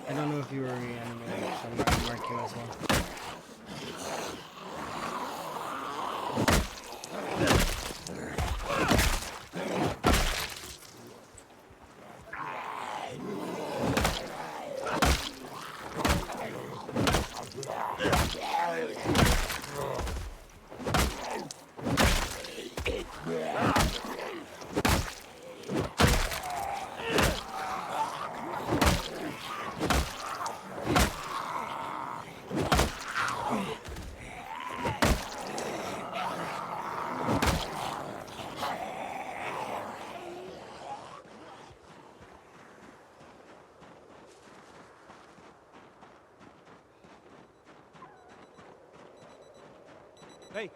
A: I don't know if you were reanimated, so I'm not gonna mark you as well.
B: Hey,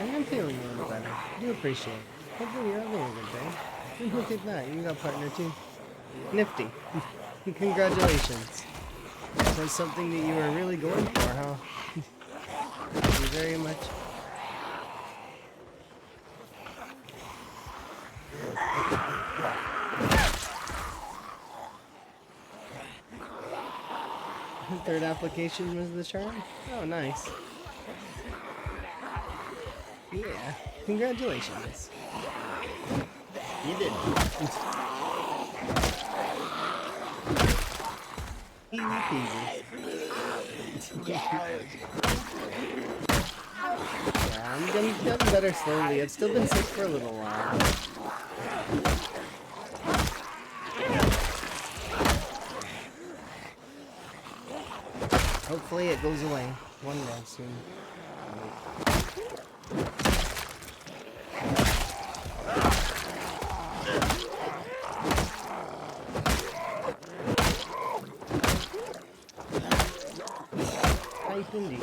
A: I am feeling a little better. I do appreciate it. Hopefully you're having a good day. And look at that, you got a partner too. Nifty. Congratulations. That's something that you were really going for, huh? Thank you very much. Third application was the charm? Oh, nice. Yeah. Congratulations. You did. Easy peasy. Yeah, I'm getting better slowly. I've still been sick for a little while. Hopefully it goes away one day soon. Type indeed.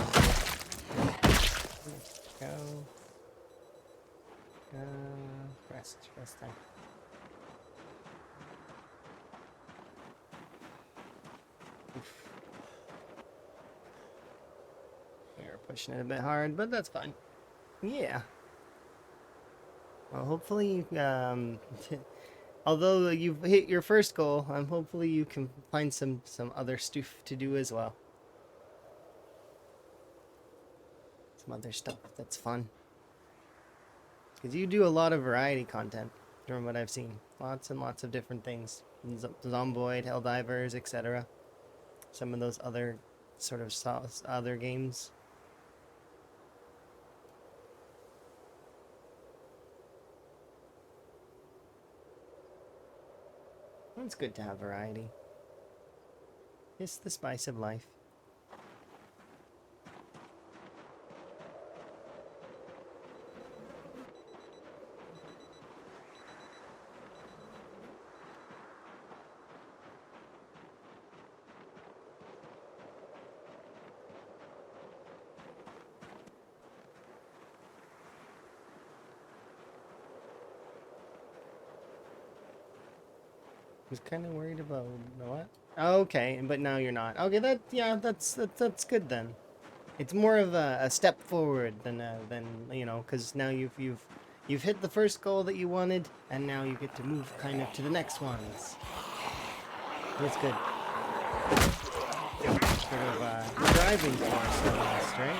A: Go. Rest time. Oof. We're pushing it a bit hard, but that's fine. Yeah. Well, hopefully, although you've hit your first goal, hopefully you can find some other stuff to do as well. Some other stuff that's fun. Because you do a lot of variety content, from what I've seen. Lots and lots of different things. Zomboid, Helldivers, etc. Some of those other sort of other games. It's good to have variety. It's the spice of life. was kind of worried about what? Oh, okay, but now you're not. Okay, that's good then. It's more of a step forward than you know, because now you've hit the first goal that you wanted, and now you get to move kind of to the next ones. It's good. Sort of driving force almost, right?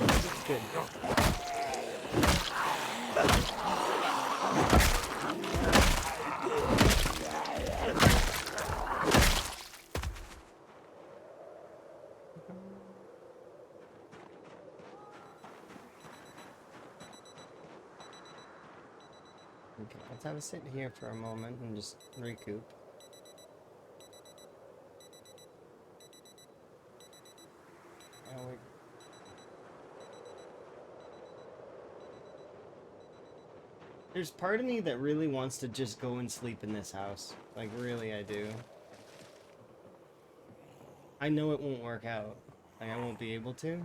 A: It's good. Okay, let's have a sit here for a moment and just recoup. There's part of me that really wants to just go and sleep in this house. Like, really, I do. I know it won't work out. Like, I won't be able to.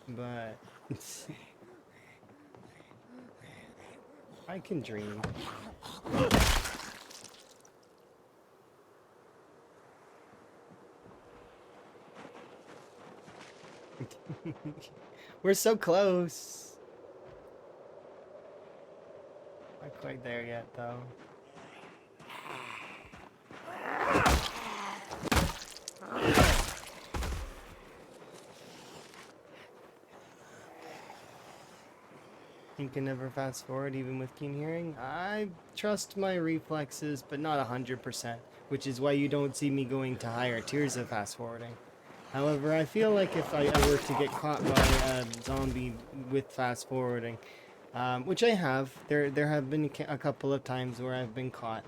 A: But... I can dream. We're so close. Not quite there yet, though. You can never fast forward even with keen hearing. I trust my reflexes, but not 100%, which is why you don't see me going to higher tiers of fast forwarding. However, I feel like if I were to get caught by a zombie with fast forwarding, which I have, there have been a couple of times where I've been caught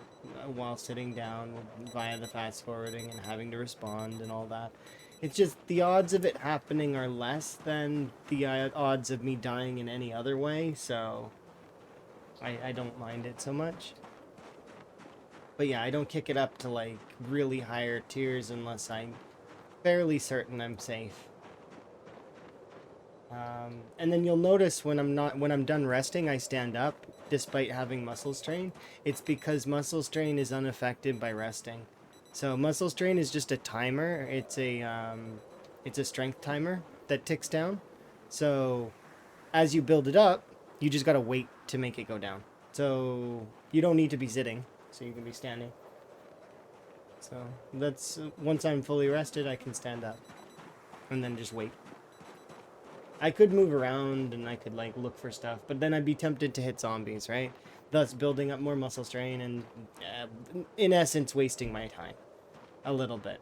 A: while sitting down via the fast forwarding and having to respond and all that. It's just the odds of it happening are less than the odds of me dying in any other way, so I don't mind it so much. But yeah, I don't kick it up to like really higher tiers unless I'm fairly certain I'm safe. And then you'll notice when I'm done resting, I stand up despite having muscle strain. It's because muscle strain is unaffected by resting. So muscle strain is just a timer. It's a strength timer that ticks down. So as you build it up, you just gotta wait to make it go down. So you don't need to be sitting, so you can be standing. So that's once I'm fully rested, I can stand up and then just wait. I could move around and I could like look for stuff, but then I'd be tempted to hit zombies, right? Thus building up more muscle strain and in essence wasting my time a little bit.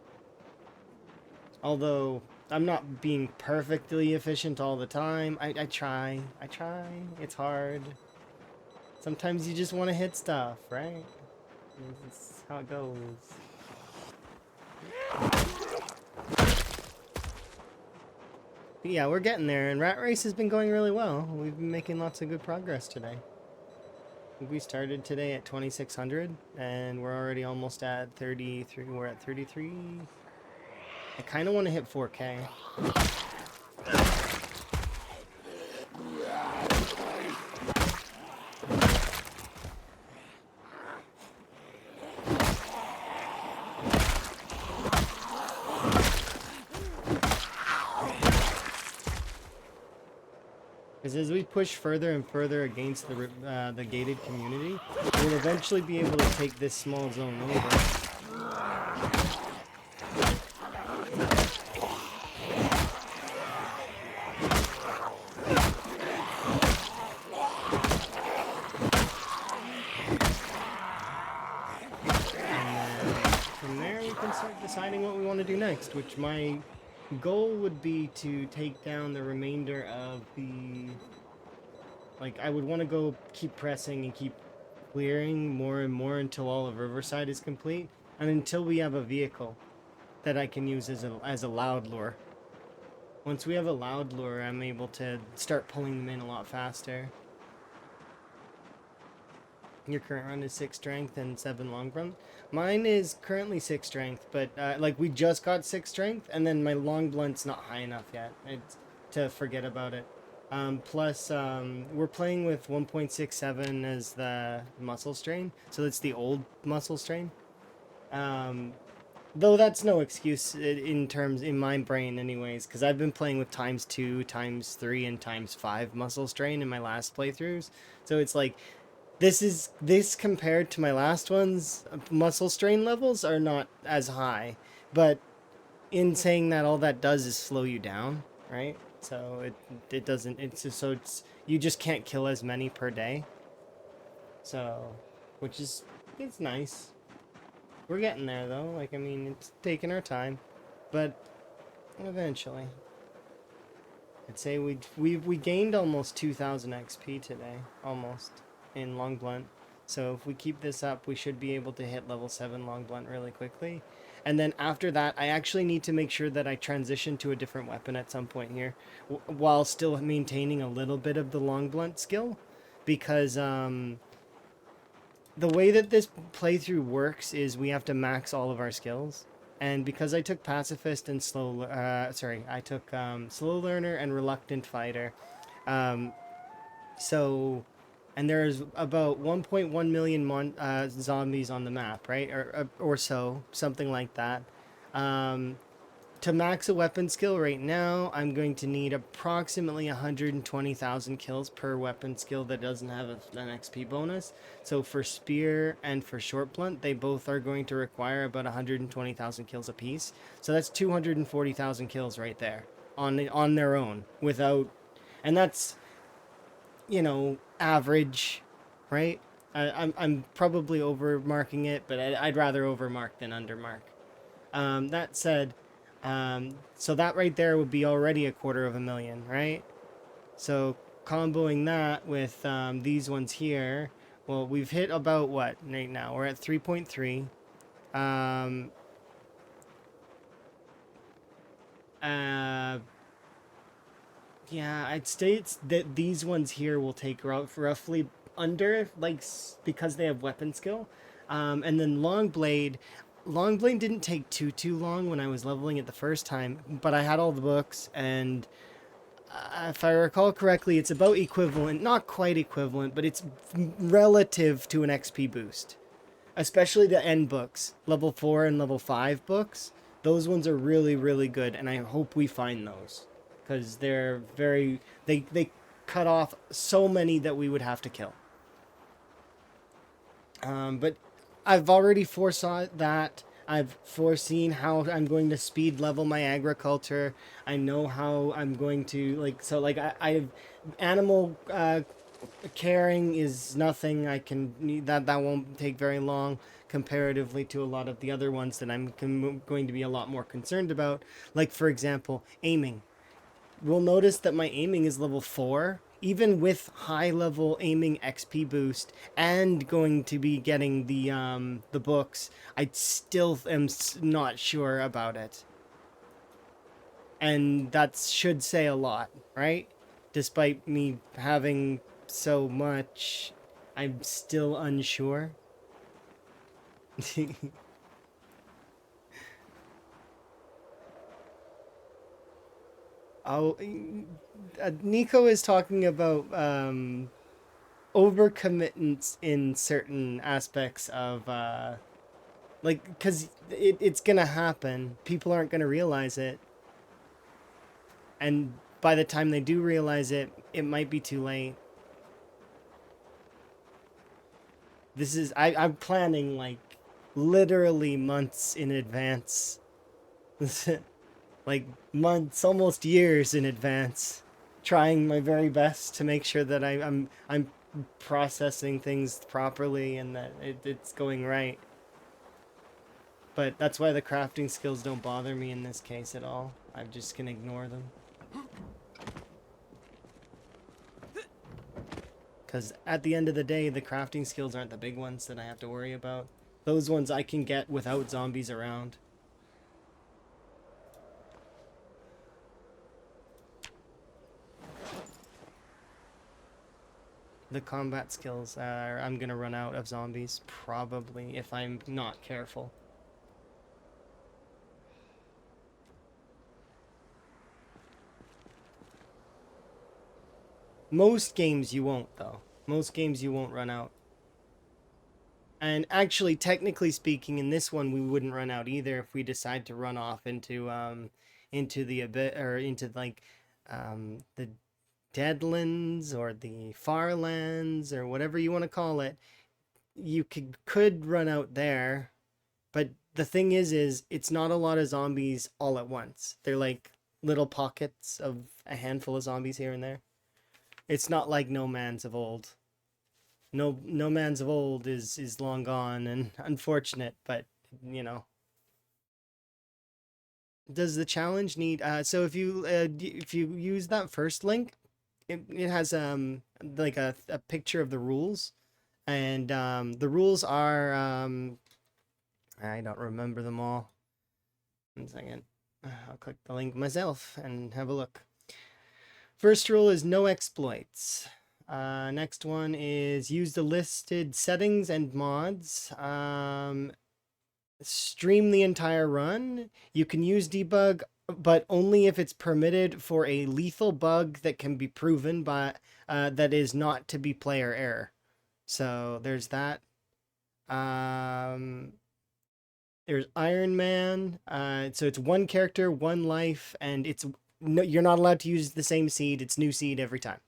A: Although I'm not being perfectly efficient all the time. I try. It's hard. Sometimes you just want to hit stuff, right? That's how it goes. But yeah, we're getting there, and Rat Race has been going really well. We've been making lots of good progress today. We started today at 2600, and we're already almost at 33. We're at 33. I kind of want to hit 4K. Because as we push further and further against the gated community, we'll eventually be able to take this small zone over. From there, we can start deciding what we want to do next, which my goal would be to take down the remainder of the... Like, I would want to go keep pressing and keep clearing more and more until all of Riverside is complete, and until we have a vehicle that I can use as a loud lure. Once we have a loud lure, I'm able to start pulling them in a lot faster. Your current run is 6 strength and 7 long run. Mine is currently 6 strength, but like we just got 6 strength, and then my long blunt's not high enough yet. It's to forget about it. Plus, we're playing with 1.67 as the muscle strain, so it's the old muscle strain. Um, though that's no excuse in terms in my brain, anyways, because I've been playing with times 2, times 3, and times 5 muscle strain in my last playthroughs. So it's like this compared to my last ones, muscle strain levels are not as high, but in saying that, all that does is slow you down, right? So it doesn't, it's just, so it's, you just can't kill as many per day. So, which is, it's nice. We're getting there though. Like, I mean, it's taking our time, but eventually. I'd say we gained almost 2,000 XP today, almost, in Long Blunt. So if we keep this up, we should be able to hit level 7 Long Blunt really quickly. And then after that, I actually need to make sure that I transition to a different weapon at some point here, while still maintaining a little bit of the Long Blunt skill, because the way that this playthrough works is we have to max all of our skills. And because I took Pacifist and I took Slow Learner and Reluctant Fighter. Um, so, and there's about 1.1 million zombies on the map, right? Or so, something like that. To max a weapon skill right now, I'm going to need approximately 120,000 kills per weapon skill that doesn't have an XP bonus. So for Spear and for Short Blunt, they both are going to require about 120,000 kills apiece. So that's 240,000 kills right there on their own without, and that's, you know, average, right? I'm probably overmarking it, but I'd rather overmark than undermark. That said, so that right there would be already 250,000, right? So comboing that with these ones here, well, we've hit about what right now? We're at 3.3. Um, uh, yeah, I'd say it's that these ones here will take roughly under, like, because they have weapon skill. And then Long Blade didn't take too long when I was leveling it the first time, but I had all the books, and if I recall correctly, it's about equivalent, not quite equivalent, but it's relative to an XP boost. Especially the end books, level 4 and level 5 books. Those ones are really, really good, and I hope we find those. Because they're very, they cut off so many that we would have to kill. But I've already foresaw that. I've foreseen how I'm going to speed level my agriculture. I know how I'm going to, like, so, like, I've animal caring is nothing. I can, that won't take very long comparatively to a lot of the other ones that I'm going to be a lot more concerned about. Like, for example, aiming. We'll notice that my aiming is level 4, even with high level aiming XP boost and going to be getting the books. I still am not sure about it. And that should say a lot, right? Despite me having so much, I'm still unsure. Oh, Nico is talking about overcommitments in certain aspects of like, because it's gonna happen. People aren't gonna realize it, and by the time they do realize it, it might be too late. I'm planning, like, literally months in advance. Like, months, almost years in advance, trying my very best to make sure that I'm processing things properly and that it's going right. But that's why the crafting skills don't bother me in this case at all. I just can ignore them. Because at the end of the day, the crafting skills aren't the big ones that I have to worry about. Those ones I can get without zombies around. The combat skills are, I'm gonna run out of zombies, probably, if I'm not careful. Most games you won't, though. Most games you won't run out. And actually, technically speaking, in this one we wouldn't run out either if we decide to run off into the abyss, or into like the Deadlands or the Farlands or whatever you want to call it. You could run out there, but the thing is it's not a lot of zombies all at once. They're like little pockets of a handful of zombies here and there. It's not like No Man's of old. No Man's of old is long gone and unfortunate, but you know. Does the challenge need so if you use that first link, it has like a picture of the rules, and the rules are I don't remember them all. 1 second. I'll click the link myself and have a look. First rule is no exploits. Next one is use the listed settings and mods. Stream the entire run. You can use debug, but only if it's permitted for a lethal bug that can be proven by that is not to be player error. So there's that. There's Iron Man. So it's one character, one life, and it's no, you're not allowed to use the same seed. It's new seed every time.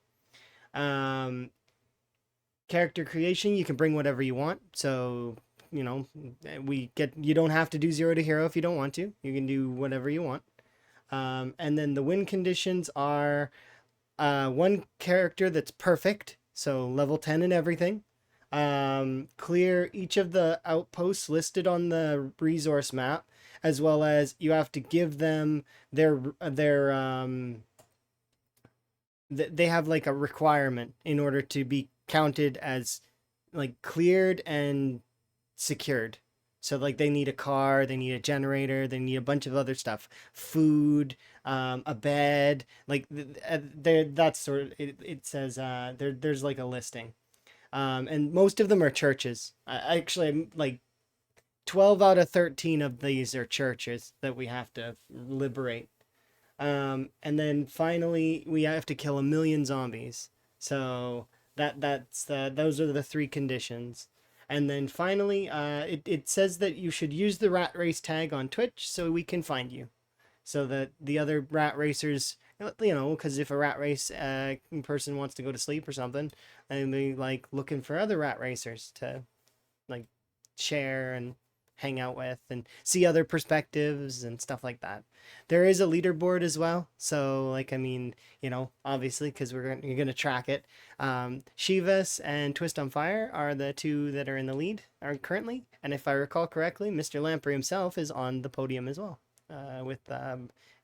A: Character creation, you can bring whatever you want. So, you know, you don't have to do 0 to hero if you don't want to. You can do whatever you want. And then the win conditions are one character that's perfect, so level 10 and everything. Clear each of the outposts listed on the resource map, as well as you have to give them they have like a requirement in order to be counted as like cleared and secured. So like they need a car, they need a generator, they need a bunch of other stuff, food, a bed, like that's sort of it says there's like a listing. And most of them are churches. Actually, like 12 out of 13 of these are churches that we have to liberate. And then finally, we have to kill 1,000,000 zombies. So those are the 3 conditions. And then finally, it says that you should use the rat race tag on Twitch so we can find you, so that the other rat racers, you know, because if a rat race person wants to go to sleep or something, and they like looking for other rat racers to like share and hang out with and see other perspectives and stuff like that. There is a leaderboard as well, so like I mean, you know, obviously because you're gonna track it. Shivas and Twist on Fire are the 2 that are in the lead currently, and if I recall correctly, Mr. Lamprey himself is on the podium as well, with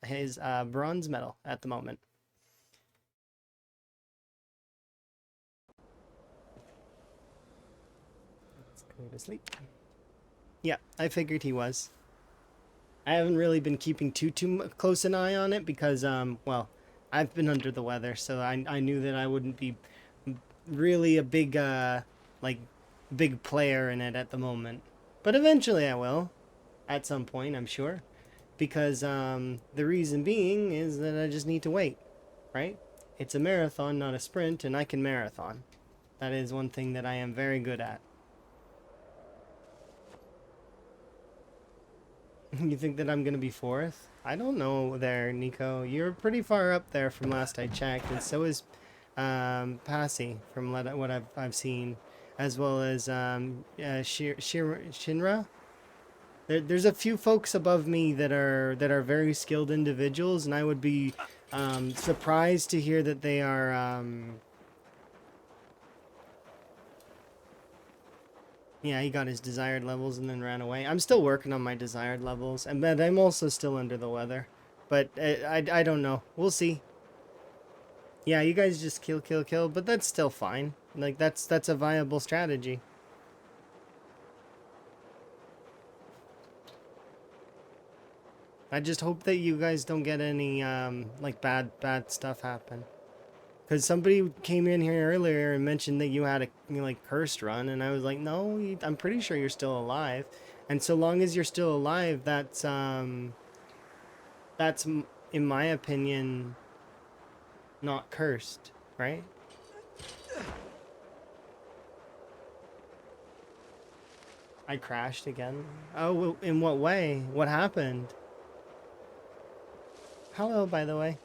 A: his bronze medal at the moment. Let's go to sleep. Yeah, I figured he was. I haven't really been keeping too close an eye on it because well, I've been under the weather, so I knew that I wouldn't be really a big like big player in it at the moment. But eventually I will, at some point, I'm sure. Because the reason being is that I just need to wait, right? It's a marathon, not a sprint, and I can marathon. That is one thing that I am very good at. You think that I'm gonna be 4th? I don't know there, Nico. You're pretty far up there from last I checked, and so is Passy from what I've seen, as well as Shinra. There's a few folks above me that are very skilled individuals, and I would be surprised to hear that they are yeah, he got his desired levels and then ran away. I'm still working on my desired levels, but I'm also still under the weather. But I don't know. We'll see. Yeah, you guys just kill, but that's still fine. Like that's a viable strategy. I just hope that you guys don't get any like bad stuff happen. Because somebody came in here earlier and mentioned that you had a like cursed run, and I was like, no, I'm pretty sure you're still alive. And so long as you're still alive, that's in my opinion not cursed, right? I crashed again. Oh, in what way? What happened? Hello, by the way.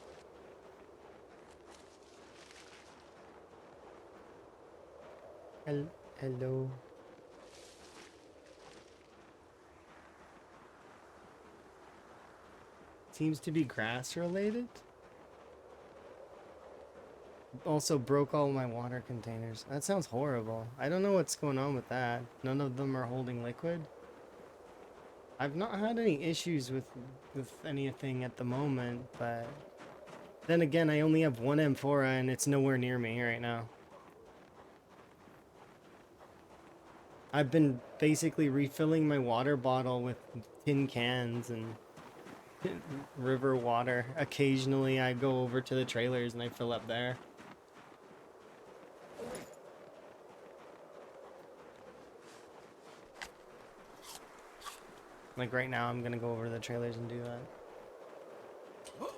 A: Hello. Seems to be grass related. Also broke all my water containers. That sounds horrible. I don't know what's going on with that. None of them are holding liquid. I've not had any issues with anything at the moment, but then again, I only have one amphora and it's nowhere near me right now. I've been basically refilling my water bottle with tin cans and river water. Occasionally I go over to the trailers and I fill up there. Like right now I'm gonna go over to the trailers and do that.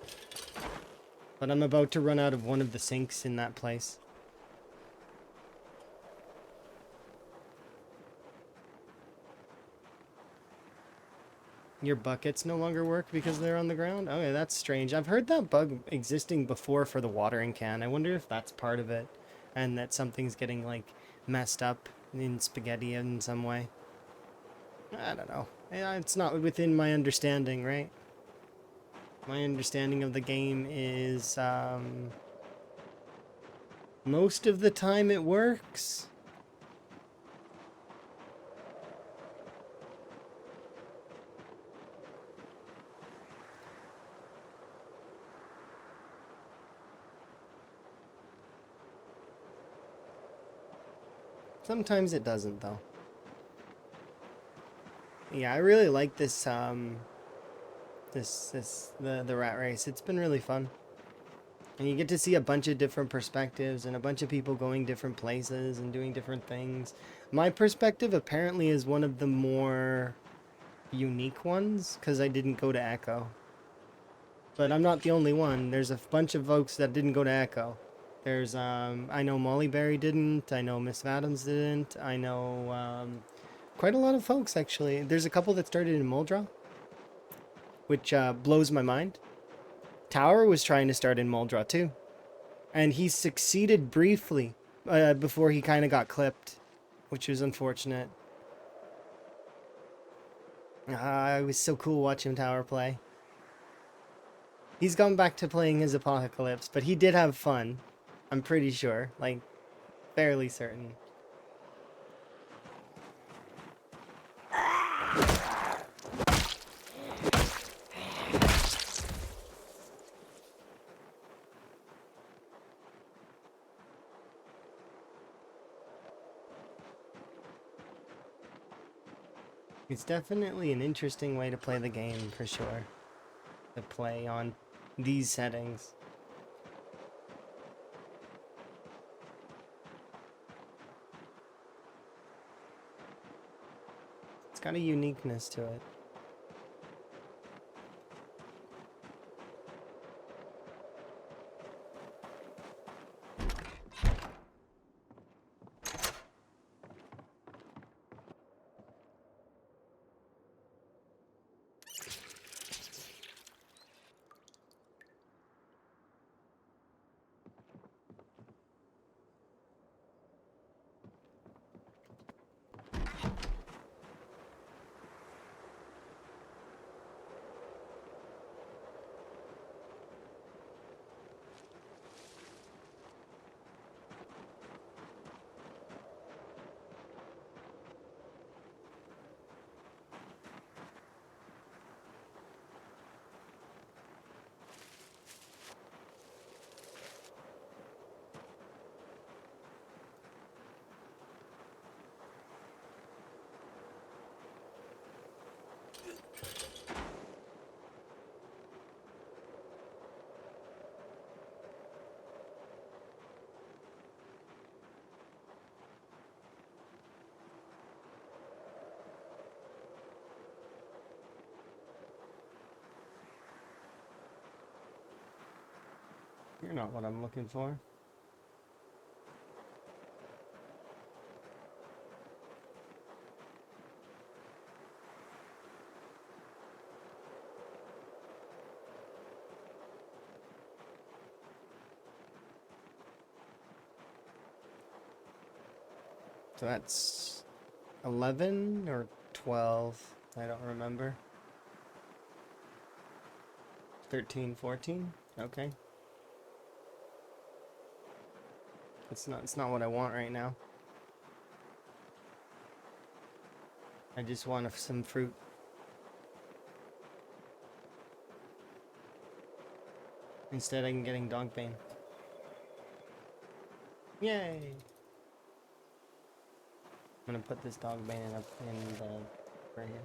A: But I'm about to run out of one of the sinks in that place. Your buckets no longer work because they're on the ground? Okay, that's strange. I've heard that bug existing before for the watering can. I wonder if that's part of it. And that something's getting, like, messed up in spaghetti in some way. I don't know. It's not within my understanding, right? My understanding of the game is, most of the time it works. Sometimes it doesn't, though. Yeah, I really like this, the rat race. It's been really fun. And you get to see a bunch of different perspectives and a bunch of people going different places and doing different things. My perspective apparently is one of the more unique ones because I didn't go to Echo. But I'm not the only one. There's a bunch of folks that didn't go to Echo. There's, I know Molly Berry didn't. I know Miss Adams didn't. I know, quite a lot of folks, actually. There's a couple that started in Muldra, which blows my mind. Tower was trying to start in Muldra, too. And he succeeded briefly before he kind of got clipped, which was unfortunate. It was so cool watching Tower play. He's gone back to playing his Apocalypse, but he did have fun. I'm pretty sure. Like, fairly certain. It's definitely an interesting way to play the game, for sure. To play on these settings. It's got a uniqueness to it. You're not what I'm looking for. So that's 11 or 12. I don't remember. 13, 14. Okay. It's not what I want right now. I just want some fruit. Instead, I'm getting dog bane. Yay! I'm gonna put this dog bane up in the right here.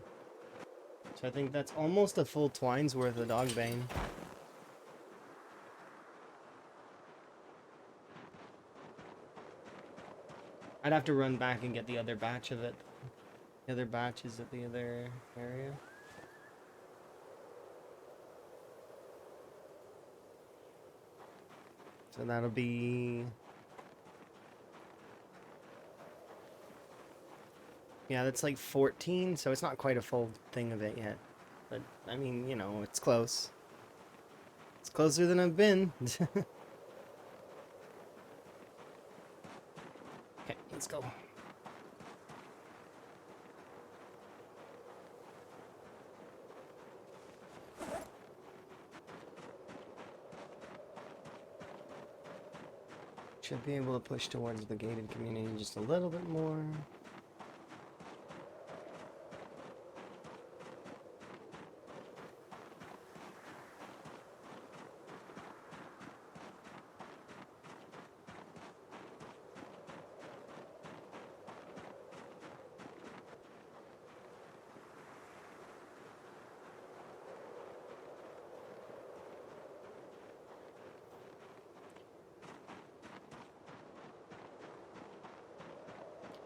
A: So I think that's almost a full twine's worth of dog bane. I'd have to run back and get the other batch of it. The other batch is at the other area. So that'll be... Yeah, that's like 14, so it's not quite a full thing of it yet. But, I mean, you know, it's close. It's closer than I've been. Okay, let's go. Should be able to push towards the gated community just a little bit more.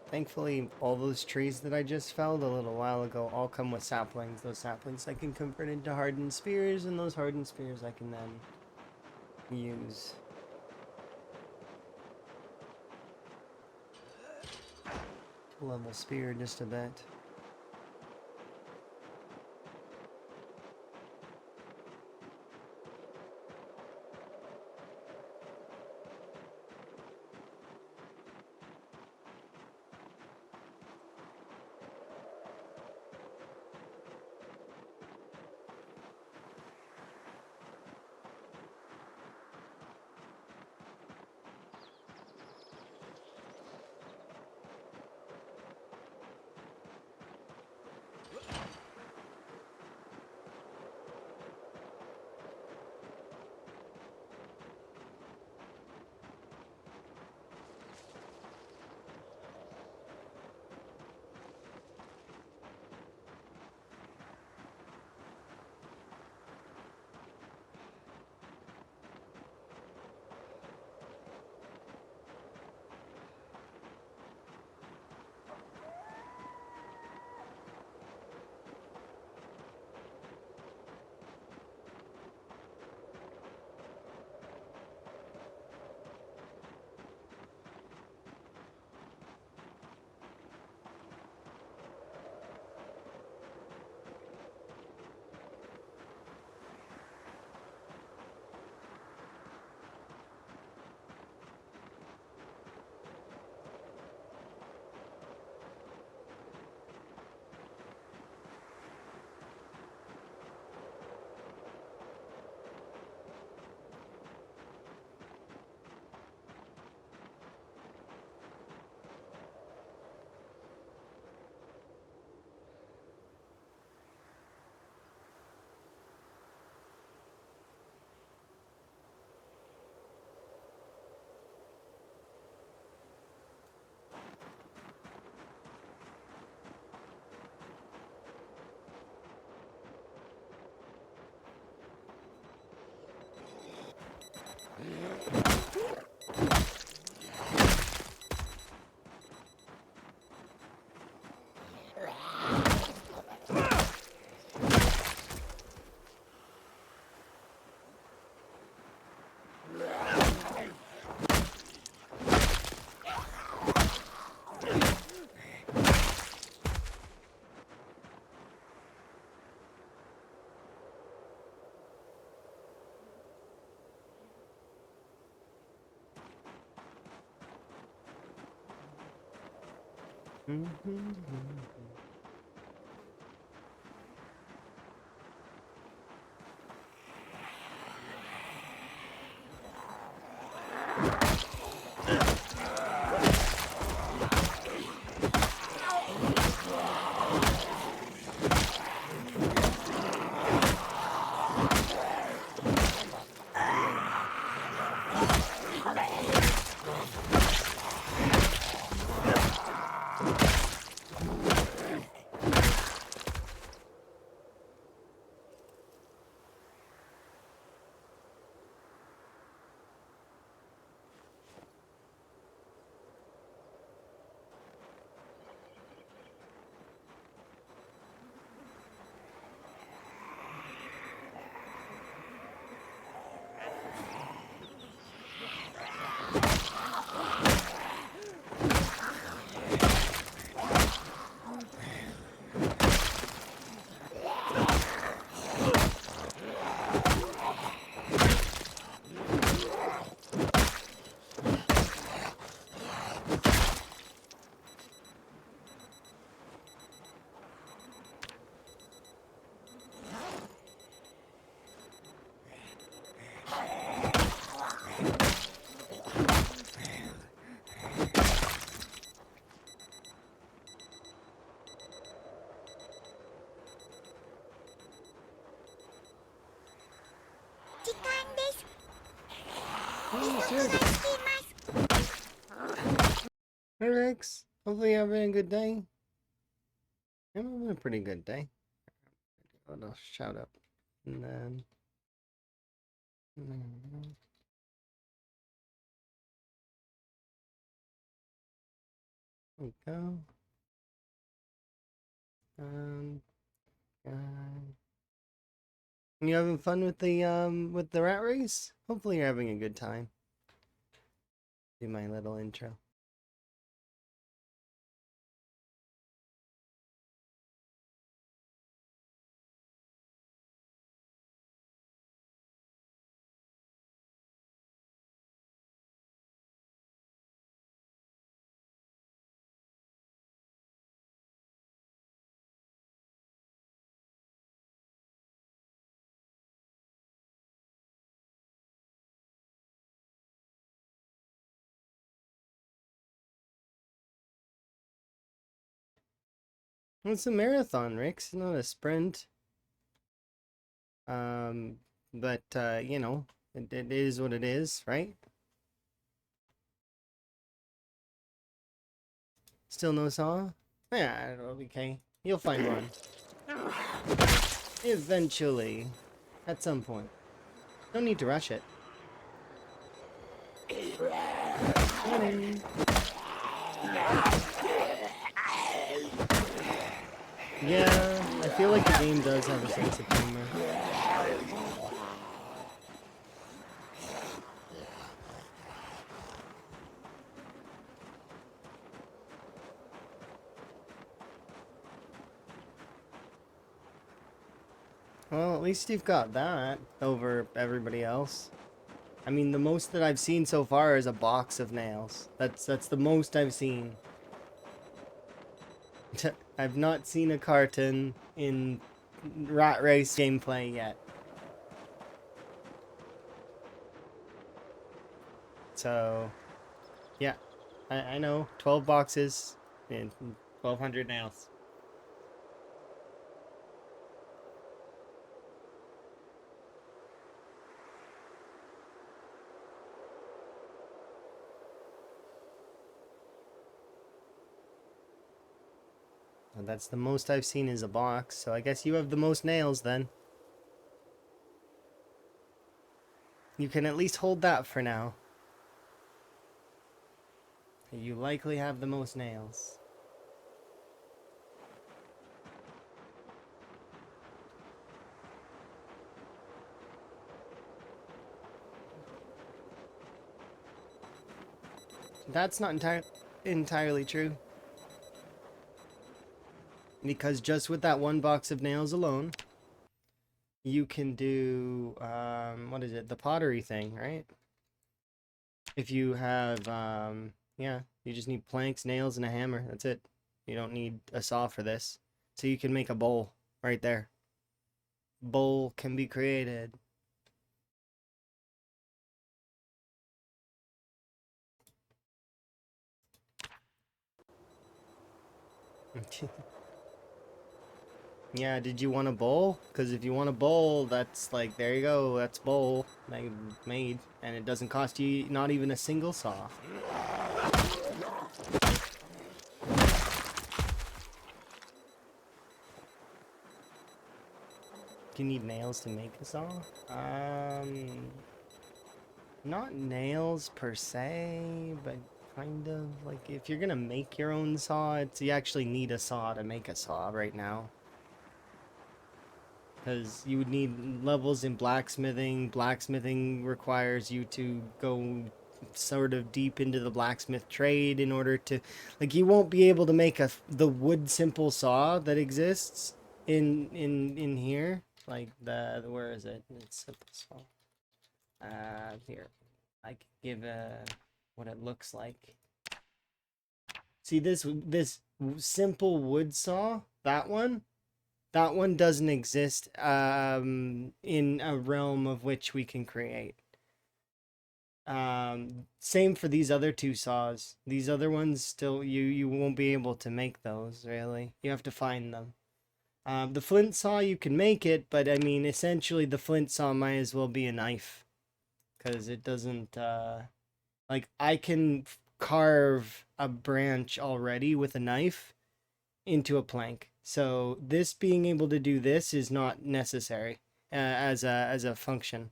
A: Thankfully, all those trees that I just felled a little while ago all come with saplings. Those saplings I can convert into hardened spears, and those hardened spears I can then use. To level spear just a bit. Hey Rex, hopefully you're having a good day. I'm having a pretty good day. A little shout out. And then... There we go. Uh, you having fun with the rat race? Hopefully you're having a good time. Do my little intro. It's a marathon, Rick. It's not a sprint. But you know, it is what it is, right? Still no saw? Yeah, it'll be okay. You'll find one. Eventually. At some point. No need to rush it. Morning. Yeah, I feel like the game does have a sense of humor. Well, at least you've got that over everybody else. I mean, the most that I've seen so far is a box of nails. That's the most I've seen. I've not seen a carton in Rat Race gameplay yet. So, yeah, I know. 12 boxes and 1,200 nails. And that's the most I've seen is a box, so I guess you have the most nails then. You can at least hold that for now. You likely have the most nails. That's not entirely true. Because just with that one box of nails alone, you can do, what is it? The pottery thing, right? If you have, yeah, you just need planks, nails, and a hammer. That's it. You don't need a saw for this. So you can make a bowl right there. Bowl can be created. Yeah, did you want a bowl? Because if you want a bowl, that's like, there you go, that's bowl made, and it doesn't cost you not even a single saw. Do you need nails to make a saw? Not nails per se, but kind of like if you're gonna make your own saw, you actually need a saw to make a saw right now. Because you would need levels in blacksmithing. Blacksmithing requires you to go sort of deep into the blacksmith trade in order to, like, you won't be able to make the wood simple saw that exists in here. Like where is it? It's simple saw. Here, I could give what it looks like. See this simple wood saw, that one doesn't exist in a realm of which we can create. Same for these other two saws. These other ones still, you won't be able to make those, really. You have to find them. The flint saw, you can make it, but I mean, essentially the flint saw might as well be a knife. Because it doesn't, like, I can carve a branch already with a knife into a plank. So this being able to do this is not necessary as a function.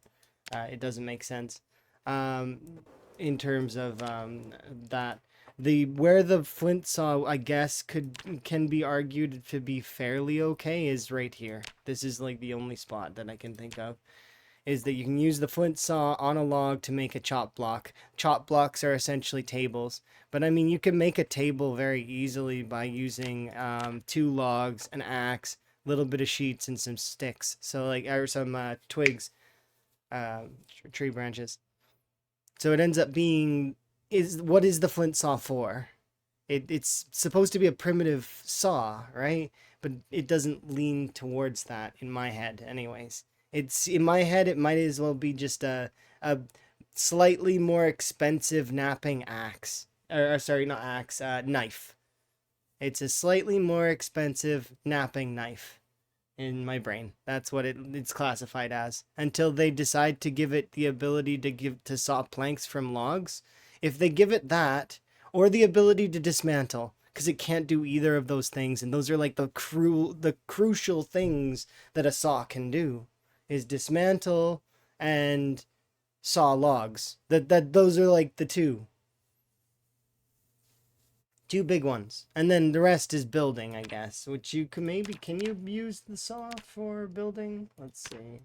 A: It doesn't make sense in terms of that. Where the flint saw, I guess, can be argued to be fairly okay is right here. This is like the only spot that I can think of. Is that you can use the flint saw on a log to make a chop block. Chop blocks are essentially tables. But I mean, you can make a table very easily by using 2 logs, an axe, a little bit of sheets, and some sticks. So like, or some twigs, tree branches. So it ends up being, what is the flint saw for? It's supposed to be a primitive saw, right? But it doesn't lean towards that in my head anyways. It's in my head, it might as well be just a slightly more expensive napping axe. Or sorry, not axe, knife. It's a slightly more expensive napping knife in my brain. That's what it's classified as. Until they decide to give it the ability to saw planks from logs. If they give it that, or the ability to dismantle, because it can't do either of those things, and those are like the crucial things that a saw can do. Is dismantle and saw logs. Those are like the two big ones, and then the rest is building, I guess. Which you can can you use the saw for building? Let's see.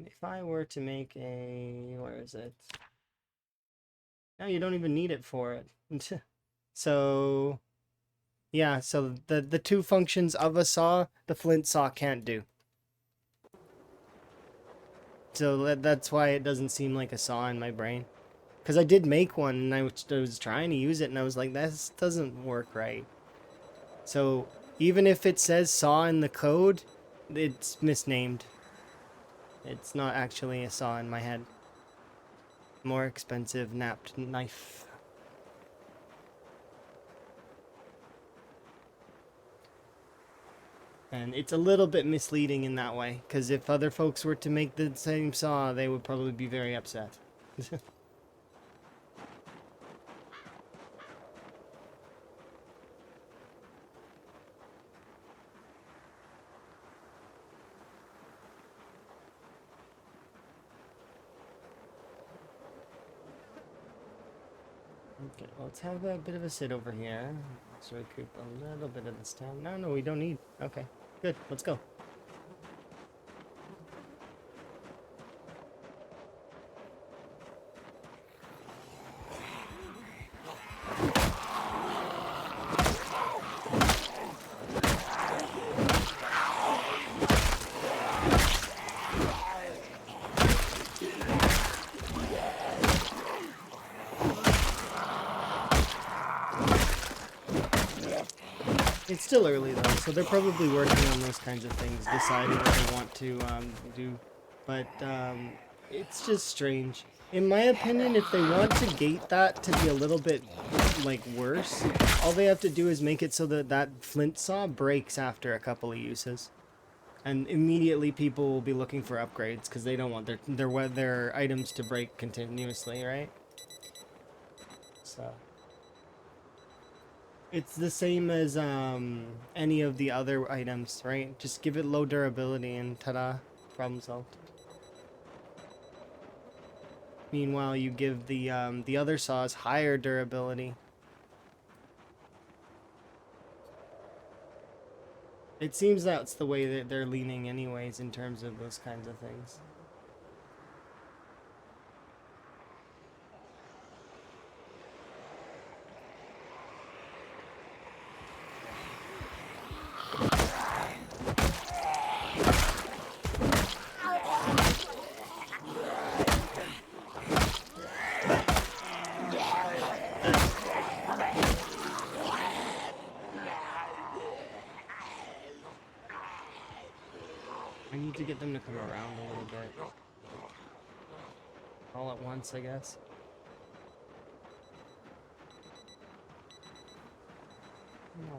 A: If I were to make where is it? No, you don't even need it for it. So yeah, so the 2 functions of a saw, the flint saw can't do. So that's why it doesn't seem like a saw in my brain. Because I did make one, and I was trying to use it, and I was like, this doesn't work right. So even if it says saw in the code, it's misnamed. It's not actually a saw in my head. More expensive napped knife. And it's a little bit misleading in that way, because if other folks were to make the same saw, they would probably be very upset. Okay, let's have a bit of a sit over here. So we keep a little bit of this down. No, we don't need. Okay, good. Let's go. still early though, so they're probably working on those kinds of things, deciding what they want to do. But it's just strange. In my opinion, if they want to gate that to be a little bit like worse, all they have to do is make it so that that flint saw breaks after a couple of uses, and immediately people will be looking for upgrades because they don't want their items to break continuously, right? So it's the same as any of the other items, right? Just give it low durability and ta-da, problem solved. Meanwhile, you give the other saws higher durability. It seems that's the way that they're leaning anyways in terms of those kinds of things. I need to get them to come around a little bit. All at once, I guess. No.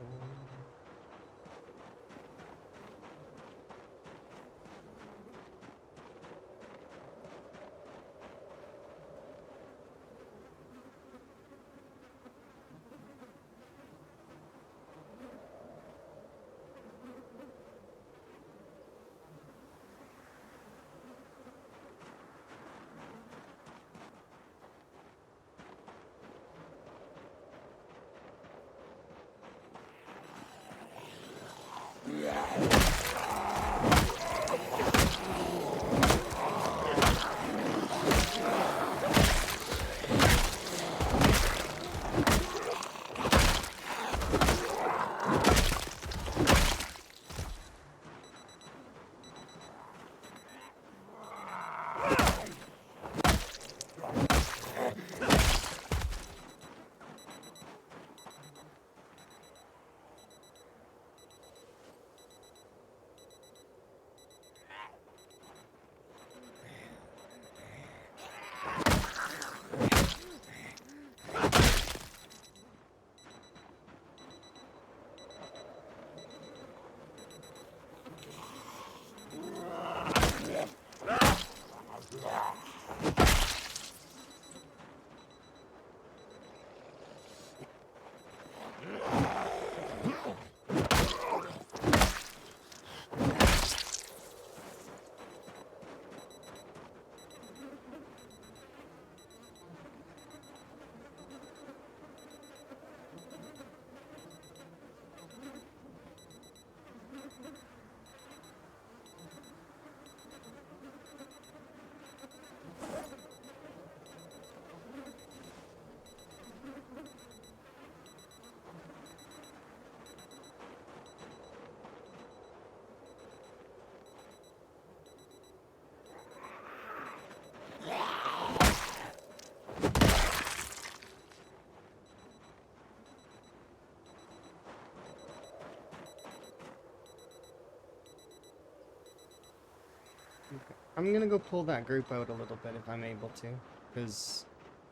A: I'm gonna go pull that group out a little bit if I'm able to, because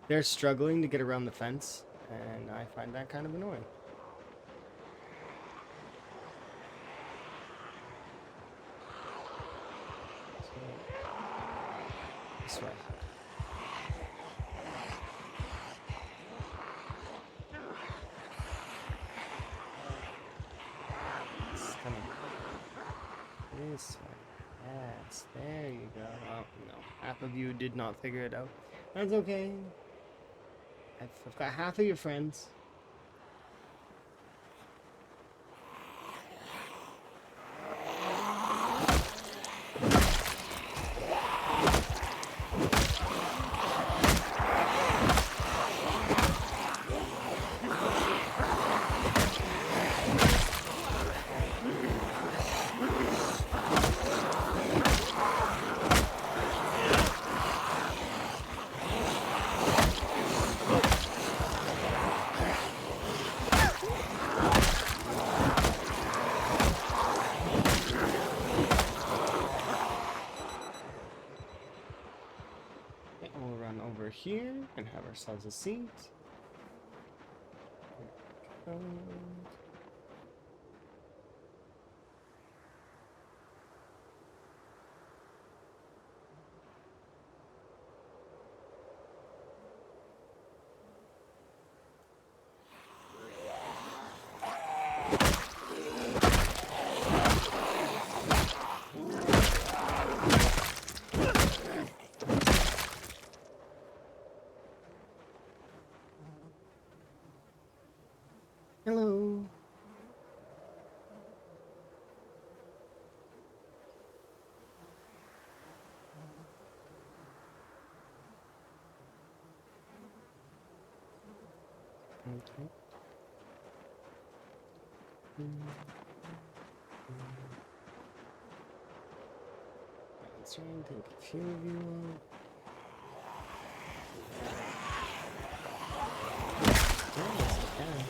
A: they're struggling to get around the fence, and I find that kind of annoying. So, this way. It's coming. This way. Yes, there you go. Oh, no. Half of you did not figure it out. That's okay. I've got half of your friends. We'll run over here and have ourselves a seat. Hello. Okay. Let's try and take a few of you out. Yes, I can.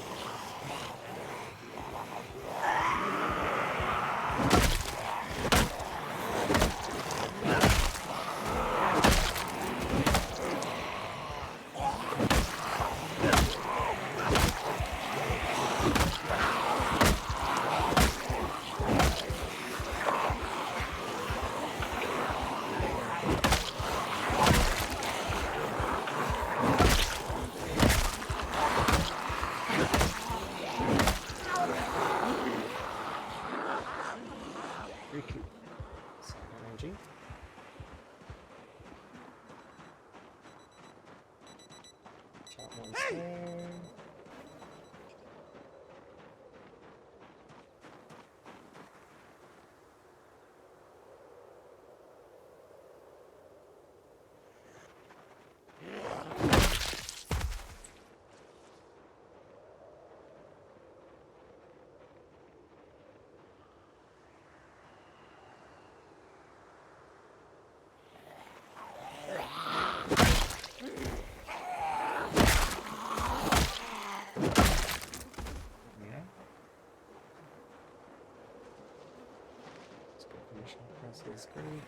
A: Recoup some energy. Shot one there. Let's go finish across the screen.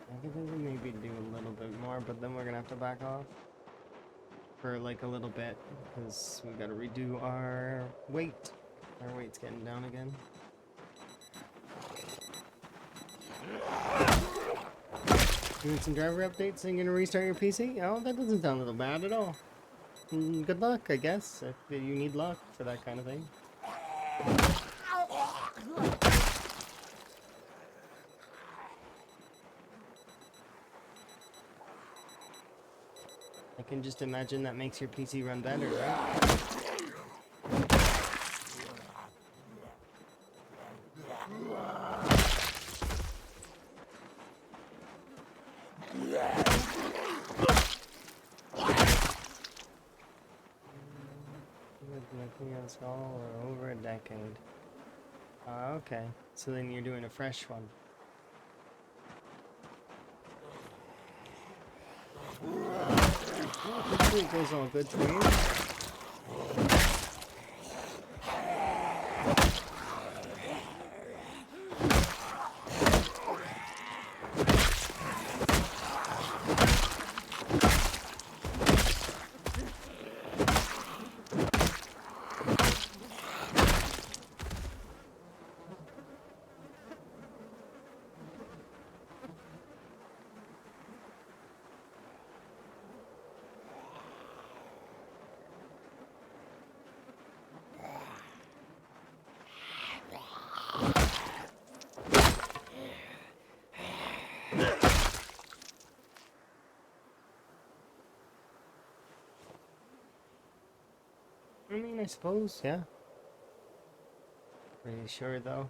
A: I think we can maybe do a little bit more, but then we're gonna have to back off for like a little bit because we gotta redo our weight. Our weight's getting down again. You need some driver updates and you're gonna restart your PC? Oh, that doesn't sound a little bad at all. Good luck, I guess, if you need luck for that kind of thing. I can just imagine that makes your PC run better, right? Yes, all or over a decade. Okay. So then you're doing a fresh one. Hopefully it goes all good for you. I mean, I suppose, yeah. Pretty sure though.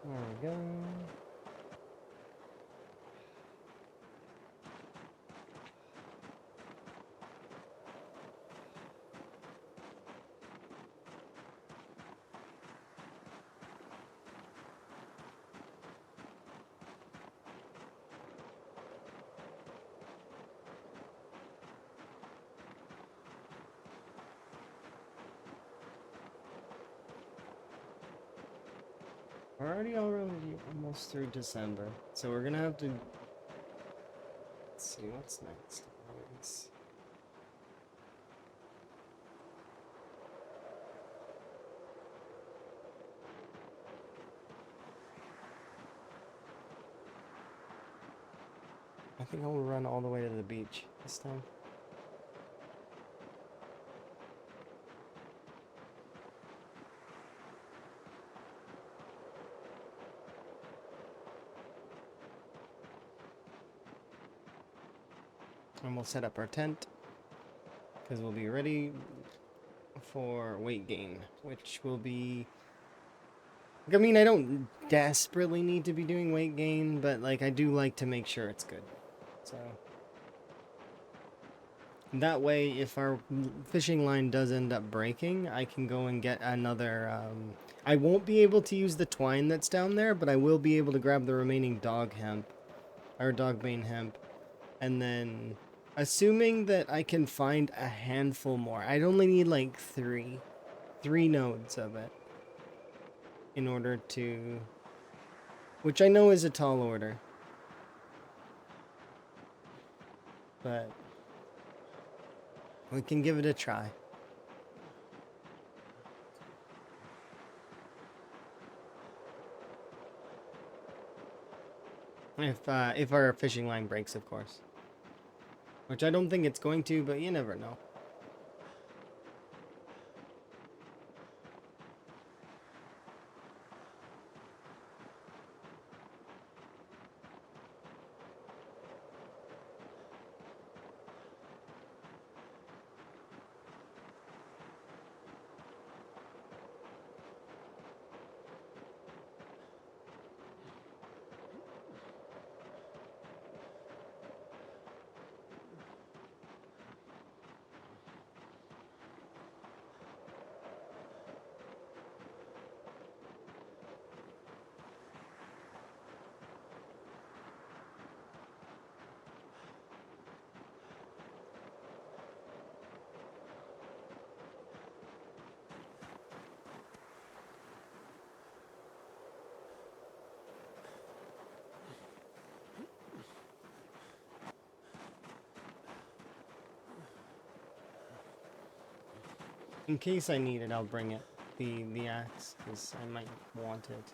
A: There we go. We're already almost through December, so we're gonna have to. Let's see what's next. I think I'll run all the way to the beach this time. And we'll set up our tent, because we'll be ready for weight gain, which will be... I mean, I don't desperately need to be doing weight gain, but like I do like to make sure it's good. So that way, if our fishing line does end up breaking, I can go and get another... I won't be able to use the twine that's down there, but I will be able to grab the remaining dog hemp, or dog bane hemp, and then... Assuming that I can find a handful more. I'd only need like three nodes of it in order to... Which I know is a tall order. But we can give it a try. If our fishing line breaks, of course. Which I don't think it's going to, but you never know. In case I need it, I'll bring it. The axe, because I might want it.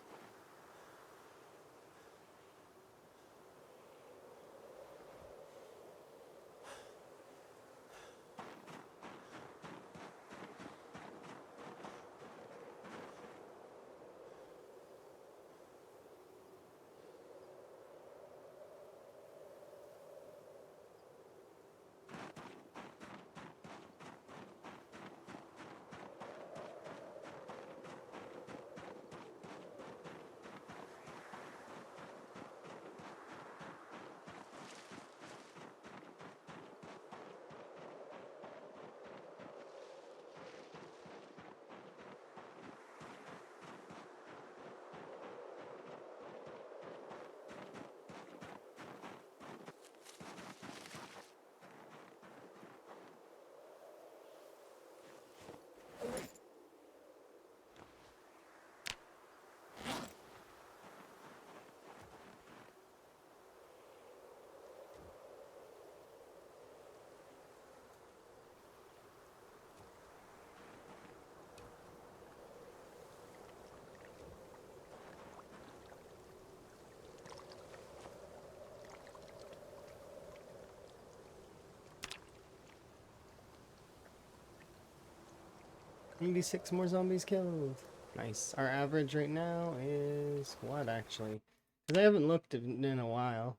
A: Six more zombies killed. Nice. Our average right now is what, actually? Because I haven't looked at it in a while.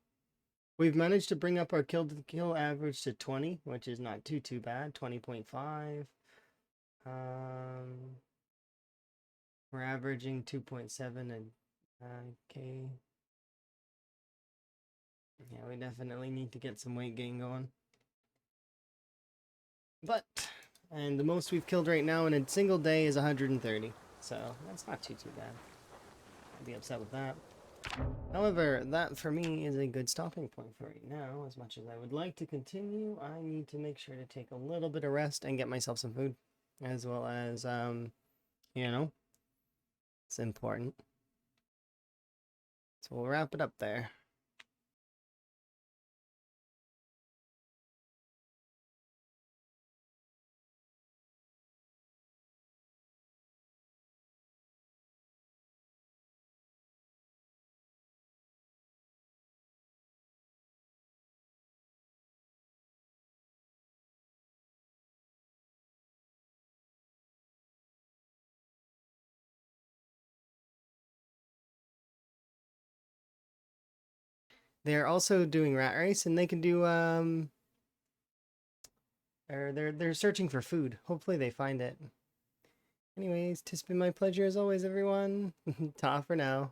A: We've managed to bring up our kill to kill average to 20, which is not too bad. 20.5. We're averaging 2.7 and okay. Yeah, we definitely need to get some weight gain going. But, and the most we've killed right now in a single day is 130. So, that's not too bad. I'd be upset with that. However, that for me is a good stopping point for right now. As much as I would like to continue, I need to make sure to take a little bit of rest and get myself some food. As well as, you know, it's important. So we'll wrap it up there. They're also doing rat race, and they can do or they're searching for food. Hopefully they find it. Anyways, it's been my pleasure as always, everyone. Ta for now.